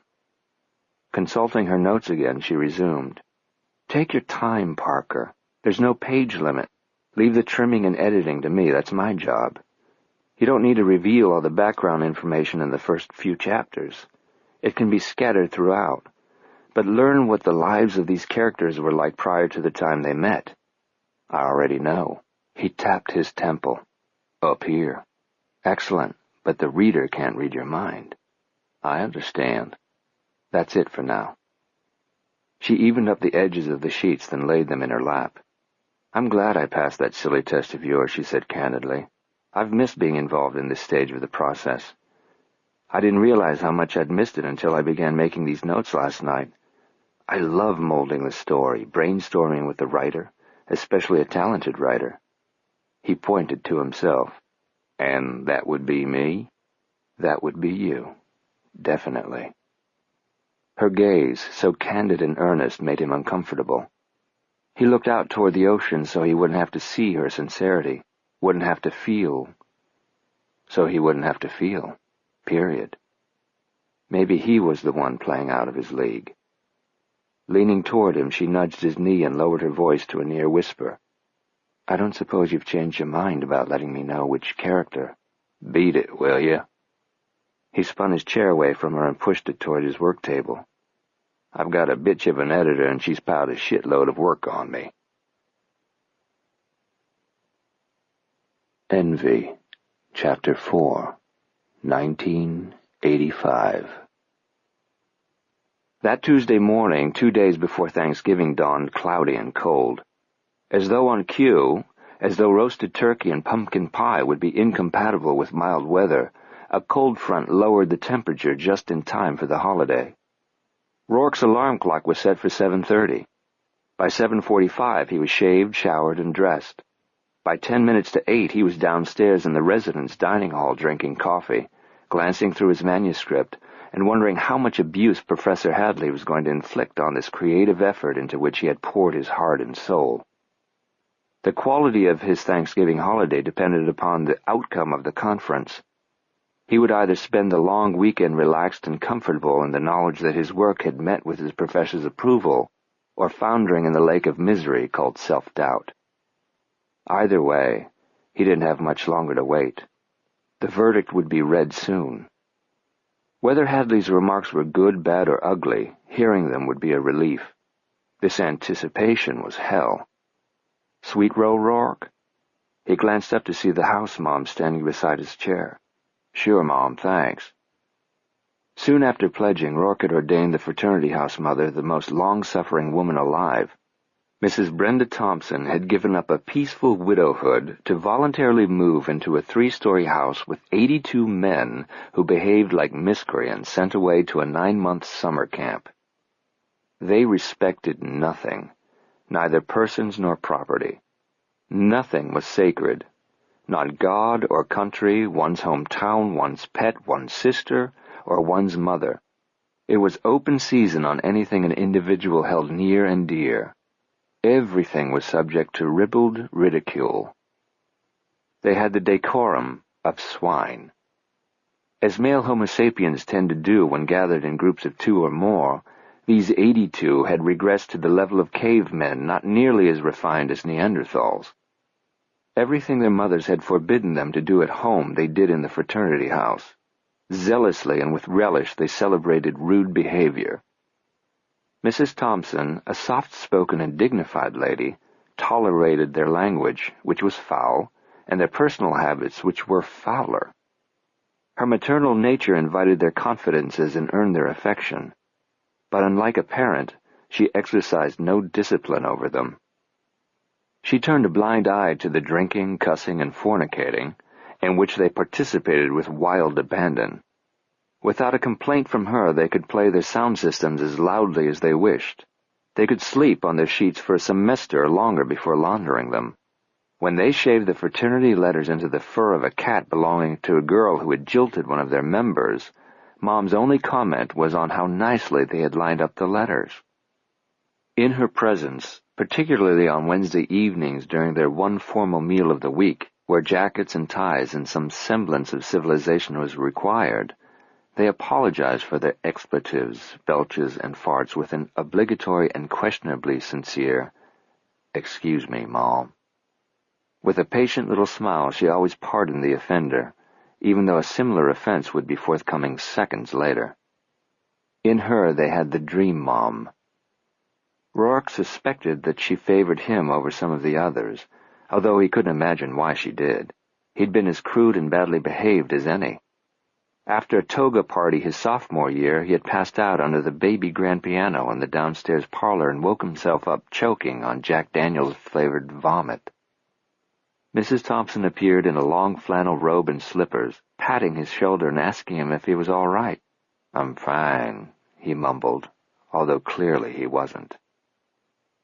Consulting her notes again, she resumed. Take your time, Parker. There's no page limit. Leave the trimming and editing to me. That's my job. You don't need to reveal all the background information in the first few chapters. It can be scattered throughout. But learn what the lives of these characters were like prior to the time they met. I already know. He tapped his temple. Up here. Excellent, but the reader can't read your mind. I understand. That's it for now. She evened up the edges of the sheets, then laid them in her lap. I'm glad I passed that silly test of yours, she said candidly. I've missed being involved in this stage of the process. I didn't realize how much I'd missed it until I began making these notes last night. I love molding the story, brainstorming with the writer, especially a talented writer. He pointed to himself. And that would be me? That would be you. Definitely. Her gaze, so candid and earnest, made him uncomfortable. He looked out toward the ocean so he wouldn't have to see her sincerity, wouldn't have to feel. So he wouldn't have to feel. Period. Maybe he was the one playing out of his league. Leaning toward him, she nudged his knee and lowered her voice to a near whisper. I don't suppose you've changed your mind about letting me know which character. Beat it, will you? He spun his chair away from her and pushed it toward his work table. I've got a bitch of an editor, and she's piled a shitload of work on me. Envy, Chapter 4, 1985. That Tuesday morning, 2 days before Thanksgiving, dawned cloudy and cold. As though on cue, as though roasted turkey and pumpkin pie would be incompatible with mild weather, a cold front lowered the temperature just in time for the holiday. Rourke's alarm clock was set for 7:30. By 7:45 he was shaved, showered, and dressed. By 10 minutes to 8 he was downstairs in the residence dining hall drinking coffee, glancing through his manuscript, and wondering how much abuse Professor Hadley was going to inflict on this creative effort into which he had poured his heart and soul. The quality of his Thanksgiving holiday depended upon the outcome of the conference. He would either spend the long weekend relaxed and comfortable in the knowledge that his work had met with his professor's approval, or foundering in the lake of misery called self-doubt. Either way, he didn't have much longer to wait. The verdict would be read soon. Whether Hadley's remarks were good, bad, or ugly, hearing them would be a relief. This anticipation was hell. Sweet Roe Rourke? He glanced up to see the house mom standing beside his chair. Sure, Mom, thanks. Soon after pledging, Rourke had ordained the fraternity house mother the most long-suffering woman alive. Mrs. Brenda Thompson had given up a peaceful widowhood to voluntarily move into a 3-story house with 82 men who behaved like miscreants sent away to a 9-month summer camp. They respected nothing, neither persons nor property. Nothing was sacred. Not God or country, one's hometown, one's pet, one's sister, or one's mother. It was open season on anything an individual held near and dear. Everything was subject to ribald ridicule. They had the decorum of swine. As male Homo sapiens tend to do when gathered in groups of 2 or more, these 82 had regressed to the level of cavemen, not nearly as refined as Neanderthals. Everything their mothers had forbidden them to do at home they did in the fraternity house. Zealously and with relish they celebrated rude behavior. Mrs. Thompson, a soft-spoken and dignified lady, tolerated their language, which was foul, and their personal habits, which were fouler. Her maternal nature invited their confidences and earned their affection. But unlike a parent, she exercised no discipline over them. She turned a blind eye to the drinking, cussing, and fornicating, in which they participated with wild abandon. Without a complaint from her, they could play their sound systems as loudly as they wished. They could sleep on their sheets for a semester or longer before laundering them. When they shaved the fraternity letters into the fur of a cat belonging to a girl who had jilted one of their members, Mom's only comment was on how nicely they had lined up the letters. In her presence, particularly on Wednesday evenings during their one formal meal of the week, where jackets and ties and some semblance of civilization was required, They apologized for their expletives, belches, and farts with an obligatory and questionably sincere, "Excuse me, Mom." With a patient little smile, she always pardoned the offender, even though a similar offense would be forthcoming seconds later. In her they had the dream mom. Rourke suspected that she favored him over some of the others, although he couldn't imagine why she did. He'd been as crude and badly behaved as any. After a toga party his sophomore year, he had passed out under the baby grand piano in the downstairs parlor and woke himself up choking on Jack Daniels-flavored vomit. Mrs. Thompson appeared in a long flannel robe and slippers, patting his shoulder and asking him if he was all right. "I'm fine," he mumbled, although clearly he wasn't.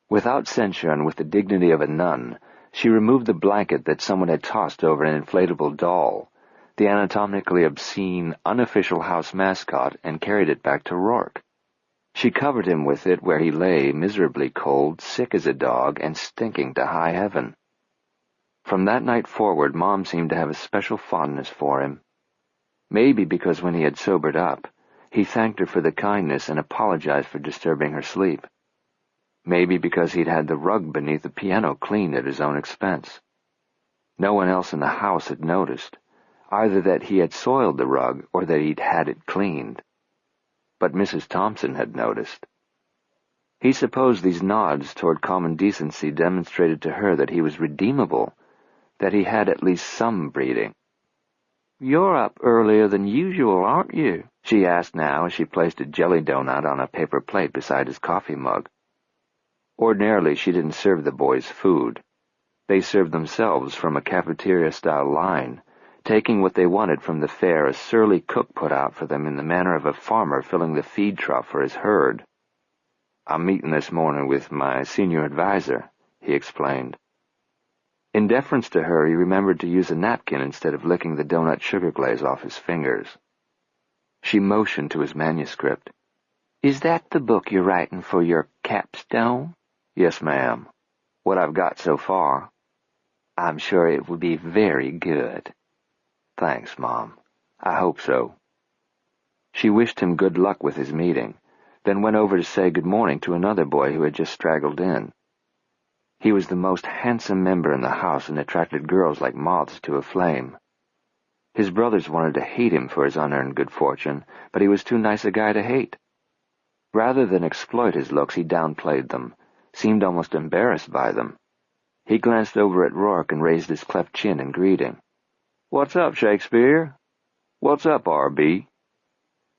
Without censure and with the dignity of a nun, she removed the blanket that someone had tossed over an inflatable doll, the anatomically obscene, unofficial house mascot, and carried it back to Rourke. She covered him with it where he lay, miserably cold, sick as a dog, and stinking to high heaven. From that night forward, Mom seemed to have a special fondness for him. Maybe because when he had sobered up, he thanked her for the kindness and apologized for disturbing her sleep. Maybe because he'd had the rug beneath the piano cleaned at his own expense. No one else in the house had noticed, either that he had soiled the rug or that he'd had it cleaned. But Mrs. Thompson had noticed. He supposed these nods toward common decency demonstrated to her that he was redeemable, that he had at least some breeding. "You're up earlier than usual, aren't you?" she asked now as she placed a jelly donut on a paper plate beside his coffee mug. Ordinarily, she didn't serve the boys food. They served themselves from a cafeteria-style line, taking what they wanted from the fare a surly cook put out for them in the manner of a farmer filling the feed trough for his herd. "I'm meeting this morning with my senior advisor," he explained. In deference to her, he remembered to use a napkin instead of licking the donut sugar glaze off his fingers. She motioned to his manuscript. "Is that the book you're writing for your capstone?" "Yes, ma'am. What I've got so far." "I'm sure it will be very good." "Thanks, Mom. I hope so." She wished him good luck with his meeting, then went over to say good morning to another boy who had just straggled in. He was the most handsome member in the house and attracted girls like moths to a flame. His brothers wanted to hate him for his unearned good fortune, but he was too nice a guy to hate. Rather than exploit his looks, he downplayed them, seemed almost embarrassed by them. He glanced over at Rourke and raised his cleft chin in greeting. "What's up, Shakespeare?" "What's up, R.B.?"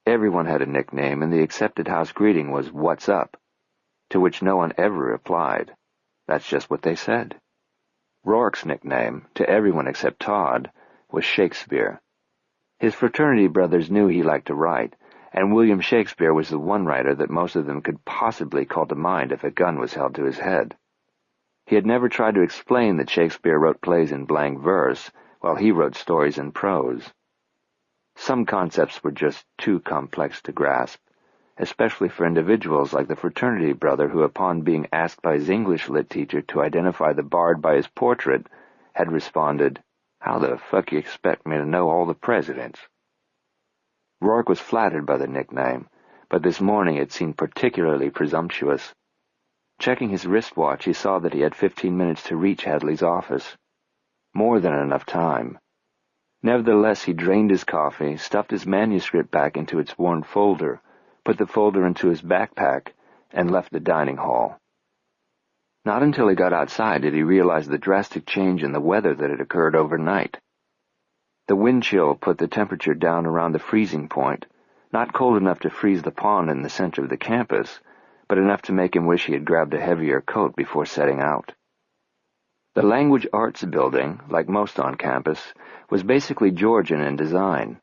Everyone had a nickname, and the accepted house greeting was "What's up?" to which no one ever replied. That's just what they said. Rourke's nickname, to everyone except Todd, was Shakespeare. His fraternity brothers knew he liked to write, and William Shakespeare was the one writer that most of them could possibly call to mind if a gun was held to his head. He had never tried to explain that Shakespeare wrote plays in blank verse, while he wrote stories in prose. Some concepts were just too complex to grasp, especially for individuals like the fraternity brother who, upon being asked by his English lit teacher to identify the bard by his portrait, had responded, "How the fuck you expect me to know all the presidents?" Rourke was flattered by the nickname, but this morning it seemed particularly presumptuous. Checking his wristwatch, he saw that he had 15 minutes to reach Hadley's office. More than enough time. Nevertheless, he drained his coffee, stuffed his manuscript back into its worn folder, put the folder into his backpack, and left the dining hall. Not until he got outside did he realize the drastic change in the weather that had occurred overnight. The wind chill put the temperature down around the freezing point, not cold enough to freeze the pond in the center of the campus, but enough to make him wish he had grabbed a heavier coat before setting out. The Language Arts Building, like most on campus, was basically Georgian in design.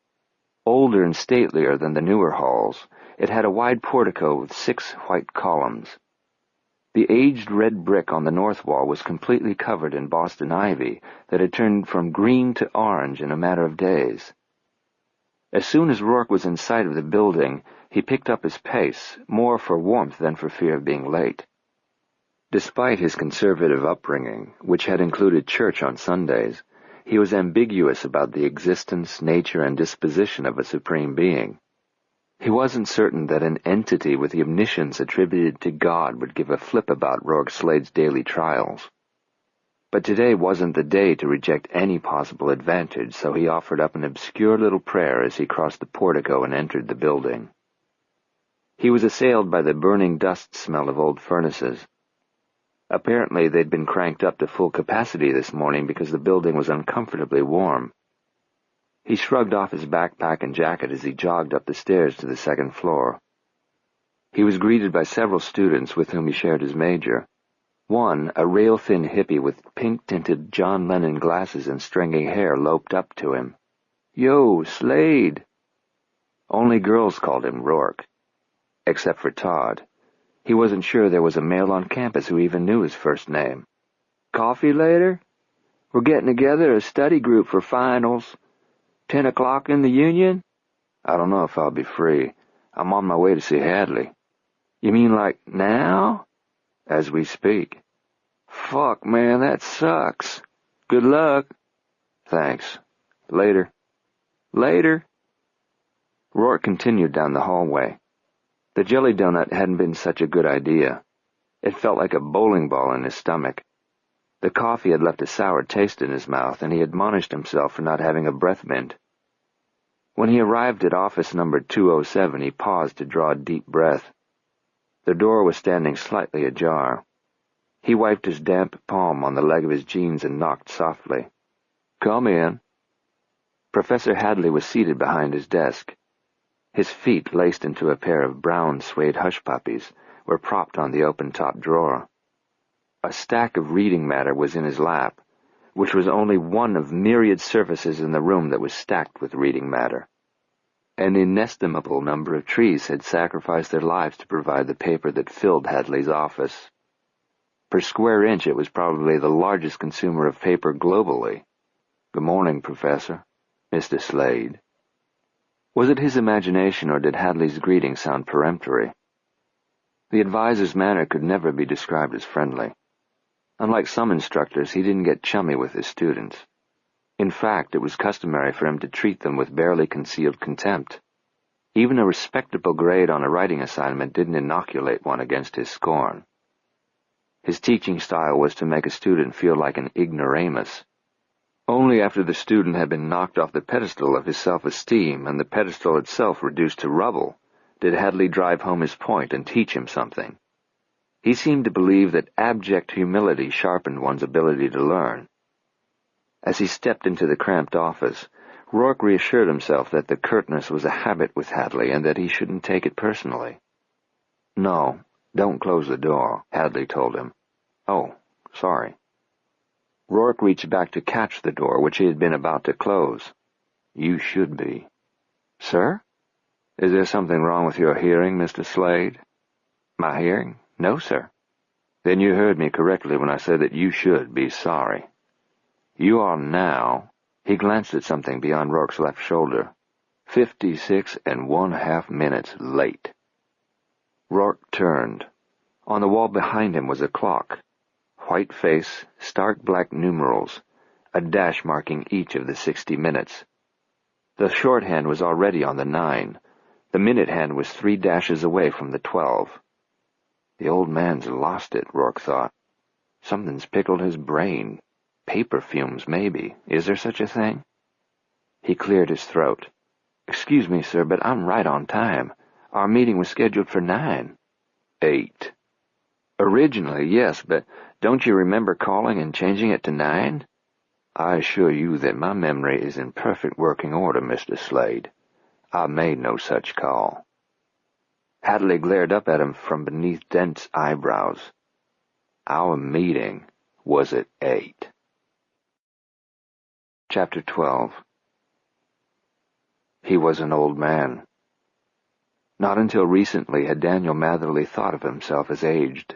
Older and statelier than the newer halls, it had a wide portico with 6 white columns. The aged red brick on the north wall was completely covered in Boston ivy that had turned from green to orange in a matter of days. As soon as Rourke was in sight of the building, he picked up his pace, more for warmth than for fear of being late. Despite his conservative upbringing, which had included church on Sundays, he was ambiguous about the existence, nature, and disposition of a supreme being. He wasn't certain that an entity with the omniscience attributed to God would give a flip about Rourke Slade's daily trials. But today wasn't the day to reject any possible advantage, so he offered up an obscure little prayer as he crossed the portico and entered the building. He was assailed by the burning dust smell of old furnaces. Apparently they'd been cranked up to full capacity this morning because the building was uncomfortably warm. He shrugged off his backpack and jacket as he jogged up the stairs to the second floor. He was greeted by several students with whom he shared his major. One, a rail-thin hippie with pink-tinted John Lennon glasses and stringy hair, loped up to him. "Yo, Slade!" Only girls called him Rourke, except for Todd. He wasn't sure there was a male on campus who even knew his first name. "Coffee later? We're getting together a study group for finals. 10 o'clock in the Union?" "I don't know if I'll be free. I'm on my way to see Hadley." "You mean like now?" "As we speak." "Fuck, man, that sucks. Good luck." "Thanks. Later." "Later." Rourke continued down the hallway. The jelly donut hadn't been such a good idea. It felt like a bowling ball in his stomach. The coffee had left a sour taste in his mouth, and he admonished himself for not having a breath mint. When he arrived at office number 207, he paused to draw a deep breath. The door was standing slightly ajar. He wiped his damp palm on the leg of his jeans and knocked softly. "Come in." Professor Hadley was seated behind his desk. His feet, laced into a pair of brown suede hush-puppies, were propped on the open-top drawer. A stack of reading matter was in his lap, which was only one of myriad surfaces in the room that was stacked with reading matter. An inestimable number of trees had sacrificed their lives to provide the paper that filled Hadley's office. Per square inch, it was probably the largest consumer of paper globally. "Good morning, Professor. Mr. Slade." Was it his imagination, or did Hadley's greeting sound peremptory? The advisor's manner could never be described as friendly. Unlike some instructors, he didn't get chummy with his students. In fact, it was customary for him to treat them with barely concealed contempt. Even a respectable grade on a writing assignment didn't inoculate one against his scorn. His teaching style was to make a student feel like an ignoramus. Only after the student had been knocked off the pedestal of his self-esteem and the pedestal itself reduced to rubble did Hadley drive home his point and teach him something. He seemed to believe that abject humility sharpened one's ability to learn. As he stepped into the cramped office, Rourke reassured himself that the curtness was a habit with Hadley and that he shouldn't take it personally. "No, don't close the door," Hadley told him. "Oh, sorry." Rourke reached back to catch the door, which he had been about to close. "You should be." "Sir?" "Is there something wrong with your hearing, Mr. Slade?" "My hearing? No, sir." "Then you heard me correctly when I said that you should be sorry. You are now—" He glanced at something beyond Rourke's left shoulder. 56 1/2 minutes late. Rourke turned. On the wall behind him was a clock. White face, stark black numerals, a dash marking each of the 60 minutes. The shorthand was already on the 9. The minute hand was 3 dashes away from the 12. The old man's lost it, Rourke thought. Something's pickled his brain. Paper fumes, maybe. Is there such a thing? He cleared his throat. "Excuse me, sir, but I'm right on time. Our meeting was scheduled for 9. 8. "Originally, yes, but don't you remember calling and changing it to 9? "I assure you that my memory is in perfect working order, Mr. Slade. I made no such call." Hadley glared up at him from beneath dense eyebrows. "Our meeting was at 8. Chapter 12. He was an old man. Not until recently had Daniel Matherly thought of himself as aged.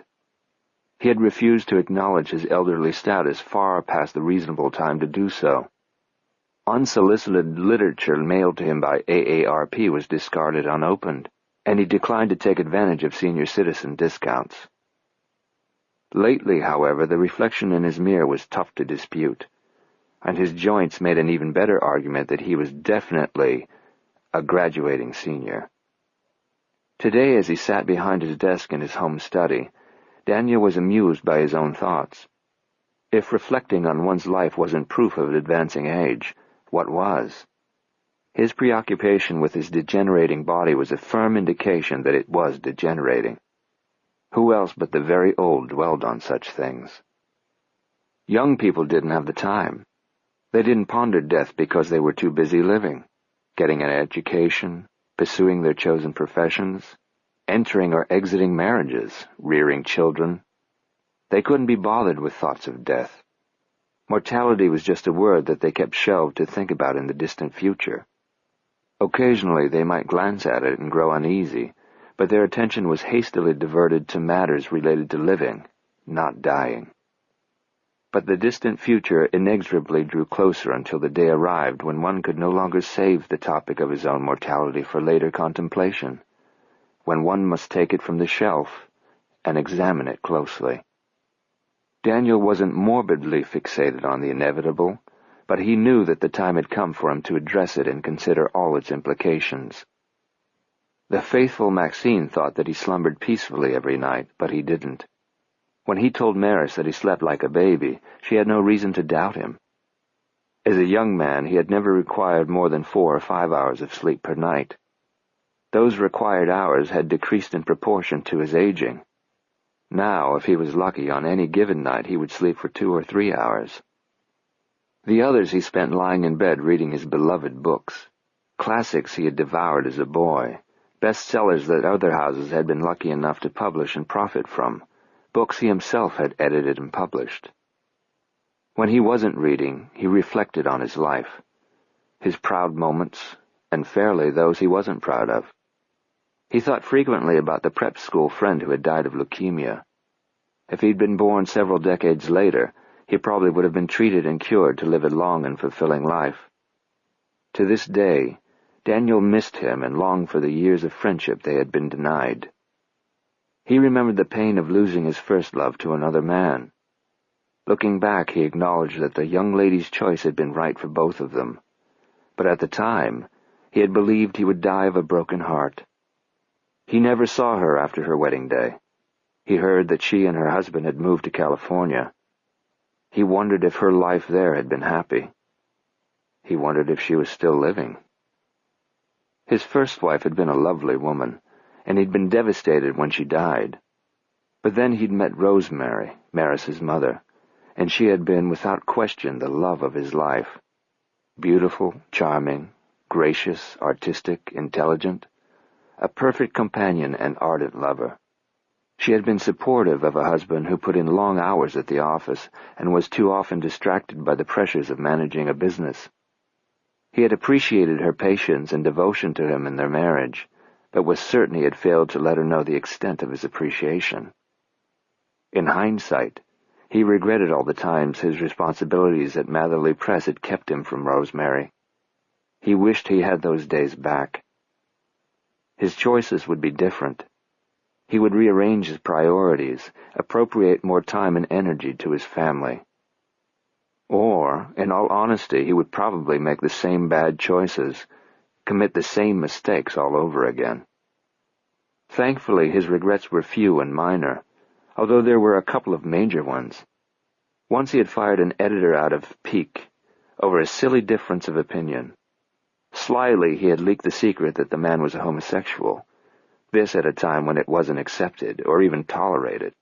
He had refused to acknowledge his elderly status far past the reasonable time to do so. Unsolicited literature mailed to him by AARP was discarded unopened, and he declined to take advantage of senior citizen discounts. Lately, however, the reflection in his mirror was tough to dispute, and his joints made an even better argument that he was definitely a graduating senior. Today, as he sat behind his desk in his home study, Daniel was amused by his own thoughts. If reflecting on one's life wasn't proof of advancing age, what was? His preoccupation with his degenerating body was a firm indication that it was degenerating. Who else but the very old dwelled on such things? Young people didn't have the time. They didn't ponder death because they were too busy living, getting an education, pursuing their chosen professions, entering or exiting marriages, rearing children. They couldn't be bothered with thoughts of death. Mortality was just a word that they kept shelved to think about in the distant future. Occasionally they might glance at it and grow uneasy, but their attention was hastily diverted to matters related to living, not dying. But the distant future inexorably drew closer until the day arrived when one could no longer save the topic of his own mortality for later contemplation, when one must take it from the shelf and examine it closely. Daniel wasn't morbidly fixated on the inevitable, but he knew that the time had come for him to address it and consider all its implications. The faithful Maxine thought that he slumbered peacefully every night, but he didn't. When he told Maris that he slept like a baby, she had no reason to doubt him. As a young man, he had never required more than 4 or 5 hours of sleep per night. Those required hours had decreased in proportion to his aging. Now, if he was lucky, on any given night he would sleep for 2 or 3 hours. The others he spent lying in bed reading his beloved books, classics he had devoured as a boy, bestsellers that other houses had been lucky enough to publish and profit from, books he himself had edited and published. When he wasn't reading, he reflected on his life, his proud moments, and fairly those he wasn't proud of. He thought frequently about the prep school friend who had died of leukemia. If he'd been born several decades later, he probably would have been treated and cured to live a long and fulfilling life. To this day, Daniel missed him and longed for the years of friendship they had been denied. He remembered the pain of losing his first love to another man. Looking back, he acknowledged that the young lady's choice had been right for both of them. But at the time, he had believed he would die of a broken heart. He never saw her after her wedding day. He heard that she and her husband had moved to California. He wondered if her life there had been happy. He wondered if she was still living. His first wife had been a lovely woman, and he'd been devastated when she died. But then he'd met Rosemary, Maris's mother, and she had been, without question, the love of his life. Beautiful, charming, gracious, artistic, intelligent, a perfect companion and ardent lover. She had been supportive of a husband who put in long hours at the office and was too often distracted by the pressures of managing a business. He had appreciated her patience and devotion to him in their marriage, but was certain he had failed to let her know the extent of his appreciation. In hindsight, he regretted all the times his responsibilities at Matherly Press had kept him from Rosemary. He wished he had those days back. His choices would be different. He would rearrange his priorities, appropriate more time and energy to his family. Or, in all honesty, he would probably make the same bad choices, commit the same mistakes all over again. Thankfully, his regrets were few and minor, although there were a couple of major ones. Once he had fired an editor out of pique over a silly difference of opinion. Slyly, he had leaked the secret that the man was a homosexual, this at a time when it wasn't accepted or even tolerated.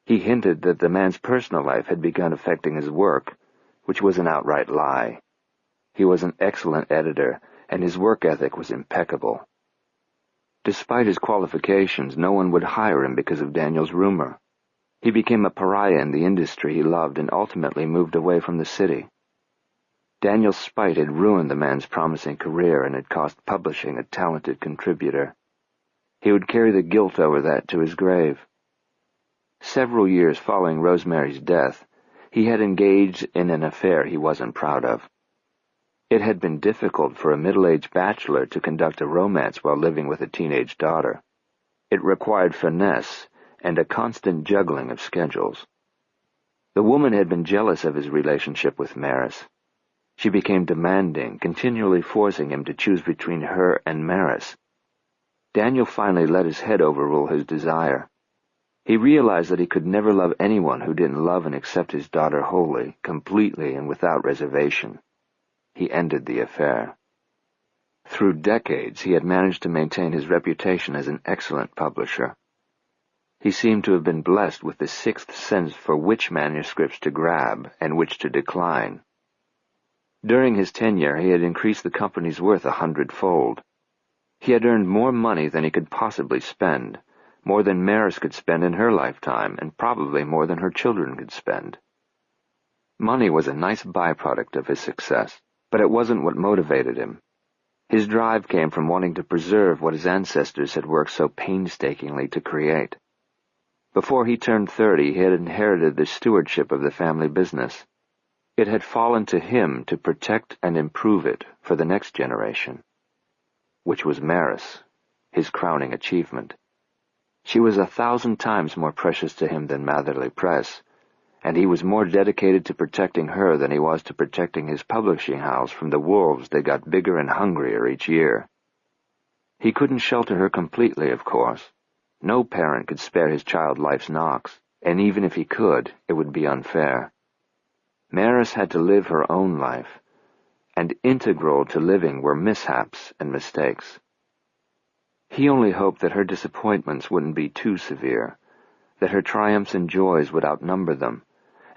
He hinted that the man's personal life had begun affecting his work, which was an outright lie. He was an excellent editor, and his work ethic was impeccable. Despite his qualifications, no one would hire him because of Daniel's rumor. He became a pariah in the industry he loved and ultimately moved away from the city. Daniel's spite had ruined the man's promising career and had cost publishing a talented contributor. He would carry the guilt over that to his grave. Several years following Rosemary's death, he had engaged in an affair he wasn't proud of. It had been difficult for a middle-aged bachelor to conduct a romance while living with a teenage daughter. It required finesse and a constant juggling of schedules. The woman had been jealous of his relationship with Maris. She became demanding, continually forcing him to choose between her and Maris. Daniel finally let his head overrule his desire. He realized that he could never love anyone who didn't love and accept his daughter wholly, completely, and without reservation. He ended the affair. Through decades, he had managed to maintain his reputation as an excellent publisher. He seemed to have been blessed with the sixth sense for which manuscripts to grab and which to decline. During his tenure, he had increased the company's worth 100-fold. He had earned more money than he could possibly spend, more than Maris could spend in her lifetime, and probably more than her children could spend. Money was a nice byproduct of his success, but it wasn't what motivated him. His drive came from wanting to preserve what his ancestors had worked so painstakingly to create. Before he turned 30, he had inherited the stewardship of the family business. It had fallen to him to protect and improve it for the next generation, which was Maris, his crowning achievement. She was 1,000 times more precious to him than Matherly Press, and he was more dedicated to protecting her than he was to protecting his publishing house from the wolves that got bigger and hungrier each year. He couldn't shelter her completely, of course. No parent could spare his child life's knocks, and even if he could, it would be unfair. Maris had to live her own life, and integral to living were mishaps and mistakes. He only hoped that her disappointments wouldn't be too severe, that her triumphs and joys would outnumber them,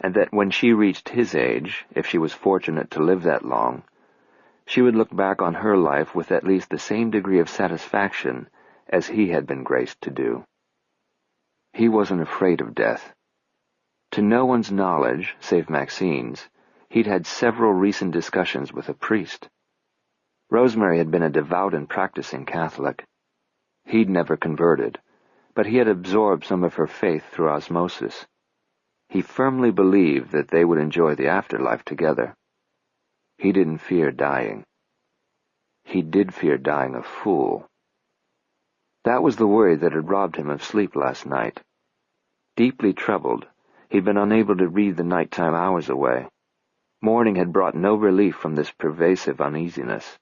and that when she reached his age, if she was fortunate to live that long, she would look back on her life with at least the same degree of satisfaction as he had been graced to do. He wasn't afraid of death. To no one's knowledge, save Maxine's, he'd had several recent discussions with a priest. Rosemary had been a devout and practicing Catholic. He'd never converted, but he had absorbed some of her faith through osmosis. He firmly believed that they would enjoy the afterlife together. He didn't fear dying. He did fear dying a fool. That was the worry that had robbed him of sleep last night. Deeply troubled, he'd been unable to read the nighttime hours away. Morning had brought no relief from this pervasive uneasiness.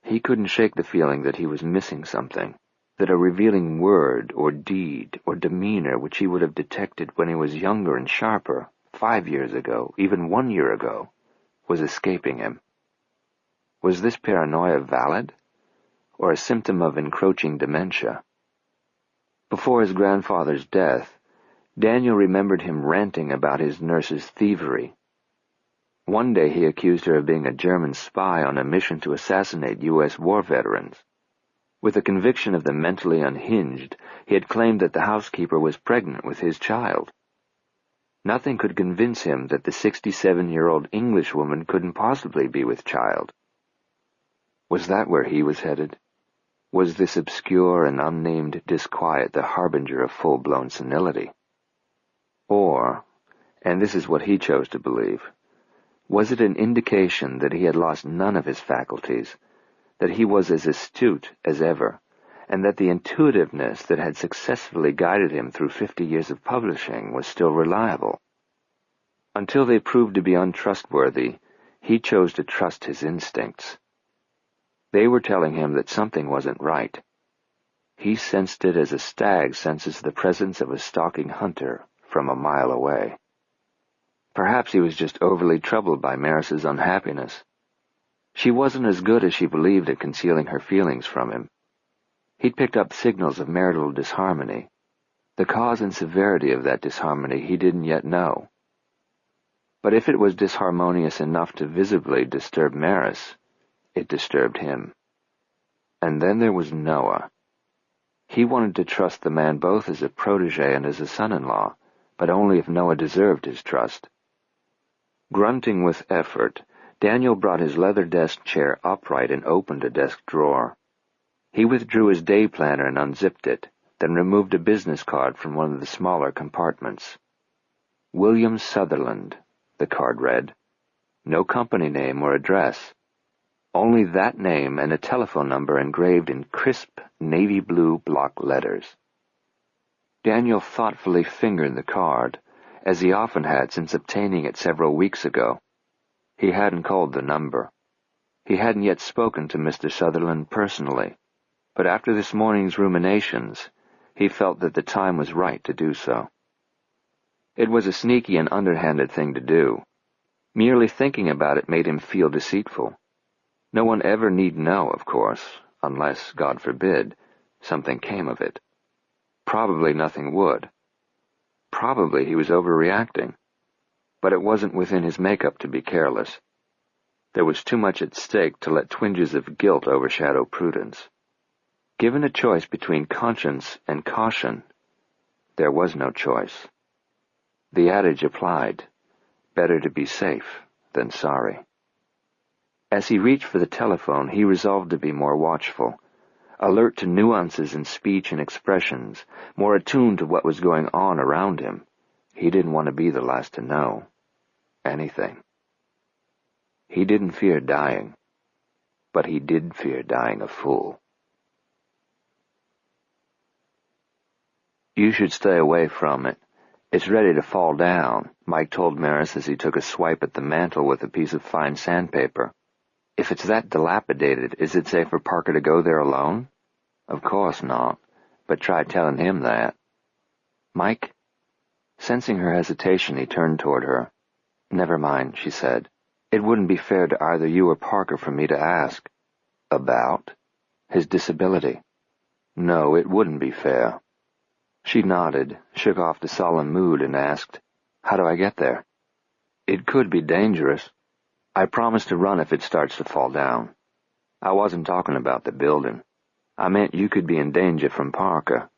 He couldn't shake the feeling that he was missing something, that a revealing word or deed or demeanor which he would have detected when he was younger and sharper, 5 years ago, even 1 year ago, was escaping him. Was this paranoia valid, or a symptom of encroaching dementia? Before his grandfather's death, Daniel remembered him ranting about his nurse's thievery. One day he accused her of being a German spy on a mission to assassinate U.S. war veterans. With a conviction of the mentally unhinged, he had claimed that the housekeeper was pregnant with his child. Nothing could convince him that the 67-year-old Englishwoman couldn't possibly be with child. Was that where he was headed? Was this obscure and unnamed disquiet the harbinger of full-blown senility? Or, and this is what he chose to believe, was it an indication that he had lost none of his faculties, that he was as astute as ever, and that the intuitiveness that had successfully guided him through 50 years of publishing was still reliable? Until they proved to be untrustworthy, he chose to trust his instincts. They were telling him that something wasn't right. He sensed it as a stag senses the presence of a stalking hunter from a mile away. Perhaps he was just overly troubled by Maris's unhappiness. She wasn't as good as she believed at concealing her feelings from him. He'd picked up signals of marital disharmony. The cause and severity of that disharmony he didn't yet know. But if it was disharmonious enough to visibly disturb Maris, it disturbed him. And then there was Noah. He wanted to trust the man both as a protege and as a son-in-law, but only if Noah deserved his trust. Grunting with effort, Daniel brought his leather desk chair upright and opened a desk drawer. He withdrew his day planner and unzipped it, then removed a business card from one of the smaller compartments. William Sutherland, the card read. No company name or address. Only that name and a telephone number engraved in crisp navy blue block letters. Daniel thoughtfully fingered the card, as he often had since obtaining it several weeks ago. He hadn't called the number. He hadn't yet spoken to Mr. Sutherland personally. but after this morning's ruminations, he felt that the time was right to do so. It was a sneaky and underhanded thing to do. Merely thinking about it made him feel deceitful. No one ever need know, of course, unless, God forbid, something came of it. Probably nothing would. Probably he was overreacting. But it wasn't within his makeup to be careless. There was too much at stake to let twinges of guilt overshadow prudence. Given a choice between conscience and caution, there was no choice. The adage applied, better to be safe than sorry. As he reached for the telephone, he resolved to be more watchful, alert to nuances in speech and expressions, more attuned to what was going on around him. He didn't want to be the last to know anything. He didn't fear dying, but he did fear dying a fool. "You should stay away from it. It's ready to fall down," Mike told Maris as he took a swipe at the mantel with a piece of fine sandpaper. "If it's that dilapidated, is it safe for Parker to go there alone?" "Of course not, but try telling him that." "Mike?" Sensing her hesitation, he turned toward her. "Never mind," she said. "It wouldn't be fair to either you or Parker for me to ask." "About?" "His disability." "No, it wouldn't be fair." She nodded, shook off the solemn mood, and asked, "How do I get there?" "It could be dangerous. I promise to run if it starts to fall down. I wasn't talking about the building. I meant you could be in danger from Parker.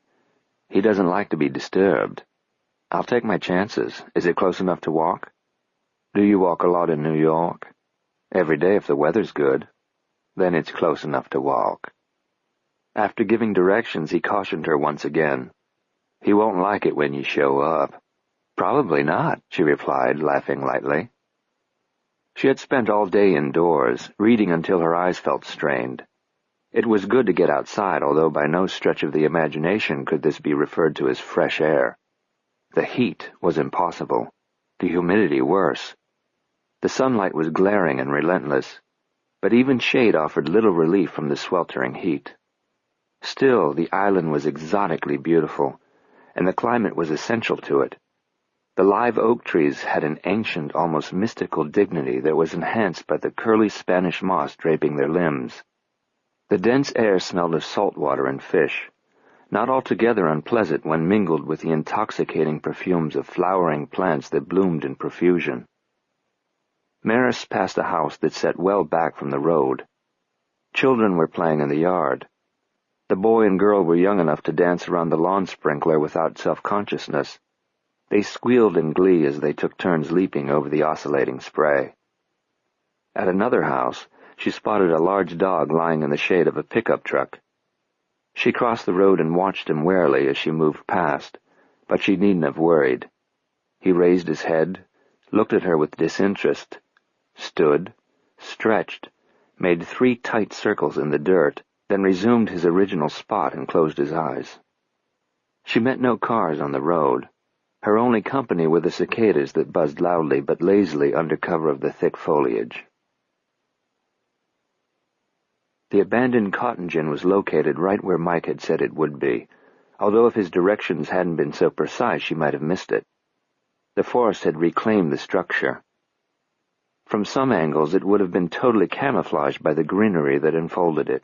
He doesn't like to be disturbed. I'll take my chances. Is it close enough to walk?" "Do you walk a lot in New York?" "Every day if the weather's good." "Then it's close enough to walk." After giving directions, he cautioned her once again. "He won't like it when you show up." "Probably not," she replied, laughing lightly. She had spent all day indoors, reading until her eyes felt strained. It was good to get outside, although by no stretch of the imagination could this be referred to as fresh air. The heat was impossible, the humidity worse. The sunlight was glaring and relentless, but even shade offered little relief from the sweltering heat. Still, the island was exotically beautiful, and the climate was essential to it. The live oak trees had an ancient, almost mystical dignity that was enhanced by the curly Spanish moss draping their limbs. The dense air smelled of salt water and fish, not altogether unpleasant when mingled with the intoxicating perfumes of flowering plants that bloomed in profusion. Maris passed a house that sat well back from the road. Children were playing in the yard. The boy and girl were young enough to dance around the lawn sprinkler without self-consciousness. They squealed in glee as they took turns leaping over the oscillating spray. At another house, she spotted a large dog lying in the shade of a pickup truck. She crossed the road and watched him warily as she moved past, but she needn't have worried. He raised his head, looked at her with disinterest, stood, stretched, made 3 tight circles in the dirt, then resumed his original spot and closed his eyes. She met no cars on the road. Her only company were the cicadas that buzzed loudly but lazily under cover of the thick foliage. The abandoned cotton gin was located right where Mike had said it would be, although if his directions hadn't been so precise she might have missed it. The forest had reclaimed the structure. From some angles it would have been totally camouflaged by the greenery that enfolded it.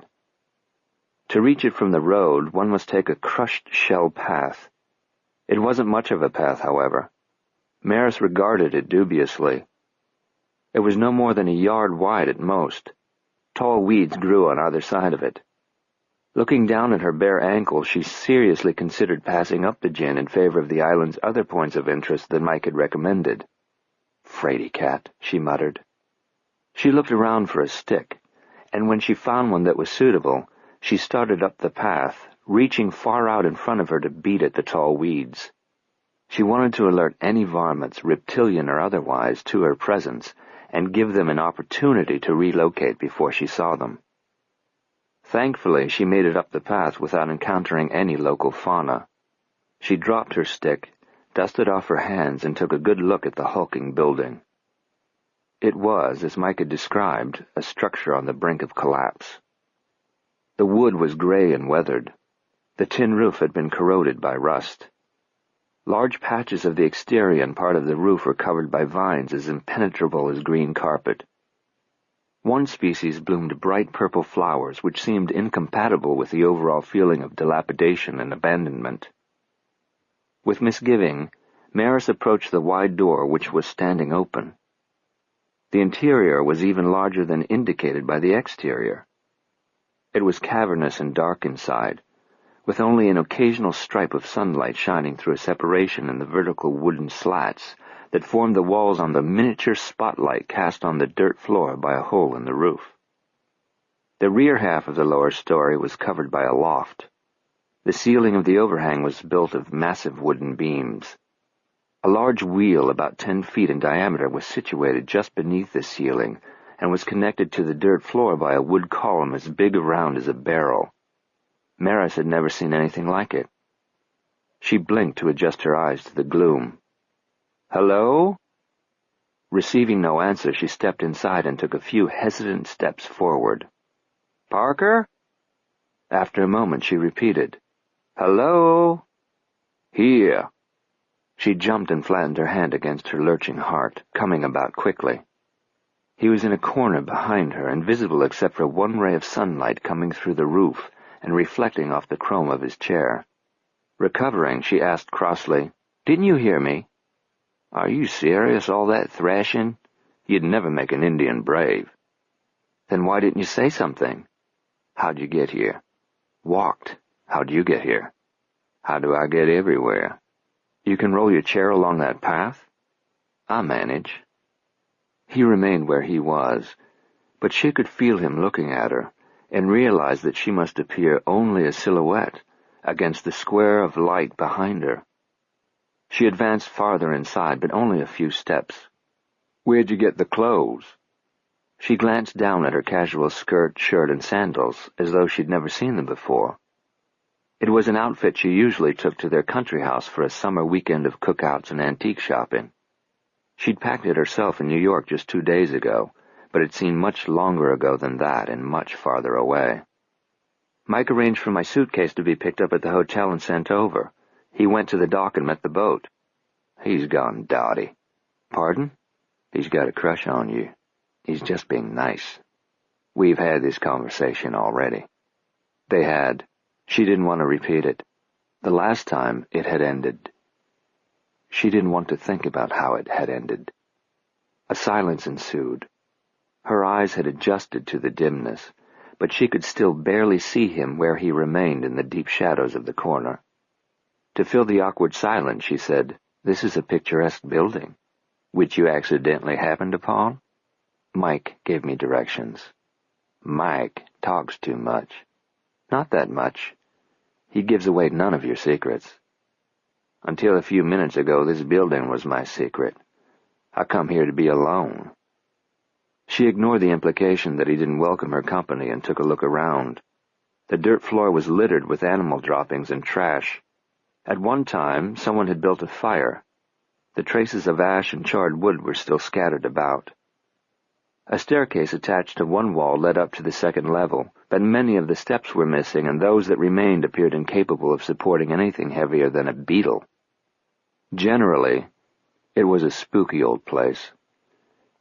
To reach it from the road, one must take a crushed shell path. It wasn't much of a path, however. Maris regarded it dubiously. It was no more than a yard wide at most. Tall weeds grew on either side of it. Looking down at her bare ankles, she seriously considered passing up the gin in favor of the island's other points of interest that Mike had recommended. "Fraidy cat," she muttered. She looked around for a stick, and when she found one that was suitable, she started up the path, reaching far out in front of her to beat at the tall weeds. She wanted to alert any varmints, reptilian or otherwise, to her presence, and give them an opportunity to relocate before she saw them. Thankfully, she made it up the path without encountering any local fauna. She dropped her stick, dusted off her hands, and took a good look at the hulking building. It was, as Mike had described, a structure on the brink of collapse. The wood was gray and weathered. The tin roof had been corroded by rust. Large patches of the exterior and part of the roof were covered by vines as impenetrable as green carpet. One species bloomed bright purple flowers which seemed incompatible with the overall feeling of dilapidation and abandonment. With misgiving, Maris approached the wide door which was standing open. The interior was even larger than indicated by the exterior. It was cavernous and dark inside, with only an occasional stripe of sunlight shining through a separation in the vertical wooden slats that formed the walls on the miniature spotlight cast on the dirt floor by a hole in the roof. The rear half of the lower story was covered by a loft. The ceiling of the overhang was built of massive wooden beams. A large wheel about 10 feet in diameter was situated just beneath the ceiling and was connected to the dirt floor by a wood column as big around as a barrel. Maris had never seen anything like it. She blinked to adjust her eyes to the gloom. "Hello?" Receiving no answer, she stepped inside and took a few hesitant steps forward. "Parker?" After a moment, she repeated, "Hello?" "Here." She jumped and flattened her hand against her lurching heart, coming about quickly. He was in a corner behind her, invisible except for one ray of sunlight coming through the roof and reflecting off the chrome of his chair. Recovering, she asked crossly, "Didn't you hear me?" "Are you serious, all that thrashing? You'd never make an Indian brave." "Then why didn't you say something?" "How'd you get here?" "Walked. How'd you get here?" "How do I get everywhere?" "You can roll your chair along that path?" "I manage." He remained where he was, but she could feel him looking at her, and realized that she must appear only a silhouette against the square of light behind her. She advanced farther inside, but only a few steps. "Where'd you get the clothes?" She glanced down at her casual skirt, shirt, and sandals, as though she'd never seen them before. It was an outfit she usually took to their country house for a summer weekend of cookouts and antique shopping. She'd packed it herself in New York just 2 days ago, but it seemed much longer ago than that and much farther away. "Mike arranged for my suitcase to be picked up at the hotel and sent over. He went to the dock and met the boat." "He's gone dotty." "Pardon?" "He's got a crush on you. He's just being nice. We've had this conversation already." They had. She didn't want to repeat it. The last time it had ended. She didn't want to think about how it had ended. A silence ensued. Her eyes had adjusted to the dimness, but she could still barely see him where he remained in the deep shadows of the corner. To fill the awkward silence, she said, "This is a picturesque building." "Which you accidentally happened upon?" "Mike gave me directions." "Mike talks too much." "Not that much. He gives away none of your secrets." "Until a few minutes ago, this building was my secret. I come here to be alone." She ignored the implication that he didn't welcome her company and took a look around. The dirt floor was littered with animal droppings and trash. At one time, someone had built a fire. The traces of ash and charred wood were still scattered about. A staircase attached to one wall led up to the second level, but many of the steps were missing, and those that remained appeared incapable of supporting anything heavier than a beetle. Generally, it was a spooky old place,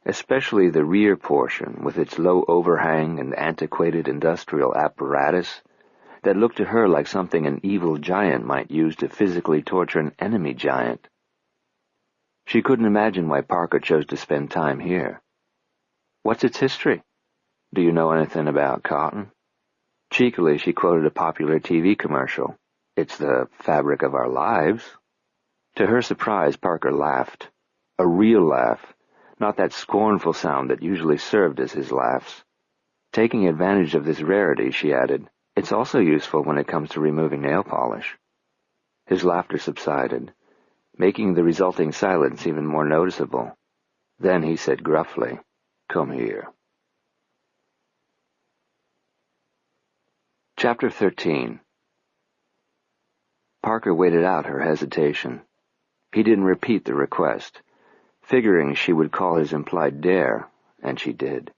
especially the rear portion with its low overhang and antiquated industrial apparatus that looked to her like something an evil giant might use to physically torture an enemy giant. She couldn't imagine why Parker chose to spend time here. "What's its history?" "Do you know anything about cotton?" Cheekily, she quoted a popular TV commercial. "It's the fabric of our lives." To her surprise, Parker laughed. A real laugh, not that scornful sound that usually served as his laughs. Taking advantage of this rarity, she added, "It's also useful when it comes to removing nail polish." His laughter subsided, making the resulting silence even more noticeable. Then he said gruffly, "Come here." Chapter 13. Parker waited out her hesitation. He didn't repeat the request, figuring she would call his implied dare, and she did.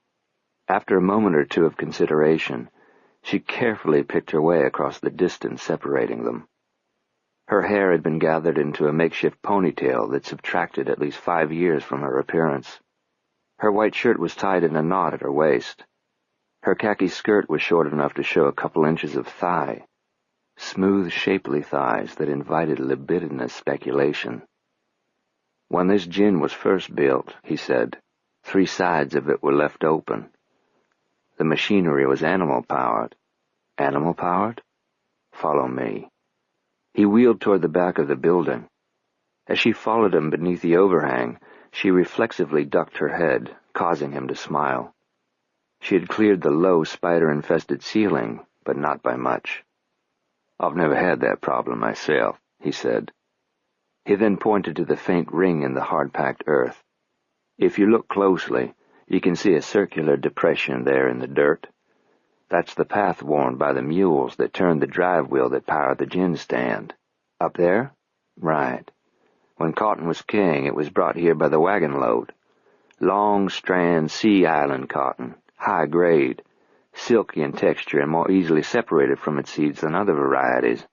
After a moment or two of consideration, She carefully picked her way across the distance separating them. Her hair had been gathered into a makeshift ponytail that subtracted at least 5 years from her appearance. Her white shirt was tied in a knot at her waist. Her khaki skirt was short enough to show a couple inches of thigh, smooth, shapely thighs that invited libidinous speculation. "When this gin was first built," he said, 3 sides of it were left open. The machinery was animal-powered. Animal-powered? Follow me. He wheeled toward the back of the building. As she followed him beneath the overhang, she reflexively ducked her head, causing him to smile. She had cleared the low, spider-infested ceiling, but not by much. "I've never had that problem myself," he said. He then pointed to the faint ring in the hard-packed earth. "If you look closely, you can see a circular depression there in the dirt. That's the path worn by the mules that turned the drive wheel that powered the gin stand. Up there? Right. When cotton was king, it was brought here by the wagon load. Long strand Sea Island cotton, high grade, silky in texture and more easily separated from its seeds than other varieties,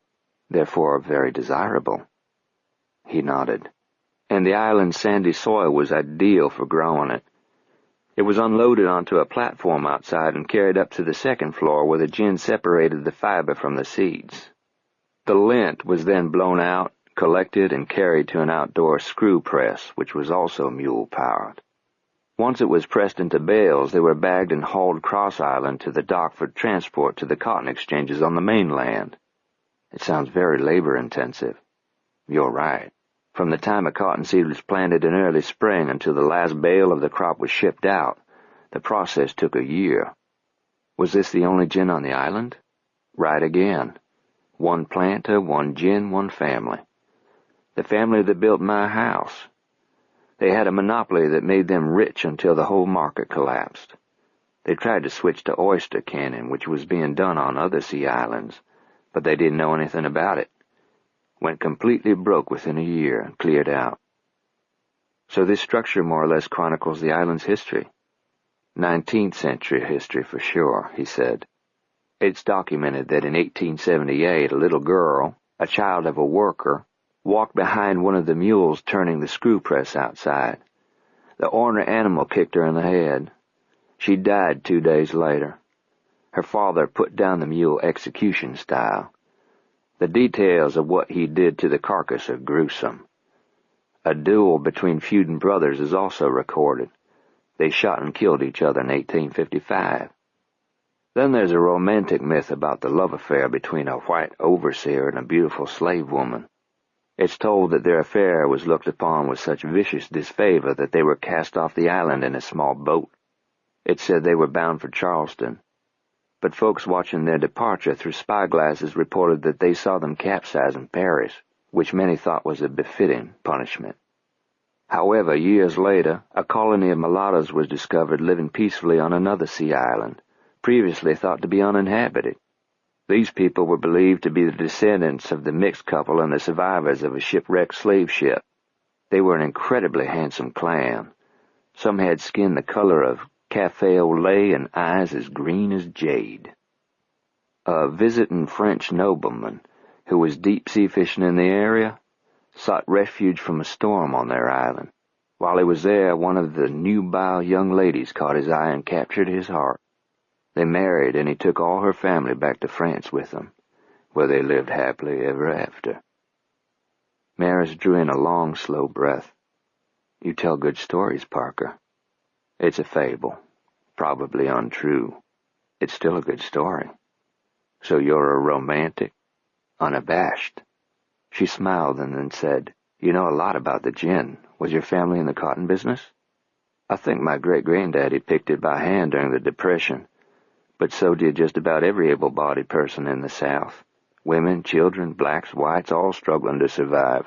therefore very desirable." He nodded. "And the island's sandy soil was ideal for growing it. It was unloaded onto a platform outside and carried up to the second floor where the gin separated the fiber from the seeds. The lint was then blown out, collected, and carried to an outdoor screw press, which was also mule-powered. Once it was pressed into bales, they were bagged and hauled cross-island to the dock for transport to the cotton exchanges on the mainland. It sounds very labor-intensive." "You're right. From the time a cotton seed was planted in early spring until the last bale of the crop was shipped out, the process took a year." "Was this the only gin on the island?" "Right again. 1 planter, 1 gin, 1 family. The family that built my house. They had a monopoly that made them rich until the whole market collapsed. They tried to switch to oyster canning, which was being done on other sea islands, but they didn't know anything about it. Went completely broke within a year and cleared out." "So this structure more or less chronicles the island's history." 19th century history for sure," he said. "It's documented that in 1878 a little girl, a child of a worker, walked behind one of the mules turning the screw press outside. The ornery animal kicked her in the head. She died 2 days later. Her father put down the mule execution style. The details of what he did to the carcass are gruesome. A duel between feuding brothers is also recorded. They shot and killed each other in 1855. Then there's a romantic myth about the love affair between a white overseer and a beautiful slave woman. It's told that their affair was looked upon with such vicious disfavor that they were cast off the island in a small boat. It's said they were bound for Charleston, but folks watching their departure through spyglasses reported that they saw them capsize in Paris, which many thought was a befitting punishment. However, years later, a colony of mulattoes was discovered living peacefully on another sea island, previously thought to be uninhabited. These people were believed to be the descendants of the mixed couple and the survivors of a shipwrecked slave ship. They were an incredibly handsome clan. Some had skin the color of cafe au lait and eyes as green as jade. A visiting French nobleman, who was deep-sea fishing in the area, sought refuge from a storm on their island. While he was there, one of the nubile young ladies caught his eye and captured his heart. They married, and he took all her family back to France with them, where they lived happily ever after." Maris drew in a long, slow breath. "You tell good stories, Parker." "It's a fable, probably untrue. It's still a good story." "So you're a romantic?" "Unabashed." She smiled and then said, "You know a lot about the gin. Was your family in the cotton business?" "I think my great-granddaddy picked it by hand during the Depression, but so did just about every able-bodied person in the South. Women, children, blacks, whites, all struggling to survive.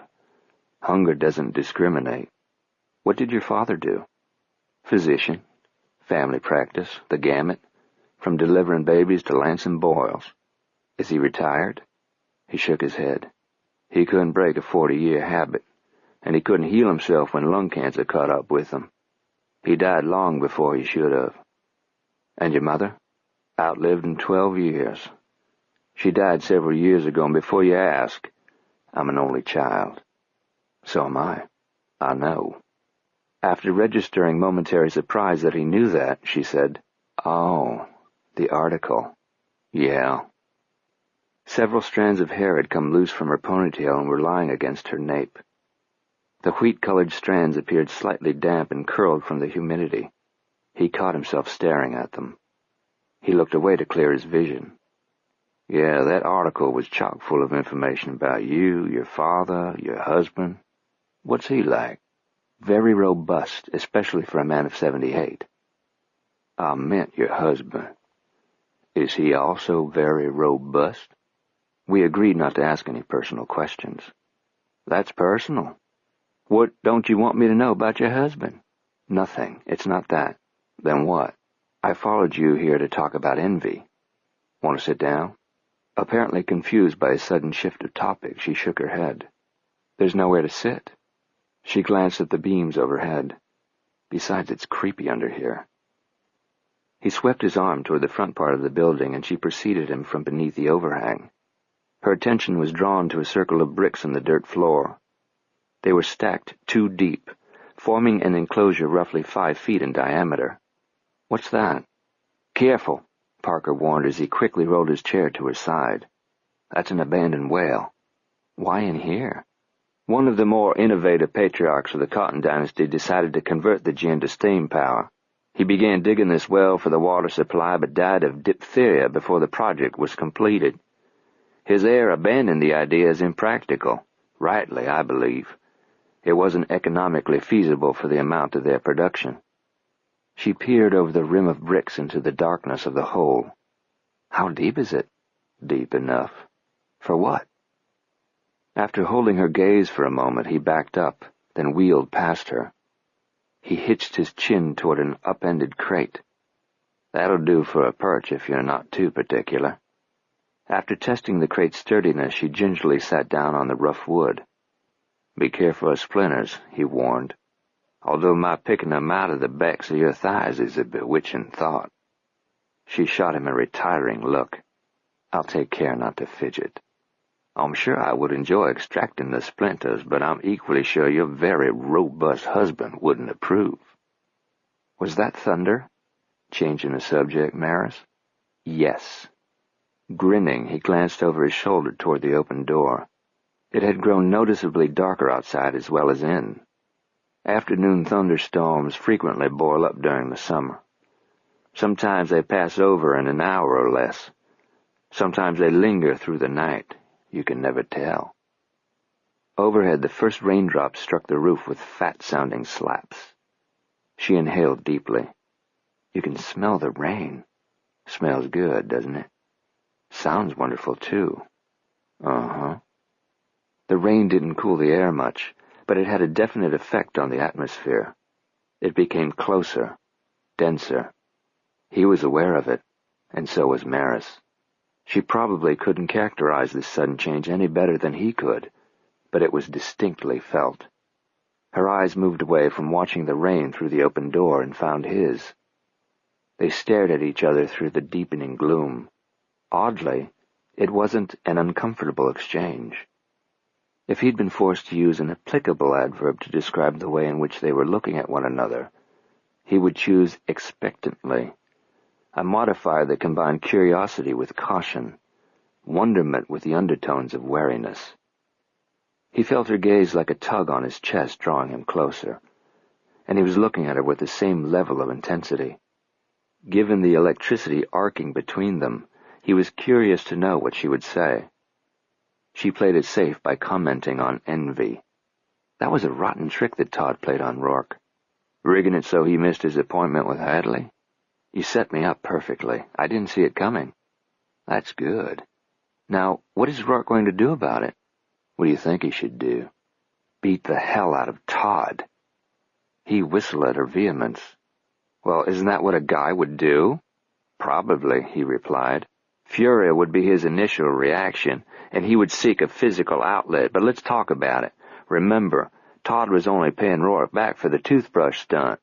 Hunger doesn't discriminate." "What did your father do?" "Physician. Family practice, the gamut, from delivering babies to lancing boils." "Is he retired?" He shook his head. "He couldn't break a 40-year habit, and he couldn't heal himself when lung cancer caught up with him. He died long before he should have." "And your mother?" Outlived in 12 years. She died several years ago, and before you ask, I'm an only child. So am I. I know. After registering momentary surprise that he knew that, she said, Oh, the article. Yeah. Several strands of hair had come loose from her ponytail and were lying against her nape. The wheat-colored strands appeared slightly damp and curled from the humidity. He caught himself staring at them. He looked away to clear his vision. Yeah, that article was chock full of information about you, your father, your husband. What's he like? Very robust, especially for a man of 78. I meant your husband. Is he also very robust? We agreed not to ask any personal questions. That's personal. What don't you want me to know about your husband? Nothing. It's not that. Then what? I followed you here to talk about envy. Want to sit down? Apparently confused by a sudden shift of topic, she shook her head. There's nowhere to sit. She glanced at the beams overhead. Besides, it's creepy under here. He swept his arm toward the front part of the building, and she preceded him from beneath the overhang. Her attention was drawn to a circle of bricks on the dirt floor. They were stacked 2 deep, forming an enclosure roughly 5 feet in diameter. What's that? Careful, Parker warned as he quickly rolled his chair to her side. That's an abandoned well. Why in here? One of the more innovative patriarchs of the Cotton Dynasty decided to convert the gin to steam power. He began digging this well for the water supply but died of diphtheria before the project was completed. His heir abandoned the idea as impractical. Rightly, I believe. It wasn't economically feasible for the amount of their production. She peered over the rim of bricks into the darkness of the hole. How deep is it? Deep enough. For what? After holding her gaze for a moment, he backed up, then wheeled past her. He hitched his chin toward an upended crate. That'll do for a perch if you're not too particular. After testing the crate's sturdiness, she gingerly sat down on the rough wood. Be careful of splinters, he warned, although my picking them out of the backs of your thighs is a bewitching thought. She shot him a retiring look. I'll take care not to fidget. I'm sure I would enjoy extracting the splinters, but I'm equally sure your very robust husband wouldn't approve. Was that thunder? Changing the subject, Maris? Yes. Grinning, he glanced over his shoulder toward the open door. It had grown noticeably darker outside as well as in. Afternoon thunderstorms frequently boil up during the summer. Sometimes they pass over in an hour or less. Sometimes they linger through the night. You can never tell. Overhead, the first raindrops struck the roof with fat-sounding slaps. She inhaled deeply. You can smell the rain. Smells good, doesn't it? Sounds wonderful, too. Uh-huh. The rain didn't cool the air much, but it had a definite effect on the atmosphere. It became closer, denser. He was aware of it, and so was Maris. She probably couldn't characterize this sudden change any better than he could, but it was distinctly felt. Her eyes moved away from watching the rain through the open door and found his. They stared at each other through the deepening gloom. Oddly, it wasn't an uncomfortable exchange. If he'd been forced to use an applicable adverb to describe the way in which they were looking at one another, he would choose expectantly, a modifier that combined curiosity with caution, wonderment with the undertones of wariness. He felt her gaze like a tug on his chest, drawing him closer, and he was looking at her with the same level of intensity. Given the electricity arcing between them, he was curious to know what she would say. She played it safe by commenting on envy. That was a rotten trick that Todd played on Rourke. Rigging it so he missed his appointment with Hadley? You set me up perfectly. I didn't see it coming. That's good. Now, what is Rourke going to do about it? What do you think he should do? Beat the hell out of Todd. He whistled at her vehemence. Well, isn't that what a guy would do? Probably, he replied. Fury would be his initial reaction, and he would seek a physical outlet, but let's talk about it. Remember, Todd was only paying Rourke back for the toothbrush stunt.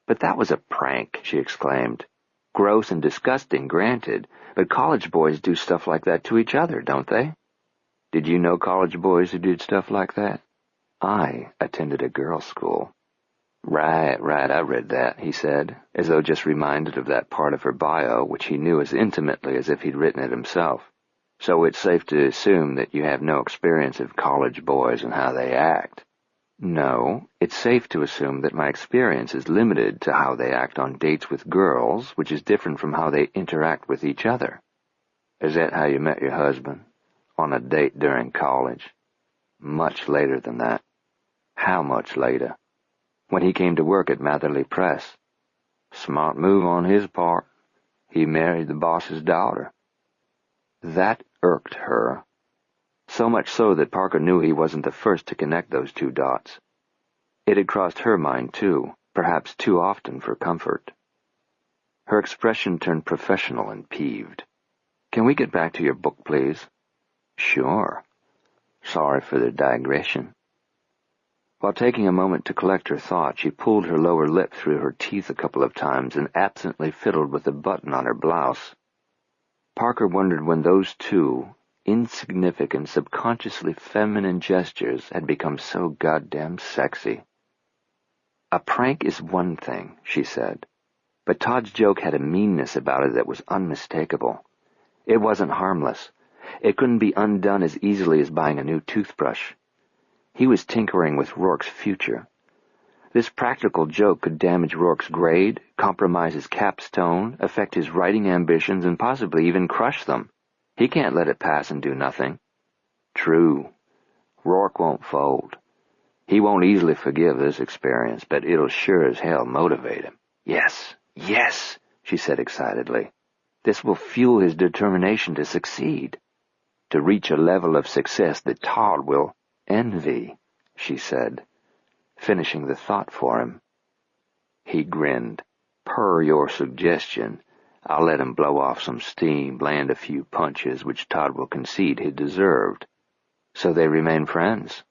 But that was a prank, she exclaimed. Gross and disgusting, granted, but college boys do stuff like that to each other, don't they? Did you know college boys who did stuff like that? I attended a girls' school. Right, I read that, he said, as though just reminded of that part of her bio which he knew as intimately as if he'd written it himself. So it's safe to assume that you have no experience of college boys and how they act. No, it's safe to assume that my experience is limited to how they act on dates with girls, which is different from how they interact with each other. Is that how you met your husband? On a date during college? Much later than that. How much later? When he came to work at Matherly Press. Smart move on his part. He married the boss's daughter. That irked her. So much so that Parker knew he wasn't the first to connect those two dots. It had crossed her mind too, perhaps too often for comfort. Her expression turned professional and peeved. Can we get back to your book, please? Sure. Sorry for the digression. While taking a moment to collect her thought, she pulled her lower lip through her teeth a couple of times and absently fiddled with the button on her blouse. Parker wondered when those two insignificant, subconsciously feminine gestures had become so goddamn sexy. A prank is one thing, she said, but Todd's joke had a meanness about it that was unmistakable. It wasn't harmless. It couldn't be undone as easily as buying a new toothbrush. He was tinkering with Rourke's future. This practical joke could damage Rourke's grade, compromise his capstone, affect his writing ambitions, and possibly even crush them. He can't let it pass and do nothing. True. Rourke won't fold. He won't easily forgive this experience, but it'll sure as hell motivate him. Yes, she said excitedly. This will fuel his determination to succeed, to reach a level of success that Todd will envy, she said, finishing the thought for him. He grinned. Per your suggestion, I'll let him blow off some steam, land a few punches, which Todd will concede he deserved. So they remain friends.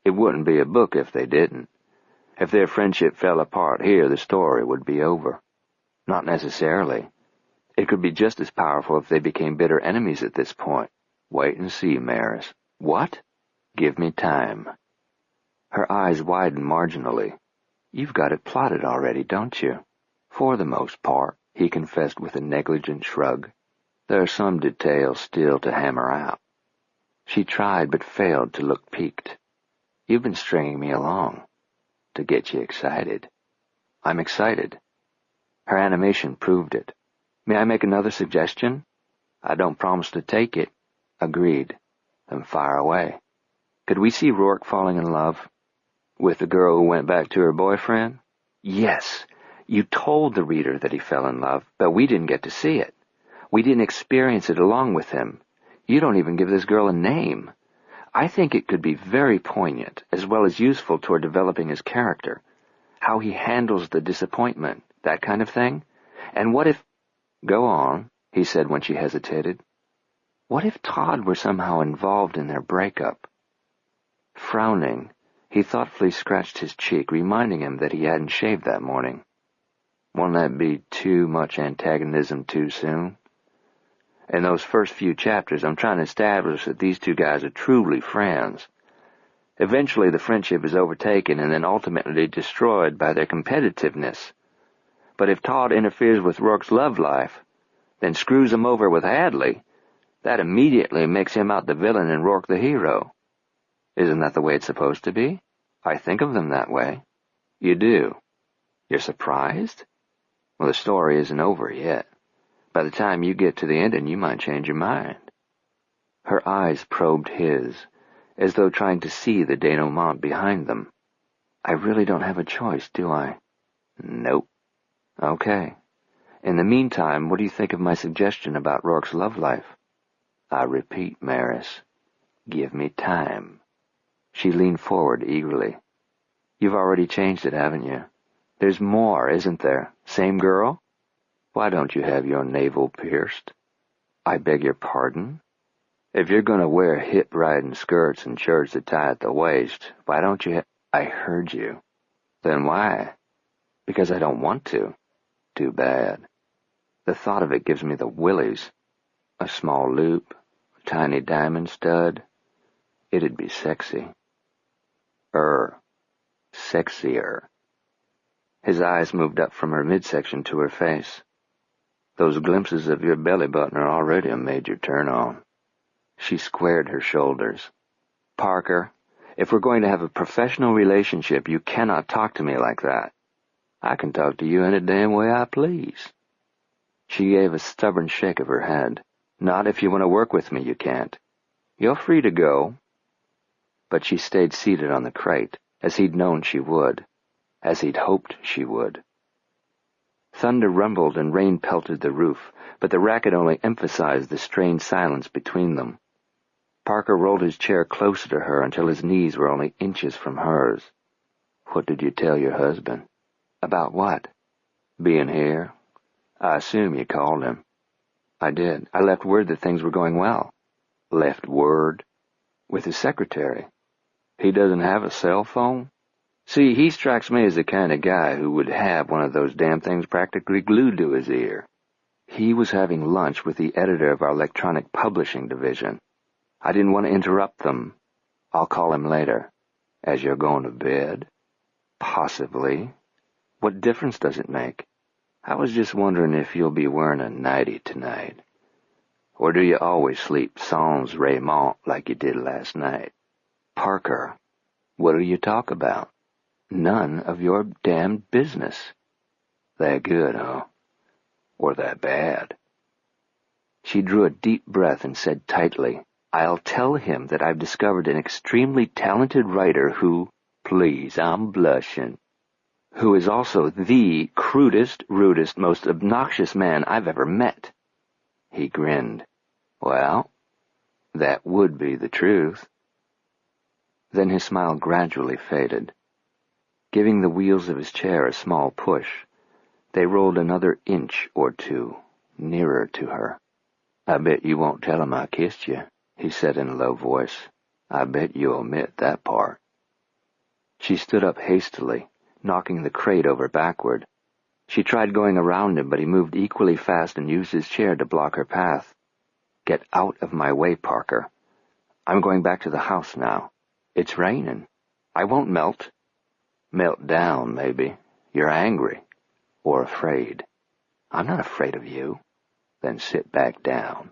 It wouldn't be a book if they didn't. If their friendship fell apart here, the story would be over. Not necessarily. It could be just as powerful if they became bitter enemies at this point. Wait and see, Maris. What? Give me time. Her eyes widened marginally. You've got it plotted already, don't you? For the most part, he confessed with a negligent shrug. There are some details still to hammer out. She tried but failed to look piqued. You've been stringing me along. To get you excited. I'm excited. Her animation proved it. May I make another suggestion? I don't promise to take it. Agreed. Then fire away. Could we see Rourke falling in love? With the girl who went back to her boyfriend? Yes. You told the reader that he fell in love, but we didn't get to see it. We didn't experience it along with him. You don't even give this girl a name. I think it could be very poignant, as well as useful toward developing his character. How he handles the disappointment, that kind of thing. And what if— Go on, he said when she hesitated. What if Todd were somehow involved in their breakup? Frowning, he thoughtfully scratched his cheek, reminding him that he hadn't shaved that morning. Won't that be too much antagonism too soon? In those first few chapters, I'm trying to establish that these two guys are truly friends. Eventually, the friendship is overtaken and then ultimately destroyed by their competitiveness. But if Todd interferes with Rourke's love life, then screws him over with Hadley, that immediately makes him out the villain and Rourke the hero. Isn't that the way it's supposed to be? I think of them that way. You do? You're surprised? Well, the story isn't over yet. By the time you get to the ending, you might change your mind. Her eyes probed his, as though trying to see the denouement behind them. I really don't have a choice, do I? Nope. Okay. In the meantime, what do you think of my suggestion about Rourke's love life? I repeat, Maris, give me time. She leaned forward eagerly. You've already changed it, haven't you? There's more, isn't there? Same girl? Why don't you have your navel pierced? I beg your pardon? If you're going to wear hip-riding skirts and shirts that tie at the waist, why don't you I heard you. Then why? Because I don't want to. Too bad. The thought of it gives me the willies. A small loop, a tiny diamond stud. It'd be sexy. Sexier. His eyes moved up from her midsection to her face. Those glimpses of your belly button are already a major turn-on. She squared her shoulders. Parker, if we're going to have a professional relationship, you cannot talk to me like that. I can talk to you any damn way I please. She gave a stubborn shake of her head. Not if you want to work with me, you can't. You're free to go. But she stayed seated on the crate, as he'd known she would, as he'd hoped she would. Thunder rumbled and rain pelted the roof, but the racket only emphasized the strained silence between them. Parker rolled his chair closer to her until his knees were only inches from hers. What did you tell your husband? About what? Being here. I assume you called him. I did. I left word that things were going well. Left word? With his secretary. He doesn't have a cell phone? See, he strikes me as the kind of guy who would have one of those damn things practically glued to his ear. He was having lunch with the editor of our electronic publishing division. I didn't want to interrupt them. I'll call him later. As you're going to bed? Possibly. What difference does it make? I was just wondering if you'll be wearing a nightie tonight. Or do you always sleep sans raiment like you did last night? Parker, what do you talk about? None of your damn business. That good, huh? Or that bad? She drew a deep breath and said tightly, I'll tell him that I've discovered an extremely talented writer who, please, I'm blushing, who is also the crudest, rudest, most obnoxious man I've ever met. He grinned. Well, that would be the truth. Then his smile gradually faded. Giving the wheels of his chair a small push, they rolled another inch or two, nearer to her. I bet you won't tell him I kissed you, he said in a low voice. I bet you'll omit that part. She stood up hastily, knocking the crate over backward. She tried going around him, but he moved equally fast and used his chair to block her path. Get out of my way, Parker. I'm going back to the house now. It's raining. I won't melt. Melt down, maybe. You're angry. Or afraid. I'm not afraid of you. Then sit back down.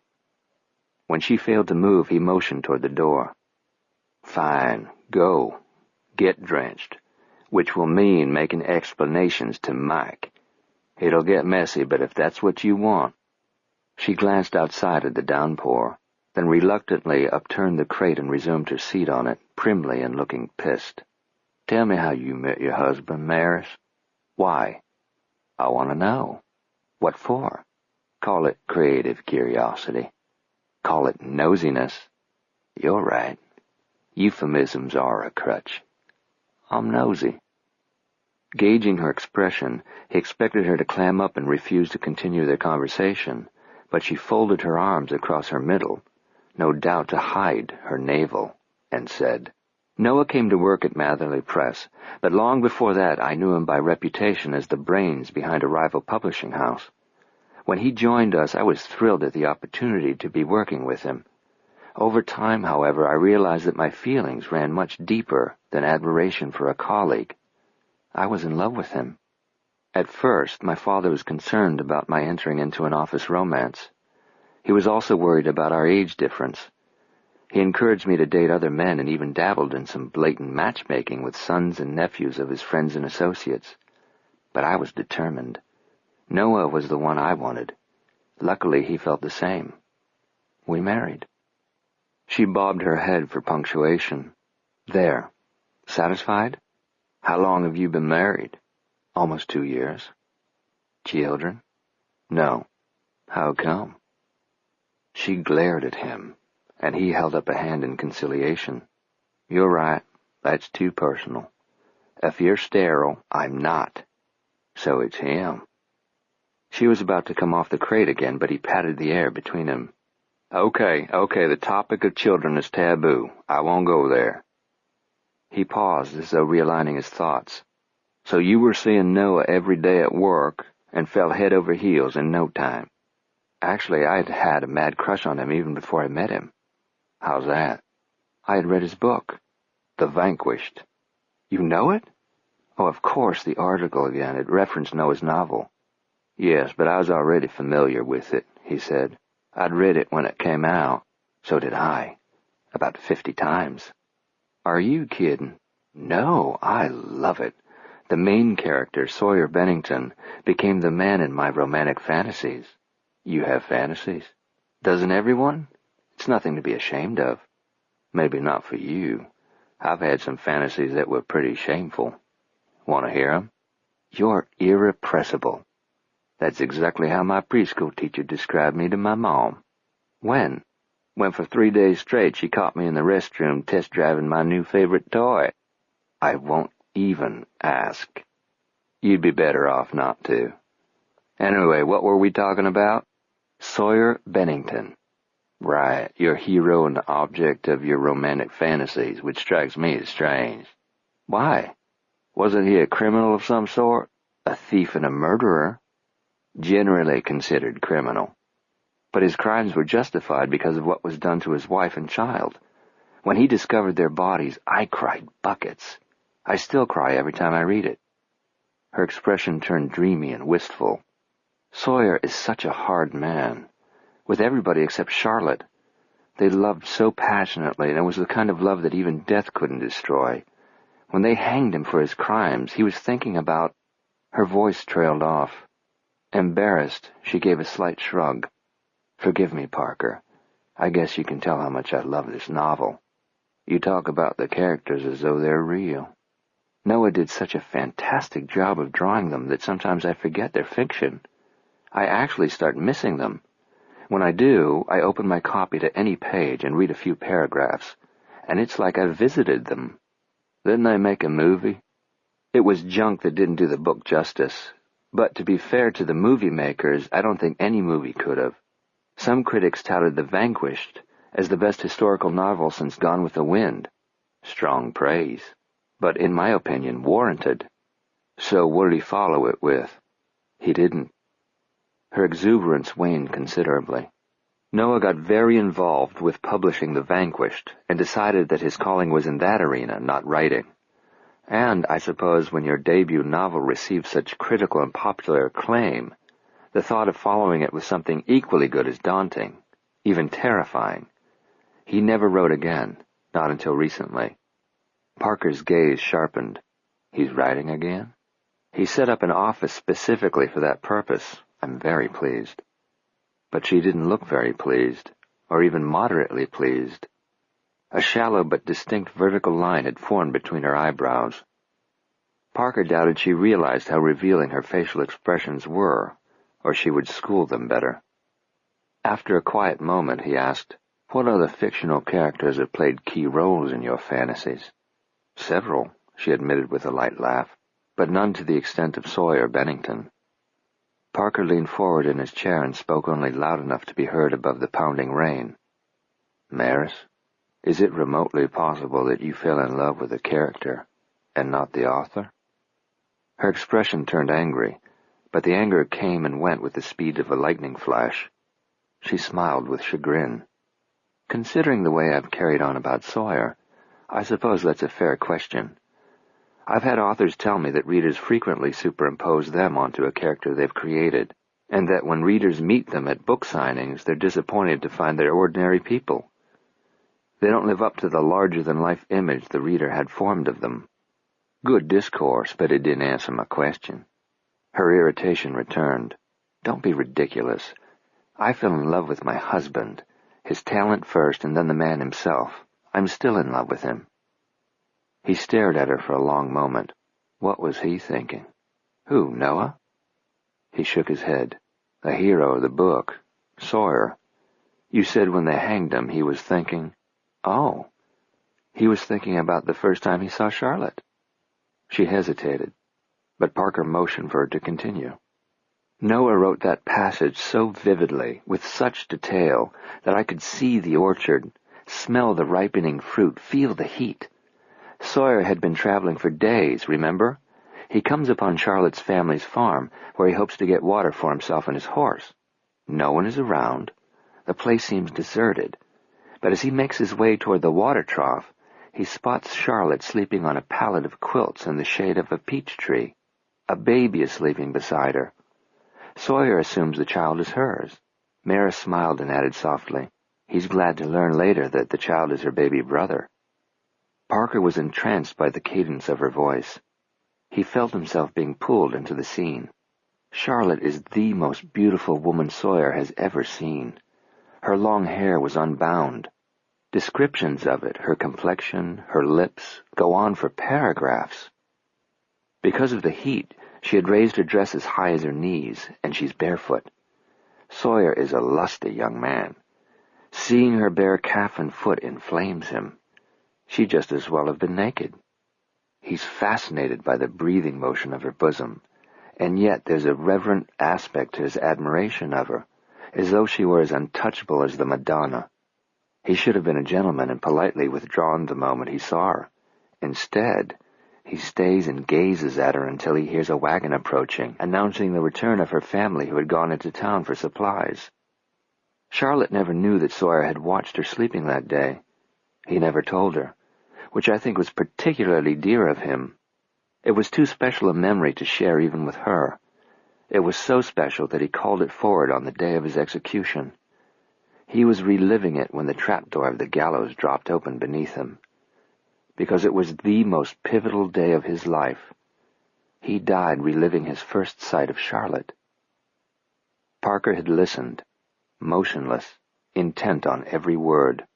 When she failed to move, he motioned toward the door. Fine, go. Get drenched. Which will mean making explanations to Mike. It'll get messy, but if that's what you want. She glanced outside at the downpour, then reluctantly upturned the crate and resumed her seat on it, primly and looking pissed. Tell me how you met your husband, Maris. Why? I want to know. What for? Call it creative curiosity. Call it nosiness. You're right. Euphemisms are a crutch. I'm nosy. Gauging her expression, he expected her to clam up and refuse to continue their conversation, but she folded her arms across her middle, no doubt to hide her navel, and said, Noah came to work at Matherly Press, but long before that I knew him by reputation as the brains behind a rival publishing house. When he joined us, I was thrilled at the opportunity to be working with him. Over time, however, I realized that my feelings ran much deeper than admiration for a colleague. I was in love with him. At first, my father was concerned about my entering into an office romance. He was also worried about our age difference. He encouraged me to date other men and even dabbled in some blatant matchmaking with sons and nephews of his friends and associates. But I was determined. Noah was the one I wanted. Luckily, he felt the same. We married. She bobbed her head for punctuation. There. Satisfied? How long have you been married? Almost 2 years. Children? No. How come? She glared at him, and he held up a hand in conciliation. You're right. That's too personal. If you're sterile, I'm not. So it's him. She was about to come off the crate again, but he patted the air between them. Okay, the topic of children is taboo. I won't go there. He paused as though realigning his thoughts. So you were seeing Noah every day at work, and fell head over heels in no time. Actually, I'd had a mad crush on him even before I met him. How's that? I had read his book, The Vanquished. You know it? Oh, of course, the article again. It referenced Noah's novel. Yes, but I was already familiar with it, he said. I'd read it when it came out. So did I. About 50 times. Are you kidding? No, I love it. The main character, Sawyer Bennington, became the man in my romantic fantasies. You have fantasies? Doesn't everyone? It's nothing to be ashamed of. Maybe not for you. I've had some fantasies that were pretty shameful. Want to hear 'em? You're irrepressible. That's exactly how my preschool teacher described me to my mom. When? When for 3 days straight she caught me in the restroom test-driving my new favorite toy. I won't even ask. You'd be better off not to. Anyway, what were we talking about? Sawyer Bennington. Right, your hero and the object of your romantic fantasies, which strikes me as strange. Why? Wasn't he a criminal of some sort? A thief and a murderer? Generally considered criminal. But his crimes were justified because of what was done to his wife and child. When he discovered their bodies, I cried buckets. I still cry every time I read it. Her expression turned dreamy and wistful. Sawyer is such a hard man. With everybody except Charlotte. They loved so passionately, and it was the kind of love that even death couldn't destroy. When they hanged him for his crimes, he was thinking about... Her voice trailed off. Embarrassed, she gave a slight shrug. Forgive me, Parker. I guess you can tell how much I love this novel. You talk about the characters as though they're real. Noah did such a fantastic job of drawing them that sometimes I forget they're fiction. I actually start missing them. When I do, I open my copy to any page and read a few paragraphs, and it's like I visited them. Didn't they make a movie? It was junk that didn't do the book justice. But to be fair to the movie makers, I don't think any movie could have. Some critics touted The Vanquished as the best historical novel since Gone with the Wind. Strong praise, but in my opinion, warranted. So what did he follow it with? He didn't. Her exuberance waned considerably. Noah got very involved with publishing The Vanquished and decided that his calling was in that arena, not writing. And I suppose when your debut novel receives such critical and popular acclaim, the thought of following it with something equally good is daunting, even terrifying. He never wrote again, not until recently. Parker's gaze sharpened. He's writing again? He set up an office specifically for that purpose. I'm very pleased. But she didn't look very pleased, or even moderately pleased. A shallow but distinct vertical line had formed between her eyebrows. Parker doubted she realized how revealing her facial expressions were, or she would school them better. After a quiet moment, he asked, "What other fictional characters have played key roles in your fantasies?" "Several," she admitted with a light laugh, "but none to the extent of Sawyer Bennington." Parker leaned forward in his chair and spoke only loud enough to be heard above the pounding rain. "Maris, is it remotely possible that you fell in love with a character, and not the author?" Her expression turned angry, but the anger came and went with the speed of a lightning flash. She smiled with chagrin. "Considering the way I've carried on about Sawyer, I suppose that's a fair question. I've had authors tell me that readers frequently superimpose them onto a character they've created, and that when readers meet them at book signings, they're disappointed to find they're ordinary people. They don't live up to the larger-than-life image the reader had formed of them." Good discourse, but it didn't answer my question. Her irritation returned. "Don't be ridiculous. I fell in love with my husband, his talent first and then the man himself. I'm still in love with him." He stared at her for a long moment. What was he thinking? Who, Noah? He shook his head. The hero of the book, Sawyer. You said when they hanged him he was thinking... Oh, he was thinking about the first time he saw Charlotte. She hesitated, but Parker motioned for her to continue. Noah wrote that passage so vividly, with such detail, that I could see the orchard, smell the ripening fruit, feel the heat. Sawyer had been traveling for days, remember? He comes upon Charlotte's family's farm, where he hopes to get water for himself and his horse. No one is around. The place seems deserted. But as he makes his way toward the water trough, he spots Charlotte sleeping on a pallet of quilts in the shade of a peach tree. A baby is sleeping beside her. Sawyer assumes the child is hers. Maris smiled and added softly, "He's glad to learn later that the child is her baby brother." Parker was entranced by the cadence of her voice. He felt himself being pulled into the scene. Charlotte is the most beautiful woman Sawyer has ever seen. Her long hair was unbound. Descriptions of it, her complexion, her lips, go on for paragraphs. Because of the heat, she had raised her dress as high as her knees, and she's barefoot. Sawyer is a lusty young man. Seeing her bare calf and foot inflames him. She'd just as well have been naked. He's fascinated by the breathing motion of her bosom, and yet there's a reverent aspect to his admiration of her, as though she were as untouchable as the Madonna. He should have been a gentleman and politely withdrawn the moment he saw her. Instead, he stays and gazes at her until he hears a wagon approaching, announcing the return of her family who had gone into town for supplies. Charlotte never knew that Sawyer had watched her sleeping that day. He never told her, which I think was particularly dear of him. It was too special a memory to share even with her. It was so special that he called it forward on the day of his execution. He was reliving it when the trapdoor of the gallows dropped open beneath him. Because it was the most pivotal day of his life. He died reliving his first sight of Charlotte. Parker had listened, motionless, intent on every word.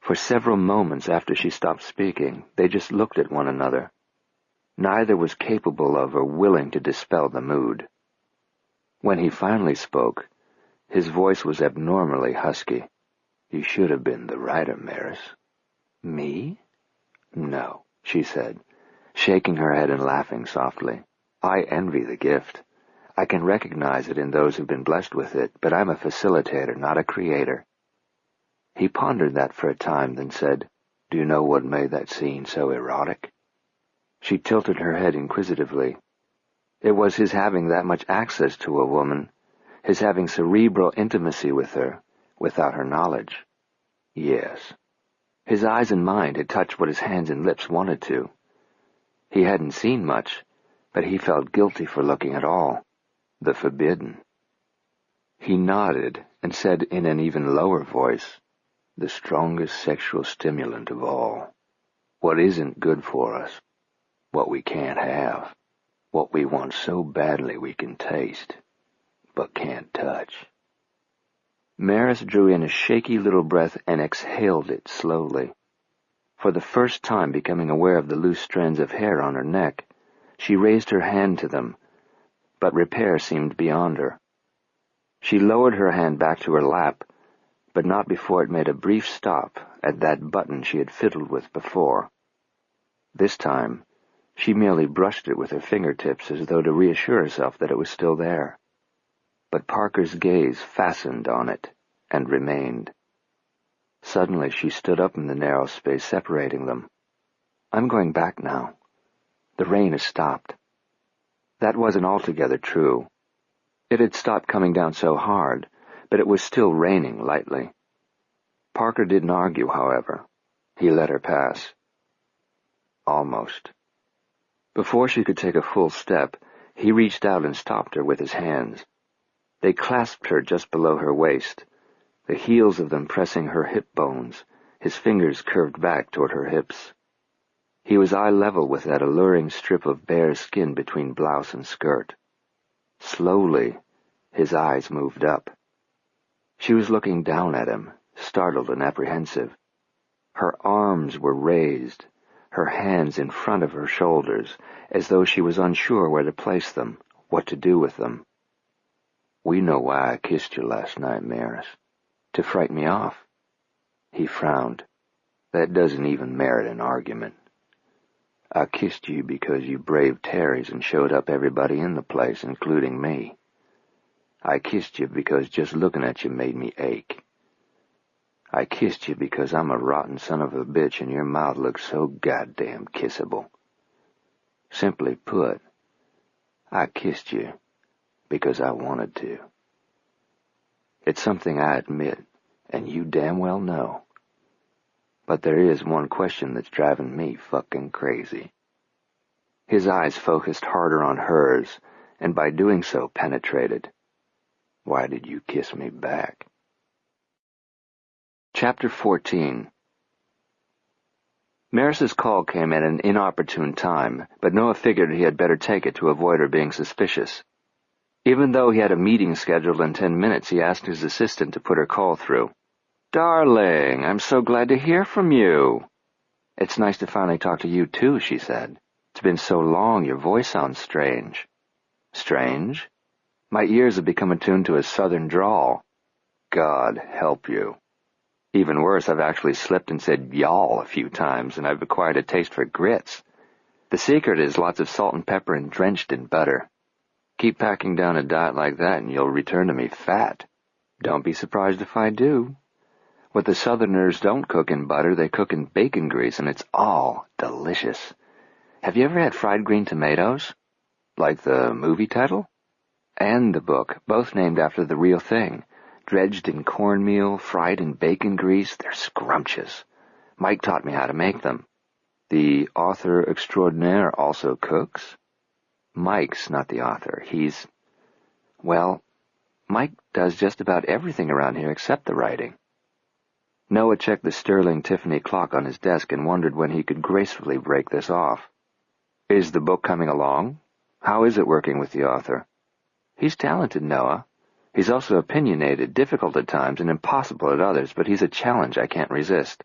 For several moments after she stopped speaking, they just looked at one another. Neither was capable of or willing to dispel the mood. When he finally spoke, his voice was abnormally husky. "You should have been the writer, Maris." "Me?" "No," she said, shaking her head and laughing softly. "I envy the gift. I can recognize it in those who've been blessed with it, but I'm a facilitator, not a creator." He pondered that for a time, then said, "Do you know what made that scene so erotic?" She tilted her head inquisitively. It was his having that much access to a woman, his having cerebral intimacy with her, without her knowledge. Yes. His eyes and mind had touched what his hands and lips wanted to. He hadn't seen much, but he felt guilty for looking at all. The forbidden. He nodded and said in an even lower voice, "The strongest sexual stimulant of all. What isn't good for us. What we can't have. What we want so badly we can taste, but can't touch." Maris drew in a shaky little breath and exhaled it slowly. For the first time becoming aware of the loose strands of hair on her neck, she raised her hand to them, but repair seemed beyond her. She lowered her hand back to her lap, but not before it made a brief stop at that button she had fiddled with before. This time, she merely brushed it with her fingertips as though to reassure herself that it was still there. But Parker's gaze fastened on it and remained. Suddenly she stood up in the narrow space separating them. "I'm going back now. The rain has stopped." That wasn't altogether true. It had stopped coming down so hard, but it was still raining lightly. Parker didn't argue, however. He let her pass. Almost. Before she could take a full step, he reached out and stopped her with his hands. They clasped her just below her waist, the heels of them pressing her hip bones, his fingers curved back toward her hips. He was eye level with that alluring strip of bare skin between blouse and skirt. Slowly, his eyes moved up. She was looking down at him, startled and apprehensive. Her arms were raised, her hands in front of her shoulders, as though she was unsure where to place them, what to do with them. "We know why I kissed you last night, Maris. To frighten me off." He frowned. "That doesn't even merit an argument. I kissed you because you braved Terry's and showed up everybody in the place, including me. I kissed you because just looking at you made me ache. I kissed you because I'm a rotten son of a bitch and your mouth looks so goddamn kissable." Simply put, I kissed you because I wanted to. It's something I admit, and you damn well know. But there is one question that's driving me fucking crazy. His eyes focused harder on hers, and by doing so penetrated. Why did you kiss me back? Chapter 14. Maris's call came at an inopportune time, but Noah figured he had better take it to avoid her being suspicious. Even though he had a meeting scheduled in 10 minutes, he asked his assistant to put her call through. "Darling, I'm so glad to hear from you." "It's nice to finally talk to you, too," she said. "It's been so long, your voice sounds strange." "Strange?" "My ears have become attuned to a southern drawl." "God help you." "Even worse, I've actually slipped and said y'all a few times, and I've acquired a taste for grits. The secret is lots of salt and pepper and drenched in butter. Keep packing down a diet like that and you'll return to me fat. Don't be surprised if I do. What the Southerners don't cook in butter, they cook in bacon grease, and it's all delicious. Have you ever had fried green tomatoes? Like the movie title? And the book, both named after the real thing. Dredged in cornmeal, fried in bacon grease, they're scrumptious. Mike taught me how to make them. The author extraordinaire also cooks? Mike's not the author. Mike does just about everything around here except the writing. Noah checked the sterling Tiffany clock on his desk and wondered when he could gracefully break this off. "Is the book coming along? How is it working with the author?" "He's talented, Noah. He's also opinionated, difficult at times, and impossible at others, but he's a challenge I can't resist."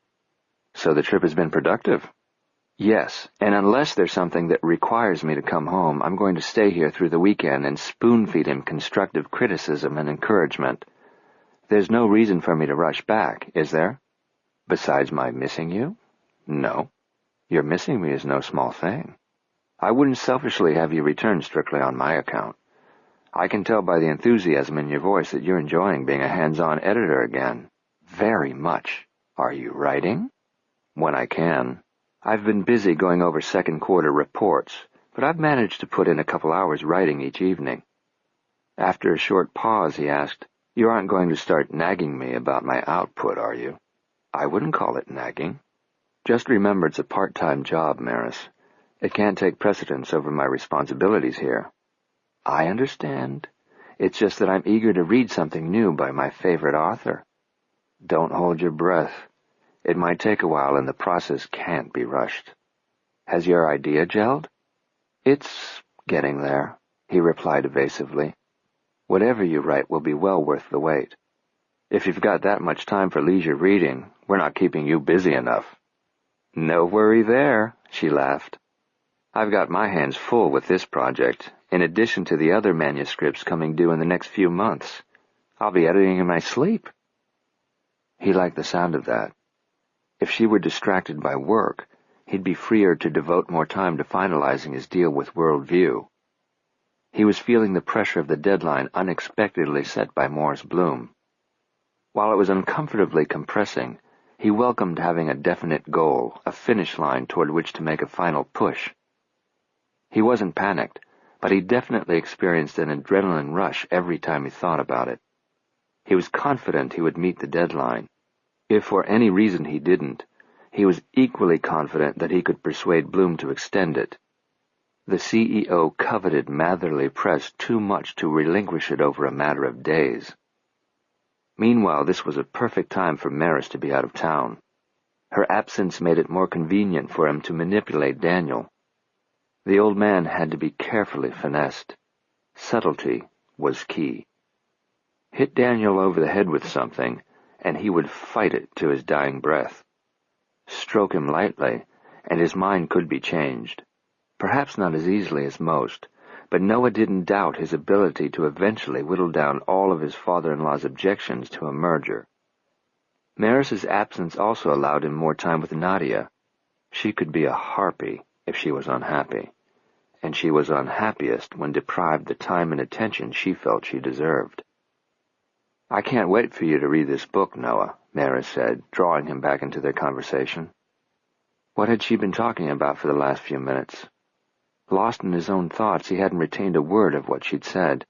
"So the trip has been productive?" "Yes, and unless there's something that requires me to come home, I'm going to stay here through the weekend and spoon-feed him constructive criticism and encouragement. There's no reason for me to rush back, is there? Besides my missing you? No. Your missing me is no small thing. I wouldn't selfishly have you return strictly on my account. I can tell by the enthusiasm in your voice that you're enjoying being a hands-on editor again. Very much. Are you writing?" "When I can. I've been busy going over second quarter reports, but I've managed to put in a couple hours writing each evening." After a short pause, he asked, "You aren't going to start nagging me about my output, are you?" "I wouldn't call it nagging. Just remember it's a part-time job, Maris. It can't take precedence over my responsibilities here." "I understand. It's just that I'm eager to read something new by my favorite author." "Don't hold your breath. It might take a while and the process can't be rushed." "Has your idea gelled?" "It's getting there," he replied evasively. "Whatever you write will be well worth the wait. If you've got that much time for leisure reading, we're not keeping you busy enough." "No worry there," she laughed. "I've got my hands full with this project, in addition to the other manuscripts coming due in the next few months. I'll be editing in my sleep." He liked the sound of that. If she were distracted by work, he'd be freer to devote more time to finalizing his deal with World View. He was feeling the pressure of the deadline unexpectedly set by Morris Bloom. While it was uncomfortably compressing, he welcomed having a definite goal, a finish line toward which to make a final push. He wasn't panicked, but he definitely experienced an adrenaline rush every time he thought about it. He was confident he would meet the deadline. If for any reason he didn't, he was equally confident that he could persuade Bloom to extend it. The CEO coveted Matherly Press too much to relinquish it over a matter of days. Meanwhile, this was a perfect time for Maris to be out of town. Her absence made it more convenient for him to manipulate Daniel. The old man had to be carefully finessed. Subtlety was key. Hit Daniel over the head with something, and he would fight it to his dying breath. Stroke him lightly, and his mind could be changed. Perhaps not as easily as most, but Noah didn't doubt his ability to eventually whittle down all of his father-in-law's objections to a merger. Maris's absence also allowed him more time with Nadia. She could be a harpy if she was unhappy, and she was unhappiest when deprived the time and attention she felt she deserved. "I can't wait for you to read this book, Noah," Maris said, drawing him back into their conversation. What had she been talking about for the last few minutes? Lost in his own thoughts, he hadn't retained a word of what she'd said.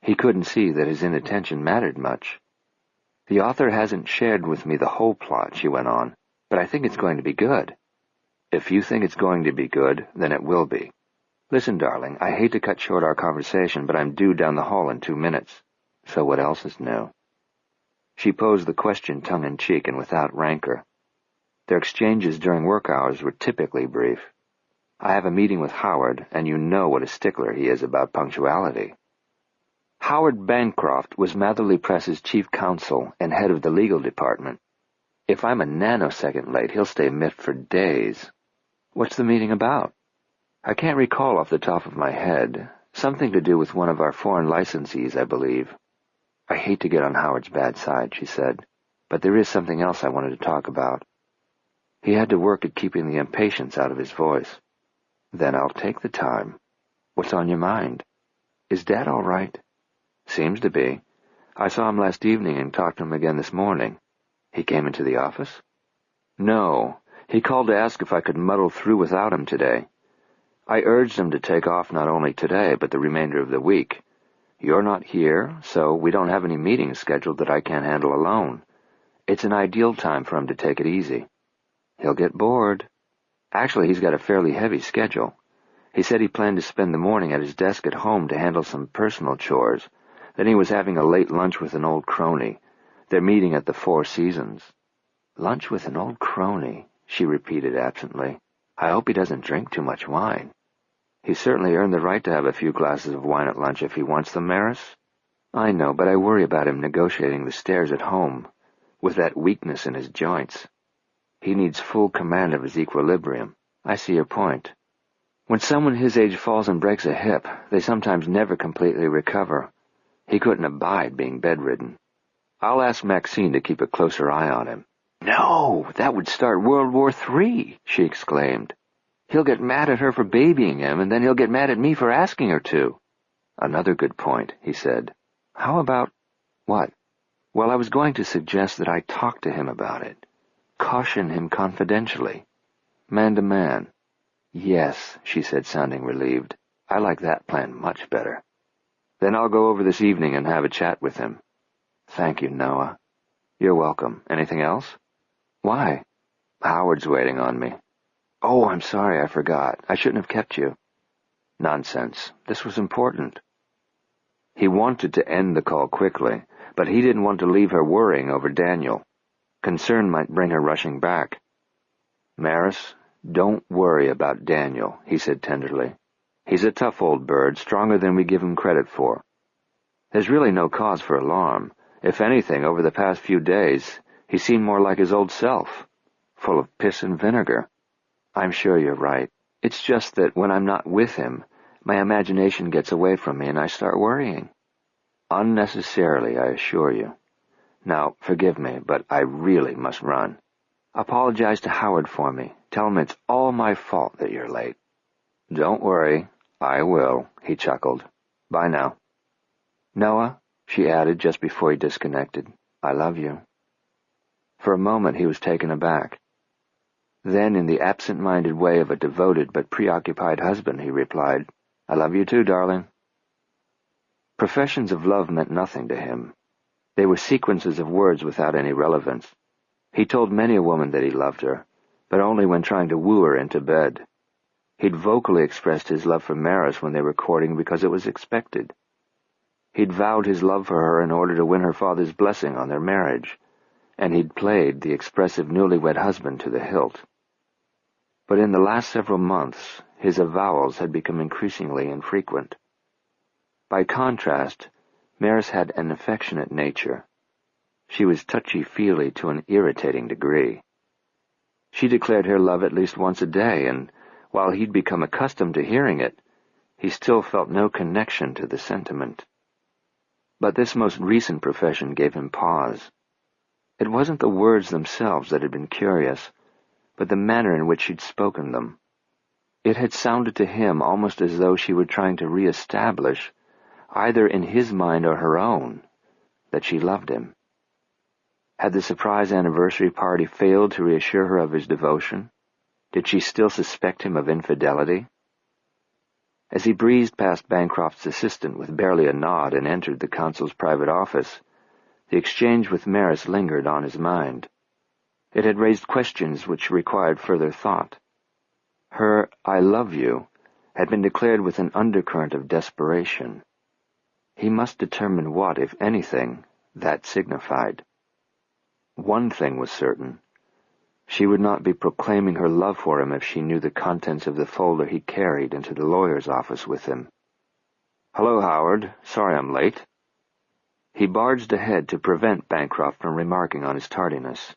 He couldn't see that his inattention mattered much. "The author hasn't shared with me the whole plot," she went on, "but I think it's going to be good." "If you think it's going to be good, then it will be. Listen, darling, I hate to cut short our conversation, but I'm due down the hall in 2 minutes. So what else is new?" She posed the question tongue-in-cheek and without rancor. Their exchanges during work hours were typically brief. "I have a meeting with Howard, and you know what a stickler he is about punctuality." Howard Bancroft was Matherly Press's chief counsel and head of the legal department. If I'm a nanosecond late, he'll stay miffed for days. "What's the meeting about?" "I can't recall off the top of my head. Something to do with one of our foreign licensees, I believe." "I hate to get on Howard's bad side," she said, "but there is something else I wanted to talk about." He had to work at keeping the impatience out of his voice. "Then I'll take the time. What's on your mind? Is Dad all right?" "Seems to be. I saw him last evening and talked to him again this morning." "He came into the office?" "No. He called to ask if I could muddle through without him today. I urged him to take off not only today, but the remainder of the week. You're not here, so we don't have any meetings scheduled that I can't handle alone. It's an ideal time for him to take it easy." "He'll get bored." "Actually, he's got a fairly heavy schedule. He said he planned to spend the morning at his desk at home to handle some personal chores. Then he was having a late lunch with an old crony. They're meeting at the Four Seasons." "Lunch with an old crony," she repeated absently. "I hope he doesn't drink too much wine." "He's certainly earned the right to have a few glasses of wine at lunch if he wants them, Maris." "I know, but I worry about him negotiating the stairs at home, with that weakness in his joints. He needs full command of his equilibrium. I see your point. When someone his age falls and breaks a hip, they sometimes never completely recover. He couldn't abide being bedridden. I'll ask Maxine to keep a closer eye on him." "No, that would start World War III, she exclaimed. "He'll get mad at her for babying him, and then he'll get mad at me for asking her to." "Another good point," he said. "How about—" "What?" "Well, I was going to suggest that I talk to him about it. Caution him confidentially. Man to man." "Yes," she said, sounding relieved. "I like that plan much better." "Then I'll go over this evening and have a chat with him." "Thank you, Noah." "You're welcome. Anything else?" "Why?" "Howard's waiting on me." "Oh, I'm sorry, I forgot. I shouldn't have kept you." "Nonsense. This was important." He wanted to end the call quickly, but he didn't want to leave her worrying over Daniel. Concern might bring her rushing back. "Maris, don't worry about Daniel," he said tenderly. "He's a tough old bird, stronger than we give him credit for. There's really no cause for alarm. If anything, over the past few days, he seemed more like his old self, full of piss and vinegar." "I'm sure you're right. It's just that when I'm not with him, my imagination gets away from me and I start worrying." "Unnecessarily, I assure you. Now, forgive me, but I really must run. Apologize to Howard for me. Tell him it's all my fault that you're late." "Don't worry. I will," he chuckled. "Bye now." "Noah," she added just before he disconnected, "I love you." For a moment he was taken aback. Then, in the absent-minded way of a devoted but preoccupied husband, he replied, "I love you too, darling." Professions of love meant nothing to him. They were sequences of words without any relevance. He told many a woman that he loved her, but only when trying to woo her into bed. He'd vocally expressed his love for Maris when they were courting because it was expected. He'd vowed his love for her in order to win her father's blessing on their marriage, and he'd played the expressive newlywed husband to the hilt. But in the last several months, his avowals had become increasingly infrequent. By contrast, Maris had an affectionate nature. She was touchy-feely to an irritating degree. She declared her love at least once a day, and while he'd become accustomed to hearing it, he still felt no connection to the sentiment. But this most recent profession gave him pause. It wasn't the words themselves that had been curious, but the manner in which she'd spoken them. It had sounded to him almost as though she were trying to re-establish, either in his mind or her own, that she loved him. Had the surprise anniversary party failed to reassure her of his devotion? Did she still suspect him of infidelity? As he breezed past Bancroft's assistant with barely a nod and entered the consul's private office, the exchange with Maris lingered on his mind. It had raised questions which required further thought. Her "I love you" had been declared with an undercurrent of desperation. He must determine what, if anything, that signified. One thing was certain. She would not be proclaiming her love for him if she knew the contents of the folder he carried into the lawyer's office with him. "Hello, Howard. Sorry I'm late." He barged ahead to prevent Bancroft from remarking on his tardiness.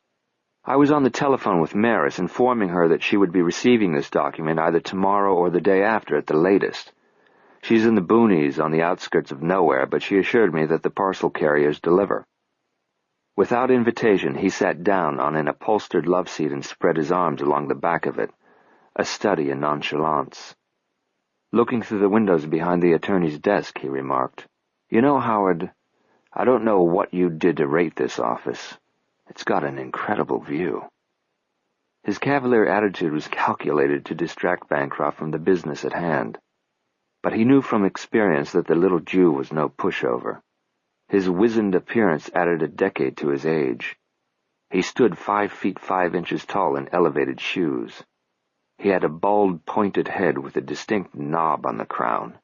"I was on the telephone with Maris, informing her that she would be receiving this document either tomorrow or the day after at the latest. She's in the boonies on the outskirts of nowhere, but she assured me that the parcel carriers deliver." Without invitation, he sat down on an upholstered love seat and spread his arms along the back of it, a study in nonchalance. Looking through the windows behind the attorney's desk, he remarked, "You know, Howard, I don't know what you did to rate this office. It's got an incredible view." His cavalier attitude was calculated to distract Bancroft from the business at hand, but he knew from experience that the little Jew was no pushover. His wizened appearance added a decade to his age. He stood 5 feet 5 inches tall in elevated shoes. He had a bald, pointed head with a distinct knob on the crown.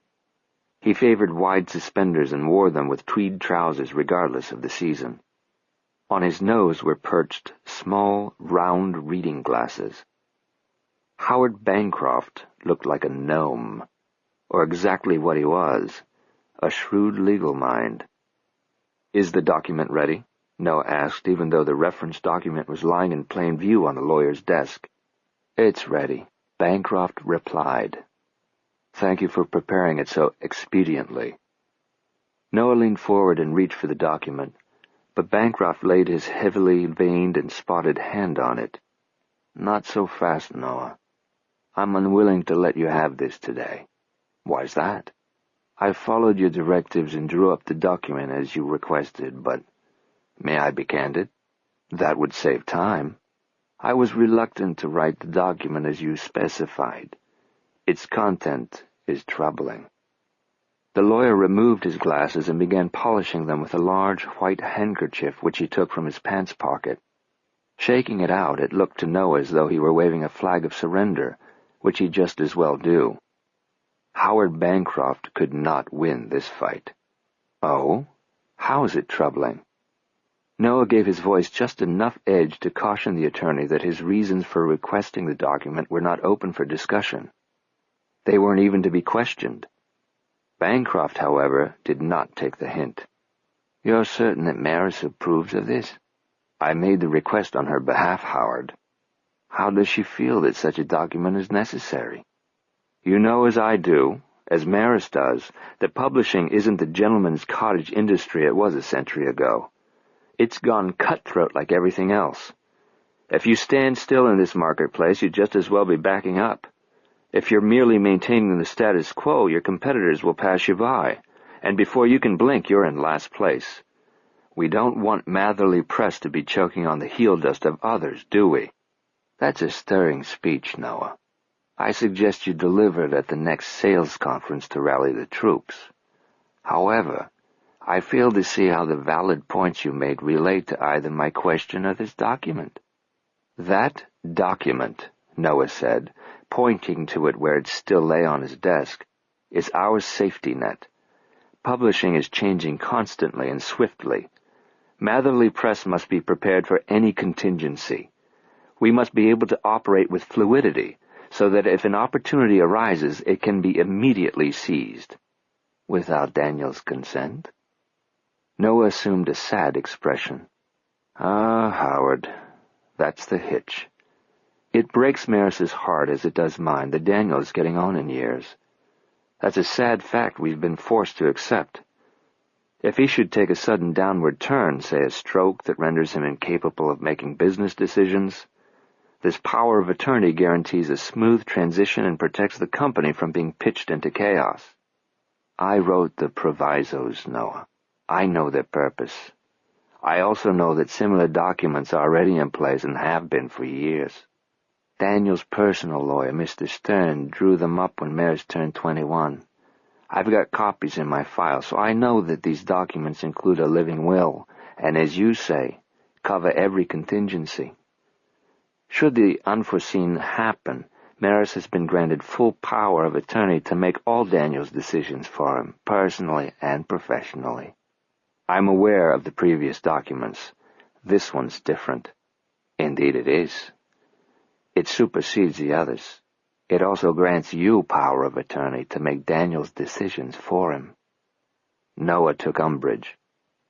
He favored wide suspenders and wore them with tweed trousers regardless of the season. On his nose were perched small, round reading glasses. Howard Bancroft looked like a gnome, or exactly what he was, a shrewd legal mind. "Is the document ready?" Noah asked, even though the reference document was lying in plain view on the lawyer's desk. "It's ready," Bancroft replied. "Thank you for preparing it so expediently." Noah leaned forward and reached for the document, but Bancroft laid his heavily veined and spotted hand on it. "Not so fast, Noah. I'm unwilling to let you have this today." "Why's that?" "I followed your directives and drew up the document as you requested, but—" "May I be candid?" "That would save time. I was reluctant to write the document as you specified. Its content is troubling." The lawyer removed his glasses and began polishing them with a large white handkerchief which he took from his pants pocket. Shaking it out, it looked to Noah as though he were waving a flag of surrender, which he'd just as well do. Howard Bancroft could not win this fight. "Oh? How is it troubling?" Noah gave his voice just enough edge to caution the attorney that his reasons for requesting the document were not open for discussion. They weren't even to be questioned. Bancroft, however, did not take the hint. "You're certain that Maris approves of this?" "I made the request on her behalf, Howard." "How does she feel that such a document is necessary?" "You know as I do, as Maris does, that publishing isn't the gentleman's cottage industry it was a century ago. It's gone cutthroat like everything else. If you stand still in this marketplace, you'd just as well be backing up. If you're merely maintaining the status quo, your competitors will pass you by, and before you can blink, you're in last place. We don't want Matherly Press to be choking on the heel dust of others, do we?" "That's a stirring speech, Noah. I suggest you deliver it at the next sales conference to rally the troops. However, I fail to see how the valid points you made relate to either my question or this document." "That document," Noah said, pointing to it where it still lay on his desk, "is our safety net. Publishing is changing constantly and swiftly. Matherly Press must be prepared for any contingency. We must be able to operate with fluidity, so that if an opportunity arises, it can be immediately seized." "Without Daniel's consent?" Noah assumed a sad expression. "Ah, Howard, that's the hitch. It breaks Maris's heart as it does mine that Daniel is getting on in years. That's a sad fact we've been forced to accept. If he should take a sudden downward turn, say a stroke that renders him incapable of making business decisions, this power of attorney guarantees a smooth transition and protects the company from being pitched into chaos. I wrote the provisos, Noah. I know their purpose. I also know that similar documents are already in place and have been for years." Daniel's personal lawyer, Mr. Stern, drew them up when Maris turned 21. I've got copies in my file, so I know that these documents include a living will, and as you say, cover every contingency. Should the unforeseen happen, Maris has been granted full power of attorney to make all Daniel's decisions for him, personally and professionally. I'm aware of the previous documents. This one's different. Indeed it is. It supersedes the others. It also grants you power of attorney to make Daniel's decisions for him. Noah took umbrage.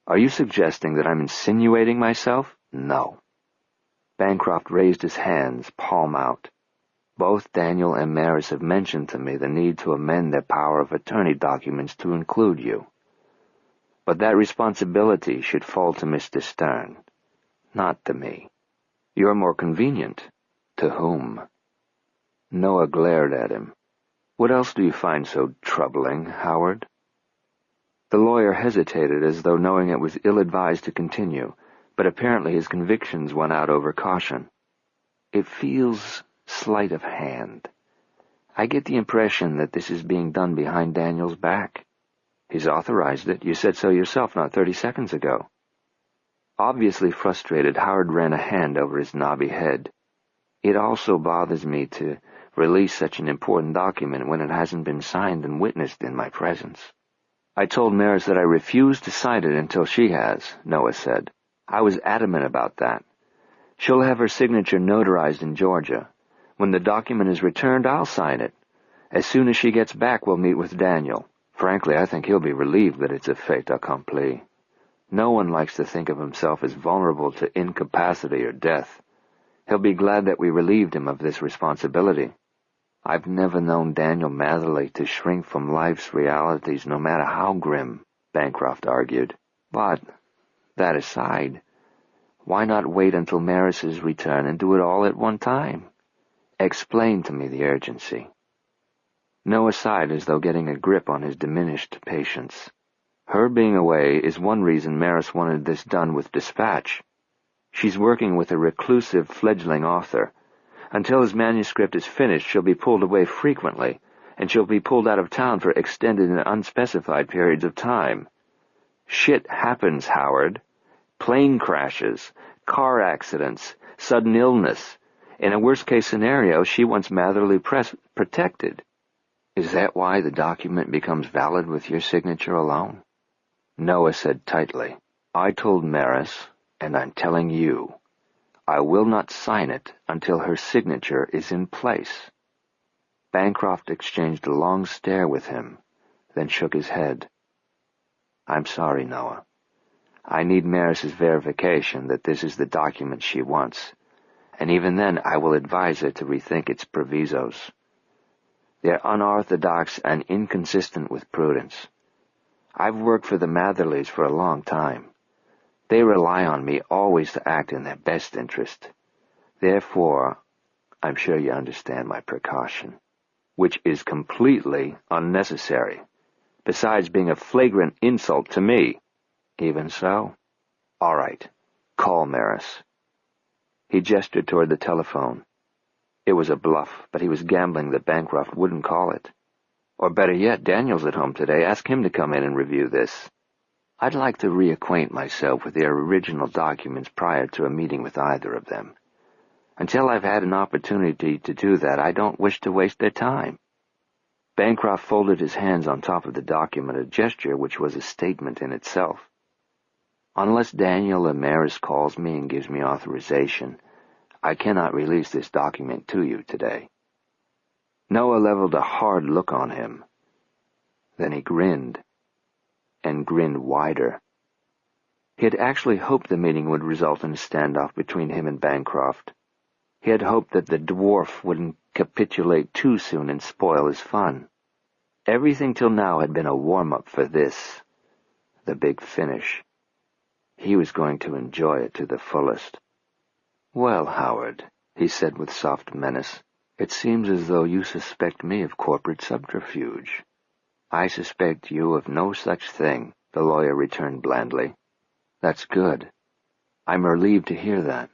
Are you suggesting that I'm insinuating myself? No. Bancroft raised his hands, palm out. Both Daniel and Maris have mentioned to me the need to amend their power of attorney documents to include you. But that responsibility should fall to Mr. Stern, not to me. You're more convenient. To whom? Noah glared at him. What else do you find so troubling, Howard? The lawyer hesitated as though knowing it was ill-advised to continue, but apparently his convictions won out over caution. It feels sleight of hand. I get the impression that this is being done behind Daniel's back. He's authorized it. You said so yourself not 30 seconds ago. Obviously frustrated, Howard ran a hand over his knobby head. It also bothers me to release such an important document when it hasn't been signed and witnessed in my presence. I told Maris that I refused to sign it until she has, Noah said. I was adamant about that. She'll have her signature notarized in Georgia. When the document is returned, I'll sign it. As soon as she gets back, we'll meet with Daniel. Frankly, I think he'll be relieved that it's a fait accompli. No one likes to think of himself as vulnerable to incapacity or death. He'll be glad that we relieved him of this responsibility. I've never known Daniel Matherly to shrink from life's realities, no matter how grim, Bancroft argued. But, that aside, why not wait until Maris's return and do it all at one time? Explain to me the urgency. Noah sighed as though getting a grip on his diminished patience. Her being away is one reason Maris wanted this done with dispatch. She's working with a reclusive fledgling author. Until his manuscript is finished, she'll be pulled away frequently, and she'll be pulled out of town for extended and unspecified periods of time. Shit happens, Howard. Plane crashes, car accidents, sudden illness. In a worst-case scenario, she wants Matherly protected. Is that why the document becomes valid with your signature alone? Noah said tightly, I told Maris, and I'm telling you, I will not sign it until her signature is in place. Bancroft exchanged a long stare with him, then shook his head. I'm sorry, Noah. I need Maris's verification that this is the document she wants, and even then I will advise her to rethink its provisos. They're unorthodox and inconsistent with prudence. I've worked for the Matherlys for a long time. They rely on me always to act in their best interest. Therefore, I'm sure you understand my precaution, which is completely unnecessary, besides being a flagrant insult to me. Even so? All right, call Maris. He gestured toward the telephone. It was a bluff, but he was gambling that Bancroft wouldn't call it. Or better yet, Daniel's at home today. Ask him to come in and review this. I'd like to reacquaint myself with their original documents prior to a meeting with either of them. Until I've had an opportunity to do that, I don't wish to waste their time. Bancroft folded his hands on top of the document, a gesture which was a statement in itself. Unless Daniel or Maris calls me and gives me authorization, I cannot release this document to you today. Noah leveled a hard look on him. Then he grinned, and grinned wider. He had actually hoped the meeting would result in a standoff between him and Bancroft. He had hoped that the dwarf wouldn't capitulate too soon and spoil his fun. Everything till now had been a warm-up for this, the big finish. He was going to enjoy it to the fullest. Well, Howard, he said with soft menace, it seems as though you suspect me of corporate subterfuge. I suspect you of no such thing, the lawyer returned blandly. That's good. I'm relieved to hear that.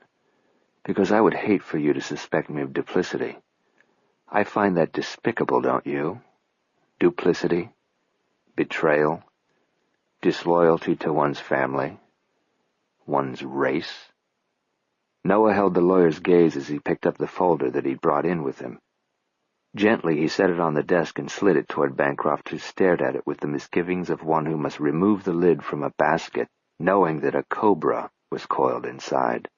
because I would hate for you to suspect me of duplicity. I find that despicable, don't you? Duplicity, betrayal, disloyalty to one's family, one's race. Noah held the lawyer's gaze as he picked up the folder that he'd brought in with him. Gently he set it on the desk and slid it toward Bancroft, who stared at it with the misgivings of one who must remove the lid from a basket, knowing that a cobra was coiled inside.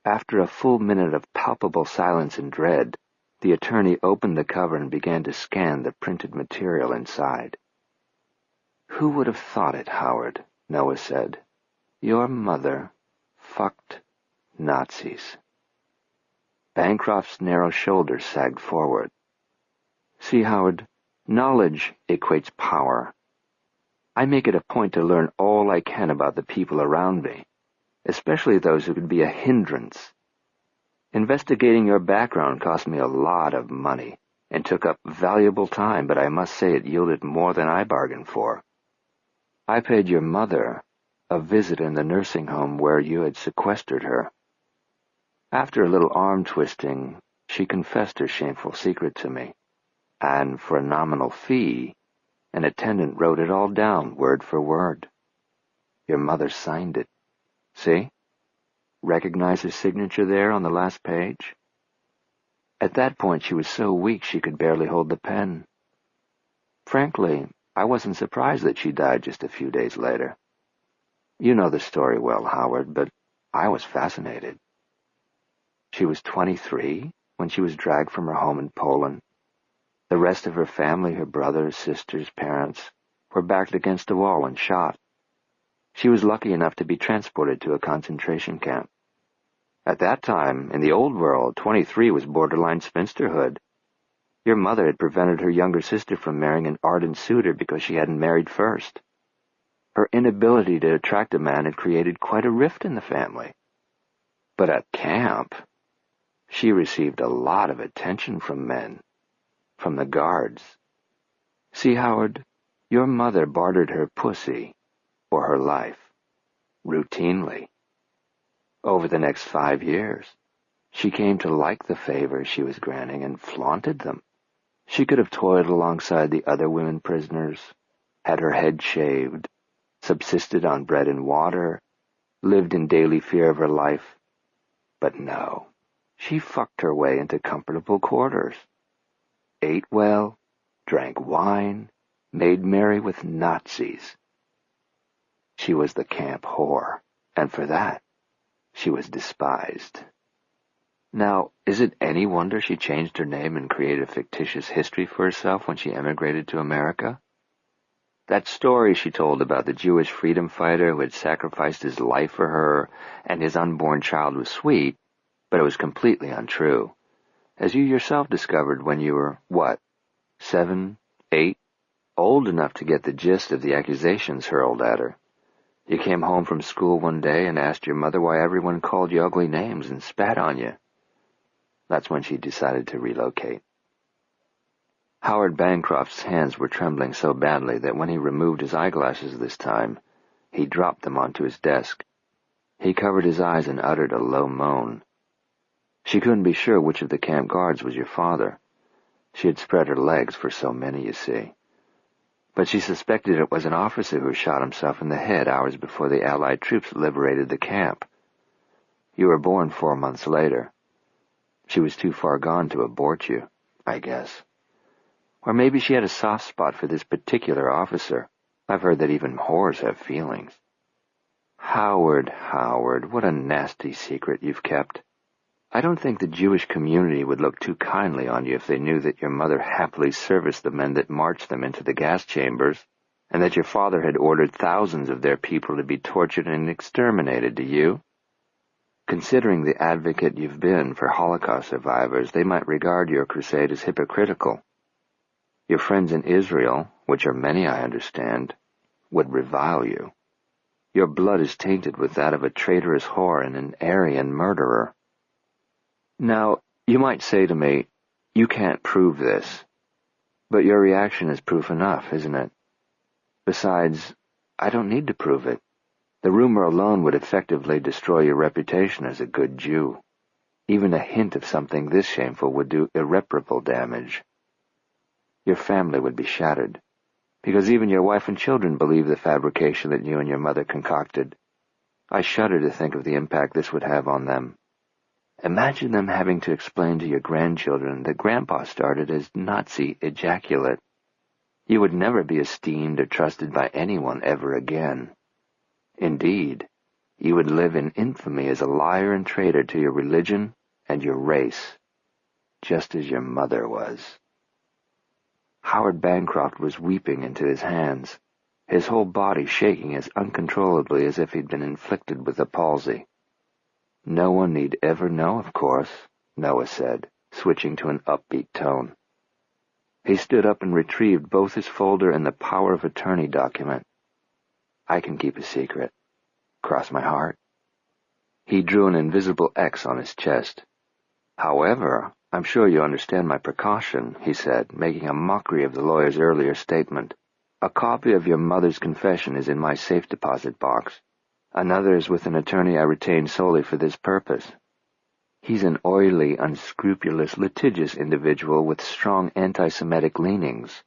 After a full minute of palpable silence and dread, the attorney opened the cover and began to scan the printed material inside. "Who would have thought it, Howard?" Noah said. "Your mother fucked Nazis." Bancroft's narrow shoulders sagged forward. "See, Howard, knowledge equates power. I make it a point to learn all I can about the people around me, especially those who could be a hindrance. Investigating your background cost me a lot of money and took up valuable time, but I must say it yielded more than I bargained for. I paid your mother a visit in the nursing home where you had sequestered her. After a little arm-twisting, she confessed her shameful secret to me, and for a nominal fee, an attendant wrote it all down, word for word. Your mother signed it. See? Recognize her signature there on the last page? At that point she was so weak she could barely hold the pen. Frankly, I wasn't surprised that she died just a few days later. You know the story well, Howard, but I was fascinated. She was 23 when she was dragged from her home in Poland. The rest of her family, her brothers, sisters, parents, were backed against a wall and shot. She was lucky enough to be transported to a concentration camp. At that time, in the old world, 23 was borderline spinsterhood. Your mother had prevented her younger sister from marrying an ardent suitor because she hadn't married first. Her inability to attract a man had created quite a rift in the family. But at camp, she received a lot of attention from men, from the guards. See, Howard, your mother bartered her pussy for her life, routinely. Over the next 5 years, she came to like the favors she was granting and flaunted them. She could have toiled alongside the other women prisoners, had her head shaved, subsisted on bread and water, lived in daily fear of her life. But no, she fucked her way into comfortable quarters, ate well, drank wine, made merry with Nazis. She was the camp whore, and for that, she was despised. Now, is it any wonder she changed her name and created a fictitious history for herself when she emigrated to America? That story she told about the Jewish freedom fighter who had sacrificed his life for her and his unborn child was sweet, but it was completely untrue, as you yourself discovered when you were, 7, 8, old enough to get the gist of the accusations hurled at her. You came home from school one day and asked your mother why everyone called you ugly names and spat on you. That's when she decided to relocate. Howard Bancroft's hands were trembling so badly that when he removed his eyeglasses this time, he dropped them onto his desk. He covered his eyes and uttered a low moan. She couldn't be sure which of the camp guards was your father. She had spread her legs for so many, you see. But she suspected it was an officer who shot himself in the head hours before the Allied troops liberated the camp. You were born 4 months later. She was too far gone to abort you, I guess. Or maybe she had a soft spot for this particular officer. I've heard that even whores have feelings. Howard, what a nasty secret you've kept. I don't think the Jewish community would look too kindly on you if they knew that your mother happily serviced the men that marched them into the gas chambers, and that your father had ordered thousands of their people to be tortured and exterminated, do you? Considering the advocate you've been for Holocaust survivors, they might regard your crusade as hypocritical. Your friends in Israel, which are many I understand, would revile you. Your blood is tainted with that of a traitorous whore and an Aryan murderer. Now, you might say to me, you can't prove this, but your reaction is proof enough, isn't it? Besides, I don't need to prove it. The rumor alone would effectively destroy your reputation as a good Jew. Even a hint of something this shameful would do irreparable damage. Your family would be shattered, because even your wife and children believe the fabrication that you and your mother concocted. I shudder to think of the impact this would have on them. Imagine them having to explain to your grandchildren that Grandpa started as Nazi ejaculate. You would never be esteemed or trusted by anyone ever again. Indeed, you would live in infamy as a liar and traitor to your religion and your race, just as your mother was. Howard Bancroft was weeping into his hands, his whole body shaking as uncontrollably as if he'd been inflicted with a palsy. "No one need ever know, of course," Noah said, switching to an upbeat tone. He stood up and retrieved both his folder and the power of attorney document. "I can keep a secret. Cross my heart." He drew an invisible X on his chest. "However, I'm sure you understand my precaution," he said, making a mockery of the lawyer's earlier statement. "A copy of your mother's confession is in my safe deposit box. Another is with an attorney I retained solely for this purpose. He's an oily, unscrupulous, litigious individual with strong anti-Semitic leanings.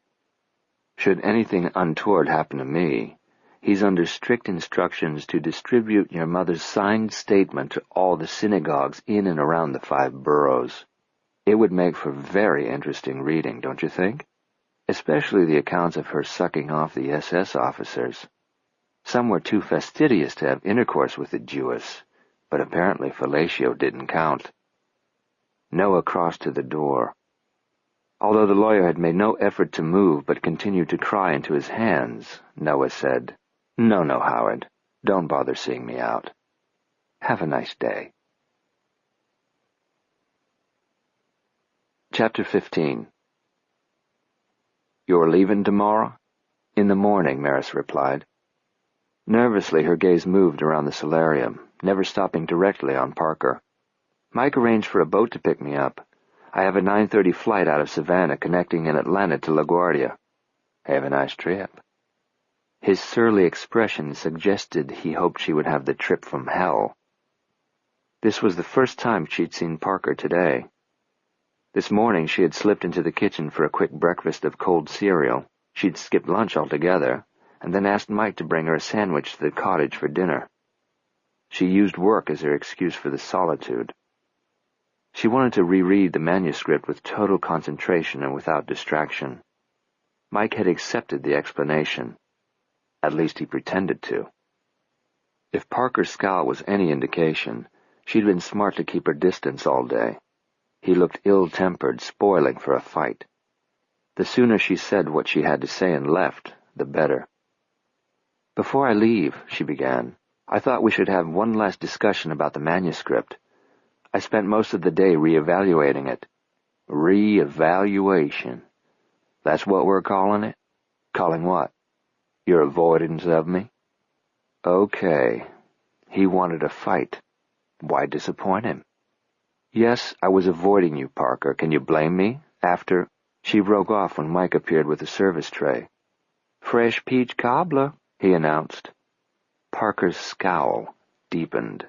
Should anything untoward happen to me, he's under strict instructions to distribute your mother's signed statement to all the synagogues in and around the 5 boroughs. It would make for very interesting reading, don't you think? Especially the accounts of her sucking off the SS officers. Some were too fastidious to have intercourse with the Jewess, but apparently fellatio didn't count." Noah crossed to the door. Although the lawyer had made no effort to move but continued to cry into his hands, Noah said, No, Howard. Don't bother seeing me out. Have a nice day." Chapter 15. "You're leaving tomorrow?" "In the morning," Maris replied. Nervously, her gaze moved around the solarium, never stopping directly on Parker. "Mike arranged for a boat to pick me up. I have a 9:30 flight out of Savannah connecting in Atlanta to LaGuardia." "Have a nice trip." His surly expression suggested he hoped she would have the trip from hell. This was the first time she'd seen Parker today. This morning she had slipped into the kitchen for a quick breakfast of cold cereal. She'd skipped lunch altogether, and then asked Mike to bring her a sandwich to the cottage for dinner. She used work as her excuse for the solitude. She wanted to reread the manuscript with total concentration and without distraction. Mike had accepted the explanation. At least he pretended to. If Parker's scowl was any indication, she'd been smart to keep her distance all day. He looked ill-tempered, spoiling for a fight. The sooner she said what she had to say and left, the better. "Before I leave," she began, "I thought we should have one last discussion about the manuscript. I spent most of the day re-evaluating it." "Re-evaluation? That's what we're calling it?" "Calling what?" "Your avoidance of me?" "Okay." He wanted a fight. Why disappoint him? "Yes, I was avoiding you, Parker. Can you blame me? After—" She broke off when Mike appeared with a service tray. "Fresh peach cobbler," he announced. Parker's scowl deepened.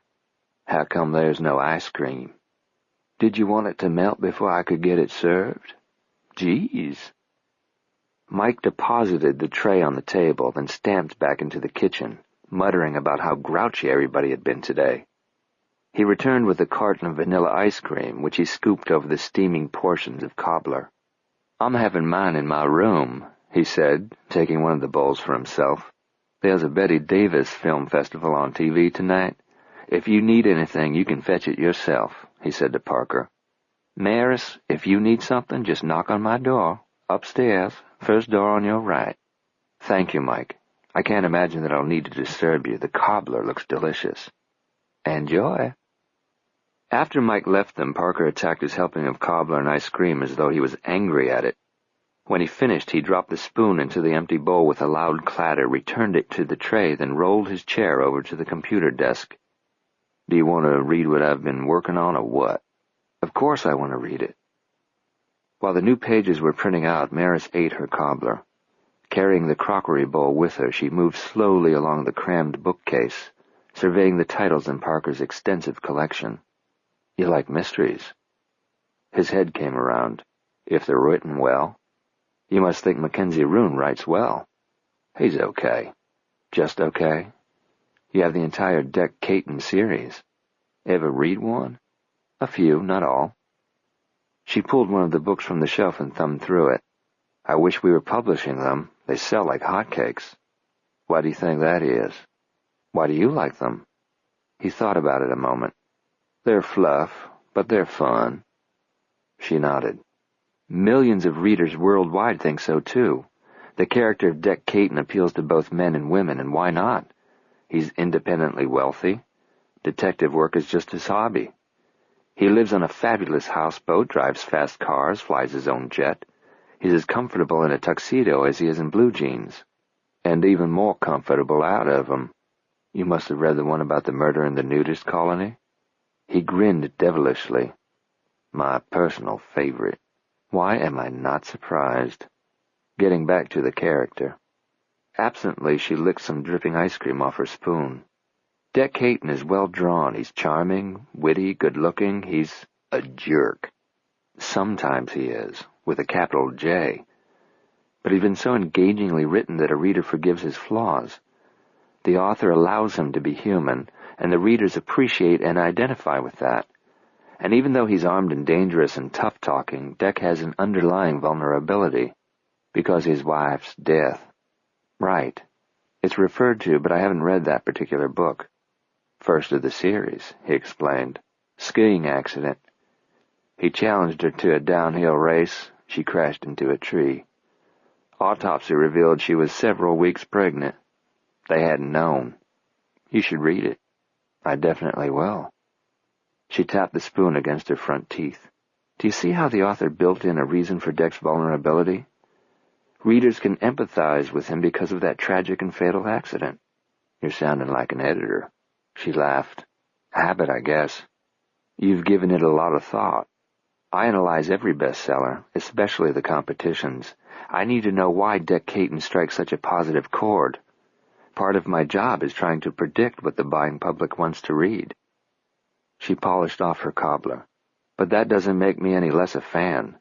"How come there's no ice cream?" "Did you want it to melt before I could get it served?" "Geez." Mike deposited the tray on the table, then stamped back into the kitchen, muttering about how grouchy everybody had been today. He returned with a carton of vanilla ice cream, which he scooped over the steaming portions of cobbler. "I'm having mine in my room," he said, taking one of the bowls for himself. "There's a Betty Davis film festival on TV tonight. If you need anything, you can fetch it yourself," he said to Parker. "Maris, if you need something, just knock on my door. Upstairs, first door on your right." "Thank you, Mike. I can't imagine that I'll need to disturb you. The cobbler looks delicious." "Enjoy." After Mike left them, Parker attacked his helping of cobbler and ice cream as though he was angry at it. When he finished, he dropped the spoon into the empty bowl with a loud clatter, returned it to the tray, then rolled his chair over to the computer desk. "Do you want to read what I've been working on, or what?" "Of course I want to read it." While the new pages were printing out, Maris ate her cobbler. Carrying the crockery bowl with her, she moved slowly along the crammed bookcase, surveying the titles in Parker's extensive collection. You like mysteries. His head came around. If they're written well. You must think Mackenzie Roon writes well. He's okay. Just okay. You have the entire Dick Caton series. Ever read one? A few, not all. She pulled one of the books from the shelf and thumbed through it. I wish we were publishing them. They sell like hotcakes. Why do you think that is? Why do you like them? He thought about it a moment. They're fluff, but they're fun. She nodded. Millions of readers worldwide think so, too. The character of Dick Caton appeals to both men and women, and why not? He's independently wealthy. Detective work is just his hobby. He lives on a fabulous houseboat, drives fast cars, flies his own jet. He's as comfortable in a tuxedo as he is in blue jeans. And even more comfortable out of them. You must have read the one about the murder in the nudist colony? He grinned devilishly. My personal favorite. Why am I not surprised? Getting back to the character. Absently, she licked some dripping ice cream off her spoon. Dick Caton is well drawn. He's charming, witty, good-looking. He's a jerk. Sometimes he is, with a capital J. But he's been so engagingly written that a reader forgives his flaws. The author allows him to be human, and the readers appreciate and identify with that. And even though he's armed and dangerous and tough-talking, Dick has an underlying vulnerability, because his wife's death. Right. It's referred to, but I haven't read that particular book. First of the series, he explained. Skiing accident. He challenged her to a downhill race. She crashed into a tree. Autopsy revealed she was several weeks pregnant. They hadn't known. You should read it. I definitely will. She tapped the spoon against her front teeth. Do you see how the author built in a reason for Dick's vulnerability? Readers can empathize with him because of that tragic and fatal accident. You're sounding like an editor. She laughed. Habit, I guess. You've given it a lot of thought. I analyze every bestseller, especially the competitions. I need to know why Dick Caton strikes such a positive chord. Part of my job is trying to predict what the buying public wants to read. She polished off her cobbler. But that doesn't make me any less a fan.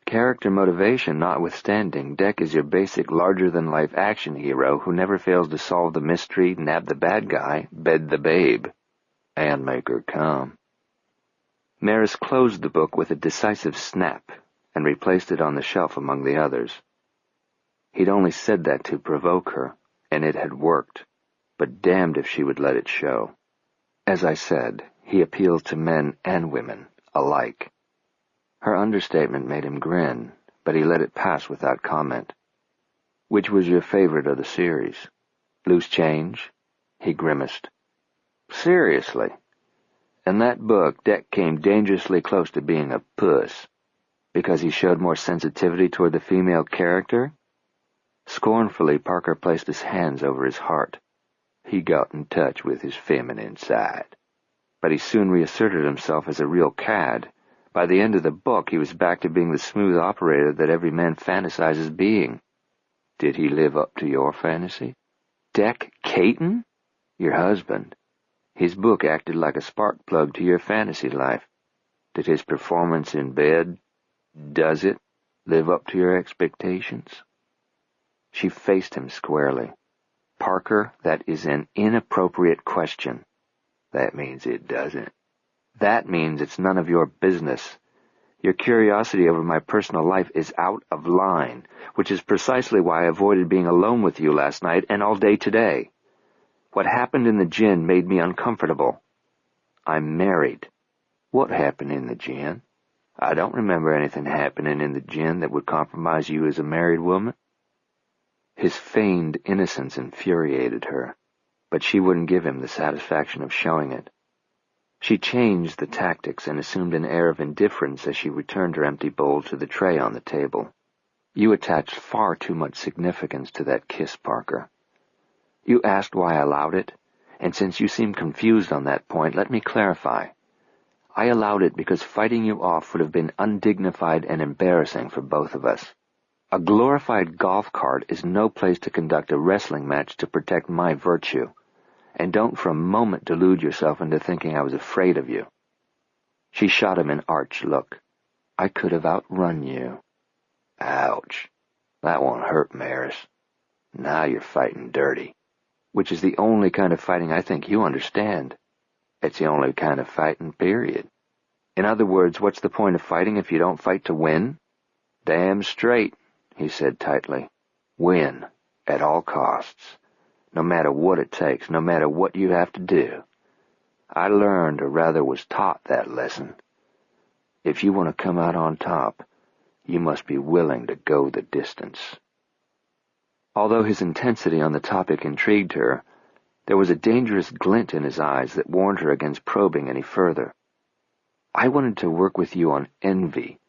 Character motivation notwithstanding, Dick is your basic larger-than-life action hero who never fails to solve the mystery, nab the bad guy, bed the babe, and make her come. Maris closed the book with a decisive snap and replaced it on the shelf among the others. He'd only said that to provoke her, and it had worked, but damned if she would let it show. As I said, he appeals to men and women alike. Her understatement made him grin, but he let it pass without comment. Which was your favorite of the series? Loose Change? He grimaced. Seriously? In that book, Dick came dangerously close to being a puss, because he showed more sensitivity toward the female character? Scornfully, Parker placed his hands over his heart. He got in touch with his feminine side. But he soon reasserted himself as a real cad. By the end of the book, he was back to being the smooth operator that every man fantasizes being. Did he live up to your fantasy? Dick Caton? Your husband. His book acted like a spark plug to your fantasy life. Did his performance in bed, does it, live up to your expectations? She faced him squarely. Parker, that is an inappropriate question. That means it doesn't. That means it's none of your business. Your curiosity over my personal life is out of line, which is precisely why I avoided being alone with you last night and all day today. What happened in the gin made me uncomfortable. I'm married. What happened in the gin? I don't remember anything happening in the gin that would compromise you as a married woman. His feigned innocence infuriated her, but she wouldn't give him the satisfaction of showing it. She changed the tactics and assumed an air of indifference as she returned her empty bowl to the tray on the table. You attached far too much significance to that kiss, Parker. You asked why I allowed it, and since you seem confused on that point, let me clarify. I allowed it because fighting you off would have been undignified and embarrassing for both of us. A glorified golf cart is no place to conduct a wrestling match to protect my virtue. And don't for a moment delude yourself into thinking I was afraid of you. She shot him an arch look. I could have outrun you. Ouch. That won't hurt, Maris. Now you're fighting dirty. Which is the only kind of fighting I think you understand. It's the only kind of fighting, period. In other words, what's the point of fighting if you don't fight to win? Damn straight, he said tightly. Win, at all costs. No matter what it takes, no matter what you have to do. I learned, or rather was taught, that lesson. If you want to come out on top, you must be willing to go the distance. Although his intensity on the topic intrigued her, there was a dangerous glint in his eyes that warned her against probing any further. I wanted to work with you on envy.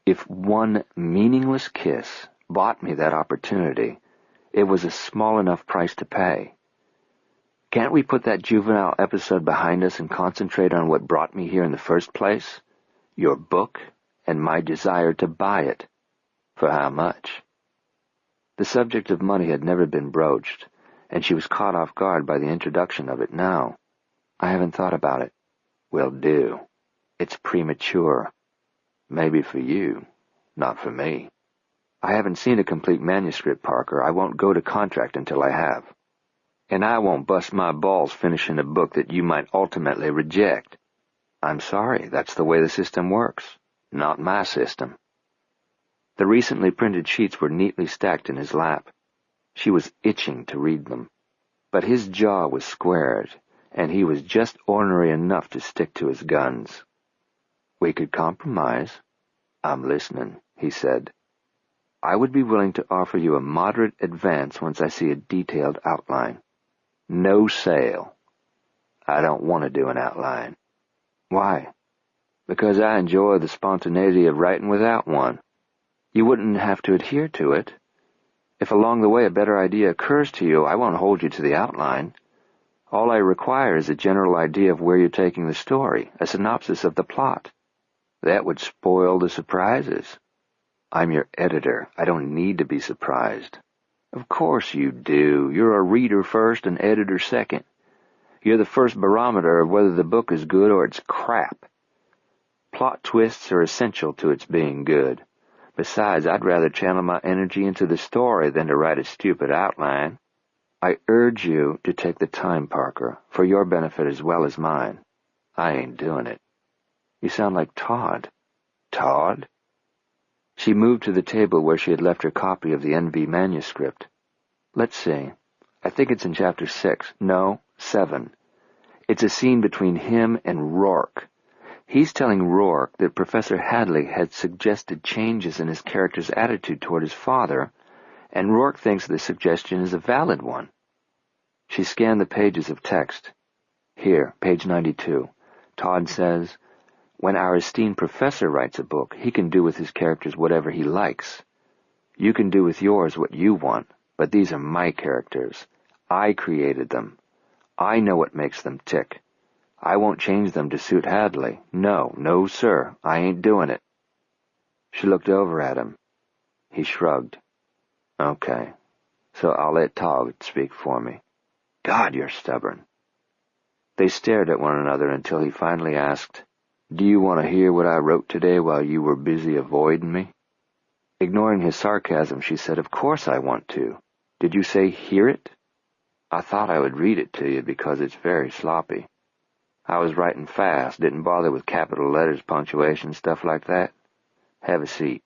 If one meaningless kiss bought me that opportunity, it was a small enough price to pay. Can't we put that juvenile episode behind us and concentrate on what brought me here in the first place? Your book and my desire to buy it. For how much? The subject of money had never been broached, and she was caught off guard by the introduction of it now. I haven't thought about it. Will do. It's premature. Maybe for you, not for me. I haven't seen a complete manuscript, Parker. I won't go to contract until I have. And I won't bust my balls finishing a book that you might ultimately reject. I'm sorry, that's the way the system works. Not my system. The recently printed sheets were neatly stacked in his lap. She was itching to read them. But his jaw was squared, and he was just ornery enough to stick to his guns. We could compromise. I'm listening, he said. I would be willing to offer you a moderate advance once I see a detailed outline. No sale. I don't want to do an outline. Why? Because I enjoy the spontaneity of writing without one. You wouldn't have to adhere to it. If along the way a better idea occurs to you, I won't hold you to the outline. All I require is a general idea of where you're taking the story, a synopsis of the plot. That would spoil the surprises. I'm your editor. I don't need to be surprised. Of course you do. You're a reader first and editor second. You're the first barometer of whether the book is good or it's crap. Plot twists are essential to its being good. Besides, I'd rather channel my energy into the story than to write a stupid outline. I urge you to take the time, Parker, for your benefit as well as mine. I ain't doing it. You sound like Todd. Todd? She moved to the table where she had left her copy of the NV manuscript. Let's see. I think it's in chapter 6. No, 7. It's a scene between him and Rourke. He's telling Rourke that Professor Hadley had suggested changes in his character's attitude toward his father, and Rourke thinks the suggestion is a valid one. She scanned the pages of text. Here, page 92. Todd says, when our esteemed professor writes a book, he can do with his characters whatever he likes. You can do with yours what you want, but these are my characters. I created them. I know what makes them tick. I won't change them to suit Hadley. No, sir, I ain't doing it. She looked over at him. He shrugged. Okay, so I'll let Todd speak for me. God, you're stubborn. They stared at one another until he finally asked, Do you want to hear what I wrote today while you were busy avoiding me? Ignoring his sarcasm, she said, Of course I want to. Did you say hear it? I thought I would read it to you because it's very sloppy. I was writing fast, didn't bother with capital letters, punctuation, stuff like that. Have a seat.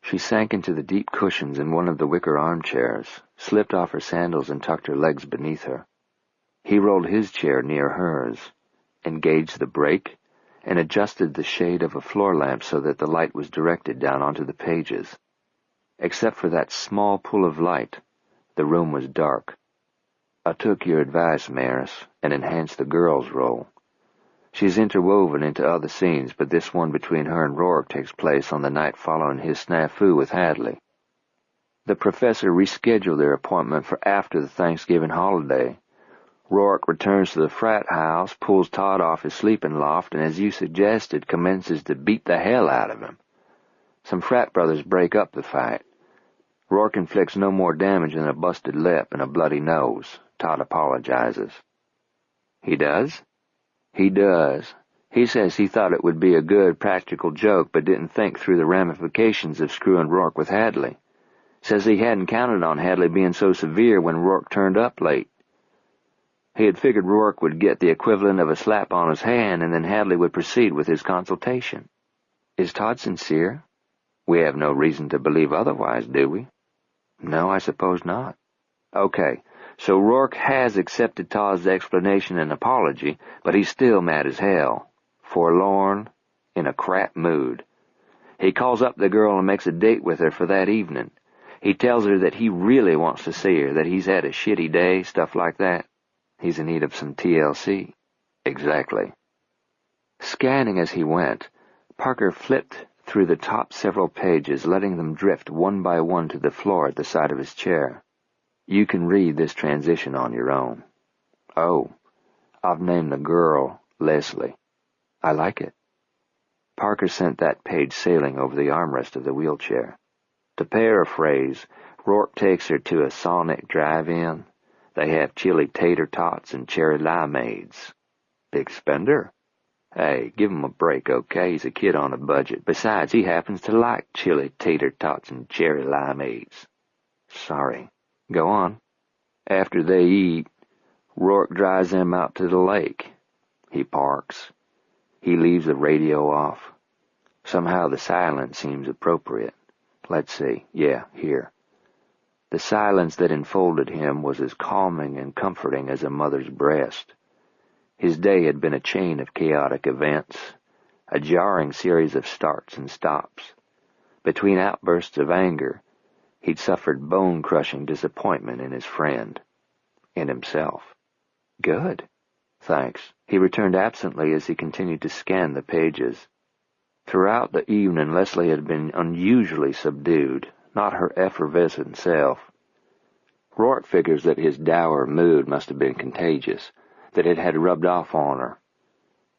She sank into the deep cushions in one of the wicker armchairs, slipped off her sandals and tucked her legs beneath her. He rolled his chair near hers, engaged the brake, and adjusted the shade of a floor lamp so that the light was directed down onto the pages. Except for that small pool of light, the room was dark. I took your advice, Maris, and enhanced the girl's role. She's interwoven into other scenes, but this one between her and Rourke takes place on the night following his snafu with Hadley. The professor rescheduled their appointment for after the Thanksgiving holiday. Rourke returns to the frat house, pulls Todd off his sleeping loft, and as you suggested, commences to beat the hell out of him. Some frat brothers break up the fight. Rourke inflicts no more damage than a busted lip and a bloody nose. Todd apologizes. He does? He does. He says he thought it would be a good, practical joke, but didn't think through the ramifications of screwing Rourke with Hadley. Says he hadn't counted on Hadley being so severe when Rourke turned up late. He had figured Rourke would get the equivalent of a slap on his hand, and then Hadley would proceed with his consultation. Is Todd sincere? We have no reason to believe otherwise, do we? No, I suppose not. Okay, so Rourke has accepted Todd's explanation and apology, but he's still mad as hell, forlorn, in a crap mood. He calls up the girl and makes a date with her for that evening. He tells her that he really wants to see her, that he's had a shitty day, stuff like that. He's in need of some TLC. Exactly. Scanning as he went, Parker flipped through the top several pages, letting them drift one by one to the floor at the side of his chair. You can read this transition on your own. Oh, I've named the girl Leslie. I like it. Parker sent that page sailing over the armrest of the wheelchair. To paraphrase, Rourke takes her to a Sonic drive-in. They have chili tater tots and cherry limeades. Big spender? Hey, give him a break, okay? He's a kid on a budget. Besides, he happens to like chili tater tots and cherry limeades. Sorry. Go on. After they eat, Rourke drives them out to the lake. He parks. He leaves the radio off. Somehow the silence seems appropriate. Let's see. Yeah, here. The silence that enfolded him was as calming and comforting as a mother's breast. His day had been a chain of chaotic events, a jarring series of starts and stops. Between outbursts of anger, he'd suffered bone-crushing disappointment in his friend, in himself. Good. Thanks. He returned absently as he continued to scan the pages. Throughout the evening, Leslie had been unusually subdued, not her effervescent self. Rourke figures that his dour mood must have been contagious, that it had rubbed off on her.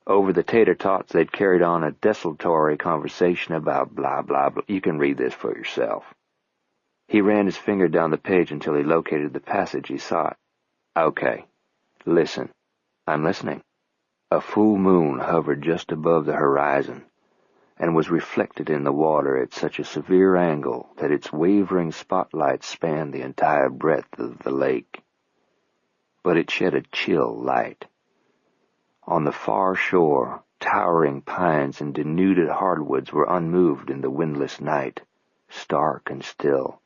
Over the tater tots, they'd carried on a desultory conversation about blah, blah, blah. You can read this for yourself. He ran his finger down the page until he located the passage he sought. Okay, listen. I'm listening. A full moon hovered just above the horizon, and was reflected in the water at such a severe angle that its wavering spotlight spanned the entire breadth of the lake. But it shed a chill light. On the far shore, towering pines and denuded hardwoods were unmoved in the windless night, stark and still,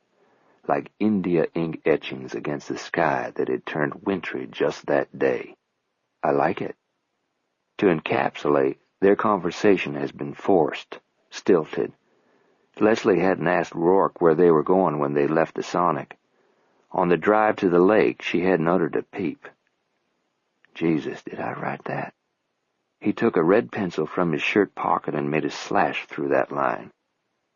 like India ink etchings against the sky that had turned wintry just that day. I like it. To encapsulate, their conversation has been forced, stilted. Leslie hadn't asked Rourke where they were going when they left the Sonic. On the drive to the lake, she hadn't uttered a peep. Jesus, did I write that? He took a red pencil from his shirt pocket and made a slash through that line.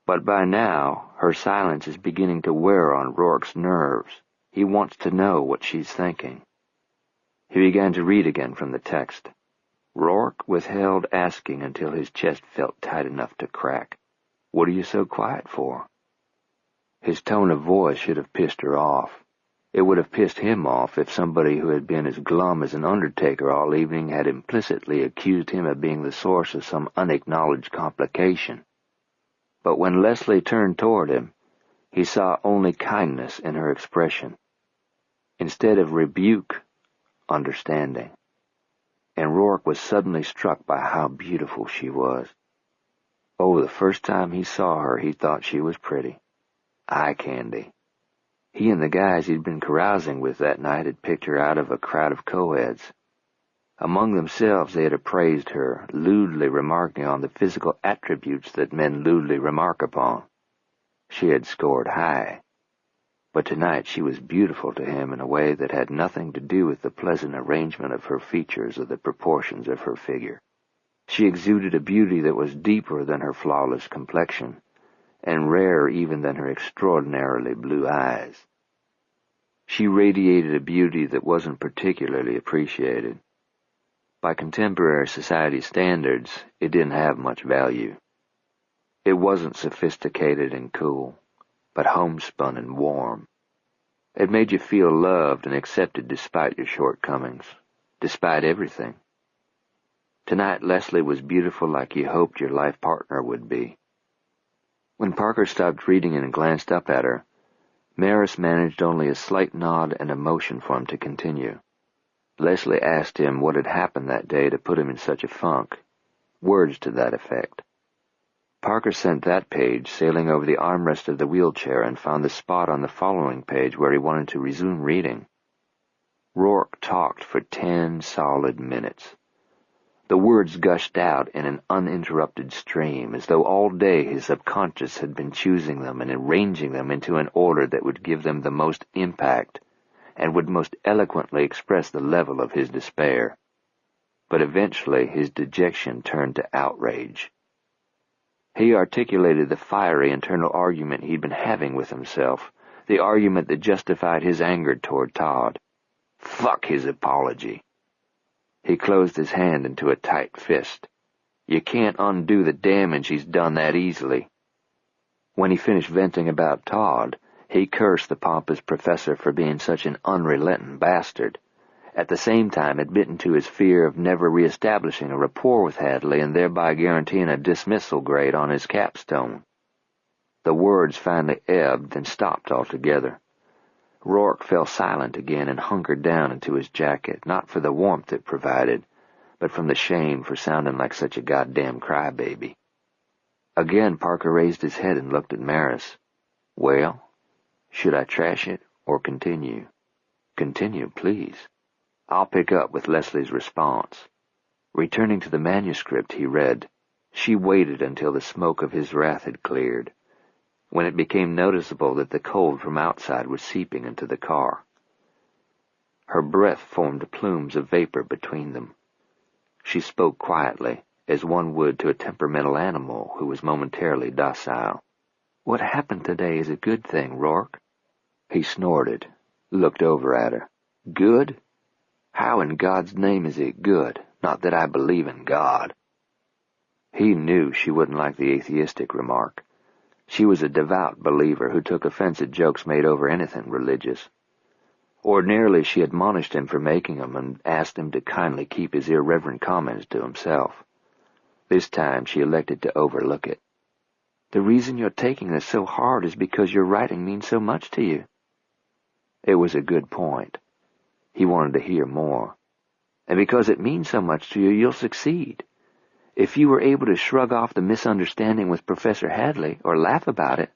But by now, her silence is beginning to wear on Rourke's nerves. He wants to know what she's thinking. He began to read again from the text. Rourke withheld asking until his chest felt tight enough to crack. What are you so quiet for? His tone of voice should have pissed her off. It would have pissed him off if somebody who had been as glum as an undertaker all evening had implicitly accused him of being the source of some unacknowledged complication. But when Leslie turned toward him, he saw only kindness in her expression. Instead of rebuke, understanding. And Rourke was suddenly struck by how beautiful she was. Oh, the first time he saw her, he thought she was pretty. Eye candy. He and the guys he'd been carousing with that night had picked her out of a crowd of co-eds. Among themselves they had appraised her, lewdly remarking on the physical attributes that men lewdly remark upon. She had scored high. But tonight she was beautiful to him in a way that had nothing to do with the pleasant arrangement of her features or the proportions of her figure. She exuded a beauty that was deeper than her flawless complexion, and rarer even than her extraordinarily blue eyes. She radiated a beauty that wasn't particularly appreciated. By contemporary society standards, it didn't have much value. It wasn't sophisticated and cool, but homespun and warm. It made you feel loved and accepted despite your shortcomings, despite everything. Tonight Leslie was beautiful like you hoped your life partner would be. When Parker stopped reading and glanced up at her, Maris managed only a slight nod and a motion for him to continue. Leslie asked him what had happened that day to put him in such a funk. Words to that effect. Parker sent that page sailing over the armrest of the wheelchair and found the spot on the following page where he wanted to resume reading. Rourke talked for 10 solid minutes. The words gushed out in an uninterrupted stream, as though all day his subconscious had been choosing them and arranging them into an order that would give them the most impact and would most eloquently express the level of his despair. But eventually his dejection turned to outrage. He articulated the fiery internal argument he'd been having with himself, the argument that justified his anger toward Todd. Fuck his apology. He closed his hand into a tight fist. You can't undo the damage he's done that easily. When he finished venting about Todd, he cursed the pompous professor for being such an unrelenting bastard. At the same time, it bit into his fear of never reestablishing a rapport with Hadley and thereby guaranteeing a dismissal grade on his capstone. The words finally ebbed, then stopped altogether. Rourke fell silent again and hunkered down into his jacket, not for the warmth it provided, but from the shame for sounding like such a goddamn crybaby. Again Parker raised his head and looked at Maris. Well, should I trash it or continue? Continue, please. I'll pick up with Leslie's response. Returning to the manuscript, he read, She waited until the smoke of his wrath had cleared, when it became noticeable that the cold from outside was seeping into the car. Her breath formed plumes of vapor between them. She spoke quietly, as one would to a temperamental animal who was momentarily docile. What happened today is a good thing, Rourke. He snorted, looked over at her. Good? How in God's name is it good? Not that I believe in God. He knew she wouldn't like the atheistic remark. She was a devout believer who took offense at jokes made over anything religious. Ordinarily she admonished him for making them and asked him to kindly keep his irreverent comments to himself. This time she elected to overlook it. The reason you're taking this so hard is because your writing means so much to you. It was a good point. He wanted to hear more. And because it means so much to you, you'll succeed. If you were able to shrug off the misunderstanding with Professor Hadley, or laugh about it,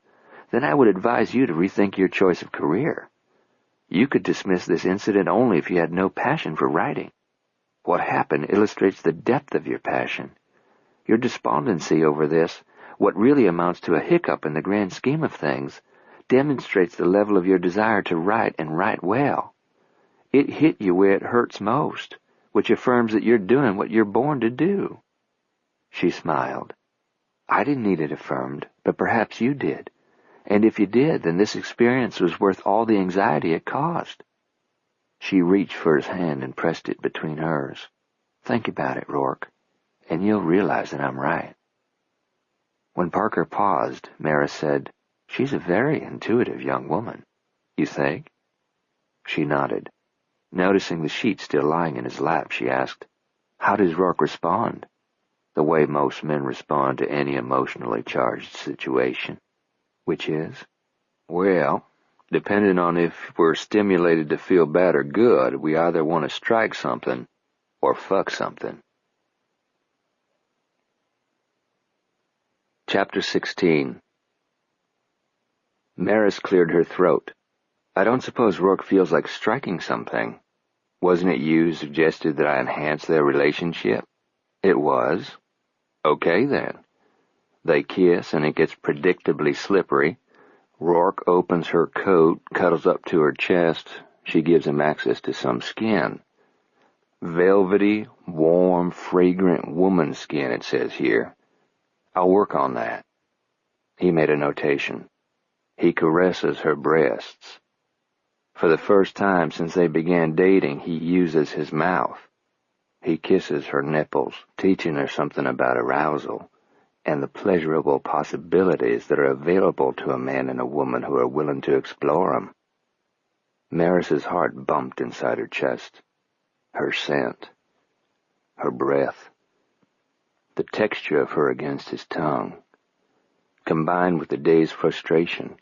then I would advise you to rethink your choice of career. You could dismiss this incident only if you had no passion for writing. What happened illustrates the depth of your passion. Your despondency over this, what really amounts to a hiccup in the grand scheme of things, demonstrates the level of your desire to write and write well. It hit you where it hurts most, which affirms that you're doing what you're born to do. She smiled. I didn't need it affirmed, but perhaps you did. And if you did, then this experience was worth all the anxiety it caused. She reached for his hand and pressed it between hers. Think about it, Rourke, and you'll realize that I'm right. When Parker paused, Maris said, She's a very intuitive young woman. You think? She nodded. Noticing the sheet still lying in his lap, she asked, How does Rourke respond? The way most men respond to any emotionally charged situation. Which is? Well, depending on if we're stimulated to feel bad or good, we either want to strike something or fuck something. Chapter 16. Maris cleared her throat. I don't suppose Rourke feels like striking something. Wasn't it you who suggested that I enhance their relationship? It was. Okay, then. They kiss, and it gets predictably slippery. Rourke opens her coat, cuddles up to her chest. She gives him access to some skin. Velvety, warm, fragrant woman skin, it says here. I'll work on that. He made a notation. He caresses her breasts. For the first time since they began dating, he uses his mouth. He kisses her nipples, teaching her something about arousal and the pleasurable possibilities that are available to a man and a woman who are willing to explore them. Maris's heart bumped inside her chest. Her scent. Her breath. the texture of her against his tongue, combined with the day's frustration.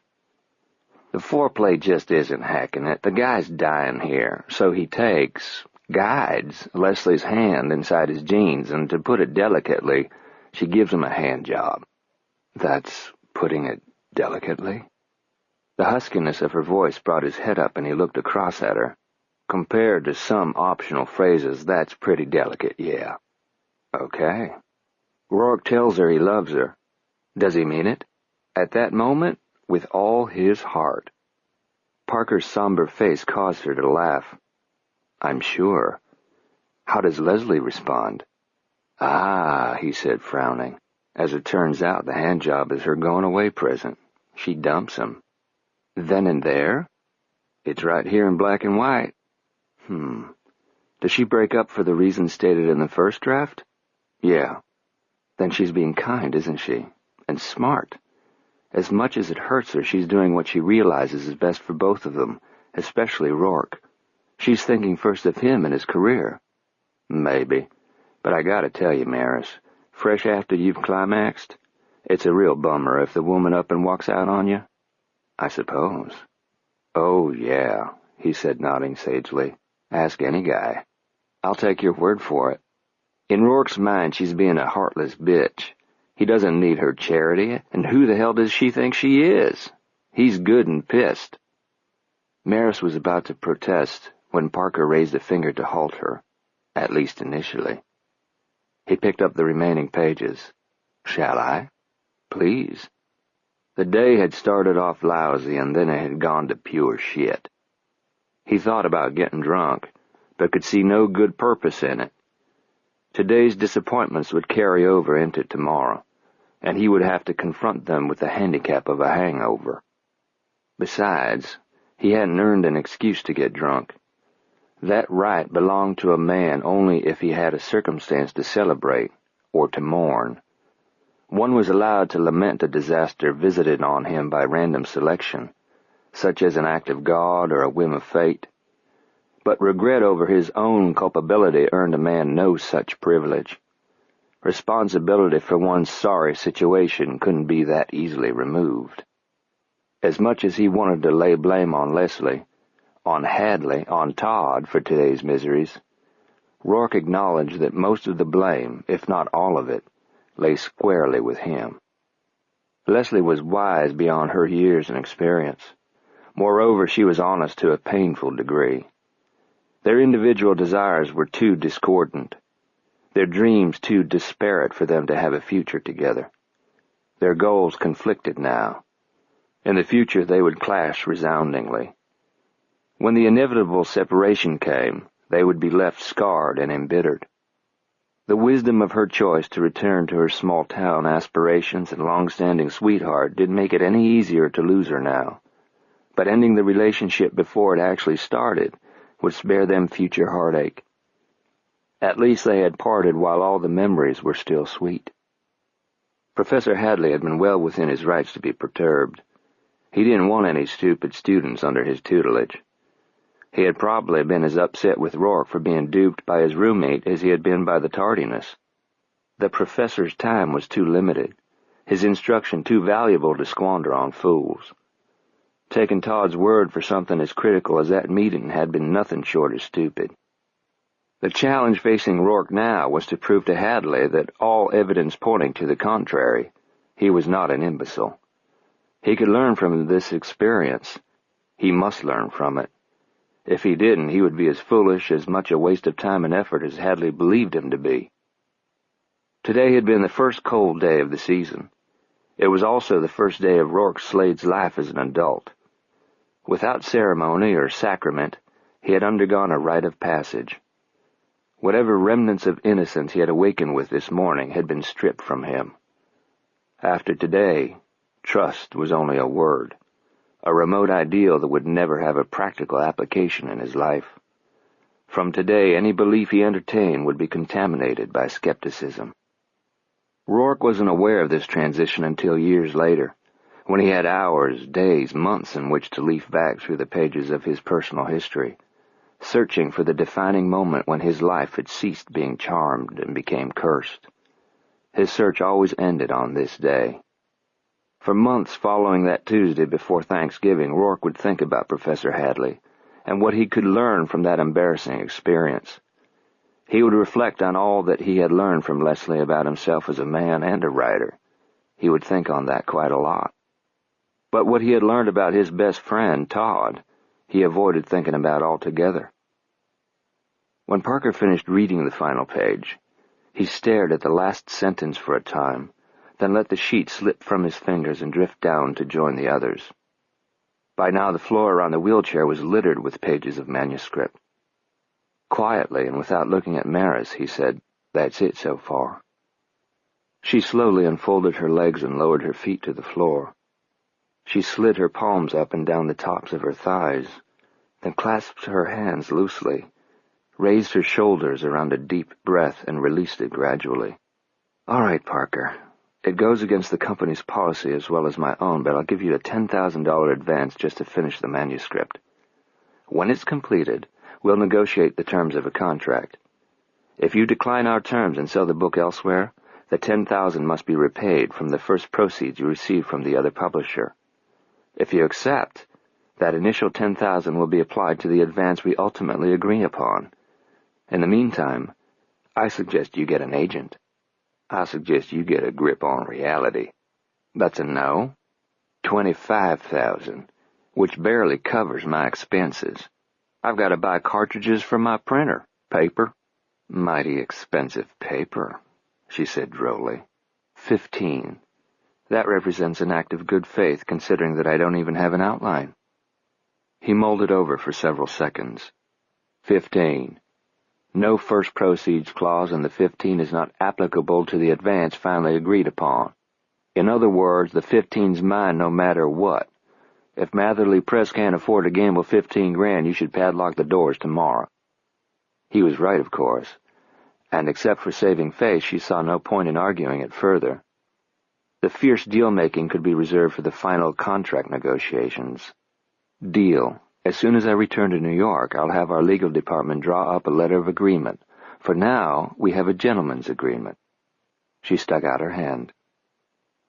The foreplay just isn't hacking it. The guy's dying here, so he guides Leslie's hand inside his jeans, and to put it delicately, she gives him a hand job. That's putting it delicately? The huskiness of her voice brought his head up, and he looked across at her. Compared to some optional phrases, that's pretty delicate, yeah. Okay. Rourke tells her he loves her. Does he mean it? At that moment, with all his heart. Parker's somber face caused her to laugh. I'm sure. How does Leslie respond? Ah, he said, frowning. As it turns out, the handjob is her going-away present. She dumps him. Then and there? It's right here in black and white. Does she break up for the reasons stated in the first draft? Yeah. Then she's being kind, isn't she? And smart. As much as it hurts her, she's doing what she realizes is best for both of them, especially Rourke. She's thinking first of him and his career. Maybe. But I gotta tell you, Maris, fresh after you've climaxed, it's a real bummer if the woman up and walks out on you. I suppose. Oh, yeah, he said, nodding sagely. Ask any guy. I'll take your word for it. In Rourke's mind, she's being a heartless bitch. He doesn't need her charity, and who the hell does she think she is? He's good and pissed. Maris was about to protest when Parker raised a finger to halt her, at least initially. He picked up the remaining pages. Shall I? Please. The day had started off lousy, and then it had gone to pure shit. He thought about getting drunk, but could see no good purpose in it. Today's disappointments would carry over into tomorrow, and he would have to confront them with the handicap of a hangover. Besides, he hadn't earned an excuse to get drunk. That right belonged to a man only if he had a circumstance to celebrate or to mourn. One was allowed to lament a disaster visited on him by random selection, such as an act of God or a whim of fate. But regret over his own culpability earned a man no such privilege. Responsibility for one's sorry situation couldn't be that easily removed. As much as he wanted to lay blame on Leslie, on Hadley, on Todd for today's miseries, Rourke acknowledged that most of the blame, if not all of it, lay squarely with him. Leslie was wise beyond her years and experience. Moreover, she was honest to a painful degree. Their individual desires were too discordant, their dreams too disparate for them to have a future together. Their goals conflicted now. In the future they would clash resoundingly. When the inevitable separation came, they would be left scarred and embittered. The wisdom of her choice to return to her small-town aspirations and long-standing sweetheart didn't make it any easier to lose her now. But ending the relationship before it actually started would spare them future heartache. At least they had parted while all the memories were still sweet. Professor Hadley had been well within his rights to be perturbed. He didn't want any stupid students under his tutelage. He had probably been as upset with Rourke for being duped by his roommate as he had been by the tardiness. The professor's time was too limited, his instruction too valuable to squander on fools. Taking Todd's word for something as critical as that meeting had been nothing short of stupid. The challenge facing Rourke now was to prove to Hadley that all evidence pointing to the contrary, he was not an imbecile. He could learn from this experience. He must learn from it. If he didn't, he would be as foolish, as much a waste of time and effort as Hadley believed him to be. Today had been the first cold day of the season. It was also the first day of Rourke Slade's life as an adult. Without ceremony or sacrament, he had undergone a rite of passage. Whatever remnants of innocence he had awakened with this morning had been stripped from him. After today, trust was only a word, a remote ideal that would never have a practical application in his life. From today, any belief he entertained would be contaminated by skepticism. Rourke wasn't aware of this transition until years later, when he had hours, days, months in which to leaf back through the pages of his personal history, searching for the defining moment when his life had ceased being charmed and became cursed. His search always ended on this day. For months following that Tuesday before Thanksgiving, Rourke would think about Professor Hadley and what he could learn from that embarrassing experience. He would reflect on all that he had learned from Leslie about himself as a man and a writer. He would think on that quite a lot. But what he had learned about his best friend, Todd, he avoided thinking about altogether. When Parker finished reading the final page, he stared at the last sentence for a time, then let the sheet slip from his fingers and drift down to join the others. By now the floor around the wheelchair was littered with pages of manuscript. Quietly and without looking at Maris, he said, "That's it so far." She slowly unfolded her legs and lowered her feet to the floor. She slid her palms up and down the tops of her thighs, then clasped her hands loosely, raised her shoulders around a deep breath, and released it gradually. "All right, Parker. It goes against the company's policy as well as my own, but I'll give you a $10,000 advance just to finish the manuscript. When it's completed, we'll negotiate the terms of a contract. If you decline our terms and sell the book elsewhere, the $10,000 must be repaid from the first proceeds you receive from the other publisher. If you accept, that initial $10,000 will be applied to the advance we ultimately agree upon. In the meantime, I suggest you get an agent. I suggest you get a grip on reality." "That's a no." $25,000, which barely covers my expenses. I've got to buy cartridges for my printer, paper." "Mighty expensive paper," she said drolly. 15. That represents an act of good faith, considering that I don't even have an outline. He mulled it over for several seconds. 15. No first proceeds clause, and the 15 is not applicable to the advance finally agreed upon. In other words, the 15's mine no matter what. If Matherly Press can't afford to gamble 15 grand, you should padlock the doors tomorrow." He was right, of course, and except for saving face, she saw no point in arguing it further. The fierce deal-making could be reserved for the final contract negotiations. "Deal. As soon as I return to New York, I'll have our legal department draw up a letter of agreement. For now, we have a gentleman's agreement." She stuck out her hand.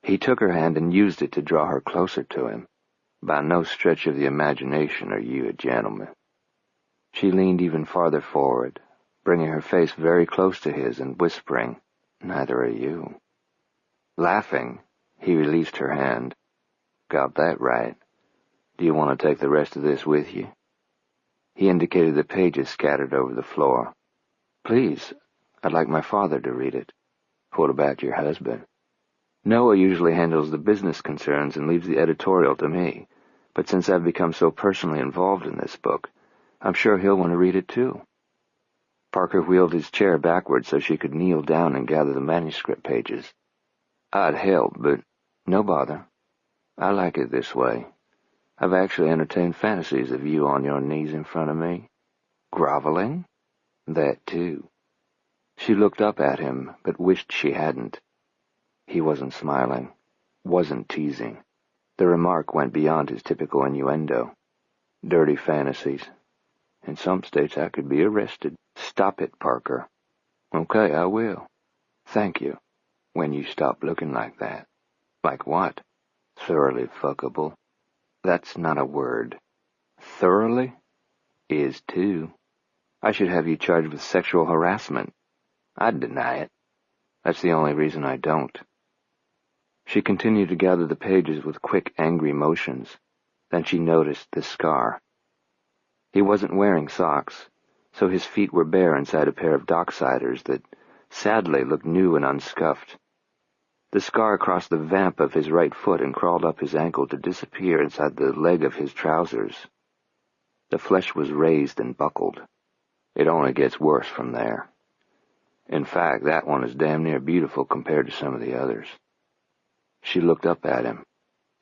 He took her hand and used it to draw her closer to him. "By no stretch of the imagination are you a gentleman." She leaned even farther forward, bringing her face very close to his and whispering, "Neither are you." Laughing, he released her hand. "Got that right. Do you want to take the rest of this with you?" He indicated the pages scattered over the floor. "Please, I'd like my father to read it." "What about your husband?" "Noah usually handles the business concerns and leaves the editorial to me, but since I've become so personally involved in this book, I'm sure he'll want to read it too." Parker wheeled his chair backwards so she could kneel down and gather the manuscript pages. "I'd help, but no bother. I like it this way. I've actually entertained fantasies of you on your knees in front of me." "Groveling?" "That too." She looked up at him, but wished she hadn't. He wasn't smiling, wasn't teasing. The remark went beyond his typical innuendo. "Dirty fantasies. In some states I could be arrested." "Stop it, Parker." "Okay, I will. Thank you. When you stop looking like that." "Like what?" "Thoroughly fuckable." "That's not a word." "Thoroughly?" "Is too. I should have you charged with sexual harassment." "I'd deny it." "That's the only reason I don't." She continued to gather the pages with quick, angry motions. Then she noticed the scar. He wasn't wearing socks, so his feet were bare inside a pair of Docksiders that, sadly, looked new and unscuffed. The scar crossed the vamp of his right foot and crawled up his ankle to disappear inside the leg of his trousers. The flesh was raised and buckled. It only gets worse from there. In fact, that one is damn near beautiful compared to some of the others. She looked up at him.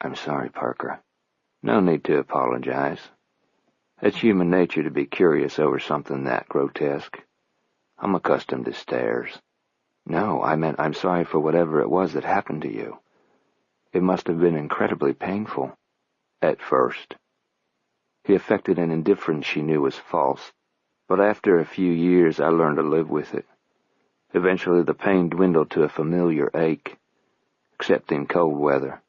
"I'm sorry, Parker." "No need to apologize. It's human nature to be curious over something that grotesque. I'm accustomed to stares." "No, I meant I'm sorry for whatever it was that happened to you. It must have been incredibly painful." "At first." He affected an indifference she knew was false, but after a few years I learned to live with it. Eventually the pain dwindled to a familiar ache, except in cold weather.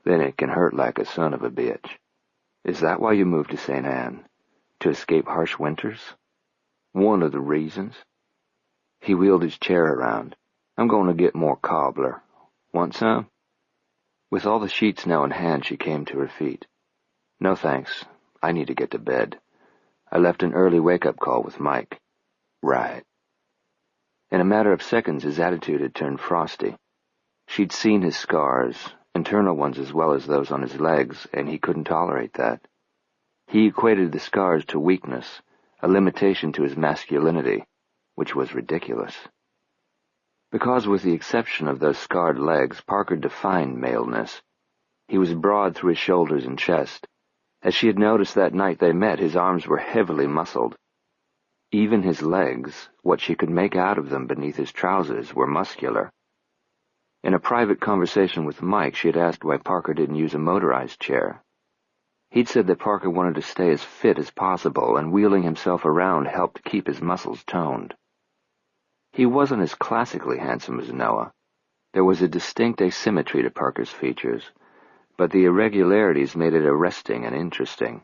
Then it can hurt like a son of a bitch. Is that why you moved to St. Anne? To escape harsh winters? One of the reasons. He wheeled his chair around. I'm going to get more cobbler. Want some? With all the sheets now in hand, she came to her feet. No thanks. I need to get to bed. I left an early wake-up call with Mike. Right. In a matter of seconds, his attitude had turned frosty. She'd seen his scars, internal ones as well as those on his legs, and he couldn't tolerate that. He equated the scars to weakness, a limitation to his masculinity, which was ridiculous. Because with the exception of those scarred legs, Parker defined maleness. He was broad through his shoulders and chest. As she had noticed that night they met, his arms were heavily muscled. Even his legs, what she could make out of them beneath his trousers, were muscular. In a private conversation with Mike, she had asked why Parker didn't use a motorized chair. He'd said that Parker wanted to stay as fit as possible, and wheeling himself around helped keep his muscles toned. He wasn't as classically handsome as Noah. There was a distinct asymmetry to Parker's features, but the irregularities made it arresting and interesting.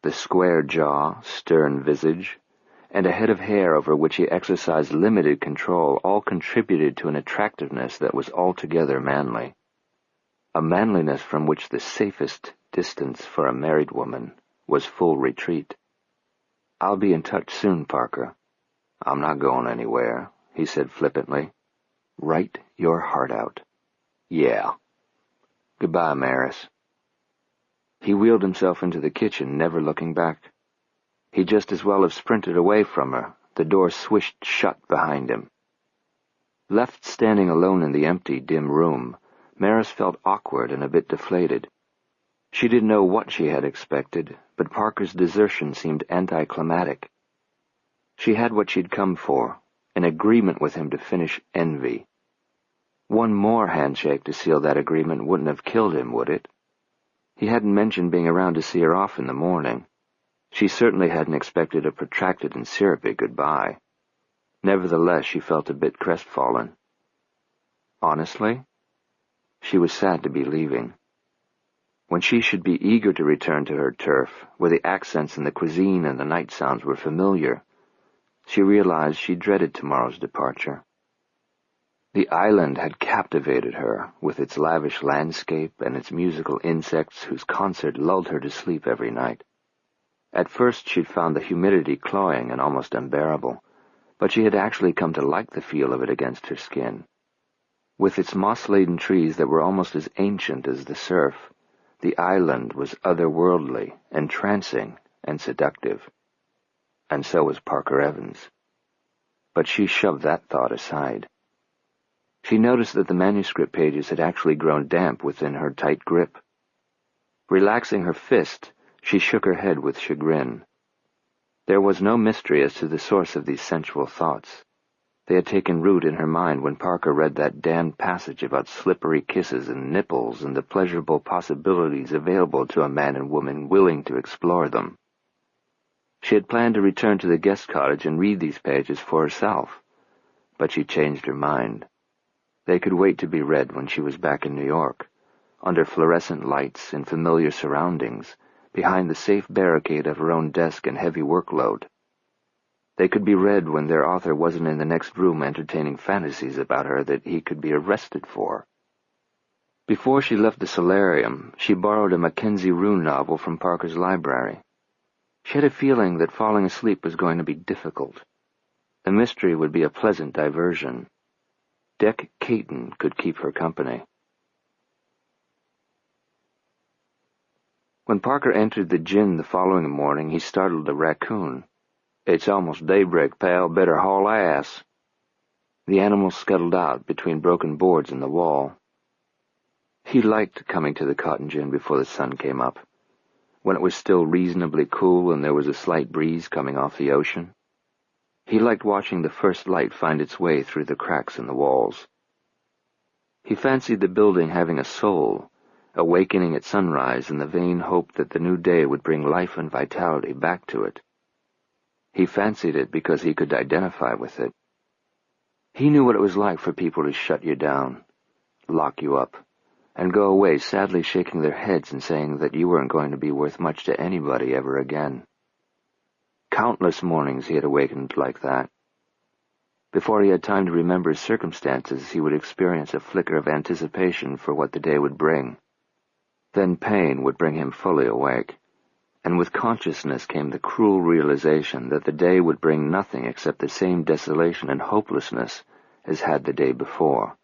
The square jaw, stern visage, and a head of hair over which he exercised limited control all contributed to an attractiveness that was altogether manly. A manliness from which the safest distance for a married woman was full retreat. I'll be in touch soon, Parker. I'm not going anywhere, he said flippantly. Write your heart out. Yeah. Goodbye, Maris. He wheeled himself into the kitchen, never looking back. He'd just as well have sprinted away from her. The door swished shut behind him. Left standing alone in the empty, dim room, Maris felt awkward and a bit deflated. She didn't know what she had expected, but Parker's desertion seemed anticlimactic. She had what she'd come for, an agreement with him to finish envy. One more handshake to seal that agreement wouldn't have killed him, would it? He hadn't mentioned being around to see her off in the morning. She certainly hadn't expected a protracted and syrupy goodbye. Nevertheless, she felt a bit crestfallen. Honestly, she was sad to be leaving. When she should be eager to return to her turf, where the accents and the cuisine and the night sounds were familiar, she realized she dreaded tomorrow's departure. The island had captivated her, with its lavish landscape and its musical insects whose concert lulled her to sleep every night. At first she'd found the humidity cloying and almost unbearable, but she had actually come to like the feel of it against her skin. With its moss-laden trees that were almost as ancient as the surf, the island was otherworldly, entrancing, and seductive. And so was Parker Evans. But she shoved that thought aside. She noticed that the manuscript pages had actually grown damp within her tight grip. Relaxing her fist, she shook her head with chagrin. There was no mystery as to the source of these sensual thoughts. They had taken root in her mind when Parker read that damned passage about slippery kisses and nipples and the pleasurable possibilities available to a man and woman willing to explore them. She had planned to return to the guest cottage and read these pages for herself, but she changed her mind. They could wait to be read when she was back in New York, under fluorescent lights in familiar surroundings, behind the safe barricade of her own desk and heavy workload. They could be read when their author wasn't in the next room entertaining fantasies about her that he could be arrested for. Before she left the solarium, she borrowed a Mackenzie Roon novel from Parker's library. She had a feeling that falling asleep was going to be difficult. The mystery would be a pleasant diversion. Dec Caton could keep her company. When Parker entered the gin the following morning, he startled a raccoon. "It's almost daybreak, pal. Better haul ass." The animal scuttled out between broken boards in the wall. He liked coming to the cotton gin before the sun came up, when it was still reasonably cool and there was a slight breeze coming off the ocean. He liked watching the first light find its way through the cracks in the walls. He fancied the building having a soul, awakening at sunrise in the vain hope that the new day would bring life and vitality back to it. He fancied it because he could identify with it. He knew what it was like for people to shut you down, lock you up, and go away sadly shaking their heads and saying that you weren't going to be worth much to anybody ever again. Countless mornings he had awakened like that. Before he had time to remember his circumstances, he would experience a flicker of anticipation for what the day would bring. Then pain would bring him fully awake, and with consciousness came the cruel realization that the day would bring nothing except the same desolation and hopelessness as had the day before,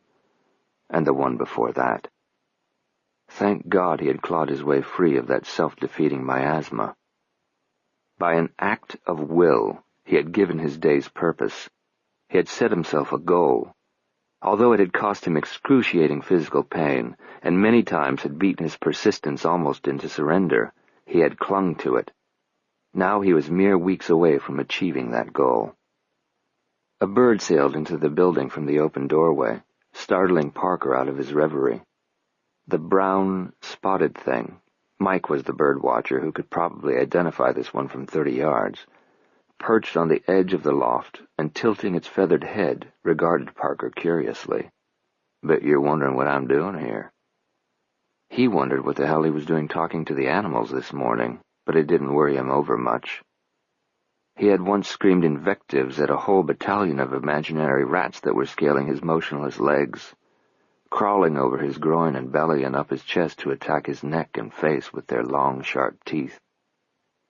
and the one before that. Thank God he had clawed his way free of that self-defeating miasma. By an act of will, he had given his day's purpose. He had set himself a goal. Although it had cost him excruciating physical pain, and many times had beaten his persistence almost into surrender, he had clung to it. Now he was mere weeks away from achieving that goal. A bird sailed into the building from the open doorway, startling Parker out of his reverie. The brown, spotted thing, Mike was the bird watcher who could probably identify this one from 30 yards, perched on the edge of the loft and tilting its feathered head, regarded Parker curiously. "Bet you're wondering what I'm doing here." He wondered what the hell he was doing talking to the animals this morning, but it didn't worry him over much. He had once screamed invectives at a whole battalion of imaginary rats that were scaling his motionless legs, crawling over his groin and belly and up his chest to attack his neck and face with their long, sharp teeth.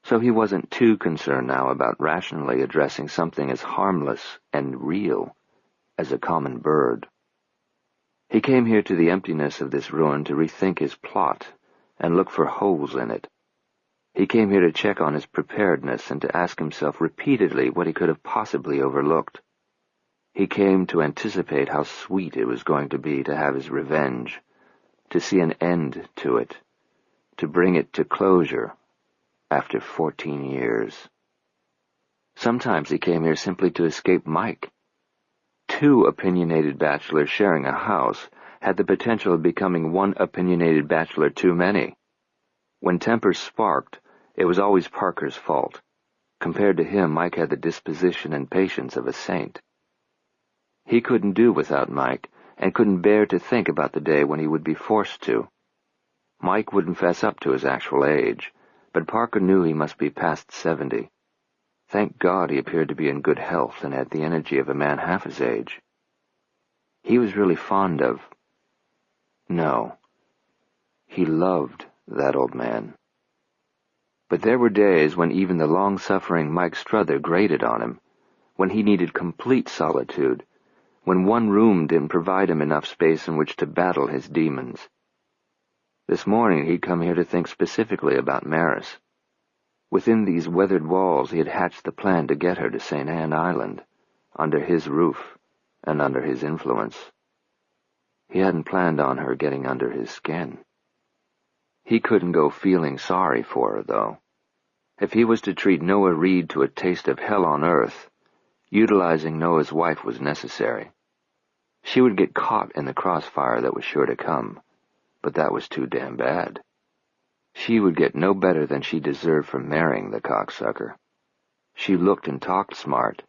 So he wasn't too concerned now about rationally addressing something as harmless and real as a common bird. He came here to the emptiness of this ruin to rethink his plot and look for holes in it. He came here to check on his preparedness and to ask himself repeatedly what he could have possibly overlooked. He came to anticipate how sweet it was going to be to have his revenge, to see an end to it, to bring it to closure after 14 years. Sometimes he came here simply to escape Mike. Two opinionated bachelors sharing a house had the potential of becoming one opinionated bachelor too many. When tempers sparked, it was always Parker's fault. Compared to him, Mike had the disposition and patience of a saint. He couldn't do without Mike, and couldn't bear to think about the day when he would be forced to. Mike wouldn't fess up to his actual age, but Parker knew he must be past 70. Thank God he appeared to be in good health and had the energy of a man half his age. He was really fond of... No. He loved that old man. But there were days when even the long-suffering Mike Struther grated on him, when he needed complete solitude, when one room didn't provide him enough space in which to battle his demons. This morning he'd come here to think specifically about Maris. Within these weathered walls he had hatched the plan to get her to St. Anne Island, under his roof and under his influence. He hadn't planned on her getting under his skin. He couldn't go feeling sorry for her, though. If he was to treat Noah Reed to a taste of hell on earth, utilizing Noah's wife was necessary. She would get caught in the crossfire that was sure to come, but that was too damn bad. She would get no better than she deserved for marrying the cocksucker. She looked and talked smart,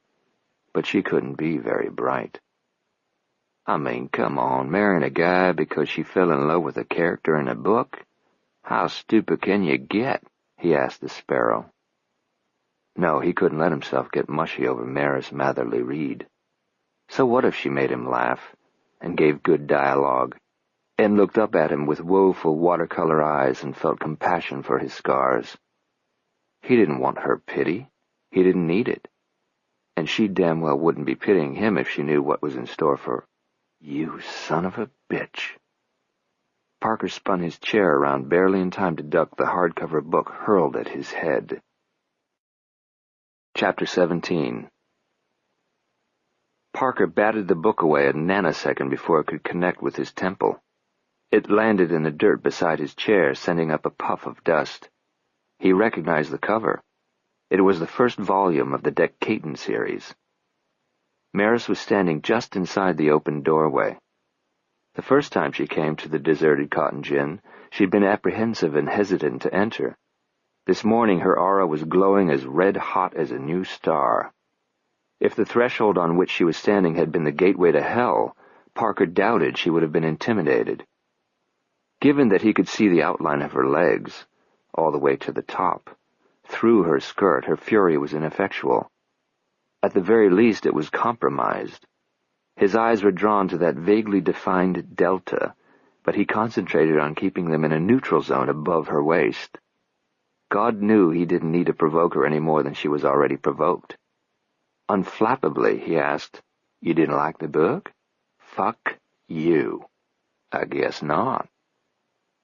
but she couldn't be very bright. I mean, come on, marrying a guy because she fell in love with a character in a book? How stupid can you get? He asked the sparrow. No, he couldn't let himself get mushy over Maris Matherly Reed. So what if she made him laugh, and gave good dialogue, and looked up at him with woeful watercolor eyes and felt compassion for his scars? He didn't want her pity. He didn't need it. And she damn well wouldn't be pitying him if she knew what was in store for... You son of a bitch. Parker spun his chair around barely in time to duck the hardcover book hurled at his head. Chapter 17. Parker batted the book away a nanosecond before it could connect with his temple. It landed in the dirt beside his chair, sending up a puff of dust. He recognized the cover. It was the first volume of the Decaton series. Maris was standing just inside the open doorway. The first time she came to the deserted cotton gin, she'd been apprehensive and hesitant to enter. This morning her aura was glowing as red-hot as a new star. If the threshold on which she was standing had been the gateway to hell, Parker doubted she would have been intimidated. Given that he could see the outline of her legs, all the way to the top, through her skirt, her fury was ineffectual. At the very least, it was compromised. His eyes were drawn to that vaguely defined delta, but he concentrated on keeping them in a neutral zone above her waist. God knew he didn't need to provoke her any more than she was already provoked. Unflappably, he asked, "You didn't like the book?" "Fuck you." "I guess not."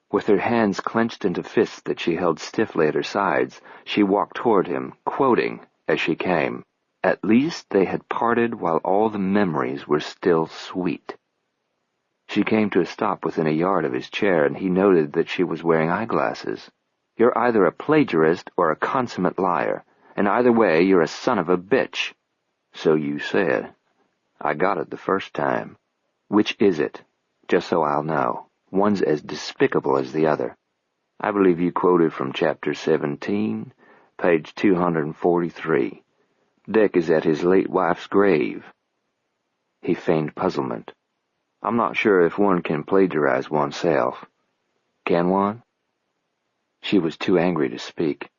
With her hands clenched into fists that she held stiffly at her sides, she walked toward him, quoting, as she came, "At least they had parted while all the memories were still sweet." She came to a stop within a yard of his chair, and he noted that she was wearing eyeglasses. "You're either a plagiarist or a consummate liar, and either way you're a son of a bitch." "So you said. I got it the first time." "Which is it? Just so I'll know. One's as despicable as the other." "I believe you quoted from chapter 17, page 243. Dick is at his late wife's grave." He feigned puzzlement. "I'm not sure if one can plagiarize oneself." "Can one?" She was too angry to speak.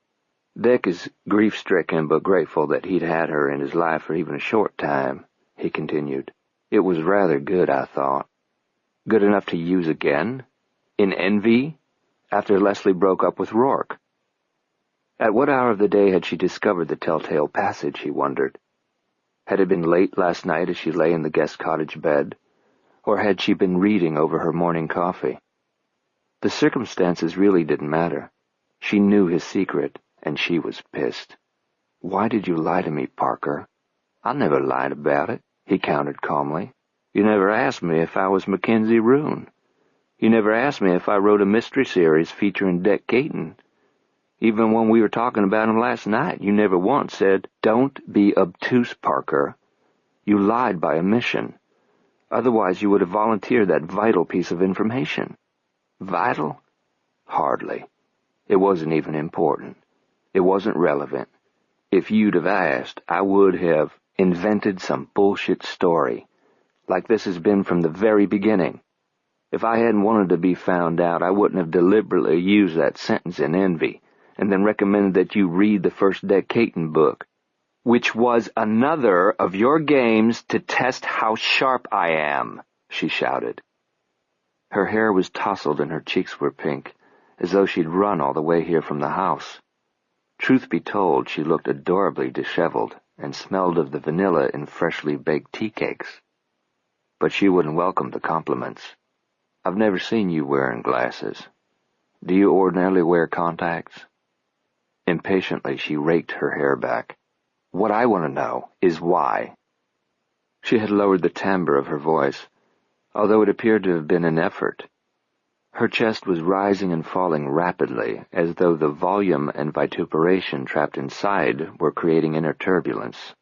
"Dick is grief-stricken but grateful that he'd had her in his life for even a short time," he continued. "It was rather good, I thought." "Good enough to use again? In envy? After Leslie broke up with Rourke?" At what hour of the day had she discovered the telltale passage, he wondered. Had it been late last night as she lay in the guest cottage bed, or had she been reading over her morning coffee? The circumstances really didn't matter. She knew his secret, and she was pissed. "Why did you lie to me, Parker?" "I never lied about it," he countered calmly. "You never asked me if I was Mackenzie Roon. You never asked me if I wrote a mystery series featuring Dick Caton. Even when we were talking about him last night, you never once said, 'Don't be obtuse, Parker.' You lied by omission. Otherwise you would have volunteered that vital piece of information." "Vital?" "Hardly. It wasn't even important. It wasn't relevant. If you'd have asked, I would have invented some bullshit story, like this has been from the very beginning. If I hadn't wanted to be found out, I wouldn't have deliberately used that sentence in envy, and then recommended that you read the first Dick Caton book, which was another of your games to test how sharp I am," she shouted. Her hair was tousled and her cheeks were pink, as though she'd run all the way here from the house. Truth be told, she looked adorably disheveled and smelled of the vanilla in freshly baked tea cakes. But she wouldn't welcome the compliments. "I've never seen you wearing glasses. Do you ordinarily wear contacts?" Impatiently, she raked her hair back. "What I want to know is why." She had lowered the timbre of her voice, although it appeared to have been an effort. Her chest was rising and falling rapidly, as though the volume and vituperation trapped inside were creating inner turbulence.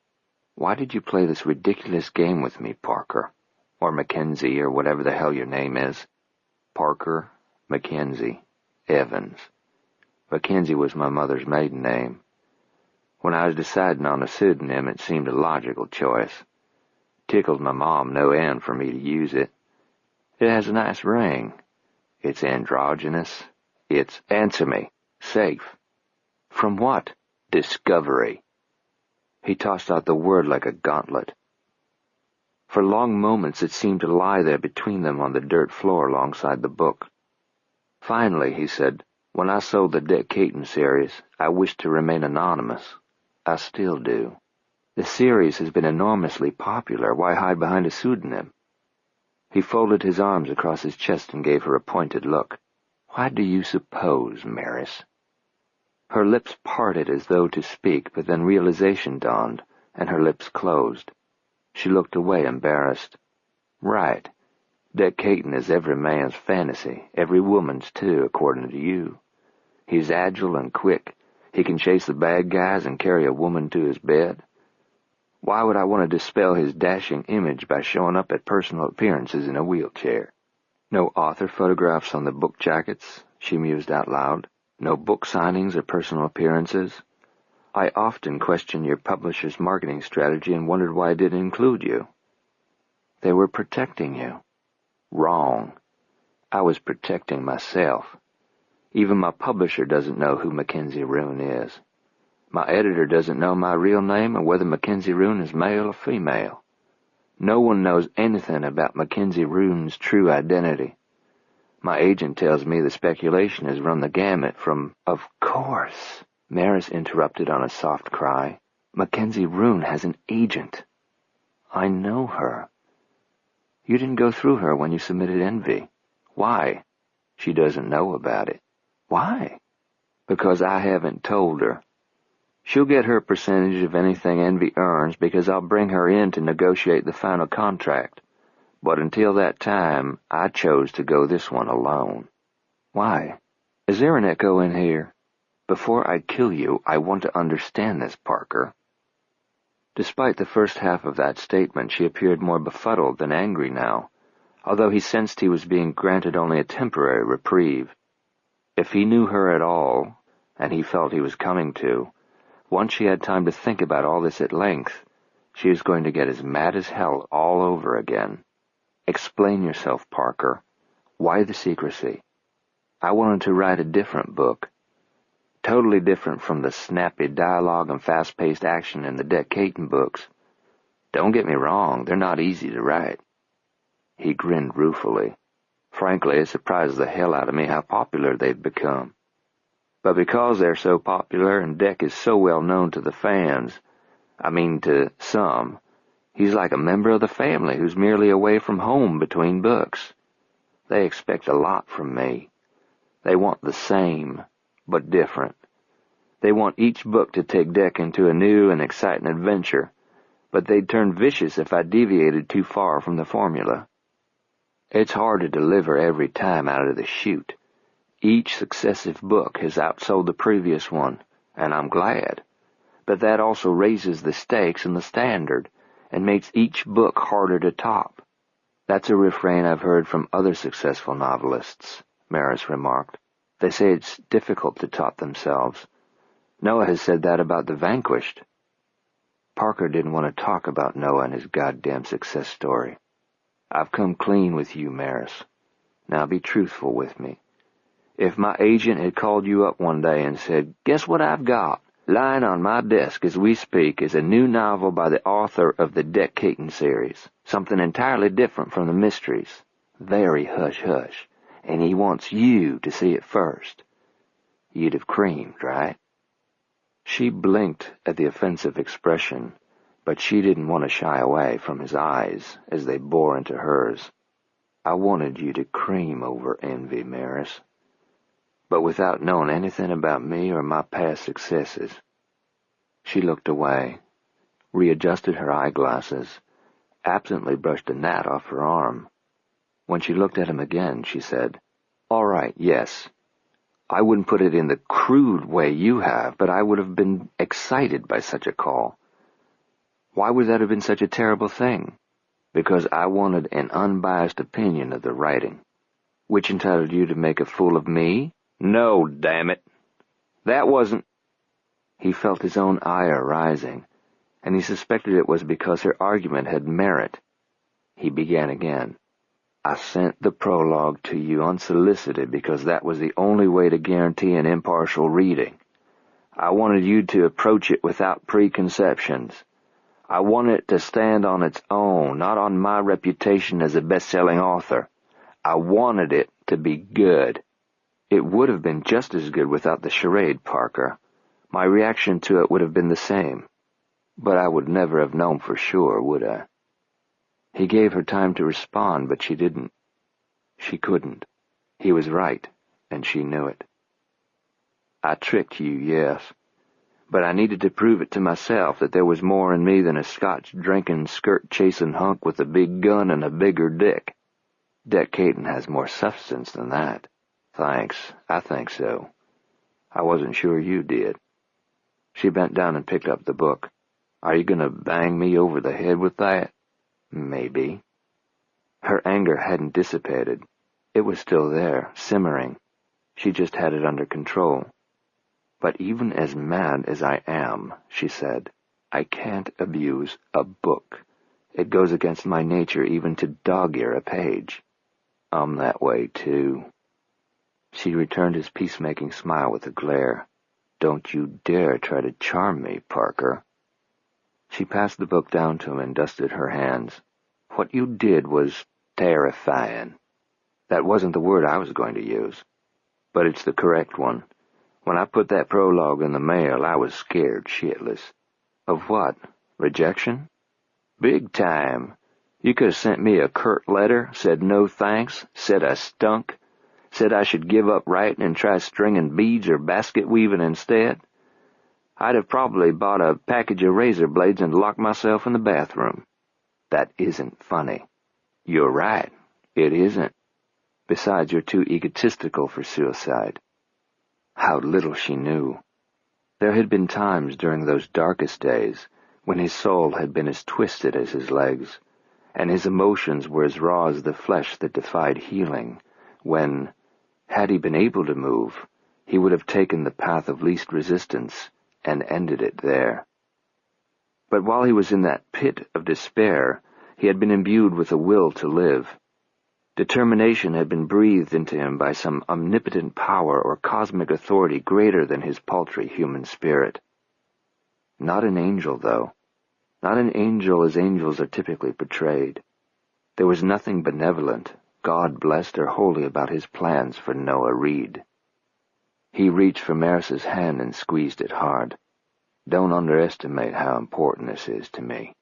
"Why did you play this ridiculous game with me, Parker? Or Mackenzie, or whatever the hell your name is." "Parker, Mackenzie, Evans. Mackenzie was my mother's maiden name. When I was deciding on a pseudonym, it seemed a logical choice. Tickled my mom no end for me to use it. It has a nice ring. It's androgynous. It's, answer me, safe." "From what?" "Discovery." He tossed out the word like a gauntlet. For long moments it seemed to lie there between them on the dirt floor alongside the book. Finally, he said, "When I sold the Dick Caton series, I wished to remain anonymous. I still do. The series has been enormously popular. Why hide behind a pseudonym?" He folded his arms across his chest and gave her a pointed look. "Why do you suppose, Maris?" Her lips parted as though to speak, but then realization dawned, and her lips closed. She looked away, embarrassed. "Right. Dick Caton is every man's fantasy, every woman's too, according to you. He's agile and quick. He can chase the bad guys and carry a woman to his bed. Why would I want to dispel his dashing image by showing up at personal appearances in a wheelchair? No author photographs on the book jackets," she mused out loud. "No book signings or personal appearances. I often questioned your publisher's marketing strategy and wondered why it didn't include you. They were protecting you. Wrong. I was protecting myself. Even my publisher doesn't know who Mackenzie Roon is. My editor doesn't know my real name or whether Mackenzie Roon is male or female. No one knows anything about Mackenzie Roon's true identity. My agent tells me the speculation has run the gamut from, "Of course," Maris interrupted on a soft cry. "Mackenzie Roon has an agent." "I know her." "You didn't go through her when you submitted Envy." "Why?" "She doesn't know about it." "Why?" "Because I haven't told her. She'll get her percentage of anything Envy earns because I'll bring her in to negotiate the final contract. But until that time, I chose to go this one alone." "Why? Is there an echo in here?" "Before I kill you, I want to understand this, Parker." Despite the first half of that statement, she appeared more befuddled than angry now, although he sensed he was being granted only a temporary reprieve. If he knew her at all, and he felt he was coming to, once she had time to think about all this at length, she was going to get as mad as hell all over again. "Explain yourself, Parker. Why the secrecy?" "I wanted to write a different book. Totally different from the snappy dialogue and fast-paced action in the Dick Caton books. Don't get me wrong, they're not easy to write." He grinned ruefully. "Frankly, it surprises the hell out of me how popular they've become. But because they're so popular and Dick is so well known to the fans, to some, he's like a member of the family who's merely away from home between books. They expect a lot from me. They want the same, but different. They want each book to take Dick into a new and exciting adventure, but they'd turn vicious if I deviated too far from the formula. It's hard to deliver every time out of the chute. Each successive book has outsold the previous one, and I'm glad. But that also raises the stakes and the standard, and makes each book harder to top." "That's a refrain I've heard from other successful novelists," Maris remarked. "They say it's difficult to top themselves. Noah has said that about The Vanquished." Parker didn't want to talk about Noah and his goddamn success story. "I've come clean with you, Maris. Now be truthful with me. If my agent had called you up one day and said, 'Guess what I've got? Lying on my desk as we speak is a new novel by the author of the Dick Caton series, something entirely different from the mysteries, very hush-hush, and he wants you to see it first,' you'd have creamed, right?" She blinked at the offensive expression, but she didn't want to shy away from his eyes as they bore into hers. "I wanted you to cream over Envy, Maris, but without knowing anything about me or my past successes." She looked away, readjusted her eyeglasses, absently brushed a gnat off her arm. When she looked at him again, she said, "All right, yes. I wouldn't put it in the crude way you have, but I would have been excited by such a call." "Why would that have been such a terrible thing?" "Because I wanted an unbiased opinion of the writing." "Which entitled you to make a fool of me?" "No, damn it. That wasn't—" He felt his own ire rising, and he suspected it was because her argument had merit. He began again. "I sent the prologue to you unsolicited because that was the only way to guarantee an impartial reading. I wanted you to approach it without preconceptions. I wanted it to stand on its own, not on my reputation as a best-selling author. I wanted it to be good. It would have been just as good without the charade, Parker. My reaction to it would have been the same. But I would never have known for sure, would I?" He gave her time to respond, but she didn't. She couldn't. He was right, and she knew it. "I tricked you, yes. But I needed to prove it to myself that there was more in me than a scotch-drinking, skirt-chasing hunk with a big gun and a bigger dick. Dick Caton has more substance than that." "Thanks, I think so. I wasn't sure you did." She bent down and picked up the book. "Are you going to bang me over the head with that?" "Maybe." Her anger hadn't dissipated. It was still there, simmering. She just had it under control. But even as mad as I am, she said, I can't abuse a book. It goes against my nature even to dog-ear a page. I'm that way, too. She returned his peacemaking smile with a glare. Don't you dare try to charm me, Parker. She passed the book down to him and dusted her hands. What you did was terrifying. That wasn't the word I was going to use, but it's the correct one. When I put that prologue in the mail, I was scared shitless. Of what? Rejection? Big time. You could have sent me a curt letter, said no thanks, said I stunk, said I should give up writing and try stringing beads or basket weaving instead. I'd have probably bought a package of razor blades and locked myself in the bathroom. That isn't funny. You're right. It isn't. Besides, you're too egotistical for suicide. How little she knew. There had been times during those darkest days when his soul had been as twisted as his legs, and his emotions were as raw as the flesh that defied healing, when, had he been able to move, he would have taken the path of least resistance and ended it there. But while he was in that pit of despair, he had been imbued with a will to live. Determination had been breathed into him by some omnipotent power or cosmic authority greater than his paltry human spirit. Not an angel, though. Not an angel as angels are typically portrayed. There was nothing benevolent, God-blessed or holy about his plans for Noah Reed. He reached for Maris's hand and squeezed it hard. Don't underestimate how important this is to me.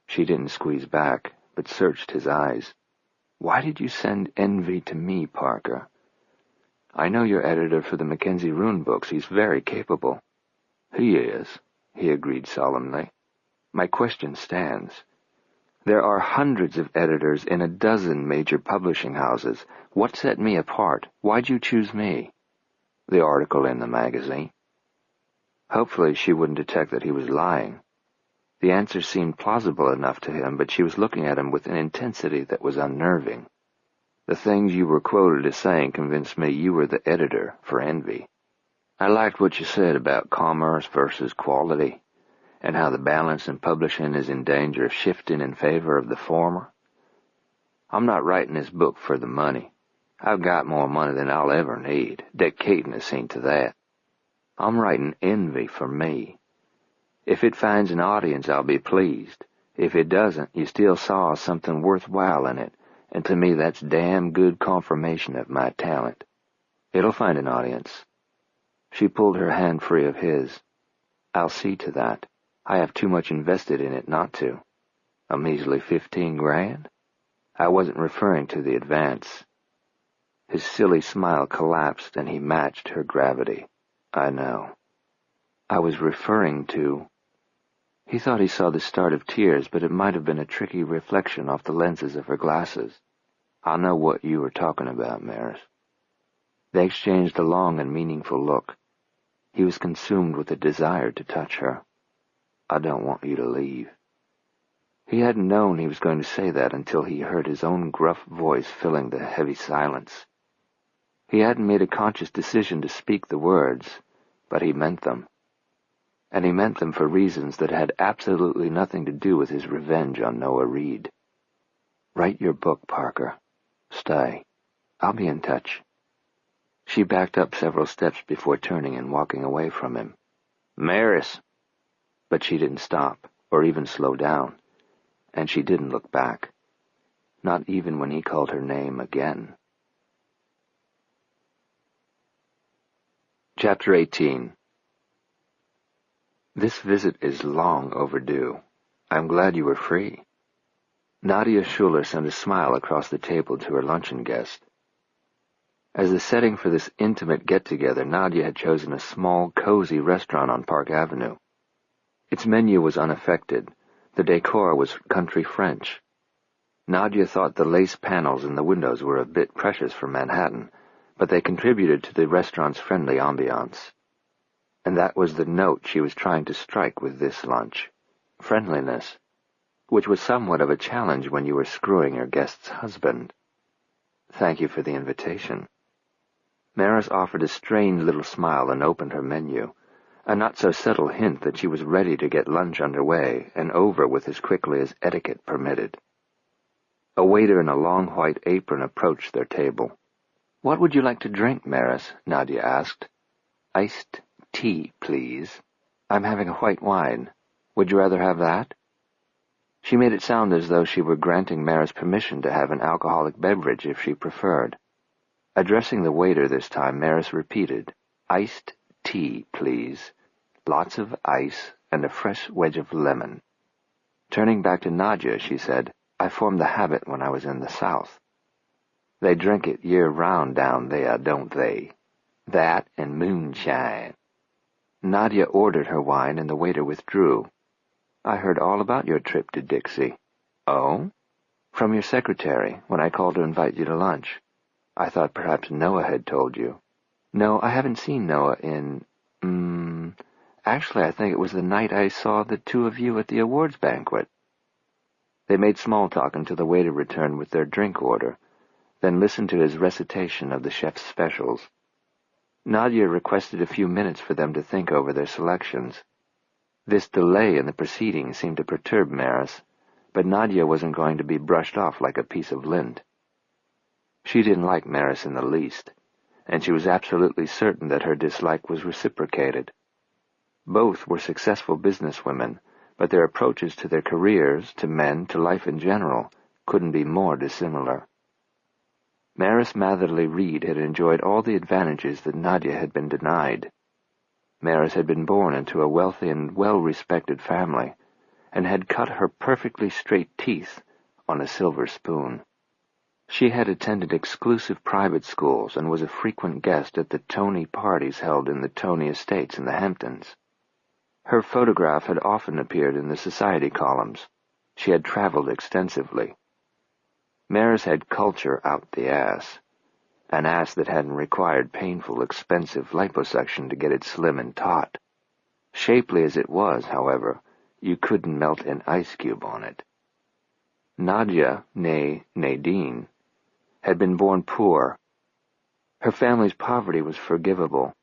She didn't squeeze back, but searched his eyes. Why did you send envy to me, Parker? I know your editor for the Mackenzie Rune books. He's very capable. He is, he agreed solemnly. My question stands. There are hundreds of editors in a dozen major publishing houses. What set me apart? Why'd you choose me? The article in the magazine. Hopefully she wouldn't detect that he was lying. The answer seemed plausible enough to him, but she was looking at him with an intensity that was unnerving. The things you were quoted as saying convinced me you were the editor for envy. I liked what you said about commerce versus quality, and how the balance in publishing is in danger of shifting in favor of the former. I'm not writing this book for the money. I've got more money than I'll ever need. Dick Caton has seen to that. I'm writing envy for me. If it finds an audience, I'll be pleased. If it doesn't, you still saw something worthwhile in it, and to me that's damn good confirmation of my talent. It'll find an audience. She pulled her hand free of his. I'll see to that. I have too much invested in it not to. A measly 15 grand? I wasn't referring to the advance. His silly smile collapsed, and he matched her gravity. I know. I was referring to... He thought he saw the start of tears, but it might have been a tricky reflection off the lenses of her glasses. I know what you were talking about, Maris. They exchanged a long and meaningful look. He was consumed with a desire to touch her. I don't want you to leave. He hadn't known he was going to say that until he heard his own gruff voice filling the heavy silence. He hadn't made a conscious decision to speak the words, but he meant them. And he meant them for reasons that had absolutely nothing to do with his revenge on Noah Reed. Write your book, Parker. Stay. I'll be in touch. She backed up several steps before turning and walking away from him. Maris! But she didn't stop, or even slow down, and she didn't look back. Not even when he called her name again. Chapter 18. This visit is long overdue. I'm glad you were free. Nadia Schuler sent a smile across the table to her luncheon guest. As the setting for this intimate get-together, Nadia had chosen a small, cozy restaurant on Park Avenue. Its menu was unaffected. The decor was country French. Nadia thought the lace panels in the windows were a bit precious for Manhattan, but they contributed to the restaurant's friendly ambiance. And that was the note she was trying to strike with this lunch. Friendliness, which was somewhat of a challenge when you were screwing your guest's husband. Thank you for the invitation. Maris offered a strained little smile and opened her menu, a not-so-subtle hint that she was ready to get lunch underway and over with as quickly as etiquette permitted. A waiter in a long white apron approached their table. "What would you like to drink, Maris?" Nadia asked. "Iced tea, please. I'm having a white wine. Would you rather have that?" She made it sound as though she were granting Maris permission to have an alcoholic beverage if she preferred. Addressing the waiter this time, Maris repeated, "Iced tea, please. Lots of ice and a fresh wedge of lemon." Turning back to Nadia, she said, "I formed the habit when I was in the South. They drink it year-round down there, don't they? That and moonshine." Nadia ordered her wine, and the waiter withdrew. "I heard all about your trip to Dixie." "Oh?" "From your secretary, when I called to invite you to lunch. I thought perhaps Noah had told you." "No, I haven't seen Noah in... Actually, I think it was the night I saw the two of you at the awards banquet." They made small talk until the waiter returned with their drink order, then listened to his recitation of the chef's specials. Nadia requested a few minutes for them to think over their selections. This delay in the proceedings seemed to perturb Maris, but Nadia wasn't going to be brushed off like a piece of lint. She didn't like Maris in the least, and she was absolutely certain that her dislike was reciprocated. Both were successful businesswomen, but their approaches to their careers, to men, to life in general, couldn't be more dissimilar. Maris Matherly Reed had enjoyed all the advantages that Nadia had been denied. Maris had been born into a wealthy and well-respected family, and had cut her perfectly straight teeth on a silver spoon. She had attended exclusive private schools and was a frequent guest at the Tony parties held in the Tony estates in the Hamptons. Her photograph had often appeared in the society columns. She had traveled extensively. Maris had culture out the ass, an ass that hadn't required painful, expensive liposuction to get it slim and taut. Shapely as it was, however, you couldn't melt an ice cube on it. Nadia, née Nadine, had been born poor. Her family's poverty was forgivable.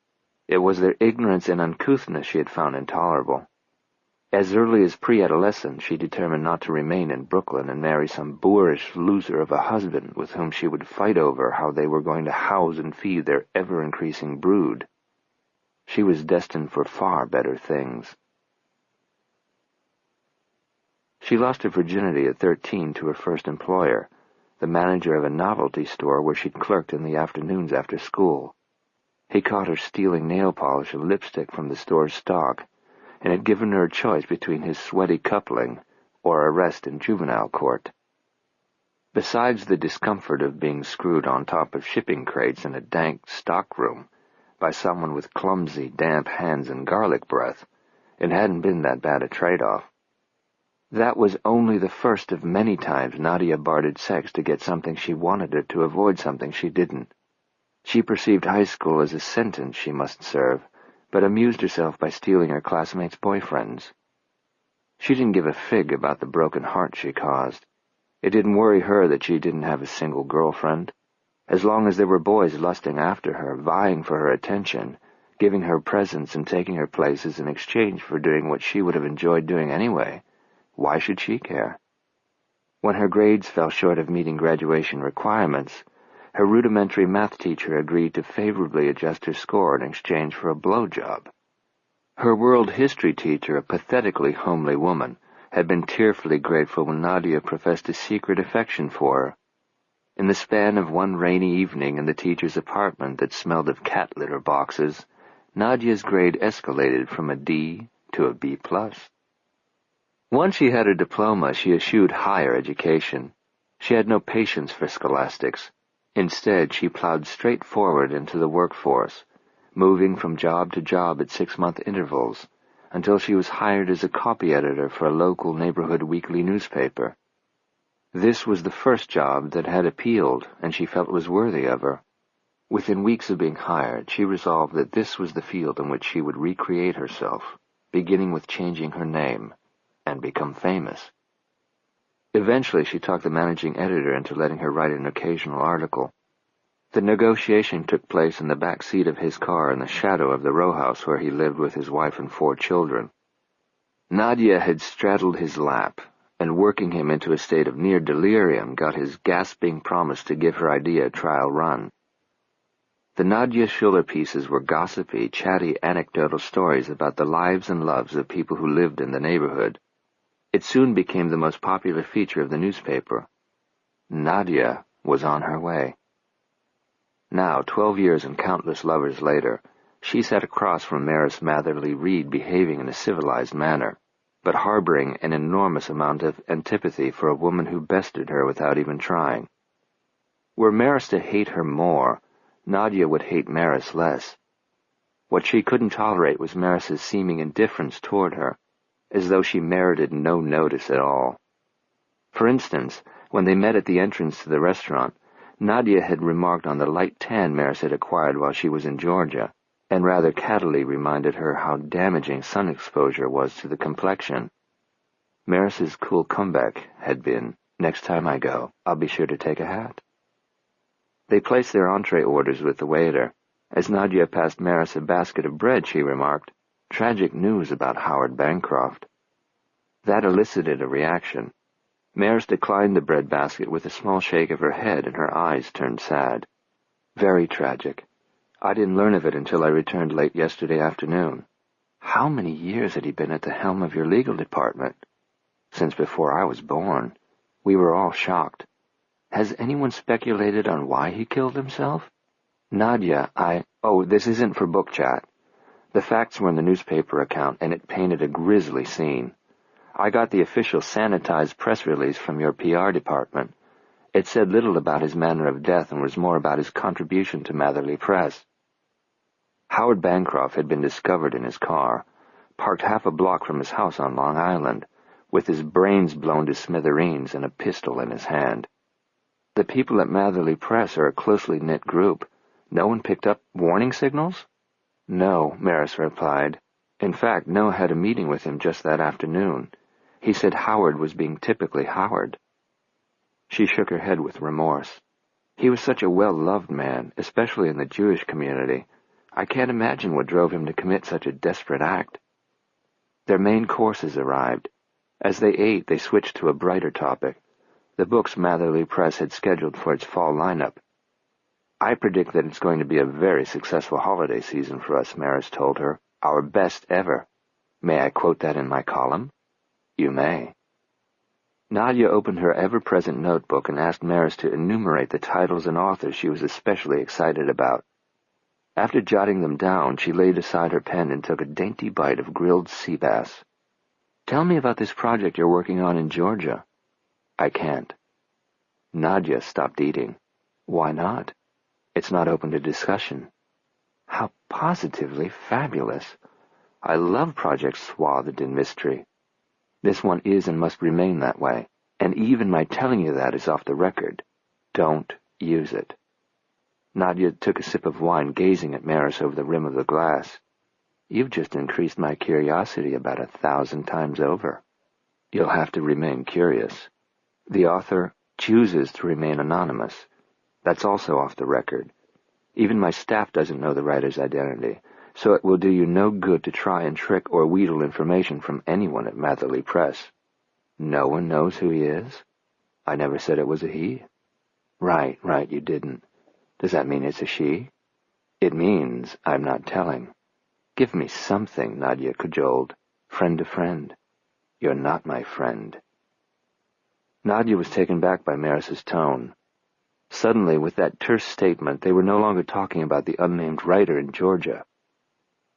It was their ignorance and uncouthness she had found intolerable. As early as pre-adolescence, she determined not to remain in Brooklyn and marry some boorish loser of a husband with whom she would fight over how they were going to house and feed their ever-increasing brood. She was destined for far better things. She lost her virginity at 13 to her first employer, the manager of a novelty store where she'd clerked in the afternoons after school. He caught her stealing nail polish and lipstick from the store's stock, and had given her a choice between his sweaty coupling or arrest in juvenile court. Besides the discomfort of being screwed on top of shipping crates in a dank stockroom by someone with clumsy, damp hands and garlic breath, it hadn't been that bad a trade-off. That was only the first of many times Nadia bartered sex to get something she wanted or to avoid something she didn't. She perceived high school as a sentence she must serve, but amused herself by stealing her classmates' boyfriends. She didn't give a fig about the broken heart she caused. It didn't worry her that she didn't have a single girlfriend. As long as there were boys lusting after her, vying for her attention, giving her presents and taking her places in exchange for doing what she would have enjoyed doing anyway, why should she care? When her grades fell short of meeting graduation requirements, her rudimentary math teacher agreed to favorably adjust her score in exchange for a blowjob. Her world history teacher, a pathetically homely woman, had been tearfully grateful when Nadia professed a secret affection for her. In the span of one rainy evening in the teacher's apartment that smelled of cat litter boxes, Nadia's grade escalated from a D to a B+. Once she had her diploma, she eschewed higher education. She had no patience for scholastics. Instead, she plowed straight forward into the workforce, moving from job to job at 6-month intervals, until she was hired as a copy editor for a local neighborhood weekly newspaper. This was the first job that had appealed, and she felt was worthy of her. Within weeks of being hired, she resolved that this was the field in which she would recreate herself, beginning with changing her name, and become famous. Eventually, she talked the managing editor into letting her write an occasional article. The negotiation took place in the back seat of his car in the shadow of the row house where he lived with his wife and 4 children. Nadia had straddled his lap, and working him into a state of near delirium, got his gasping promise to give her idea a trial run. The Nadia Schuller pieces were gossipy, chatty, anecdotal stories about the lives and loves of people who lived in the neighborhood. It soon became the most popular feature of the newspaper. Nadia was on her way. Now, 12 years and countless lovers later, she sat across from Maris Matherly Reed, behaving in a civilized manner, but harboring an enormous amount of antipathy for a woman who bested her without even trying. Were Maris to hate her more, Nadia would hate Maris less. What she couldn't tolerate was Maris's seeming indifference toward her, as though she merited no notice at all. For instance, when they met at the entrance to the restaurant, Nadia had remarked on the light tan Maris had acquired while she was in Georgia, and rather cattily reminded her how damaging sun exposure was to the complexion. Maris's cool comeback had been, "Next time I go, I'll be sure to take a hat." They placed their entree orders with the waiter. As Nadia passed Maris a basket of bread, she remarked, "Tragic news about Howard Bancroft." That elicited a reaction. Maris declined the bread basket with a small shake of her head, and her eyes turned sad. "Very tragic. I didn't learn of it until I returned late yesterday afternoon." "How many years had he been at the helm of your legal department?" "Since before I was born. We were all shocked." "Has anyone speculated on why he killed himself?" "Nadia, Oh, this isn't for book chat. The facts were in the newspaper account, and it painted a grisly scene. I got the official sanitized press release from your PR department. It said little about his manner of death and was more about his contribution to Matherly Press. Howard Bancroft had been discovered in his car, parked half a block from his house on Long Island, with his brains blown to smithereens and a pistol in his hand. The people at Matherly Press are a closely knit group. No one picked up warning signals?" "No," Maris replied. "In fact, Noah had a meeting with him just that afternoon. He said Howard was being typically Howard." She shook her head with remorse. "He was such a well-loved man, especially in the Jewish community. I can't imagine what drove him to commit such a desperate act." Their main courses arrived. As they ate, they switched to a brighter topic, the books Matherly Press had scheduled for its fall lineup. "I predict that it's going to be a very successful holiday season for us," Maris told her. "Our best ever. May I quote that in my column?" "You may." Nadia opened her ever-present notebook and asked Maris to enumerate the titles and authors she was especially excited about. After jotting them down, she laid aside her pen and took a dainty bite of grilled sea bass. "Tell me about this project you're working on in Georgia." "I can't." Nadia stopped eating. "Why not?" "It's not open to discussion." "How positively fabulous. I love projects swathed in mystery. This one is and must remain that way, and even my telling you that is off the record. Don't use it." Nadia took a sip of wine, gazing at Maris over the rim of the glass. "You've just increased my curiosity about 1,000 times over." "You'll have to remain curious. The author chooses to remain anonymous. That's also off the record. Even my staff doesn't know the writer's identity, so it will do you no good to try and trick or wheedle information from anyone at Matherly Press." "No one knows who he is?" "I never said it was a he." Right, you didn't. Does that mean it's a she?" "It means I'm not telling." "Give me something," Nadia cajoled. "Friend to friend." "You're not my friend." Nadia was taken back by Maris's tone. Suddenly, with that terse statement, they were no longer talking about the unnamed writer in Georgia.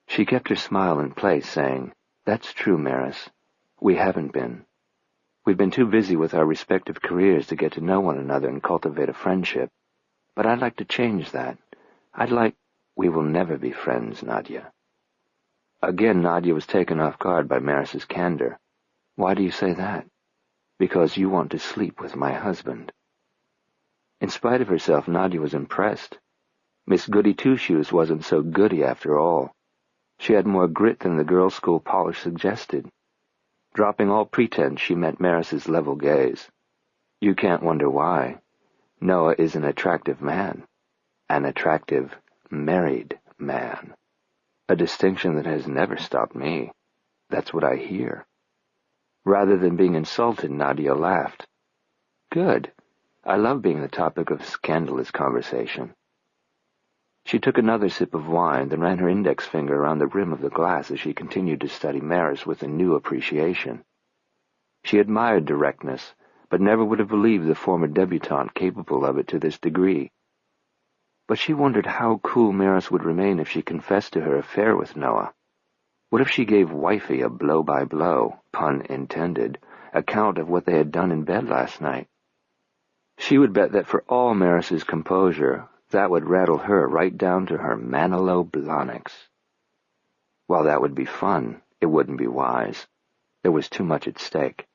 She kept her smile in place, saying, "That's true, Maris. We haven't been. We've been too busy with our respective careers to get to know one another and cultivate a friendship. But I'd like to change that. We will never be friends, Nadia." Again, Nadia was taken off guard by Maris's candor. "Why do you say that?" "Because you want to sleep with my husband." In spite of herself, Nadia was impressed. Miss Goody Two-Shoes wasn't so goody after all. She had more grit than the girls' school polish suggested. Dropping all pretense, she met Maris's level gaze. "You can't wonder why. Noah is an attractive man." An attractive, married man. A distinction that has never stopped me. That's what I hear. Rather than being insulted, Nadia laughed. Good. I love being the topic of scandalous conversation. She took another sip of wine, then ran her index finger around the rim of the glass as she continued to study Maris with a new appreciation. She admired directness, but never would have believed the former debutante capable of it to this degree. But she wondered how cool Maris would remain if she confessed to her affair with Noah. What if she gave Wifey a blow-by-blow, pun intended, account of what they had done in bed last night? She would bet that for all Maris's composure, that would rattle her right down to her Manolo-Blahniks. While that would be fun, it wouldn't be wise. There was too much at stake.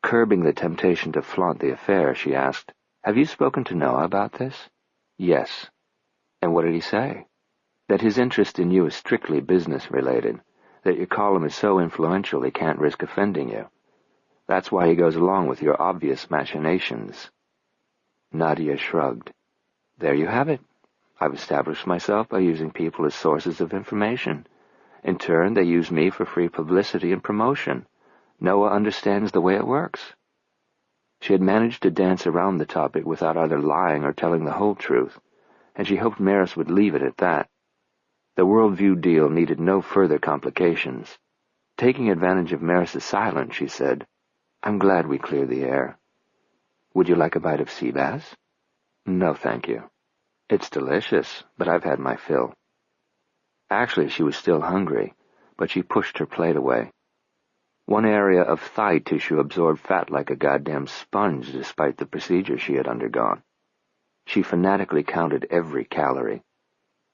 Curbing the temptation to flaunt the affair, she asked, "Have you spoken to Noah about this?" "Yes." "And what did he say?" "That his interest in you is strictly business-related, that your column is so influential he can't risk offending you. That's why he goes along with your obvious machinations." Nadia shrugged. "There you have it. I've established myself by using people as sources of information. In turn, they use me for free publicity and promotion. Noah understands the way it works." She had managed to dance around the topic without either lying or telling the whole truth, and she hoped Maris would leave it at that. The worldview deal needed no further complications. Taking advantage of Maris's silence, she said, "I'm glad we cleared the air. Would you like a bite of sea bass?" "No, thank you. It's delicious, but I've had my fill." Actually, she was still hungry, but she pushed her plate away. One area of thigh tissue absorbed fat like a goddamn sponge despite the procedure she had undergone. She fanatically counted every calorie.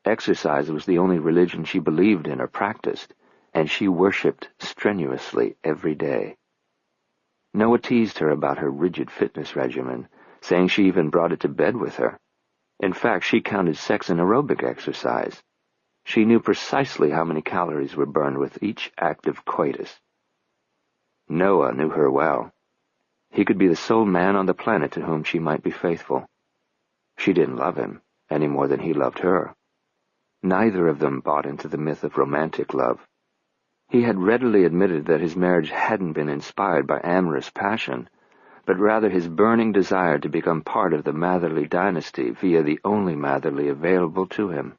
Exercise was the only religion she believed in or practiced, and she worshipped strenuously every day. Noah teased her about her rigid fitness regimen, saying she even brought it to bed with her. In fact, she counted sex and aerobic exercise. She knew precisely how many calories were burned with each act of coitus. Noah knew her well. He could be the sole man on the planet to whom she might be faithful. She didn't love him, any more than he loved her. Neither of them bought into the myth of romantic love. He had readily admitted that his marriage hadn't been inspired by amorous passion, but rather his burning desire to become part of the Matherly dynasty via the only Matherly available to him.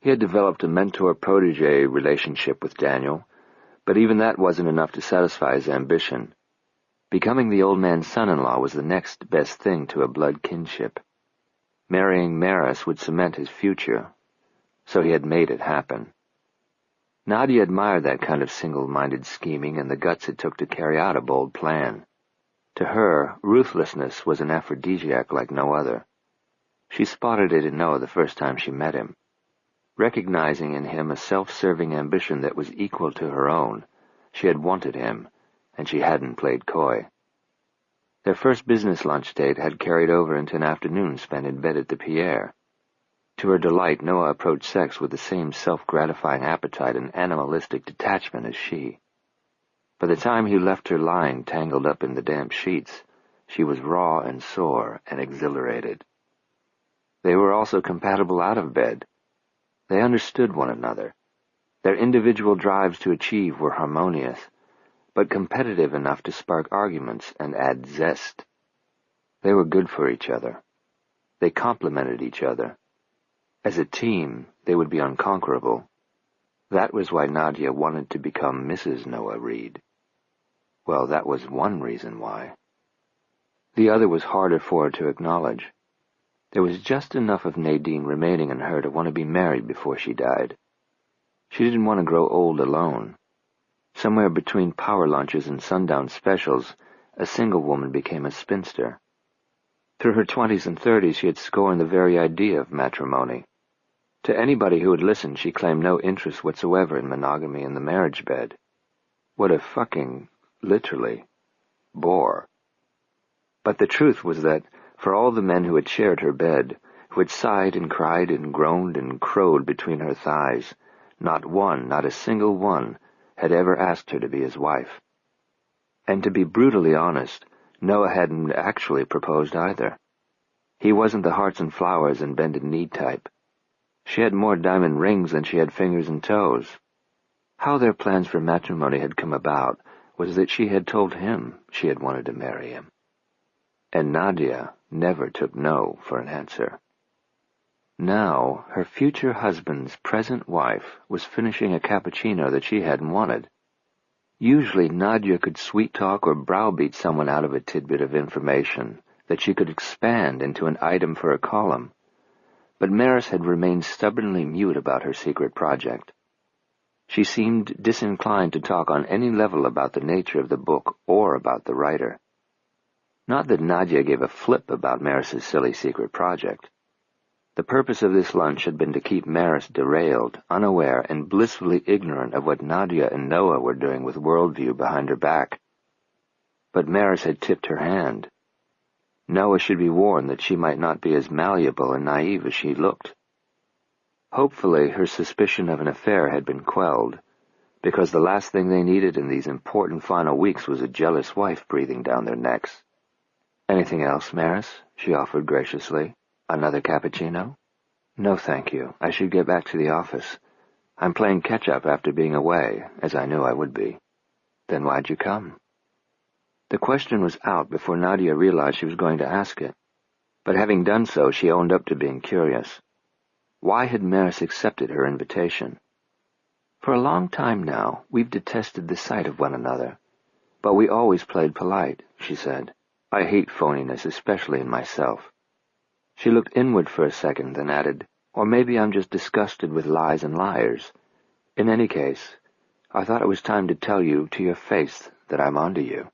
He had developed a mentor-protege relationship with Daniel, but even that wasn't enough to satisfy his ambition. Becoming the old man's son-in-law was the next best thing to a blood kinship. Marrying Maris would cement his future, so he had made it happen. Nadia admired that kind of single-minded scheming and the guts it took to carry out a bold plan. To her, ruthlessness was an aphrodisiac like no other. She spotted it in Noah the first time she met him. Recognizing in him a self-serving ambition that was equal to her own, she had wanted him, and she hadn't played coy. Their first business lunch date had carried over into an afternoon spent in bed at the Pierre. To her delight, Noah approached sex with the same self-gratifying appetite and animalistic detachment as she. By the time he left her lying tangled up in the damp sheets, she was raw and sore and exhilarated. They were also compatible out of bed. They understood one another. Their individual drives to achieve were harmonious, but competitive enough to spark arguments and add zest. They were good for each other. They complemented each other. As a team, they would be unconquerable. That was why Nadia wanted to become Mrs. Noah Reed. Well, that was one reason why. The other was harder for her to acknowledge. There was just enough of Nadine remaining in her to want to be married before she died. She didn't want to grow old alone. Somewhere between power lunches and sundown specials, a single woman became a spinster. Through her 20s and 30s, she had scorned the very idea of matrimony. To anybody who had listened, she claimed no interest whatsoever in monogamy in the marriage bed. What a fucking, literally, bore. But the truth was that, for all the men who had shared her bed, who had sighed and cried and groaned and crowed between her thighs, not one, not a single one, had ever asked her to be his wife. And to be brutally honest, Noah hadn't actually proposed either. He wasn't the hearts and flowers and bended knee type. She had more diamond rings than she had fingers and toes. How their plans for matrimony had come about was that she had told him she had wanted to marry him. And Nadia never took no for an answer. Now, her future husband's present wife was finishing a cappuccino that she hadn't wanted. Usually Nadia could sweet-talk or browbeat someone out of a tidbit of information that she could expand into an item for a column, but Maris had remained stubbornly mute about her secret project. She seemed disinclined to talk on any level about the nature of the book or about the writer. Not that Nadia gave a flip about Maris's silly secret project. The purpose of this lunch had been to keep Maris derailed, unaware, and blissfully ignorant of what Nadia and Noah were doing with worldview behind her back. But Maris had tipped her hand. Noah should be warned that she might not be as malleable and naive as she looked. Hopefully her suspicion of an affair had been quelled, because the last thing they needed in these important final weeks was a jealous wife breathing down their necks. "Anything else, Maris?" she offered graciously. "Another cappuccino?" "No, thank you. I should get back to the office. I'm playing catch-up after being away, as I knew I would be." "Then why'd you come?" The question was out before Nadia realized she was going to ask it, but having done so, she owned up to being curious. Why had Maris accepted her invitation? "For a long time now, we've detested the sight of one another, but we always played polite," she said. "I hate phoniness, especially in myself." She looked inward for a second, then added, "Or maybe I'm just disgusted with lies and liars. In any case, I thought it was time to tell you to your face that I'm onto you."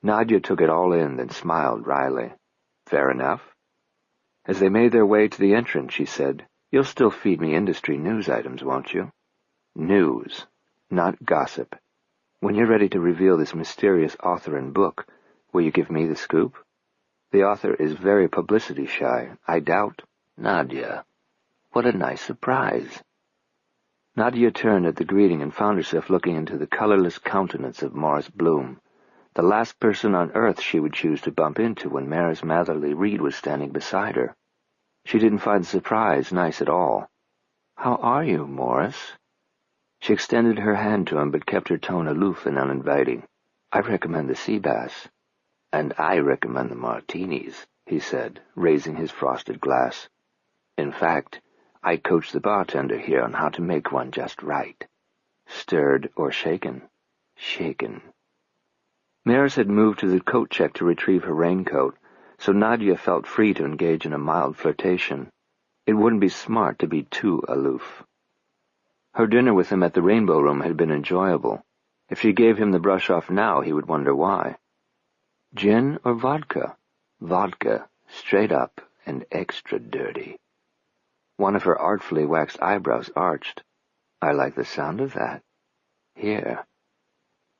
Nadia took it all in, then smiled wryly. "Fair enough." As they made their way to the entrance, she said, "You'll still feed me industry news items, won't you?" "News, not gossip. When you're ready to reveal this mysterious author and book, will you give me the scoop? The author is very publicity-shy, I doubt." "Nadia, what a nice surprise." Nadia turned at the greeting and found herself looking into the colorless countenance of Morris Bloom, the last person on earth she would choose to bump into when Maris Matherly Reed was standing beside her. She didn't find the surprise nice at all. "How are you, Morris?" She extended her hand to him, but kept her tone aloof and uninviting. "I recommend the sea bass." "And I recommend the martinis," he said, raising his frosted glass. "In fact, I coach the bartender here on how to make one just right." "Stirred or shaken?" "Shaken." Maris had moved to the coat check to retrieve her raincoat, so Nadia felt free to engage in a mild flirtation. It wouldn't be smart to be too aloof. Her dinner with him at the Rainbow Room had been enjoyable. If she gave him the brush off now, he would wonder why. "Gin or vodka?" "Vodka, straight up and extra dirty." One of her artfully waxed eyebrows arched. "I like the sound of that. Here."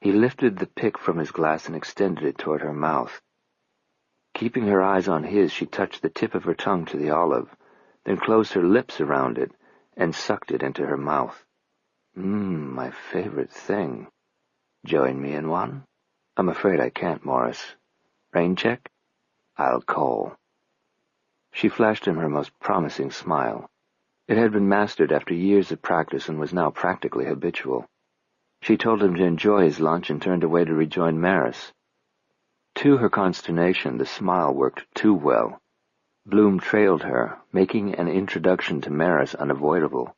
He lifted the pick from his glass and extended it toward her mouth. Keeping her eyes on his, she touched the tip of her tongue to the olive, then closed her lips around it and sucked it into her mouth. My favorite thing. "Join me in one?" "I'm afraid I can't, Morris." "Rain check?" "I'll call." She flashed him her most promising smile. It had been mastered after years of practice and was now practically habitual. She told him to enjoy his lunch and turned away to rejoin Maris. To her consternation, the smile worked too well. Bloom trailed her, making an introduction to Maris unavoidable.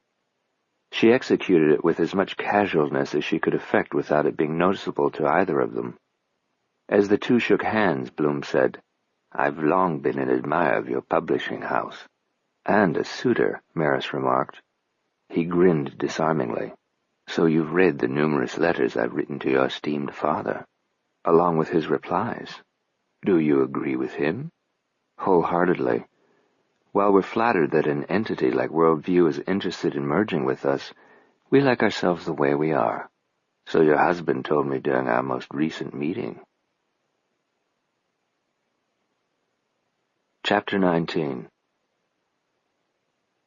She executed it with as much casualness as she could effect without it being noticeable to either of them. As the two shook hands, Bloom said, "I've long been an admirer of your publishing house." "And a suitor," Maris remarked. He grinned disarmingly. "So you've read the numerous letters I've written to your esteemed father?" "Along with his replies." "Do you agree with him?" "Wholeheartedly. While we're flattered that an entity like Worldview is interested in merging with us, we like ourselves the way we are. So your husband told me during our most recent meeting." Chapter 19.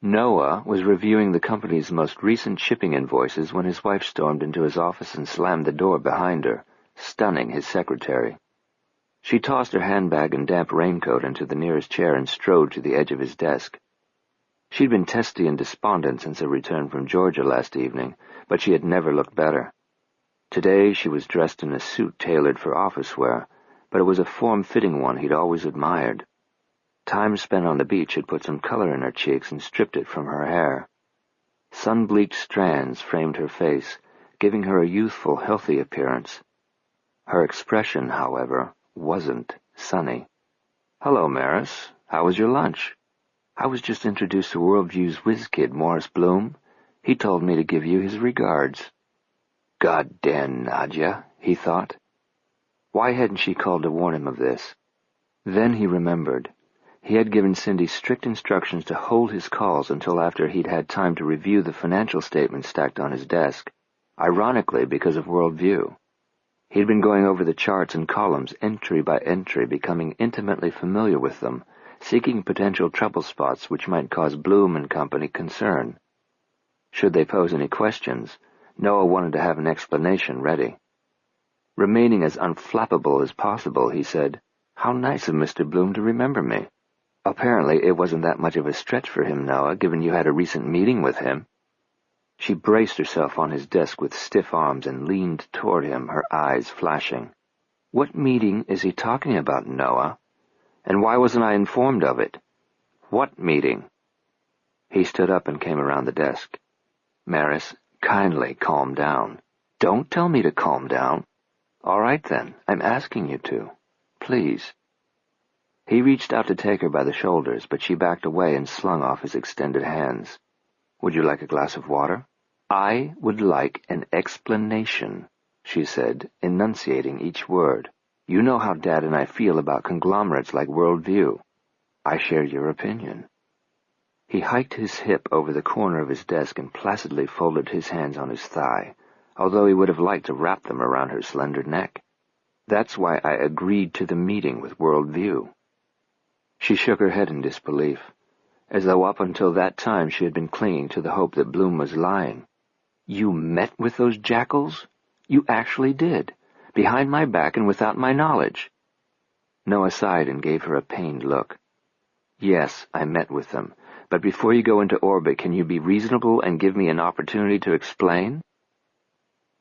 Noah was reviewing the company's most recent shipping invoices when his wife stormed into his office and slammed the door behind her, stunning his secretary. She tossed her handbag and damp raincoat into the nearest chair and strode to the edge of his desk. She'd been testy and despondent since her return from Georgia last evening, but she had never looked better. Today she was dressed in a suit tailored for office wear, but it was a form-fitting one he'd always admired. Time spent on the beach had put some color in her cheeks and stripped it from her hair. Sun-bleached strands framed her face, giving her a youthful, healthy appearance. Her expression, however, wasn't sunny. "Hello, Maris. How was your lunch? I was just introduced to Worldview's whiz kid, Morris Bloom. He told me to give you his regards." "Goddamn Nadja," he thought. Why hadn't she called to warn him of this? Then he remembered. He had given Cindy strict instructions to hold his calls until after he'd had time to review the financial statements stacked on his desk, ironically because of Worldview. He'd been going over the charts and columns entry by entry, becoming intimately familiar with them, seeking potential trouble spots which might cause Bloom and Company concern. Should they pose any questions, Noah wanted to have an explanation ready. Remaining as unflappable as possible, he said, "How nice of Mr. Bloom to remember me. Apparently it wasn't that much of a stretch for him, Noah, given you had a recent meeting with him." She braced herself on his desk with stiff arms and leaned toward him, her eyes flashing. "What meeting is he talking about, Noah? And why wasn't I informed of it? What meeting?" He stood up and came around the desk. "Maris, kindly calm down." "Don't tell me to calm down." "All right, then. I'm asking you to. Please." He reached out to take her by the shoulders, but she backed away and slung off his extended hands. "Would you like a glass of water?" "I would like an explanation," she said, enunciating each word. "You know how Dad and I feel about conglomerates like Worldview. I share your opinion." He hiked his hip over the corner of his desk and placidly folded his hands on his thigh, although he would have liked to wrap them around her slender neck. "That's why I agreed to the meeting with Worldview." She shook her head in disbelief, as though up until that time she had been clinging to the hope that Bloom was lying. "You met with those jackals? You actually did, behind my back and without my knowledge?" Noah sighed and gave her a pained look. "Yes, I met with them, but before you go into orbit, can you be reasonable and give me an opportunity to explain?"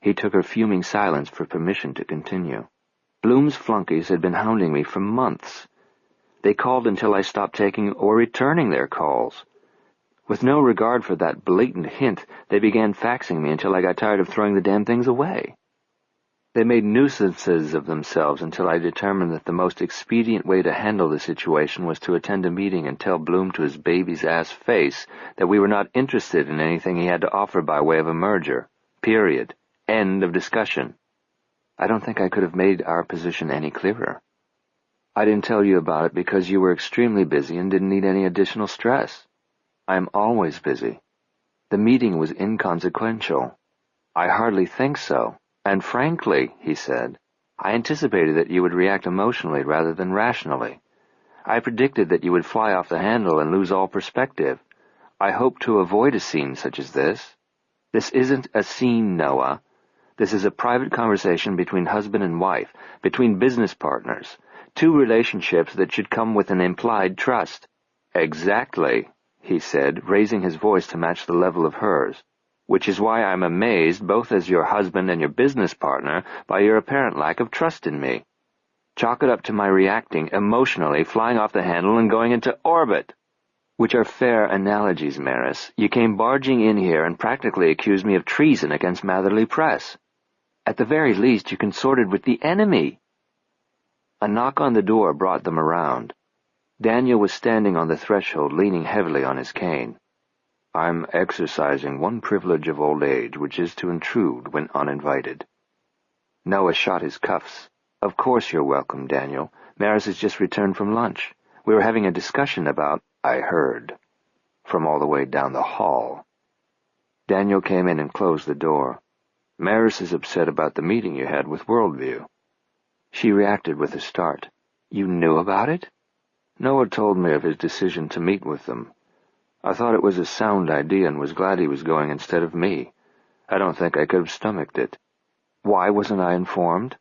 He took her fuming silence for permission to continue. "Bloom's flunkies had been hounding me for months. They called until I stopped taking or returning their calls. With no regard for that blatant hint, they began faxing me until I got tired of throwing the damn things away. They made nuisances of themselves until I determined that the most expedient way to handle the situation was to attend a meeting and tell Bloom to his baby's ass face that we were not interested in anything he had to offer by way of a merger. Period. End of discussion. I don't think I could have made our position any clearer. I didn't tell you about it because you were extremely busy and didn't need any additional stress. I'm always busy. The meeting was inconsequential. I hardly think so. And frankly, he said, I anticipated that you would react emotionally rather than rationally. I predicted that you would fly off the handle and lose all perspective. I hoped to avoid a scene such as this. This isn't a scene, Noah. This is a private conversation between husband and wife, between business partners, two relationships that should come with an implied trust. Exactly, he said, raising his voice to match the level of hers, which is why I'm amazed, both as your husband and your business partner, by your apparent lack of trust in me. Chalk it up to my reacting emotionally, flying off the handle, and going into orbit. Which are fair analogies, Maris. You came barging in here and practically accused me of treason against Matherly Press. At the very least, you consorted with the enemy. A knock on the door brought them around. Daniel was standing on the threshold, leaning heavily on his cane. I'm exercising one privilege of old age, which is to intrude when uninvited. Noah shot his cuffs. Of course you're welcome, Daniel. Maris has just returned from lunch. We were having a discussion about, I heard, from all the way down the hall. Daniel came in and closed the door. Maris is upset about the meeting you had with Worldview. She reacted with a start. You knew about it? Noah told me of his decision to meet with them. I thought it was a sound idea and was glad he was going instead of me. I don't think I could have stomached it. Why wasn't I informed?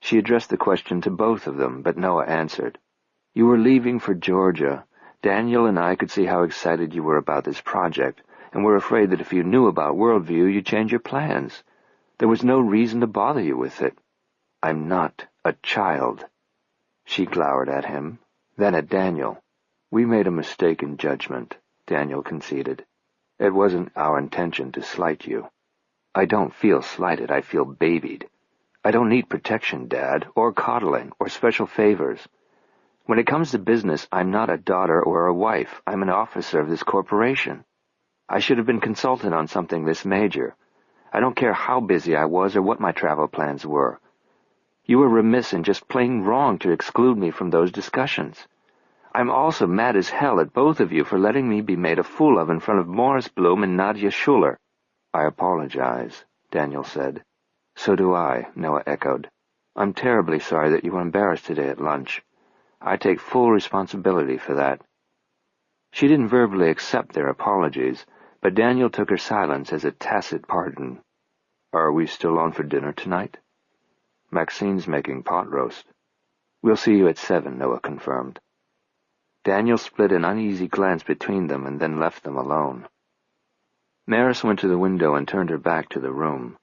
She addressed the question to both of them, but Noah answered. "You were leaving for Georgia. Daniel and I could see how excited you were about this project, and we're afraid that if you knew about Worldview, you'd change your plans. There was no reason to bother you with it." "I'm not a child." She glowered at him, then at Daniel. "We made a mistake in judgment," Daniel conceded. "It wasn't our intention to slight you." "I don't feel slighted, I feel babied. I don't need protection, Dad, or coddling, or special favors. When it comes to business, I'm not a daughter or a wife. I'm an officer of this corporation. I should have been consulted on something this major. I don't care how busy I was or what my travel plans were. You were remiss and just plain wrong to exclude me from those discussions. I'm also mad as hell at both of you for letting me be made a fool of in front of Morris Bloom and Nadia Schuler." "I apologize," Daniel said. "So do I," Noah echoed. "I'm terribly sorry that you were embarrassed today at lunch. I take full responsibility for that." She didn't verbally accept their apologies, but Daniel took her silence as a tacit pardon. "Are we still on for dinner tonight?" "Maxine's making pot roast." "We'll see you at 7, Noah confirmed. Daniel split an uneasy glance between them and then left them alone. Maris went to the window and turned her back to the room.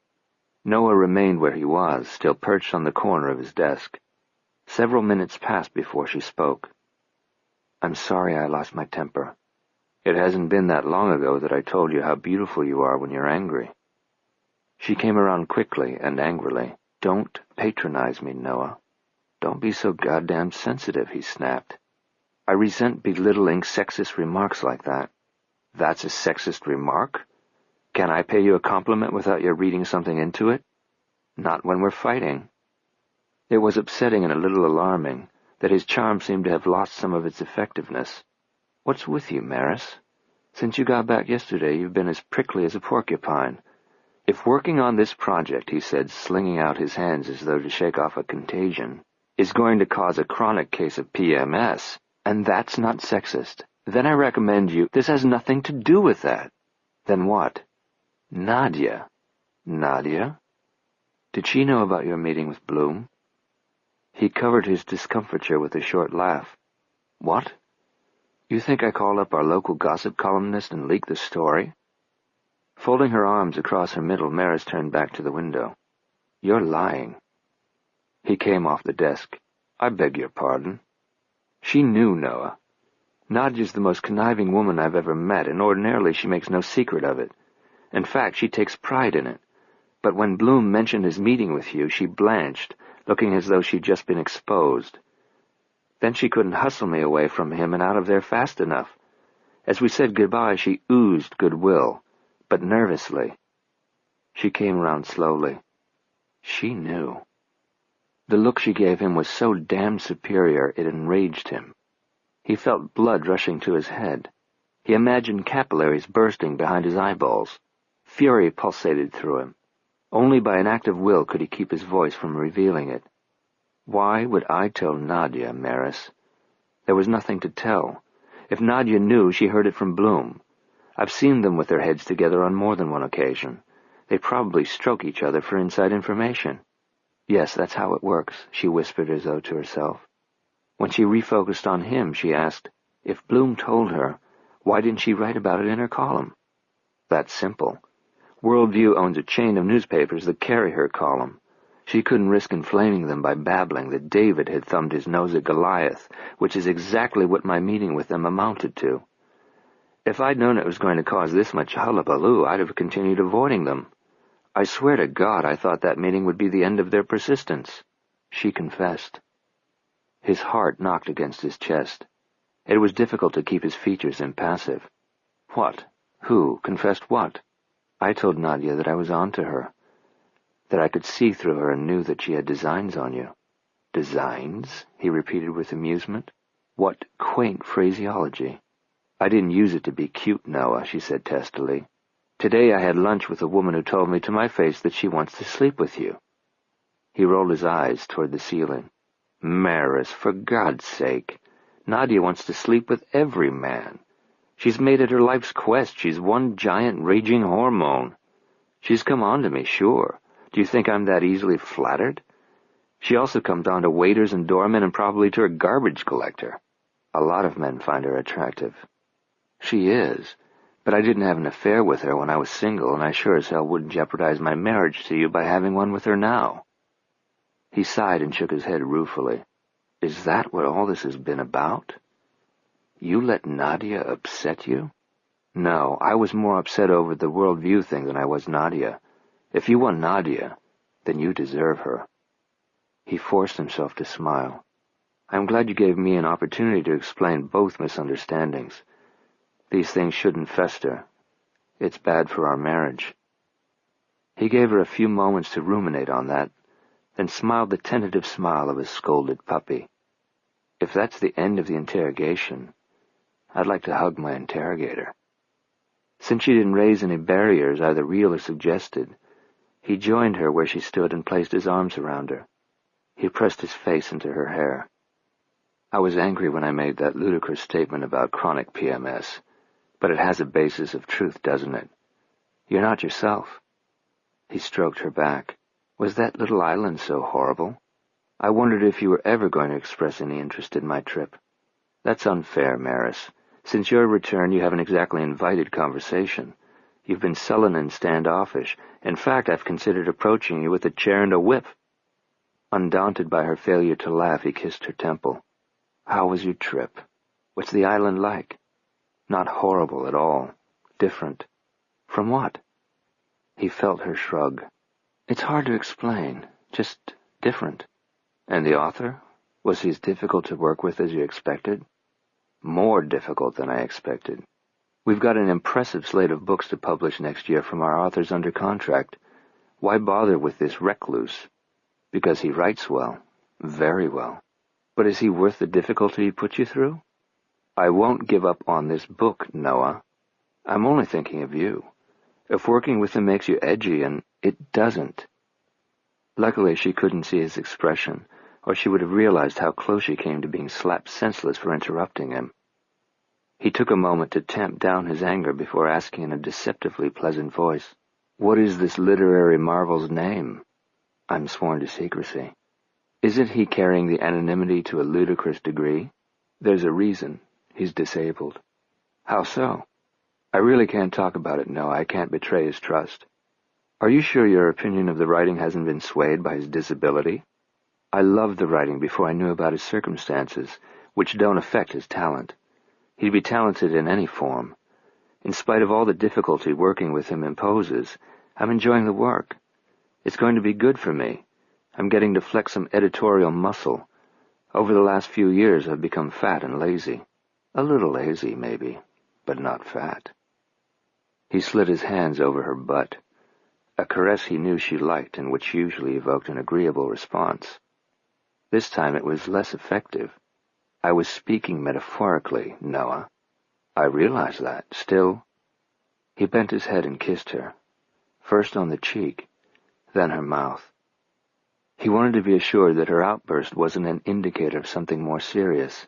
Noah remained where he was, still perched on the corner of his desk. Several minutes passed before she spoke. "I'm sorry I lost my temper. It hasn't been that long ago that I told you how beautiful you are when you're angry." She came around quickly and angrily. "Don't patronize me, Noah. Don't be so goddamn sensitive," he snapped. "I resent belittling sexist remarks like that." "That's a sexist remark? Can I pay you a compliment without your reading something into it?" "Not when we're fighting." It was upsetting and a little alarming that his charm seemed to have lost some of its effectiveness. "What's with you, Maris? Since you got back yesterday, you've been as prickly as a porcupine. If working on this project," he said, slinging out his hands as though to shake off a contagion, "is going to cause a chronic case of PMS, and that's not sexist, then I recommend you—" "This has nothing to do with that." "Then what?" "Nadia." "Nadia? Did she know about your meeting with Bloom?" He covered his discomfiture with a short laugh. "What? You think I called up our local gossip columnist and leaked the story?" Folding her arms across her middle, Maris turned back to the window. "You're lying." He came off the desk. "I beg your pardon." She knew Noah. "Nadia's the most conniving woman I've ever met, and ordinarily she makes no secret of it. In fact, she takes pride in it. But when Bloom mentioned his meeting with you, she blanched, looking as though she'd just been exposed. Then she couldn't hustle me away from him and out of there fast enough. As we said goodbye, she oozed goodwill, but nervously." She came round slowly. She knew. The look she gave him was so damned superior it enraged him. He felt blood rushing to his head. He imagined capillaries bursting behind his eyeballs. Fury pulsated through him. Only by an act of will could he keep his voice from revealing it. "Why would I tell Nadia, Maris? There was nothing to tell. If Nadia knew, she heard it from Bloom. I've seen them with their heads together on more than one occasion. They probably stroke each other for inside information." "Yes, that's how it works," she whispered as though to herself. When she refocused on him, she asked, "If Bloom told her, why didn't she write about it in her column?" "That's simple. Worldview owns a chain of newspapers that carry her column. She couldn't risk inflaming them by babbling that David had thumbed his nose at Goliath, which is exactly what my meeting with them amounted to. If I'd known it was going to cause this much hullabaloo, I'd have continued avoiding them. I swear to God I thought that meeting would be the end of their persistence." She confessed. His heart knocked against his chest. It was difficult to keep his features impassive. "What? Who? Confessed what?" "I told Nadia that I was on to her, that I could see through her and knew that she had designs on you." "Designs?" he repeated with amusement. "What quaint phraseology." "I didn't use it to be cute, Noah," she said testily. "Today I had lunch with a woman who told me to my face that she wants to sleep with you." He rolled his eyes toward the ceiling. "Maris, for God's sake. Nadia wants to sleep with every man. She's made it her life's quest. She's one giant raging hormone. She's come on to me, sure. Do you think I'm that easily flattered? She also comes on to waiters and doormen and probably to a garbage collector. A lot of men find her attractive. She is, but I didn't have an affair with her when I was single, and I sure as hell wouldn't jeopardize my marriage to you by having one with her now." He sighed and shook his head ruefully. "Is that what all this has been about? You let Nadia upset you?" "No, I was more upset over the worldview thing than I was Nadia. If you want Nadia, then you deserve her." He forced himself to smile. "I'm glad you gave me an opportunity to explain both misunderstandings. These things shouldn't fester. It's bad for our marriage." He gave her a few moments to ruminate on that, then smiled the tentative smile of a scolded puppy. "If that's the end of the interrogation, I'd like to hug my interrogator." Since she didn't raise any barriers, either real or suggested, he joined her where she stood and placed his arms around her. He pressed his face into her hair. "I was angry when I made that ludicrous statement about chronic PMS, but it has a basis of truth, doesn't it? You're not yourself." He stroked her back. "Was that little island so horrible? I wondered if you were ever going to express any interest in my trip." "That's unfair, Maris. Since your return, you haven't exactly invited conversation. You've been sullen and standoffish. In fact, I've considered approaching you with a chair and a whip." Undaunted by her failure to laugh, he kissed her temple. "How was your trip? What's the island like?" "Not horrible at all. Different." "From what?" He felt her shrug. "It's hard to explain. Just different." "And the author? Was he as difficult to work with as you expected?" "More difficult than I expected. We've got an impressive slate of books to publish next year from our authors under contract. Why bother with this recluse? Because he writes well. Very well. But is he worth the difficulty he put you through?" "I won't give up on this book, Noah. I'm only thinking of you. If working with him makes you edgy, and it doesn't." Luckily, she couldn't see his expression, or she would have realized how close she came to being slapped senseless for interrupting him. He took a moment to tamp down his anger before asking in a deceptively pleasant voice, "What is this literary marvel's name?" "I'm sworn to secrecy." "Isn't he carrying the anonymity to a ludicrous degree?" "There's a reason. He's disabled." "How so?" "I really can't talk about it, no. I can't betray his trust." "Are you sure your opinion of the writing hasn't been swayed by his disability?" "I loved the writing before I knew about his circumstances, which don't affect his talent. He'd be talented in any form. In spite of all the difficulty working with him imposes, I'm enjoying the work. It's going to be good for me. I'm getting to flex some editorial muscle. Over the last few years I've become fat and lazy. A little lazy, maybe, but not fat." He slid his hands over her butt, a caress he knew she liked and which usually evoked an agreeable response. This time it was less effective. "I was speaking metaphorically, Noah." "I realize that. Still—" He bent his head and kissed her, first on the cheek, then her mouth. He wanted to be assured that her outburst wasn't an indicator of something more serious,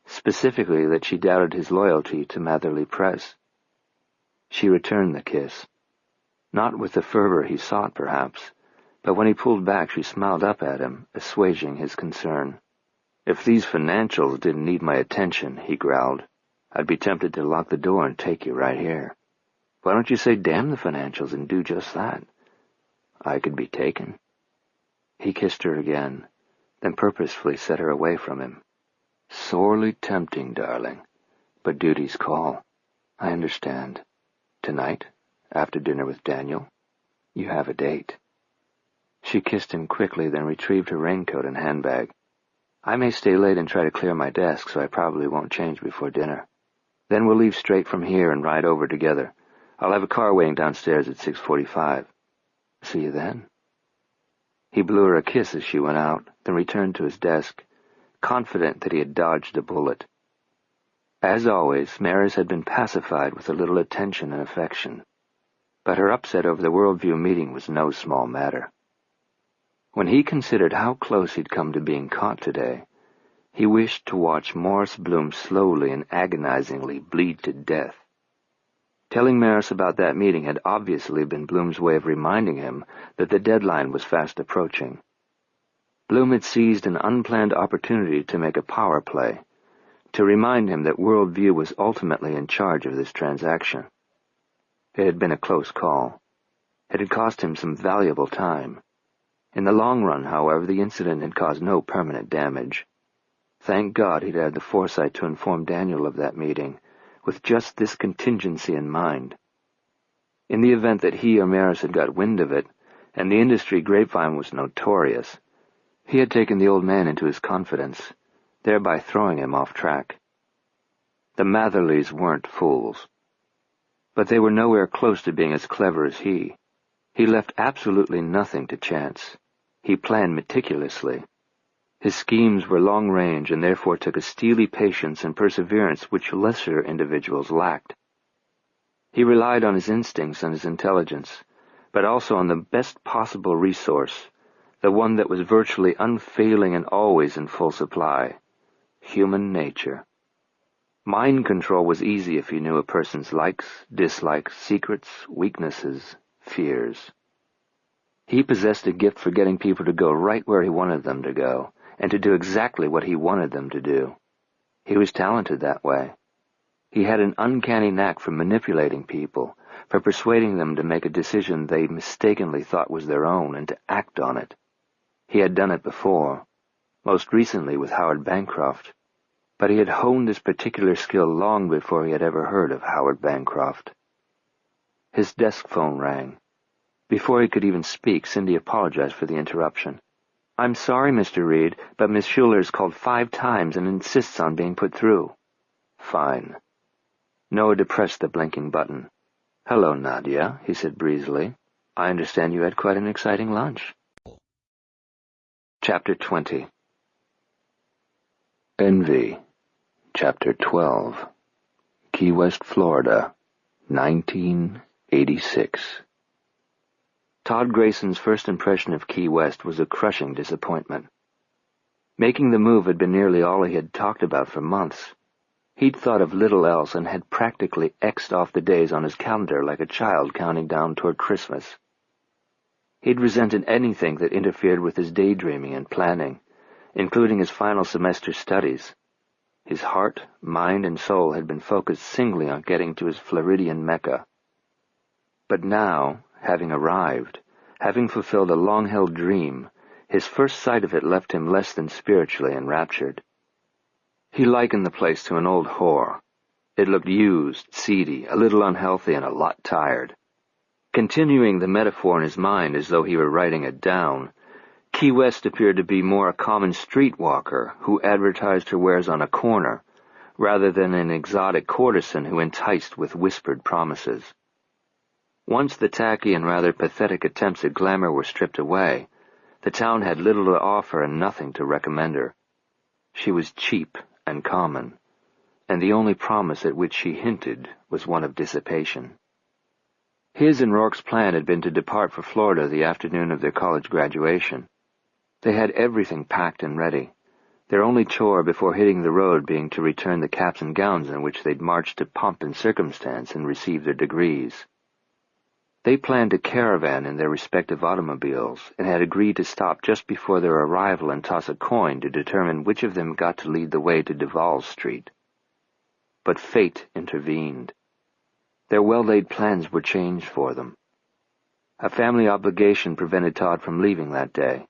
specifically that she doubted his loyalty to Matherly Press. She returned the kiss. Not with the fervor he sought, perhaps, but when he pulled back she smiled up at him, assuaging his concern. "If these financials didn't need my attention," he growled, "I'd be tempted to lock the door and take you right here. Why don't you say damn the financials and do just that? I could be taken." He kissed her again, then purposefully set her away from him. "Sorely tempting, darling, but duty's call. I understand. Tonight, after dinner with Daniel, you have a date." She kissed him quickly, then retrieved her raincoat and handbag. "I may stay late and try to clear my desk, so I probably won't change before dinner. Then we'll leave straight from here and ride over together. I'll have a car waiting downstairs at 6:45. See you then." He blew her a kiss as she went out, then returned to his desk, confident that he had dodged a bullet. As always, Maris had been pacified with a little attention and affection, but her upset over the worldview meeting was no small matter. When he considered how close he'd come to being caught today, he wished to watch Morris Bloom slowly and agonizingly bleed to death. Telling Maris about that meeting had obviously been Bloom's way of reminding him that the deadline was fast approaching. Bloom had seized an unplanned opportunity to make a power play, to remind him that Worldview was ultimately in charge of this transaction. It had been a close call. It had cost him some valuable time. In the long run, however, the incident had caused no permanent damage. Thank God he'd had the foresight to inform Daniel of that meeting, with just this contingency in mind. In the event that he or Maris had got wind of it, and the industry grapevine was notorious, he had taken the old man into his confidence, thereby throwing him off track. The Matherleys weren't fools. But they were nowhere close to being as clever as he. He left absolutely nothing to chance. He planned meticulously. His schemes were long-range and therefore took a steely patience and perseverance which lesser individuals lacked. He relied on his instincts and his intelligence, but also on the best possible resource, the one that was virtually unfailing and always in full supply: human nature. Mind control was easy if you knew a person's likes, dislikes, secrets, weaknesses, fears. He possessed a gift for getting people to go right where he wanted them to go, and to do exactly what he wanted them to do. He was talented that way. He had an uncanny knack for manipulating people, for persuading them to make a decision they mistakenly thought was their own and to act on it. He had done it before, most recently with Howard Bancroft, but he had honed this particular skill long before he had ever heard of Howard Bancroft. His desk phone rang. Before he could even speak, Cindy apologized for the interruption. "I'm sorry, Mr. Reed, but Miss Schuler has called 5 times and insists on being put through." "Fine." Noah depressed the blinking button. "Hello, Nadia," he said breezily. "I understand you had quite an exciting lunch." Chapter 20. Envy. Chapter 12. Key West, Florida, 1986. Todd Grayson's first impression of Key West was a crushing disappointment. Making the move had been nearly all he had talked about for months. He'd thought of little else and had practically X'd off the days on his calendar like a child counting down toward Christmas. He'd resented anything that interfered with his daydreaming and planning, including his final semester studies. His heart, mind, and soul had been focused singly on getting to his Floridian Mecca. But now, having arrived, having fulfilled a long-held dream, his first sight of it left him less than spiritually enraptured. He likened the place to an old whore. It looked used, seedy, a little unhealthy, and a lot tired. Continuing the metaphor in his mind as though he were writing it down, Key West appeared to be more a common streetwalker who advertised her wares on a corner, rather than an exotic courtesan who enticed with whispered promises. Once the tacky and rather pathetic attempts at glamour were stripped away, the town had little to offer and nothing to recommend her. She was cheap and common, and the only promise at which she hinted was one of dissipation. His and Rourke's plan had been to depart for Florida the afternoon of their college graduation. They had everything packed and ready, their only chore before hitting the road being to return the caps and gowns in which they'd marched to pomp and circumstance and receive their degrees. They planned to caravan in their respective automobiles and had agreed to stop just before their arrival and toss a coin to determine which of them got to lead the way to Duval Street. But fate intervened. Their well-laid plans were changed for them. A family obligation prevented Todd from leaving that day.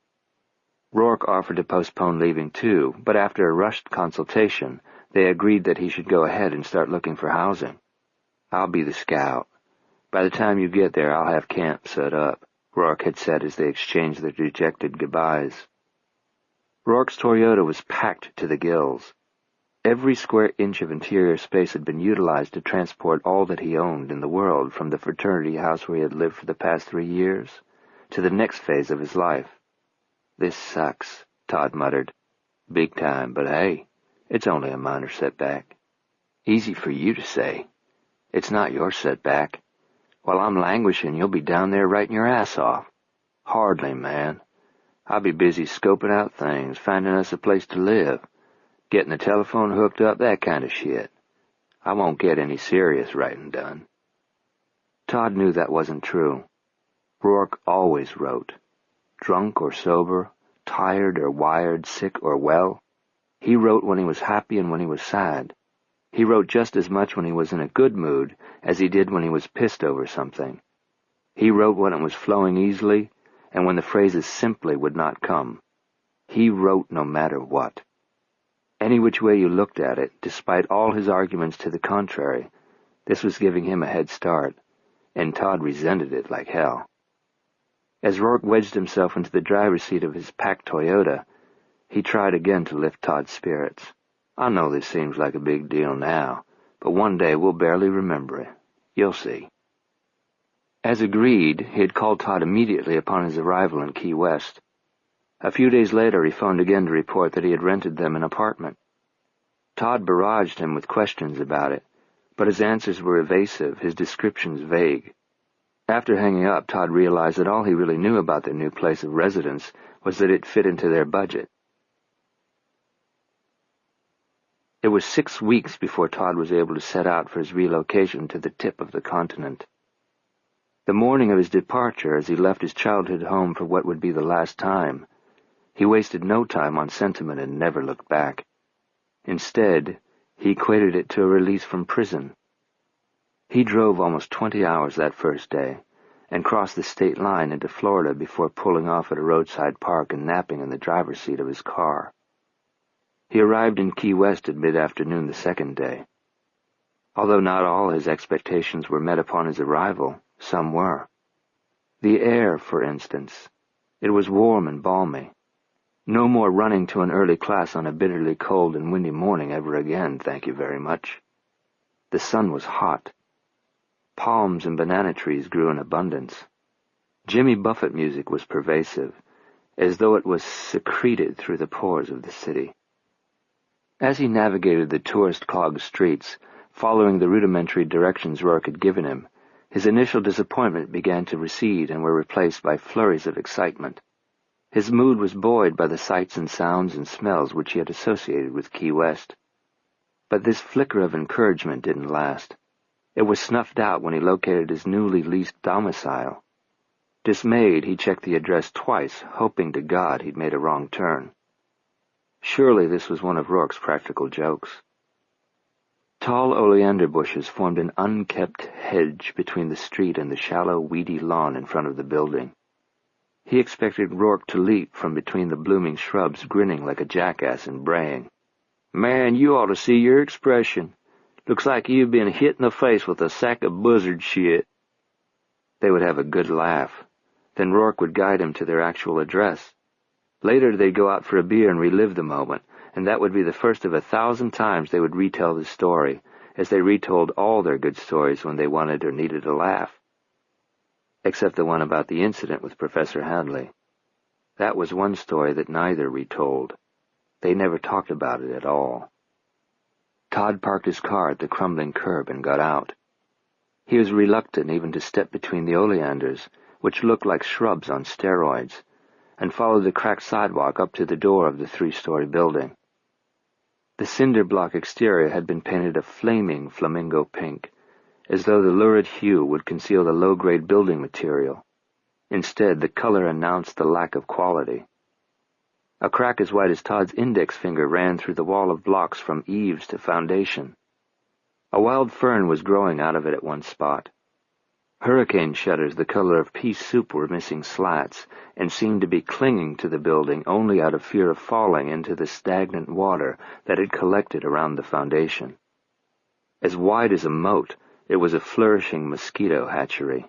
Rourke offered to postpone leaving too, but after a rushed consultation, they agreed that he should go ahead and start looking for housing. "I'll be the scout. By the time you get there, I'll have camp set up," Rourke had said as they exchanged their dejected goodbyes. Rourke's Toyota was packed to the gills. Every square inch of interior space had been utilized to transport all that he owned in the world from the fraternity house where he had lived for the past 3 years to the next phase of his life. "This sucks," Todd muttered. "Big time, but hey, it's only a minor setback." "Easy for you to say. It's not your setback. While I'm languishing, you'll be down there writing your ass off." "Hardly, man. I'll be busy scoping out things, finding us a place to live, getting the telephone hooked up, that kind of shit. I won't get any serious writing done." Todd knew that wasn't true. Rourke always wrote. Drunk or sober, tired or wired, sick or well. He wrote when he was happy and when he was sad. He wrote just as much when he was in a good mood as he did when he was pissed over something. He wrote when it was flowing easily and when the phrases simply would not come. He wrote no matter what. Any which way you looked at it, despite all his arguments to the contrary, this was giving him a head start, and Todd resented it like hell. As Rourke wedged himself into the driver's seat of his packed Toyota, he tried again to lift Todd's spirits. I know this seems like a big deal now, but one day we'll barely remember it. You'll see. As agreed, he had called Todd immediately upon his arrival in Key West. A few days later, he phoned again to report that he had rented them an apartment. Todd barraged him with questions about it, but his answers were evasive, his descriptions vague. After hanging up, Todd realized that all he really knew about their new place of residence was that it fit into their budget. It was 6 weeks before Todd was able to set out for his relocation to the tip of the continent. The morning of his departure, as he left his childhood home for what would be the last time, he wasted no time on sentiment and never looked back. Instead, he equated it to a release from prison. He drove almost 20 hours that first day and crossed the state line into Florida before pulling off at a roadside park and napping in the driver's seat of his car. He arrived in Key West at mid-afternoon the second day. Although not all his expectations were met upon his arrival, some were. The air, for instance. It was warm and balmy. No more running to an early class on a bitterly cold and windy morning ever again, thank you very much. The sun was hot. Palms and banana trees grew in abundance. Jimmy Buffett music was pervasive, as though it was secreted through the pores of the city. As he navigated the tourist-clogged streets, following the rudimentary directions Rourke had given him, his initial disappointment began to recede and were replaced by flurries of excitement. His mood was buoyed by the sights and sounds and smells which he had associated with Key West. But this flicker of encouragement didn't last. It was snuffed out when he located his newly leased domicile. Dismayed, he checked the address twice, hoping to God he'd made a wrong turn. Surely this was one of Rourke's practical jokes. Tall oleander bushes formed an unkept hedge between the street and the shallow, weedy lawn in front of the building. He expected Rourke to leap from between the blooming shrubs, grinning like a jackass and braying. "Man, you ought to see your expression. Looks like you've been hit in the face with a sack of buzzard shit." They would have a good laugh. Then Rourke would guide him to their actual address. Later they'd go out for a beer and relive the moment, and that would be the first of 1,000 times they would retell the story, as they retold all their good stories when they wanted or needed a laugh. Except the one about the incident with Professor Hadley. That was one story that neither retold. They never talked about it at all. Todd parked his car at the crumbling curb and got out. He was reluctant even to step between the oleanders, which looked like shrubs on steroids, and followed the cracked sidewalk up to the door of the 3-story building. The cinder block exterior had been painted a flaming flamingo pink, as though the lurid hue would conceal the low-grade building material. Instead, the color announced the lack of quality. A crack as wide as Todd's index finger ran through the wall of blocks from eaves to foundation. A wild fern was growing out of it at one spot. Hurricane shutters the color of pea soup were missing slats and seemed to be clinging to the building only out of fear of falling into the stagnant water that had collected around the foundation. As wide as a moat, it was a flourishing mosquito hatchery.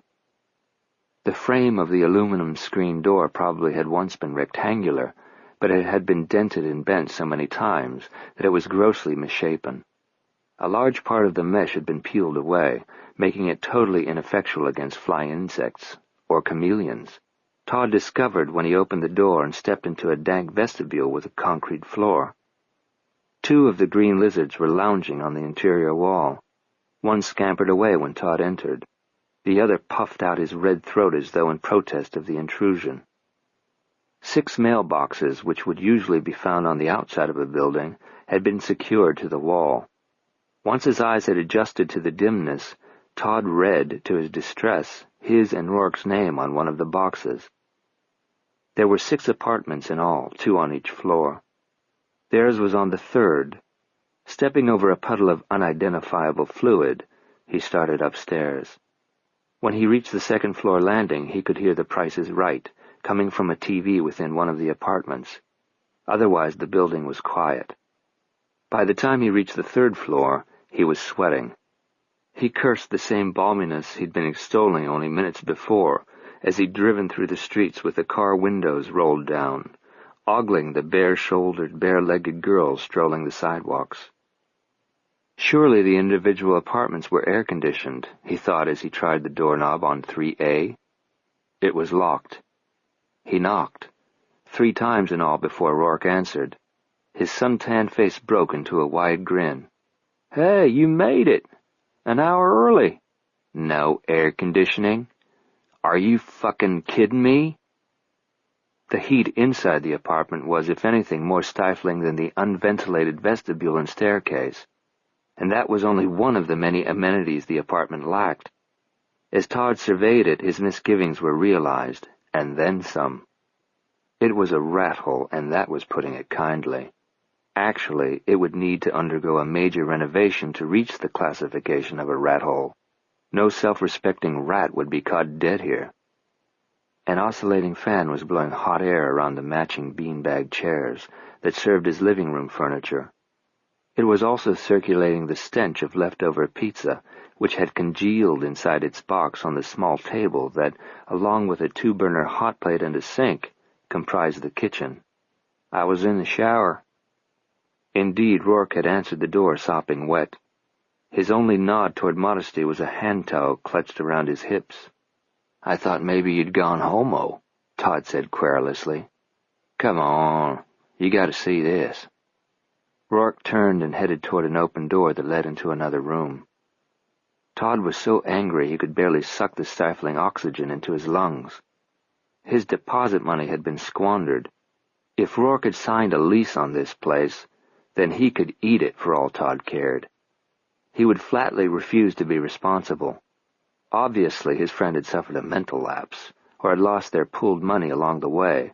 The frame of the aluminum screen door probably had once been rectangular, but it had been dented and bent so many times that it was grossly misshapen. A large part of the mesh had been peeled away, making it totally ineffectual against flying insects, or chameleons. Todd discovered when he opened the door and stepped into a dank vestibule with a concrete floor. 2 of the green lizards were lounging on the interior wall. One scampered away when Todd entered. The other puffed out his red throat as though in protest of the intrusion. 6 mailboxes, which would usually be found on the outside of a building, had been secured to the wall. Once his eyes had adjusted to the dimness, Todd read, to his distress, his and Rourke's name on one of the boxes. There were 6 apartments in all, 2 on each floor. Theirs was on the 3rd. Stepping over a puddle of unidentifiable fluid, he started upstairs. When he reached the 2nd floor landing, he could hear The Price is Right, coming from a TV within one of the apartments. Otherwise, the building was quiet. By the time he reached the 3rd floor, he was sweating. He cursed the same balminess he'd been extolling only minutes before, as he'd driven through the streets with the car windows rolled down, ogling the bare-shouldered, bare-legged girls strolling the sidewalks. Surely the individual apartments were air-conditioned, he thought as he tried the doorknob on 3A. It was locked. He knocked, 3 times in all before Rourke answered. His suntanned face broke into a wide grin. "Hey, you made it! An hour early!" "No air conditioning? Are you fucking kidding me?" The heat inside the apartment was, if anything, more stifling than the unventilated vestibule and staircase, and that was only one of the many amenities the apartment lacked. As Todd surveyed it, his misgivings were realized, and then some. It was a rat hole, and that was putting it kindly. Actually, it would need to undergo a major renovation to reach the classification of a rat hole. No self-respecting rat would be caught dead here. An oscillating fan was blowing hot air around the matching beanbag chairs that served as living room furniture. It was also circulating the stench of leftover pizza, which had congealed inside its box on the small table that, along with a 2-burner hot plate and a sink, comprised the kitchen. "I was in the shower." Indeed, Rourke had answered the door sopping wet. His only nod toward modesty was a hand towel clutched around his hips. "I thought maybe you'd gone homo," Todd said querulously. "Come on, you gotta see this." Rourke turned and headed toward an open door that led into another room. Todd was so angry he could barely suck the stifling oxygen into his lungs. His deposit money had been squandered. If Rourke had signed a lease on this place, then he could eat it for all Todd cared. He would flatly refuse to be responsible. Obviously, his friend had suffered a mental lapse, or had lost their pooled money along the way,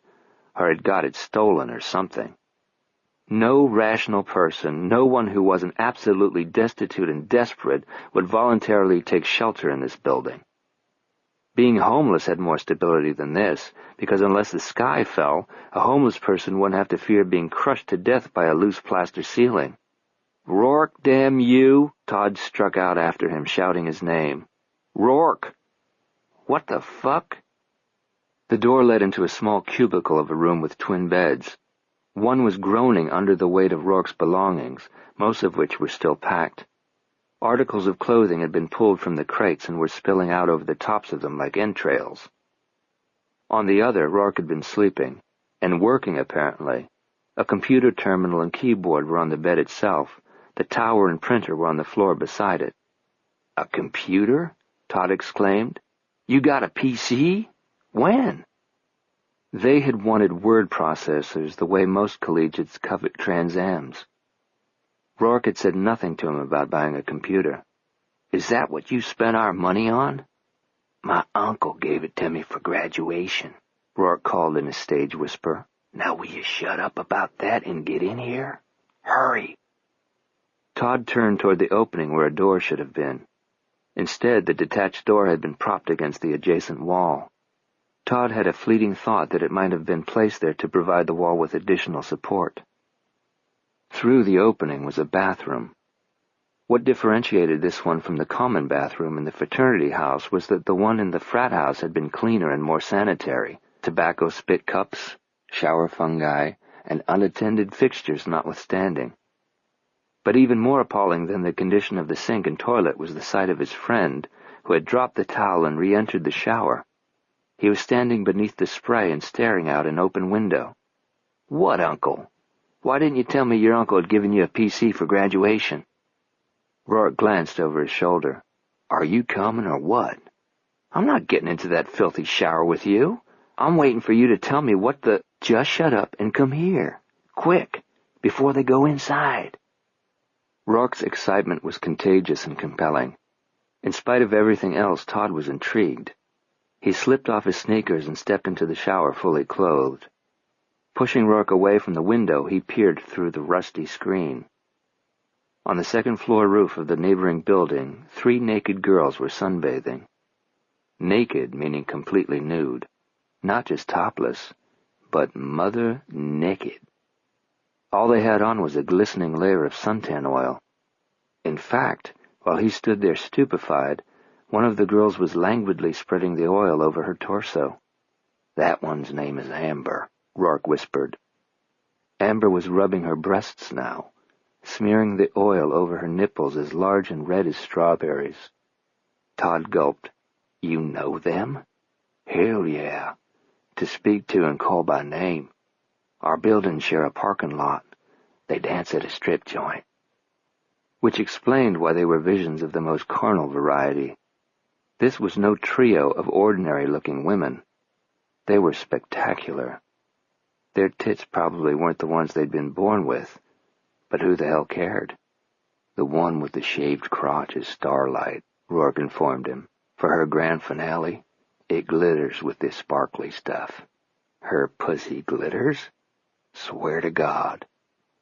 or had got it stolen or something. No rational person, no one who wasn't absolutely destitute and desperate, would voluntarily take shelter in this building. Being homeless had more stability than this, because unless the sky fell, a homeless person wouldn't have to fear being crushed to death by a loose plaster ceiling. "Rourke, damn you!" Todd struck out after him, shouting his name. "Rourke!" "What the fuck?" The door led into a small cubicle of a room with twin beds. One was groaning under the weight of Rourke's belongings, most of which were still packed. Articles of clothing had been pulled from the crates and were spilling out over the tops of them like entrails. On the other, Rourke had been sleeping, and working apparently. A computer terminal and keyboard were on the bed itself. The tower and printer were on the floor beside it. "A computer?" Todd exclaimed. "You got a PC? When?" They had wanted word processors the way most collegiates covet Trans-Ams. Rourke had said nothing to him about buying a computer. "Is that what you spent our money on?" "My uncle gave it to me for graduation," Rourke called in a stage whisper. "Now will you shut up about that and get in here? Hurry!" Todd turned toward the opening where a door should have been. Instead, the detached door had been propped against the adjacent wall. Todd had a fleeting thought that it might have been placed there to provide the wall with additional support. Through the opening was a bathroom. What differentiated this one from the common bathroom in the fraternity house was that the one in the frat house had been cleaner and more sanitary, tobacco spit cups, shower fungi, and unattended fixtures notwithstanding. But even more appalling than the condition of the sink and toilet was the sight of his friend, who had dropped the towel and re-entered the shower. He was standing beneath the spray and staring out an open window. "What, uncle? Why didn't you tell me your uncle had given you a PC for graduation?" Rourke glanced over his shoulder. "Are you coming or what?" "I'm not getting into that filthy shower with you. I'm waiting for you to tell me what the—" "Just shut up and come here. Quick, before they go inside." Rourke's excitement was contagious and compelling. In spite of everything else, Todd was intrigued. He slipped off his sneakers and stepped into the shower fully clothed. Pushing Rourke away from the window, he peered through the rusty screen. On the second-floor roof of the neighboring building, 3 naked girls were sunbathing. Naked meaning completely nude. Not just topless, but mother naked. All they had on was a glistening layer of suntan oil. In fact, while he stood there stupefied, one of the girls was languidly spreading the oil over her torso. "That one's name is Amber," Rourke whispered. Amber was rubbing her breasts now, smearing the oil over her nipples as large and red as strawberries. Todd gulped. "You know them?" "Hell yeah. To speak to and call by name. Our buildings share a parking lot. They dance at a strip joint." Which explained why they were visions of the most carnal variety. This was no trio of ordinary-looking women. They were spectacular. Their tits probably weren't the ones they'd been born with, but who the hell cared? "The one with the shaved crotch is Starlight," Rourke informed him. "For her grand finale, it glitters with this sparkly stuff." "Her pussy glitters?" "Swear to God.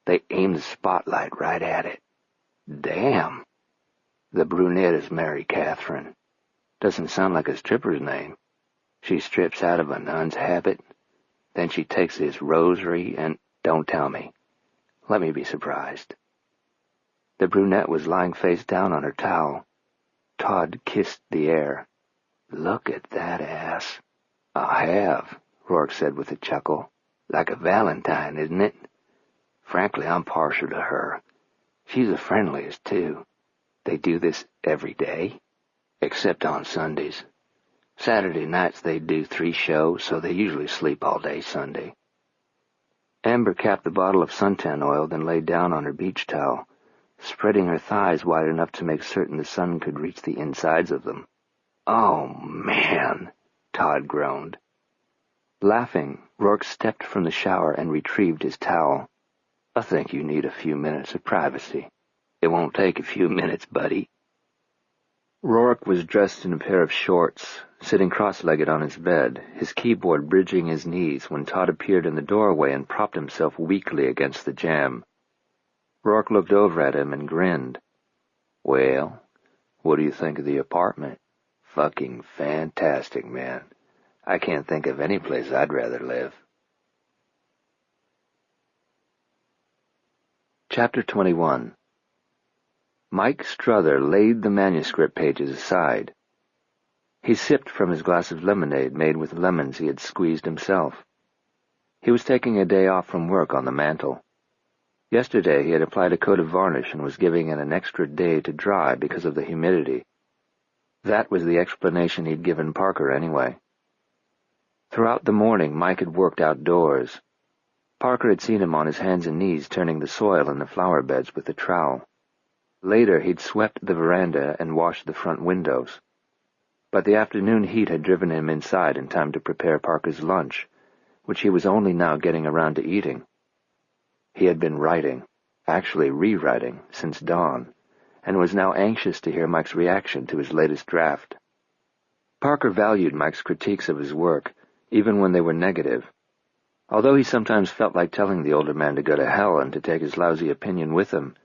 They aim the spotlight right at it." "Damn." "The brunette is Mary Catherine. Doesn't sound like a stripper's name. She strips out of a nun's habit. Then she takes this rosary and— Don't tell me. Let me be surprised." The brunette was lying face down on her towel. Todd kissed the air. "Look at that ass." "I have," Rourke said with a chuckle. "Like a valentine, isn't it? Frankly, I'm partial to her. She's the friendliest, too. They do this every day, except on Sundays. Saturday nights they do 3 shows, so they usually sleep all day Sunday." Amber capped the bottle of suntan oil, then lay down on her beach towel, spreading her thighs wide enough to make certain the sun could reach the insides of them. "Oh, man," Todd groaned. Laughing, Rourke stepped from the shower and retrieved his towel. "I think you need a few minutes of privacy." "It won't take a few minutes, buddy." Rourke was dressed in a pair of shorts, sitting cross-legged on his bed, his keyboard bridging his knees when Todd appeared in the doorway and propped himself weakly against the jamb. Rourke looked over at him and grinned. "Well, what do you think of the apartment?" "Fucking fantastic, man. I can't think of any place I'd rather live." Chapter 21. Mike Struther laid the manuscript pages aside. He sipped from his glass of lemonade made with lemons he had squeezed himself. He was taking a day off from work on the mantel. Yesterday he had applied a coat of varnish and was giving it an extra day to dry because of the humidity. That was the explanation he'd given Parker anyway. Throughout the morning Mike had worked outdoors. Parker had seen him on his hands and knees turning the soil in the flower beds with a trowel. Later he'd swept the veranda and washed the front windows. But the afternoon heat had driven him inside in time to prepare Parker's lunch, which he was only now getting around to eating. He had been writing, actually rewriting, since dawn, and was now anxious to hear Mike's reaction to his latest draft. Parker valued Mike's critiques of his work, even when they were negative. Although he sometimes felt like telling the older man to go to hell and to take his lousy opinion with him,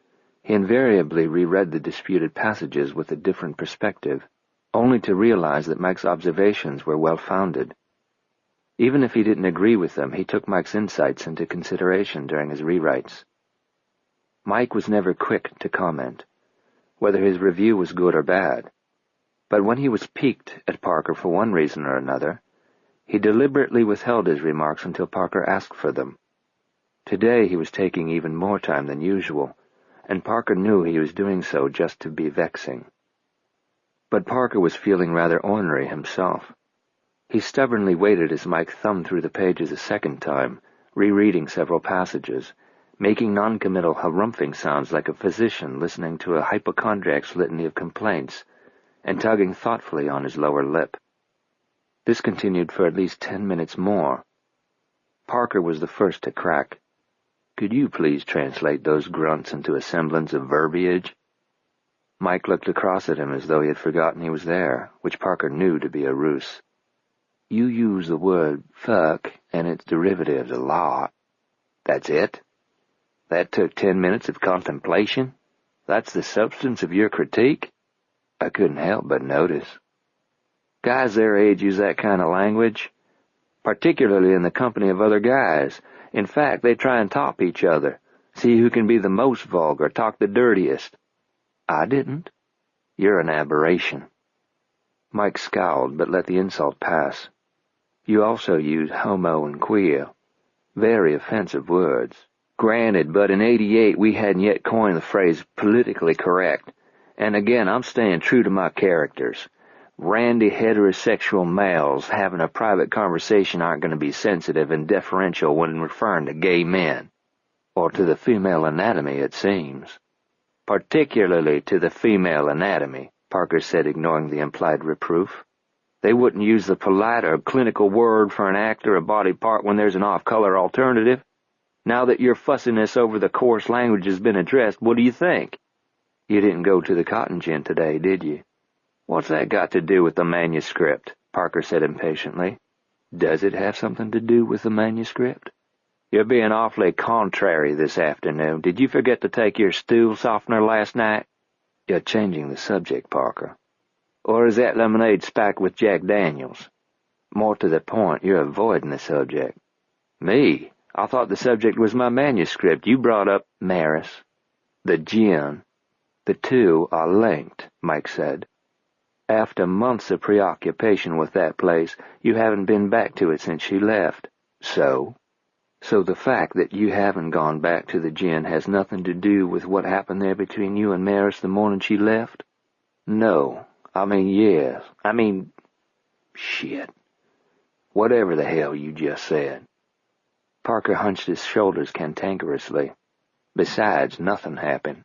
he invariably reread the disputed passages with a different perspective, only to realize that Mike's observations were well-founded. Even if he didn't agree with them, he took Mike's insights into consideration during his rewrites. Mike was never quick to comment, whether his review was good or bad. But when he was piqued at Parker for one reason or another, he deliberately withheld his remarks until Parker asked for them. Today he was taking even more time than usual, and Parker knew he was doing so just to be vexing. But Parker was feeling rather ornery himself. He stubbornly waited as Mike thumbed through the pages a second time, rereading several passages, making noncommittal harumphing sounds like a physician listening to a hypochondriac's litany of complaints, and tugging thoughtfully on his lower lip. This continued for at least 10 minutes more. Parker was the first to crack. "Could you please translate those grunts into a semblance of verbiage?" Mike looked across at him as though he had forgotten he was there, which Parker knew to be a ruse. You use the word fuck and its derivatives a lot. That's it? That took 10 minutes of contemplation? That's the substance of your critique? I couldn't help but notice. Guys their age use that kind of language, particularly in the company of other guys. In fact, they try and top each other, see who can be the most vulgar, talk the dirtiest. I didn't. You're an aberration. Mike scowled, but let the insult pass. You also use homo and queer. Very offensive words. Granted, but in '88 we hadn't yet coined the phrase politically correct. And again, I'm staying true to my characters. Randy heterosexual males having a private conversation aren't going to be sensitive and deferential when referring to gay men. Or to the female anatomy, it seems. Particularly to the female anatomy, Parker said, ignoring the implied reproof. They wouldn't use the polite or clinical word for an act or a body part when there's an off-color alternative. Now that your fussiness over the coarse language has been addressed, what do you think? You didn't go to the cotton gin today, did you? What's that got to do with the manuscript? Parker said impatiently. Does it have something to do with the manuscript? You're being awfully contrary this afternoon. Did you forget to take your stool softener last night? You're changing the subject, Parker. Or is that lemonade spiked with Jack Daniels? More to the point, you're avoiding the subject. Me? I thought the subject was my manuscript. You brought up Maris. The gin. The two are linked, Mike said. After months of preoccupation with that place, you haven't been back to it since she left. So? So the fact that you haven't gone back to the gin has nothing to do with what happened there between you and Maris the morning she left? No. Yes. Shit. Whatever the hell you just said. Parker hunched his shoulders cantankerously. Besides, nothing happened.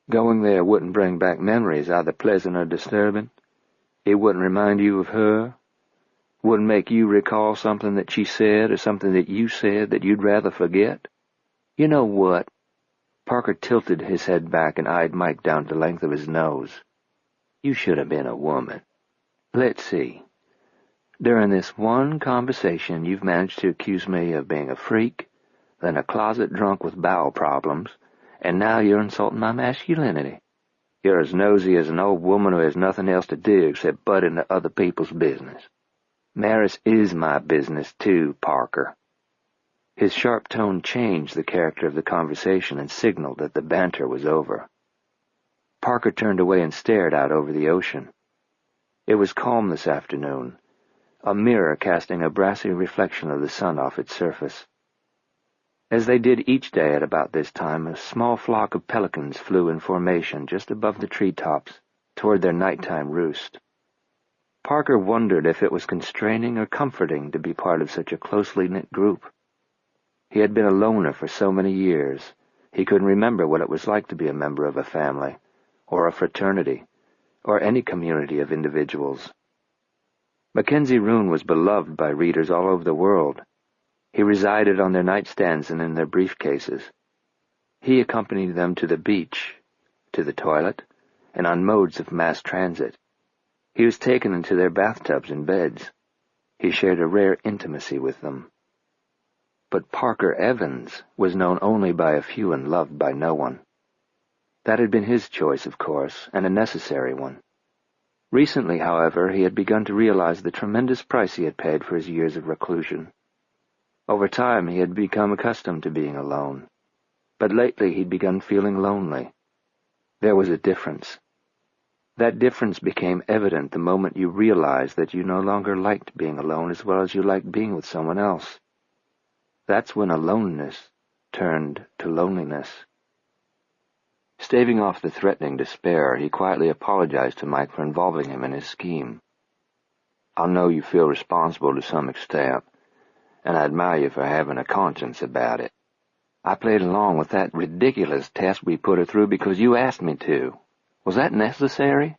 Going there wouldn't bring back memories either pleasant or disturbing. It wouldn't remind you of her. Wouldn't make you recall something that she said or something that you said that you'd rather forget. You know what? Parker tilted his head back and eyed Mike down the length of his nose. You should have been a woman. Let's see. During this one conversation, you've managed to accuse me of being a freak, then a closet drunk with bowel problems, and now you're insulting my masculinity. You're as nosy as an old woman who has nothing else to do except butt into other people's business. Maris is my business too, Parker. His sharp tone changed the character of the conversation and signaled that the banter was over. Parker turned away and stared out over the ocean. It was calm this afternoon, a mirror casting a brassy reflection of the sun off its surface. As they did each day at about this time, a small flock of pelicans flew in formation just above the treetops toward their nighttime roost. Parker wondered if it was constraining or comforting to be part of such a closely knit group. He had been a loner for so many years, he couldn't remember what it was like to be a member of a family, or a fraternity, or any community of individuals. Mackenzie Roon was beloved by readers all over the world. He resided on their nightstands and in their briefcases. He accompanied them to the beach, to the toilet, and on modes of mass transit. He was taken into their bathtubs and beds. He shared a rare intimacy with them. But Parker Evans was known only by a few and loved by no one. That had been his choice, of course, and a necessary one. Recently, however, he had begun to realize the tremendous price he had paid for his years of reclusion. Over time, he had become accustomed to being alone. But lately, he'd begun feeling lonely. There was a difference. That difference became evident the moment you realized that you no longer liked being alone as well as you liked being with someone else. That's when aloneness turned to loneliness. Staving off the threatening despair, he quietly apologized to Mike for involving him in his scheme. I know you feel responsible to some extent, and I admire you for having a conscience about it. I played along with that ridiculous test we put her through because you asked me to. Was that necessary?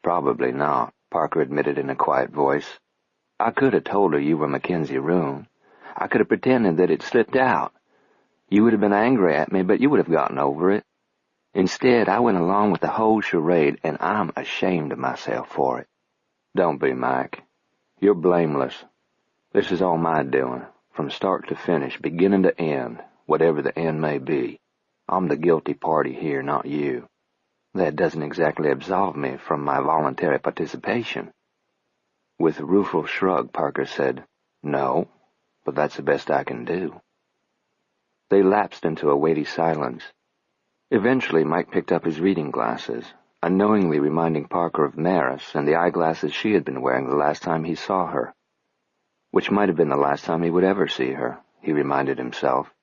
Probably not, Parker admitted in a quiet voice. I could have told her you were Mackenzie Roon. I could have pretended that it slipped out. You would have been angry at me, but you would have gotten over it. Instead, I went along with the whole charade, and I'm ashamed of myself for it. Don't be, Mike. You're blameless, This is all my doing, from start to finish, beginning to end, whatever the end may be. I'm the guilty party here, not you. That doesn't exactly absolve me from my voluntary participation." With a rueful shrug, Parker said, "No, but that's the best I can do." They lapsed into a weighty silence. Eventually, Mike picked up his reading glasses, unknowingly reminding Parker of Maris and the eyeglasses she had been wearing the last time he saw her. Which might have been the last time he would ever see her, he reminded himself.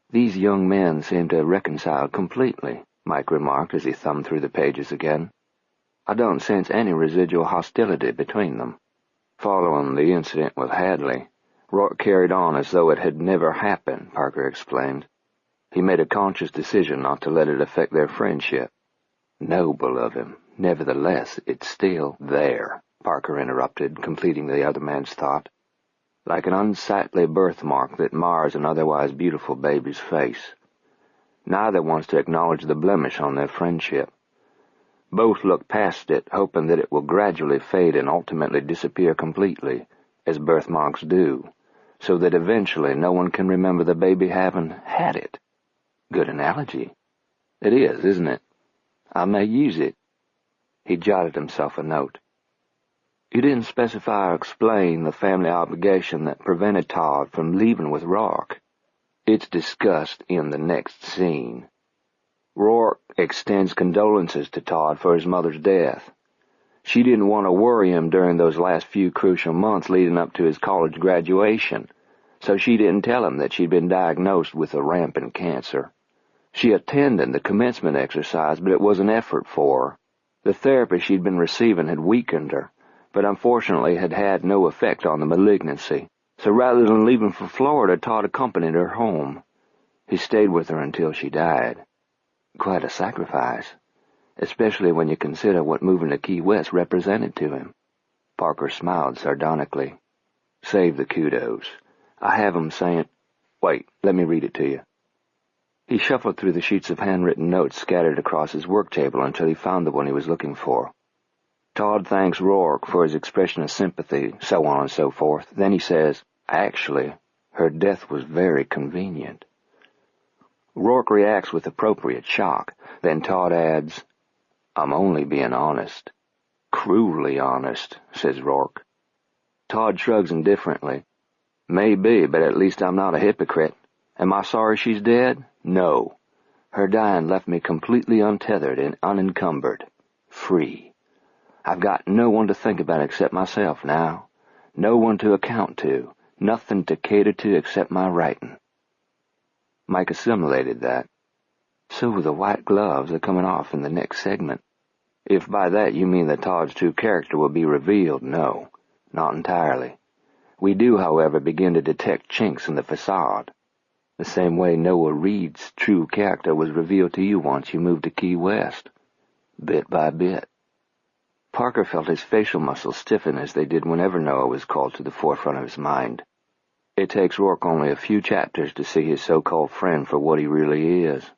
"These young men seem to have reconciled completely," Mike remarked as he thumbed through the pages again. "I don't sense any residual hostility between them." Following the incident with Hadley, Rourke carried on as though it had never happened, Parker explained. He made a conscious decision not to let it affect their friendship. "Noble of him. Nevertheless, it's still there," Parker interrupted, completing the other man's thought. "Like an unsightly birthmark that mars an otherwise beautiful baby's face. Neither wants to acknowledge the blemish on their friendship. Both look past it, hoping that it will gradually fade and ultimately disappear completely, as birthmarks do, so that eventually no one can remember the baby having had it." Good analogy. "It is, isn't it? I may use it." He jotted himself a note. "You didn't specify or explain the family obligation that prevented Todd from leaving with Rourke. It's discussed in the next scene. Rourke extends condolences to Todd for his mother's death. She didn't want to worry him during those last few crucial months leading up to his college graduation, so she didn't tell him that she'd been diagnosed with a rampant cancer. She attended the commencement exercise, but it was an effort for her. The therapy she'd been receiving had weakened her, but unfortunately had had no effect on the malignancy. So rather than leaving for Florida, Todd accompanied her home. He stayed with her until she died. Quite a sacrifice, especially when you consider what moving to Key West represented to him." Parker smiled sardonically. "Save the kudos. I have 'em saying— Wait, let me read it to you." He shuffled through the sheets of handwritten notes scattered across his work table until he found the one he was looking for. Todd thanks Rourke for his expression of sympathy, so on and so forth. Then he says, "Actually, her death was very convenient." Rourke reacts with appropriate shock. Then Todd adds, "I'm only being honest." "Cruelly honest," says Rourke. Todd shrugs indifferently. "Maybe, but at least I'm not a hypocrite. Am I sorry she's dead? No. Her dying left me completely untethered and unencumbered. Free. I've got no one to think about except myself now. No one to account to. Nothing to cater to except my writing." Mike assimilated that. "So the white gloves are coming off in the next segment. If by that you mean that Todd's true character will be revealed, no, not entirely. We do, however, begin to detect chinks in the facade. The same way Noah Reed's true character was revealed to you once you moved to Key West, bit by bit." Parker felt his facial muscles stiffen as they did whenever Noah was called to the forefront of his mind. It takes Rourke only a few chapters to see his so-called friend for what he really is.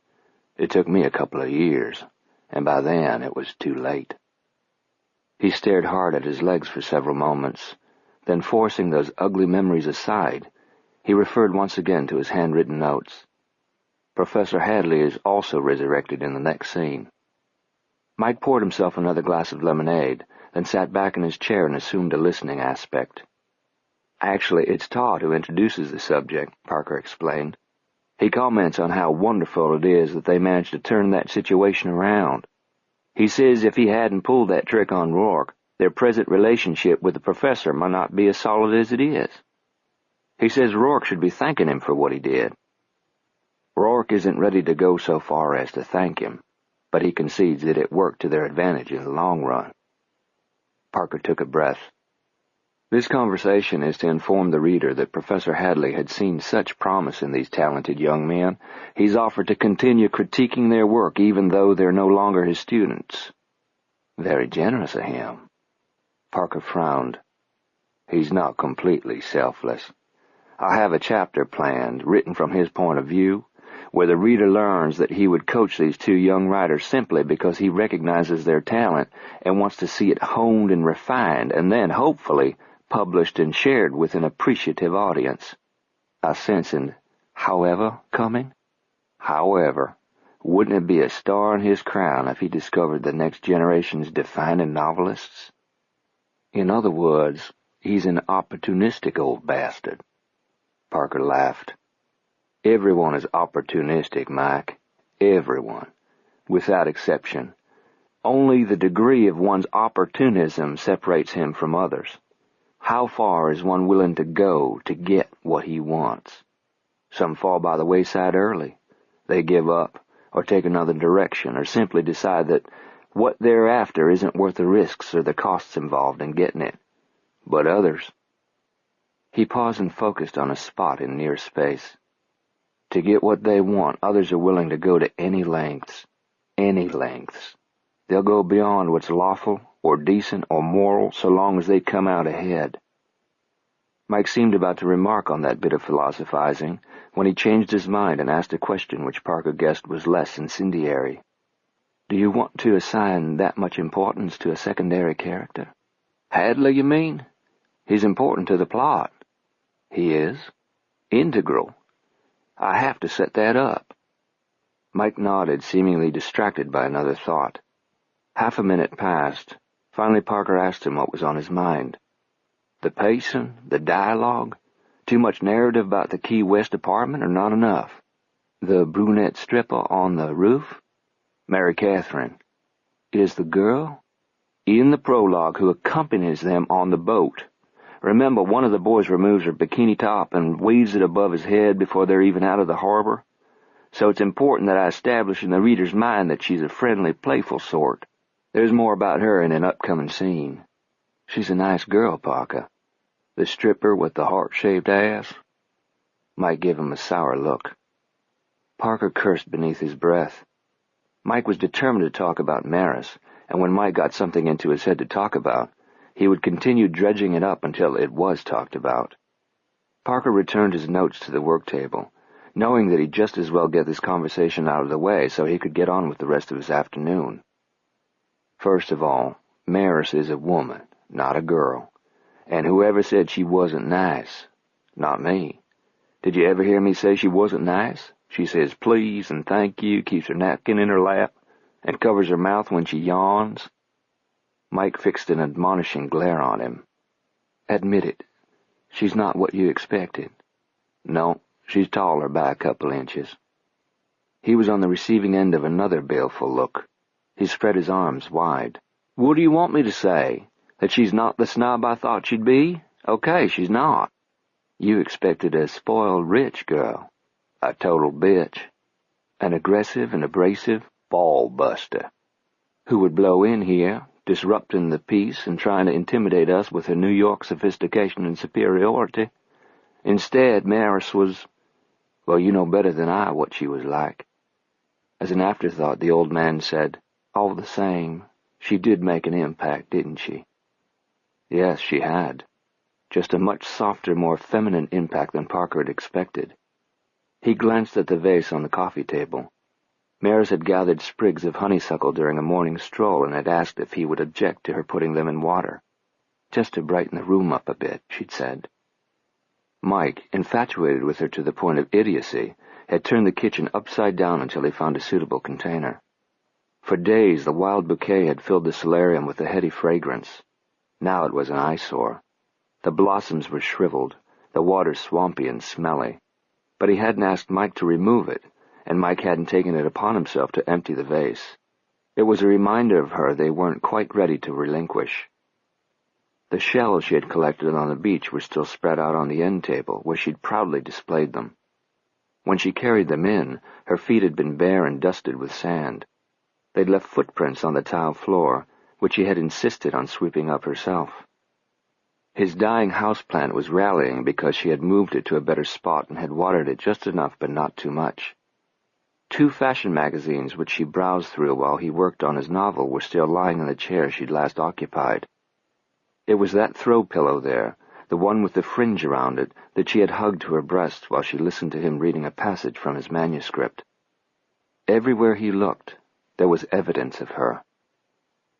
It took me a couple of years, and by then it was too late. He stared hard at his legs for several moments, then forcing those ugly memories aside, he referred once again to his handwritten notes. Professor Hadley is also resurrected in the next scene. Mike poured himself another glass of lemonade, then sat back in his chair and assumed a listening aspect. "Actually, it's Todd who introduces the subject," Parker explained. "He comments on how wonderful it is that they managed to turn that situation around. He says if he hadn't pulled that trick on Rourke, their present relationship with the professor might not be as solid as it is. He says Rourke should be thanking him for what he did. Rourke isn't ready to go so far as to thank him, but he concedes that it worked to their advantage in the long run." Parker took a breath. This conversation is to inform the reader that Professor Hadley had seen such promise in these talented young men, he's offered to continue critiquing their work even though they're no longer his students. Very generous of him. Parker frowned. He's not completely selfless. I have a chapter planned, written from his point of view, where the reader learns that he would coach these two young writers simply because he recognizes their talent and wants to see it honed and refined, and then, hopefully, published and shared with an appreciative audience. I sensed an however coming. However, wouldn't it be a star in his crown if he discovered the next generation's defining novelists? In other words, he's an opportunistic old bastard. Parker laughed. Everyone is opportunistic, Mike. Everyone. Without exception. Only the degree of one's opportunism separates him from others. How far is one willing to go to get what he wants? Some fall by the wayside early. They give up, or take another direction, or simply decide that what they're after isn't worth the risks or the costs involved in getting it. But others... He paused and focused on a spot in near space. To get what they want, others are willing to go to any lengths. Any lengths. They'll go beyond what's lawful, or decent, or moral, so long as they come out ahead. Mike seemed about to remark on that bit of philosophizing when he changed his mind and asked a question which Parker guessed was less incendiary. Do you want to assign that much importance to a secondary character? Hadley, you mean? He's important to the plot. He is. Integral. I have to set that up. Mike nodded, seemingly distracted by another thought. Half a minute passed. Finally Parker asked him what was on his mind. The pacing, the dialogue, too much narrative about the Key West apartment or not enough? The brunette stripper on the roof? Mary Catherine. Is the girl? In the prologue who accompanies them on the boat. Remember, one of the boys removes her bikini top and waves it above his head before they're even out of the harbor. So it's important that I establish in the reader's mind that she's a friendly, playful sort. There's more about her in an upcoming scene. She's a nice girl, Parker. The stripper with the heart-shaped ass. Mike gave him a sour look. Parker cursed beneath his breath. Mike was determined to talk about Maris, and when Mike got something into his head to talk about, he would continue dredging it up until it was talked about. Parker returned his notes to the work table, knowing that he'd just as well get this conversation out of the way so he could get on with the rest of his afternoon. First of all, Maris is a woman, not a girl. And whoever said she wasn't nice? Not me. Did you ever hear me say she wasn't nice? She says please and thank you, keeps her napkin in her lap, and covers her mouth when she yawns. Mike fixed an admonishing glare on him. Admit it. She's not what you expected. No, she's taller by a couple inches. He was on the receiving end of another baleful look. He spread his arms wide. What do you want me to say? That she's not the snob I thought she'd be? Okay, she's not. You expected a spoiled rich girl. A total bitch. An aggressive and abrasive ball-buster. Who would blow in here, disrupting the peace and trying to intimidate us with her New York sophistication and superiority. Instead, Maris was... Well, you know better than I what she was like. As an afterthought, the old man said, all the same, she did make an impact, didn't she? Yes, she had. Just a much softer, more feminine impact than Parker had expected. He glanced at the vase on the coffee table. Maris had gathered sprigs of honeysuckle during a morning stroll and had asked if he would object to her putting them in water. Just to brighten the room up a bit, she'd said. Mike, infatuated with her to the point of idiocy, had turned the kitchen upside down until he found a suitable container. For days the wild bouquet had filled the solarium with a heady fragrance. Now it was an eyesore. The blossoms were shriveled, the water swampy and smelly. But he hadn't asked Mike to remove it, and Mike hadn't taken it upon himself to empty the vase. It was a reminder of her they weren't quite ready to relinquish. The shells she had collected on the beach were still spread out on the end table, where she'd proudly displayed them. When she carried them in, her feet had been bare and dusted with sand. They'd left footprints on the tile floor, which she had insisted on sweeping up herself. His dying houseplant was rallying because she had moved it to a better spot and had watered it just enough but not too much. 2 fashion magazines which she browsed through while he worked on his novel were still lying in the chair she'd last occupied. It was that throw pillow there, the one with the fringe around it, that she had hugged to her breast while she listened to him reading a passage from his manuscript. Everywhere he looked, there was evidence of her.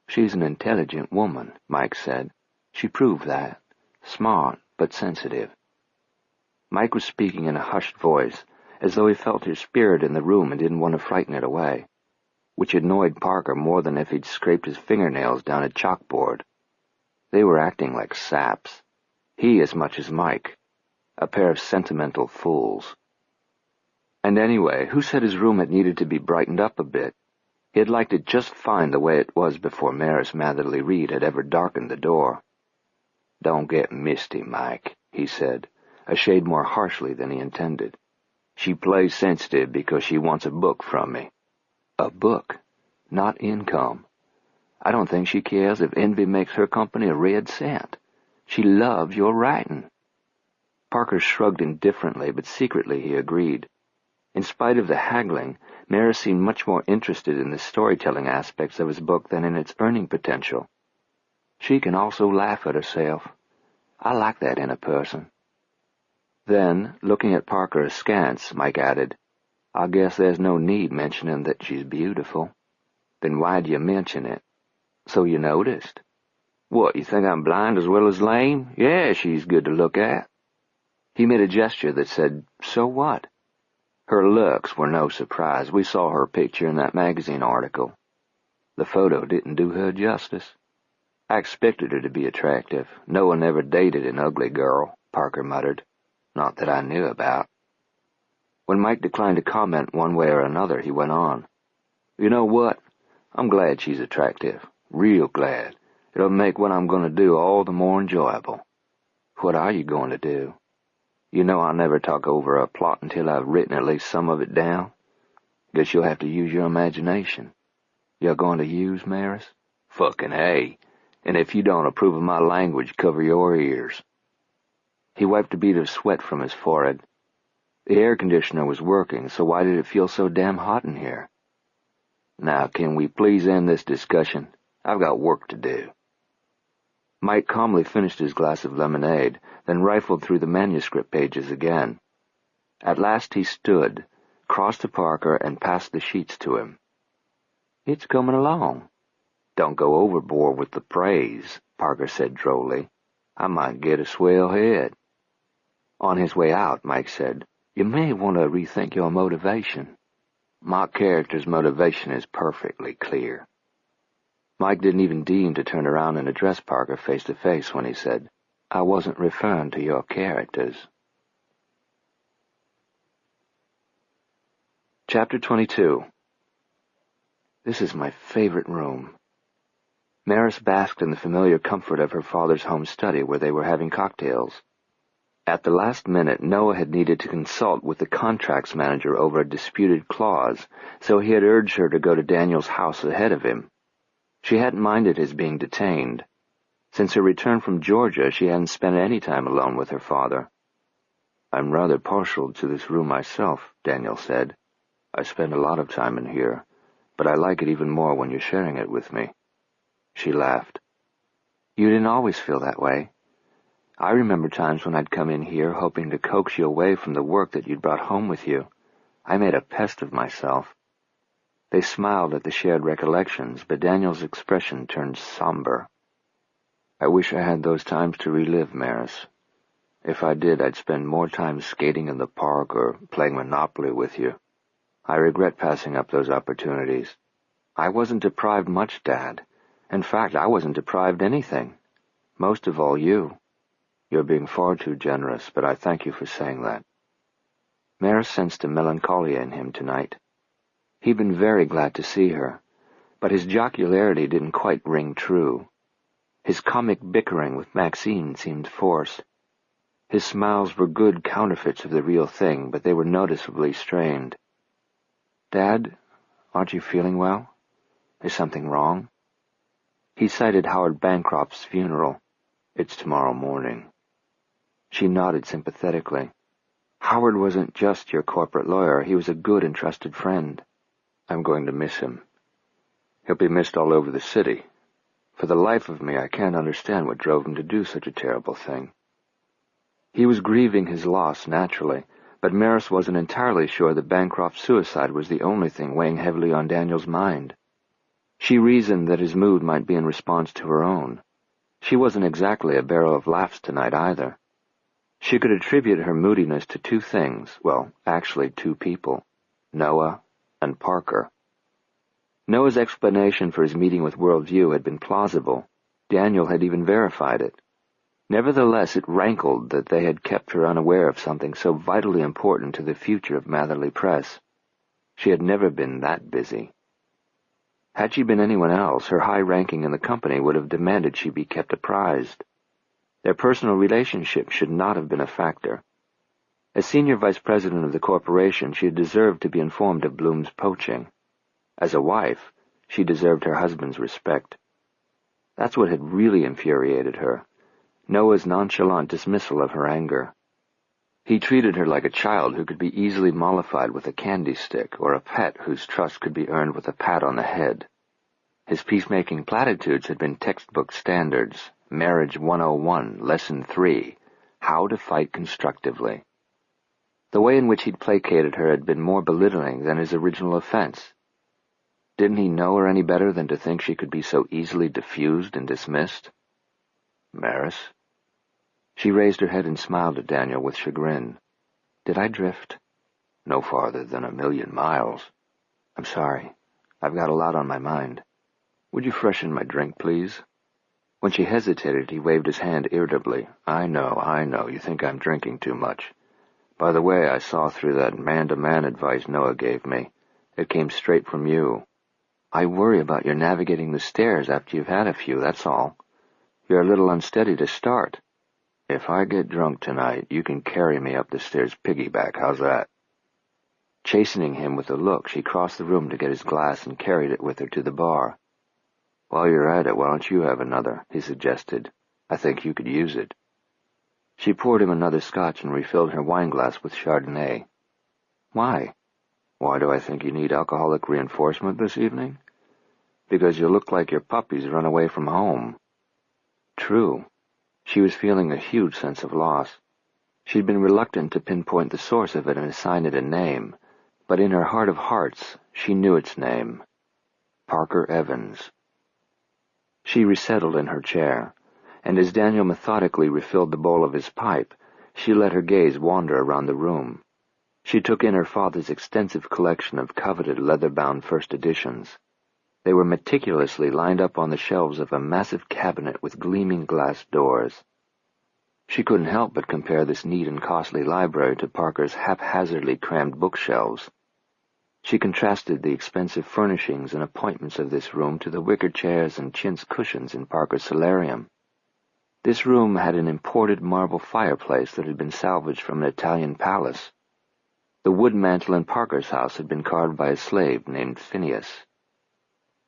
She's an intelligent woman, Mike said. She proved that. smart but sensitive. Mike was speaking in a hushed voice, as though he felt her spirit in the room and didn't want to frighten it away, which annoyed Parker more than if he'd scraped his fingernails down a chalkboard. They were acting like saps, he as much as Mike, a pair of sentimental fools. And anyway, who said his room had needed to be brightened up a bit? He had liked it just fine the way it was before Maris Matherly Reed had ever darkened the door. "Don't get misty, Mike," he said, a shade more harshly than he intended. "She plays sensitive because she wants a book from me." A book, not income. I don't think she cares if envy makes her company a red cent. She loves your writing. Parker shrugged indifferently, but secretly he agreed. In spite of the haggling, Maris seemed much more interested in the storytelling aspects of his book than in its earning potential. She can also laugh at herself. I like that in a person. Then, looking at Parker askance, Mike added, "I guess there's no need mentioning that she's beautiful." "Then why'd you mention it?" "So you noticed." "What, you think I'm blind as well as lame? Yeah, she's good to look at." He made a gesture that said, "So what?" "Her looks were no surprise. We saw her picture in that magazine article. The photo didn't do her justice." "I expected her to be attractive. No one ever dated an ugly girl," Parker muttered. "Not that I knew about." When Mike declined to comment one way or another, he went on. "You know what? I'm glad she's attractive. Real glad. It'll make what I'm going to do all the more enjoyable." "What are you going to do?" "You know I never talk over a plot until I've written at least some of it down. Guess you'll have to use your imagination." "You're going to use Maris?" "Fucking hey. And if you don't approve of my language, cover your ears." He wiped a bead of sweat from his forehead. The air conditioner was working, so why did it feel so damn hot in here? "Now, can we please end this discussion? I've got work to do." Mike calmly finished his glass of lemonade, then rifled through the manuscript pages again. At last he stood, crossed to Parker, and passed the sheets to him. "It's coming along." "Don't go overboard with the praise," Parker said drolly. "I might get a swell head." On his way out, Mike said, "You may want to rethink your motivation." "My character's motivation is perfectly clear." Mike didn't even deign to turn around and address Parker face to face when he said, "I wasn't referring to your characters." Chapter 22. This is my favorite room. Maris basked in the familiar comfort of her father's home study where they were having cocktails. At the last minute, Noah had needed to consult with the contracts manager over a disputed clause, so he had urged her to go to Daniel's house ahead of him. She hadn't minded his being detained. Since her return from Georgia, she hadn't spent any time alone with her father. "I'm rather partial to this room myself," Daniel said. "I spend a lot of time in here, but I like it even more when you're sharing it with me." She laughed. "You didn't always feel that way. I remember times when I'd come in here hoping to coax you away from the work that you'd brought home with you. I made a pest of myself." They smiled at the shared recollections, but Daniel's expression turned somber. "I wish I had those times to relive, Maris. If I did, I'd spend more time skating in the park or playing Monopoly with you. I regret passing up those opportunities. I wasn't deprived much, Dad. In fact, I wasn't deprived anything. Most of all you. You're being far too generous, but I thank you for saying that." Maris sensed a melancholia in him tonight. He'd been very glad to see her, but his jocularity didn't quite ring true. His comic bickering with Maxine seemed forced. His smiles were good counterfeits of the real thing, but they were noticeably strained. "Dad, aren't you feeling well? Is something wrong?" He cited Howard Bancroft's funeral. "It's tomorrow morning." She nodded sympathetically. "Howard wasn't just your corporate lawyer. He was a good and trusted friend." "I'm going to miss him. He'll be missed all over the city. For the life of me, I can't understand what drove him to do such a terrible thing." He was grieving his loss, naturally, but Maris wasn't entirely sure that Bancroft's suicide was the only thing weighing heavily on Daniel's mind. She reasoned that his mood might be in response to her own. She She wasn't exactly a barrel of laughs tonight either. She could attribute her moodiness to two things, well, actually two people, Noah and Parker. Noah's explanation for his meeting with Worldview had been plausible. Daniel had even verified it. Nevertheless, it rankled that they had kept her unaware of something so vitally important to the future of Matherly Press. She had never been that busy. Had she been anyone else, her high ranking in the company would have demanded she be kept apprised. Their personal relationship should not have been a factor. As senior vice president of the corporation, she had deserved to be informed of Bloom's poaching. As a wife, she deserved her husband's respect. That's what had really infuriated her, Noah's nonchalant dismissal of her anger. He treated her like a child who could be easily mollified with a candy stick, or a pet whose trust could be earned with a pat on the head. His peacemaking platitudes had been textbook standards, Marriage 101, Lesson 3, How to Fight Constructively. The way in which he'd placated her had been more belittling than his original offense. Didn't he know her any better than to think she could be so easily diffused and dismissed? Maris? She raised her head and smiled at Daniel with chagrin. Did I drift? No farther than 1,000,000 miles. I'm sorry. I've got a lot on my mind. Would you freshen my drink, please? When she hesitated, he waved his hand irritably. I know. You think I'm drinking too much. By the way, I saw through that man-to-man advice Noah gave me. It came straight from you. I worry about your navigating the stairs after you've had a few, that's all. You're a little unsteady to start. If I get drunk tonight, you can carry me up the stairs piggyback, how's that? Chastening him with a look, she crossed the room to get his glass and carried it with her to the bar. While you're at it, why don't you have another, he suggested. I think you could use it. She poured him another scotch and refilled her wineglass with Chardonnay. Why? Why do I think you need alcoholic reinforcement this evening? Because you look like your puppies run away from home. True. She was feeling a huge sense of loss. She'd been reluctant to pinpoint the source of it and assign it a name, but in her heart of hearts, she knew its name. Parker Evans. She resettled in her chair, and as Daniel methodically refilled the bowl of his pipe, she let her gaze wander around the room. She took in her father's extensive collection of coveted leather-bound first editions. They were meticulously lined up on the shelves of a massive cabinet with gleaming glass doors. She couldn't help but compare this neat and costly library to Parker's haphazardly crammed bookshelves. She contrasted the expensive furnishings and appointments of this room to the wicker chairs and chintz cushions in Parker's solarium. This room had an imported marble fireplace that had been salvaged from an Italian palace. The wood mantel in Parker's house had been carved by a slave named Phineas.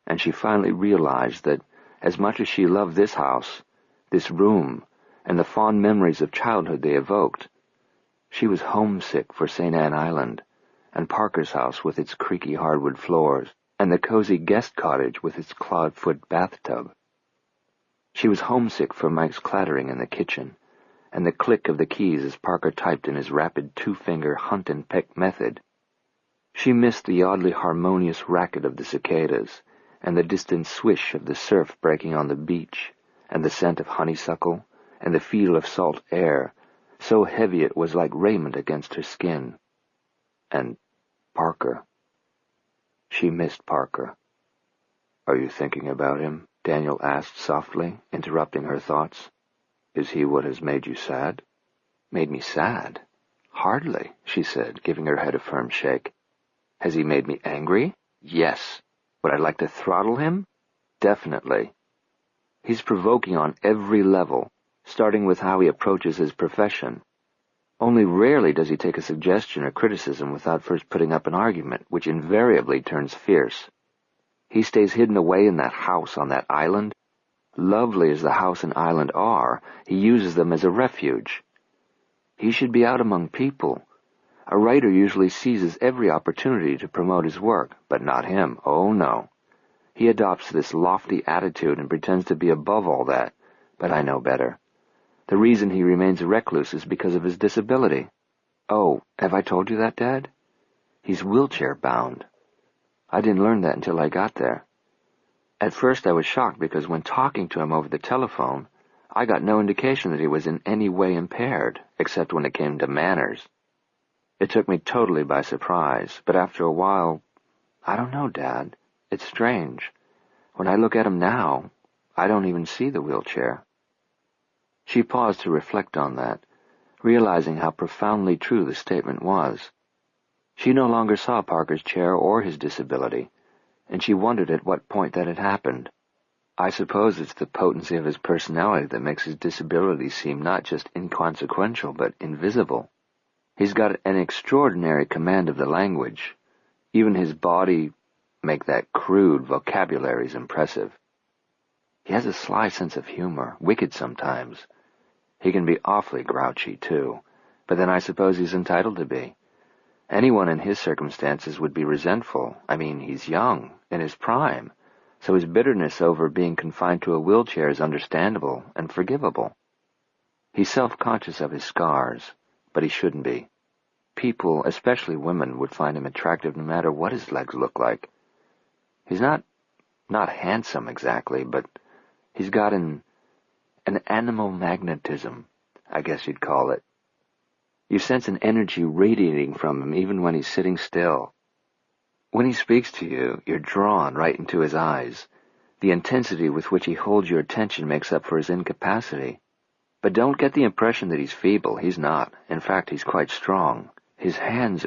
And she finally realized that, as much as she loved this house, this room, and the fond memories of childhood they evoked, she was homesick for St. Anne Island, and Parker's house with its creaky hardwood floors, and the cozy guest cottage with its clawed-foot bathtub. She was homesick for Mike's clattering in the kitchen, and the click of the keys as Parker typed in his rapid two-finger hunt-and-peck method. She missed the oddly harmonious racket of the cicadas, and the distant swish of the surf breaking on the beach, and the scent of honeysuckle, and the feel of salt air, so heavy it was like raiment against her skin. And Parker. She missed Parker. Are you thinking about him? Daniel asked softly, interrupting her thoughts. Is he what has made you sad? Made me sad? Hardly, she said, giving her head a firm shake. Has he made me angry? Yes. Would I like to throttle him? Definitely. He's provoking on every level, starting with how he approaches his profession. Only rarely does he take a suggestion or criticism without first putting up an argument, which invariably turns fierce. He stays hidden away in that house on that island. Lovely as the house and island are, he uses them as a refuge. He should be out among people. A writer usually seizes every opportunity to promote his work, but not him. Oh, no. He adopts this lofty attitude and pretends to be above all that, but I know better. The reason he remains a recluse is because of his disability. Oh, have I told you that, Dad? He's wheelchair-bound. I didn't learn that until I got there. At first I was shocked because when talking to him over the telephone, I got no indication that he was in any way impaired, except when it came to manners. It took me totally by surprise, but after a while, I don't know, Dad. It's strange. When I look at him now, I don't even see the wheelchair." She paused to reflect on that, realizing how profoundly true the statement was. She no longer saw Parker's chair or his disability, and she wondered at what point that had happened. "I suppose it's the potency of his personality that makes his disability seem not just inconsequential but invisible. He's got an extraordinary command of the language. Even his body make that crude vocabulary is impressive. He has a sly sense of humor, wicked sometimes. He can be awfully grouchy, too, but then I suppose he's entitled to be. Anyone in his circumstances would be resentful. I mean, he's young, in his prime, so his bitterness over being confined to a wheelchair is understandable and forgivable. He's self-conscious of his scars, but he shouldn't be. People, especially women, would find him attractive no matter what his legs look like. He's not handsome exactly, but he's got an animal magnetism, I guess you'd call it. You sense an energy radiating from him even when he's sitting still. When he speaks to you, you're drawn right into his eyes. The intensity with which he holds your attention makes up for his incapacity. But don't get the impression that he's feeble. He's not. In fact, he's quite strong. His hands.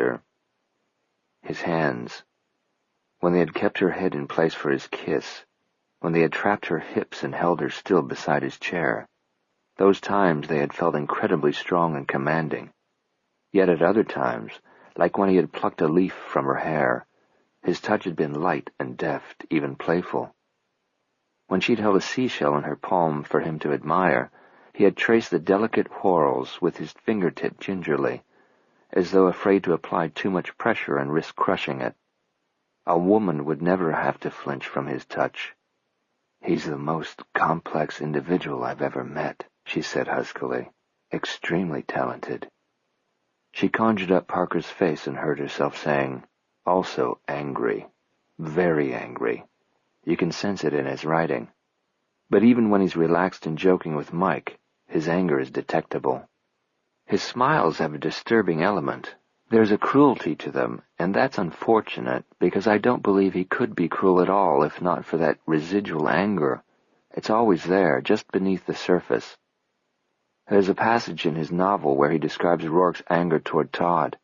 When they had kept her head in place for his kiss, when they had trapped her hips and held her still beside his chair, those times they had felt incredibly strong and commanding. Yet at other times, like when he had plucked a leaf from her hair, his touch had been light and deft, even playful. When she'd held a seashell in her palm for him to admire, he had traced the delicate whorls with his fingertip gingerly, as though afraid to apply too much pressure and risk crushing it. A woman would never have to flinch from his touch. "He's the most complex individual I've ever met," she said huskily. "Extremely talented." She conjured up Parker's face and heard herself saying, "Also angry. Very angry. You can sense it in his writing. But even when he's relaxed and joking with Mike, his anger is detectable. His smiles have a disturbing element. There's a cruelty to them, and that's unfortunate, because I don't believe he could be cruel at all if not for that residual anger. It's always there, just beneath the surface. There's a passage in his novel where he describes Rourke's anger toward Todd.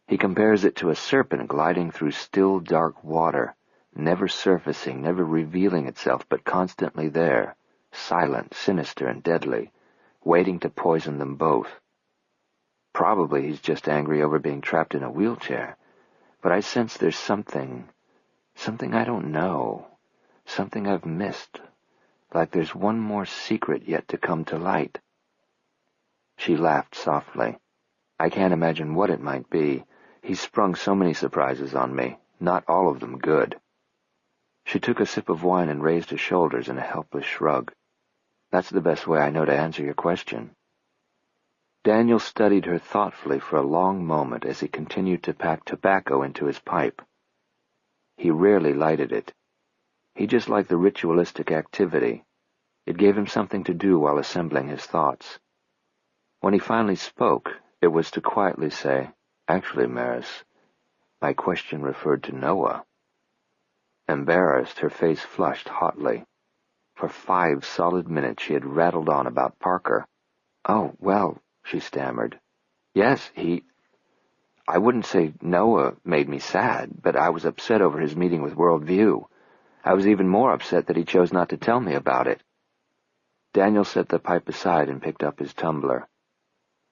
He compares it to a serpent gliding through still, dark water, never surfacing, never revealing itself, but constantly there, silent, sinister, and deadly, waiting to poison them both. Probably he's just angry over being trapped in a wheelchair, but I sense there's something I don't know, something I've missed, like there's one more secret yet to come to light." She laughed softly. "I can't imagine what it might be. He's sprung so many surprises on me, not all of them good." She took a sip of wine and raised her shoulders in a helpless shrug. "That's the best way I know to answer your question." Daniel studied her thoughtfully for a long moment as he continued to pack tobacco into his pipe. He rarely lighted it. He just liked the ritualistic activity. It gave him something to do while assembling his thoughts. When he finally spoke, it was to quietly say, "Actually, Maris, my question referred to Noah." Embarrassed, her face flushed hotly. For 5 solid minutes she had rattled on about Parker. "Oh, well," she stammered. "Yes, I wouldn't say Noah made me sad, but I was upset over his meeting with World View. I was even more upset that he chose not to tell me about it." Daniel set the pipe aside and picked up his tumbler.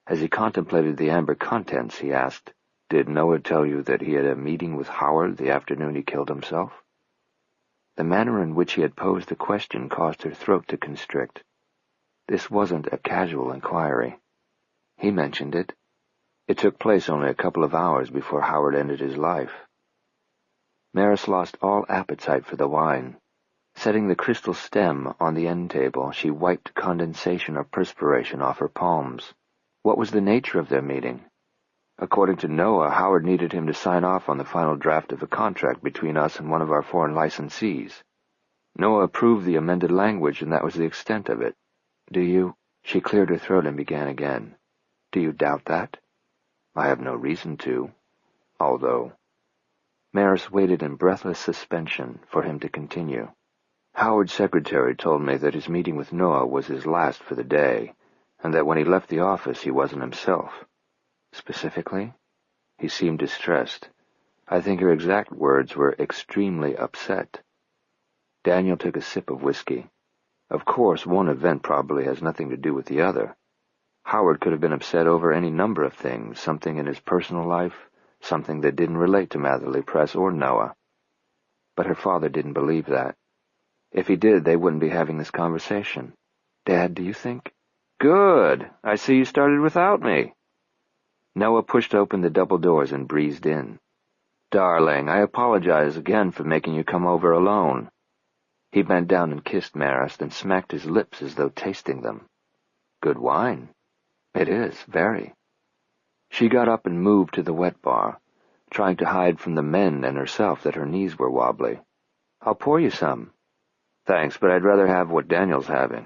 As he contemplated the amber contents, he asked, "Did Noah tell you that he had a meeting with Howard the afternoon he killed himself?" The manner in which he had posed the question caused her throat to constrict. This wasn't a casual inquiry. He mentioned it. It took place only a couple of hours before Howard ended his life. Maris lost all appetite for the wine. Setting the crystal stem on the end table, she wiped condensation or perspiration off her palms. What was the nature of their meeting? According to Noah, Howard needed him to sign off on the final draft of a contract between us and one of our foreign licensees. Noah approved the amended language, and that was the extent of it. Do you—" She cleared her throat and began again. "Do you doubt that?" "I have no reason to. Although—" Maris waited in breathless suspension for him to continue. "Howard's secretary told me that his meeting with Noah was his last for the day, and that when he left the office he wasn't himself." "Specifically?" He seemed distressed. I think her exact words were extremely upset. Daniel took a sip of whiskey. Of course, one event probably has nothing to do with the other. Howard could have been upset over any number of things, something in his personal life, something that didn't relate to Matherly Press or Noah. But her father didn't believe that. If he did, they wouldn't be having this conversation. "Dad, do you think—" "Good! I see you started without me." Noah pushed open the double doors and breezed in. "Darling, I apologize again for making you come over alone." He bent down and kissed Maris, then smacked his lips as though tasting them. "Good wine." "It is, very." She got up and moved to the wet bar, trying to hide from the men and herself that her knees were wobbly. "I'll pour you some." "Thanks, but I'd rather have what Daniel's having."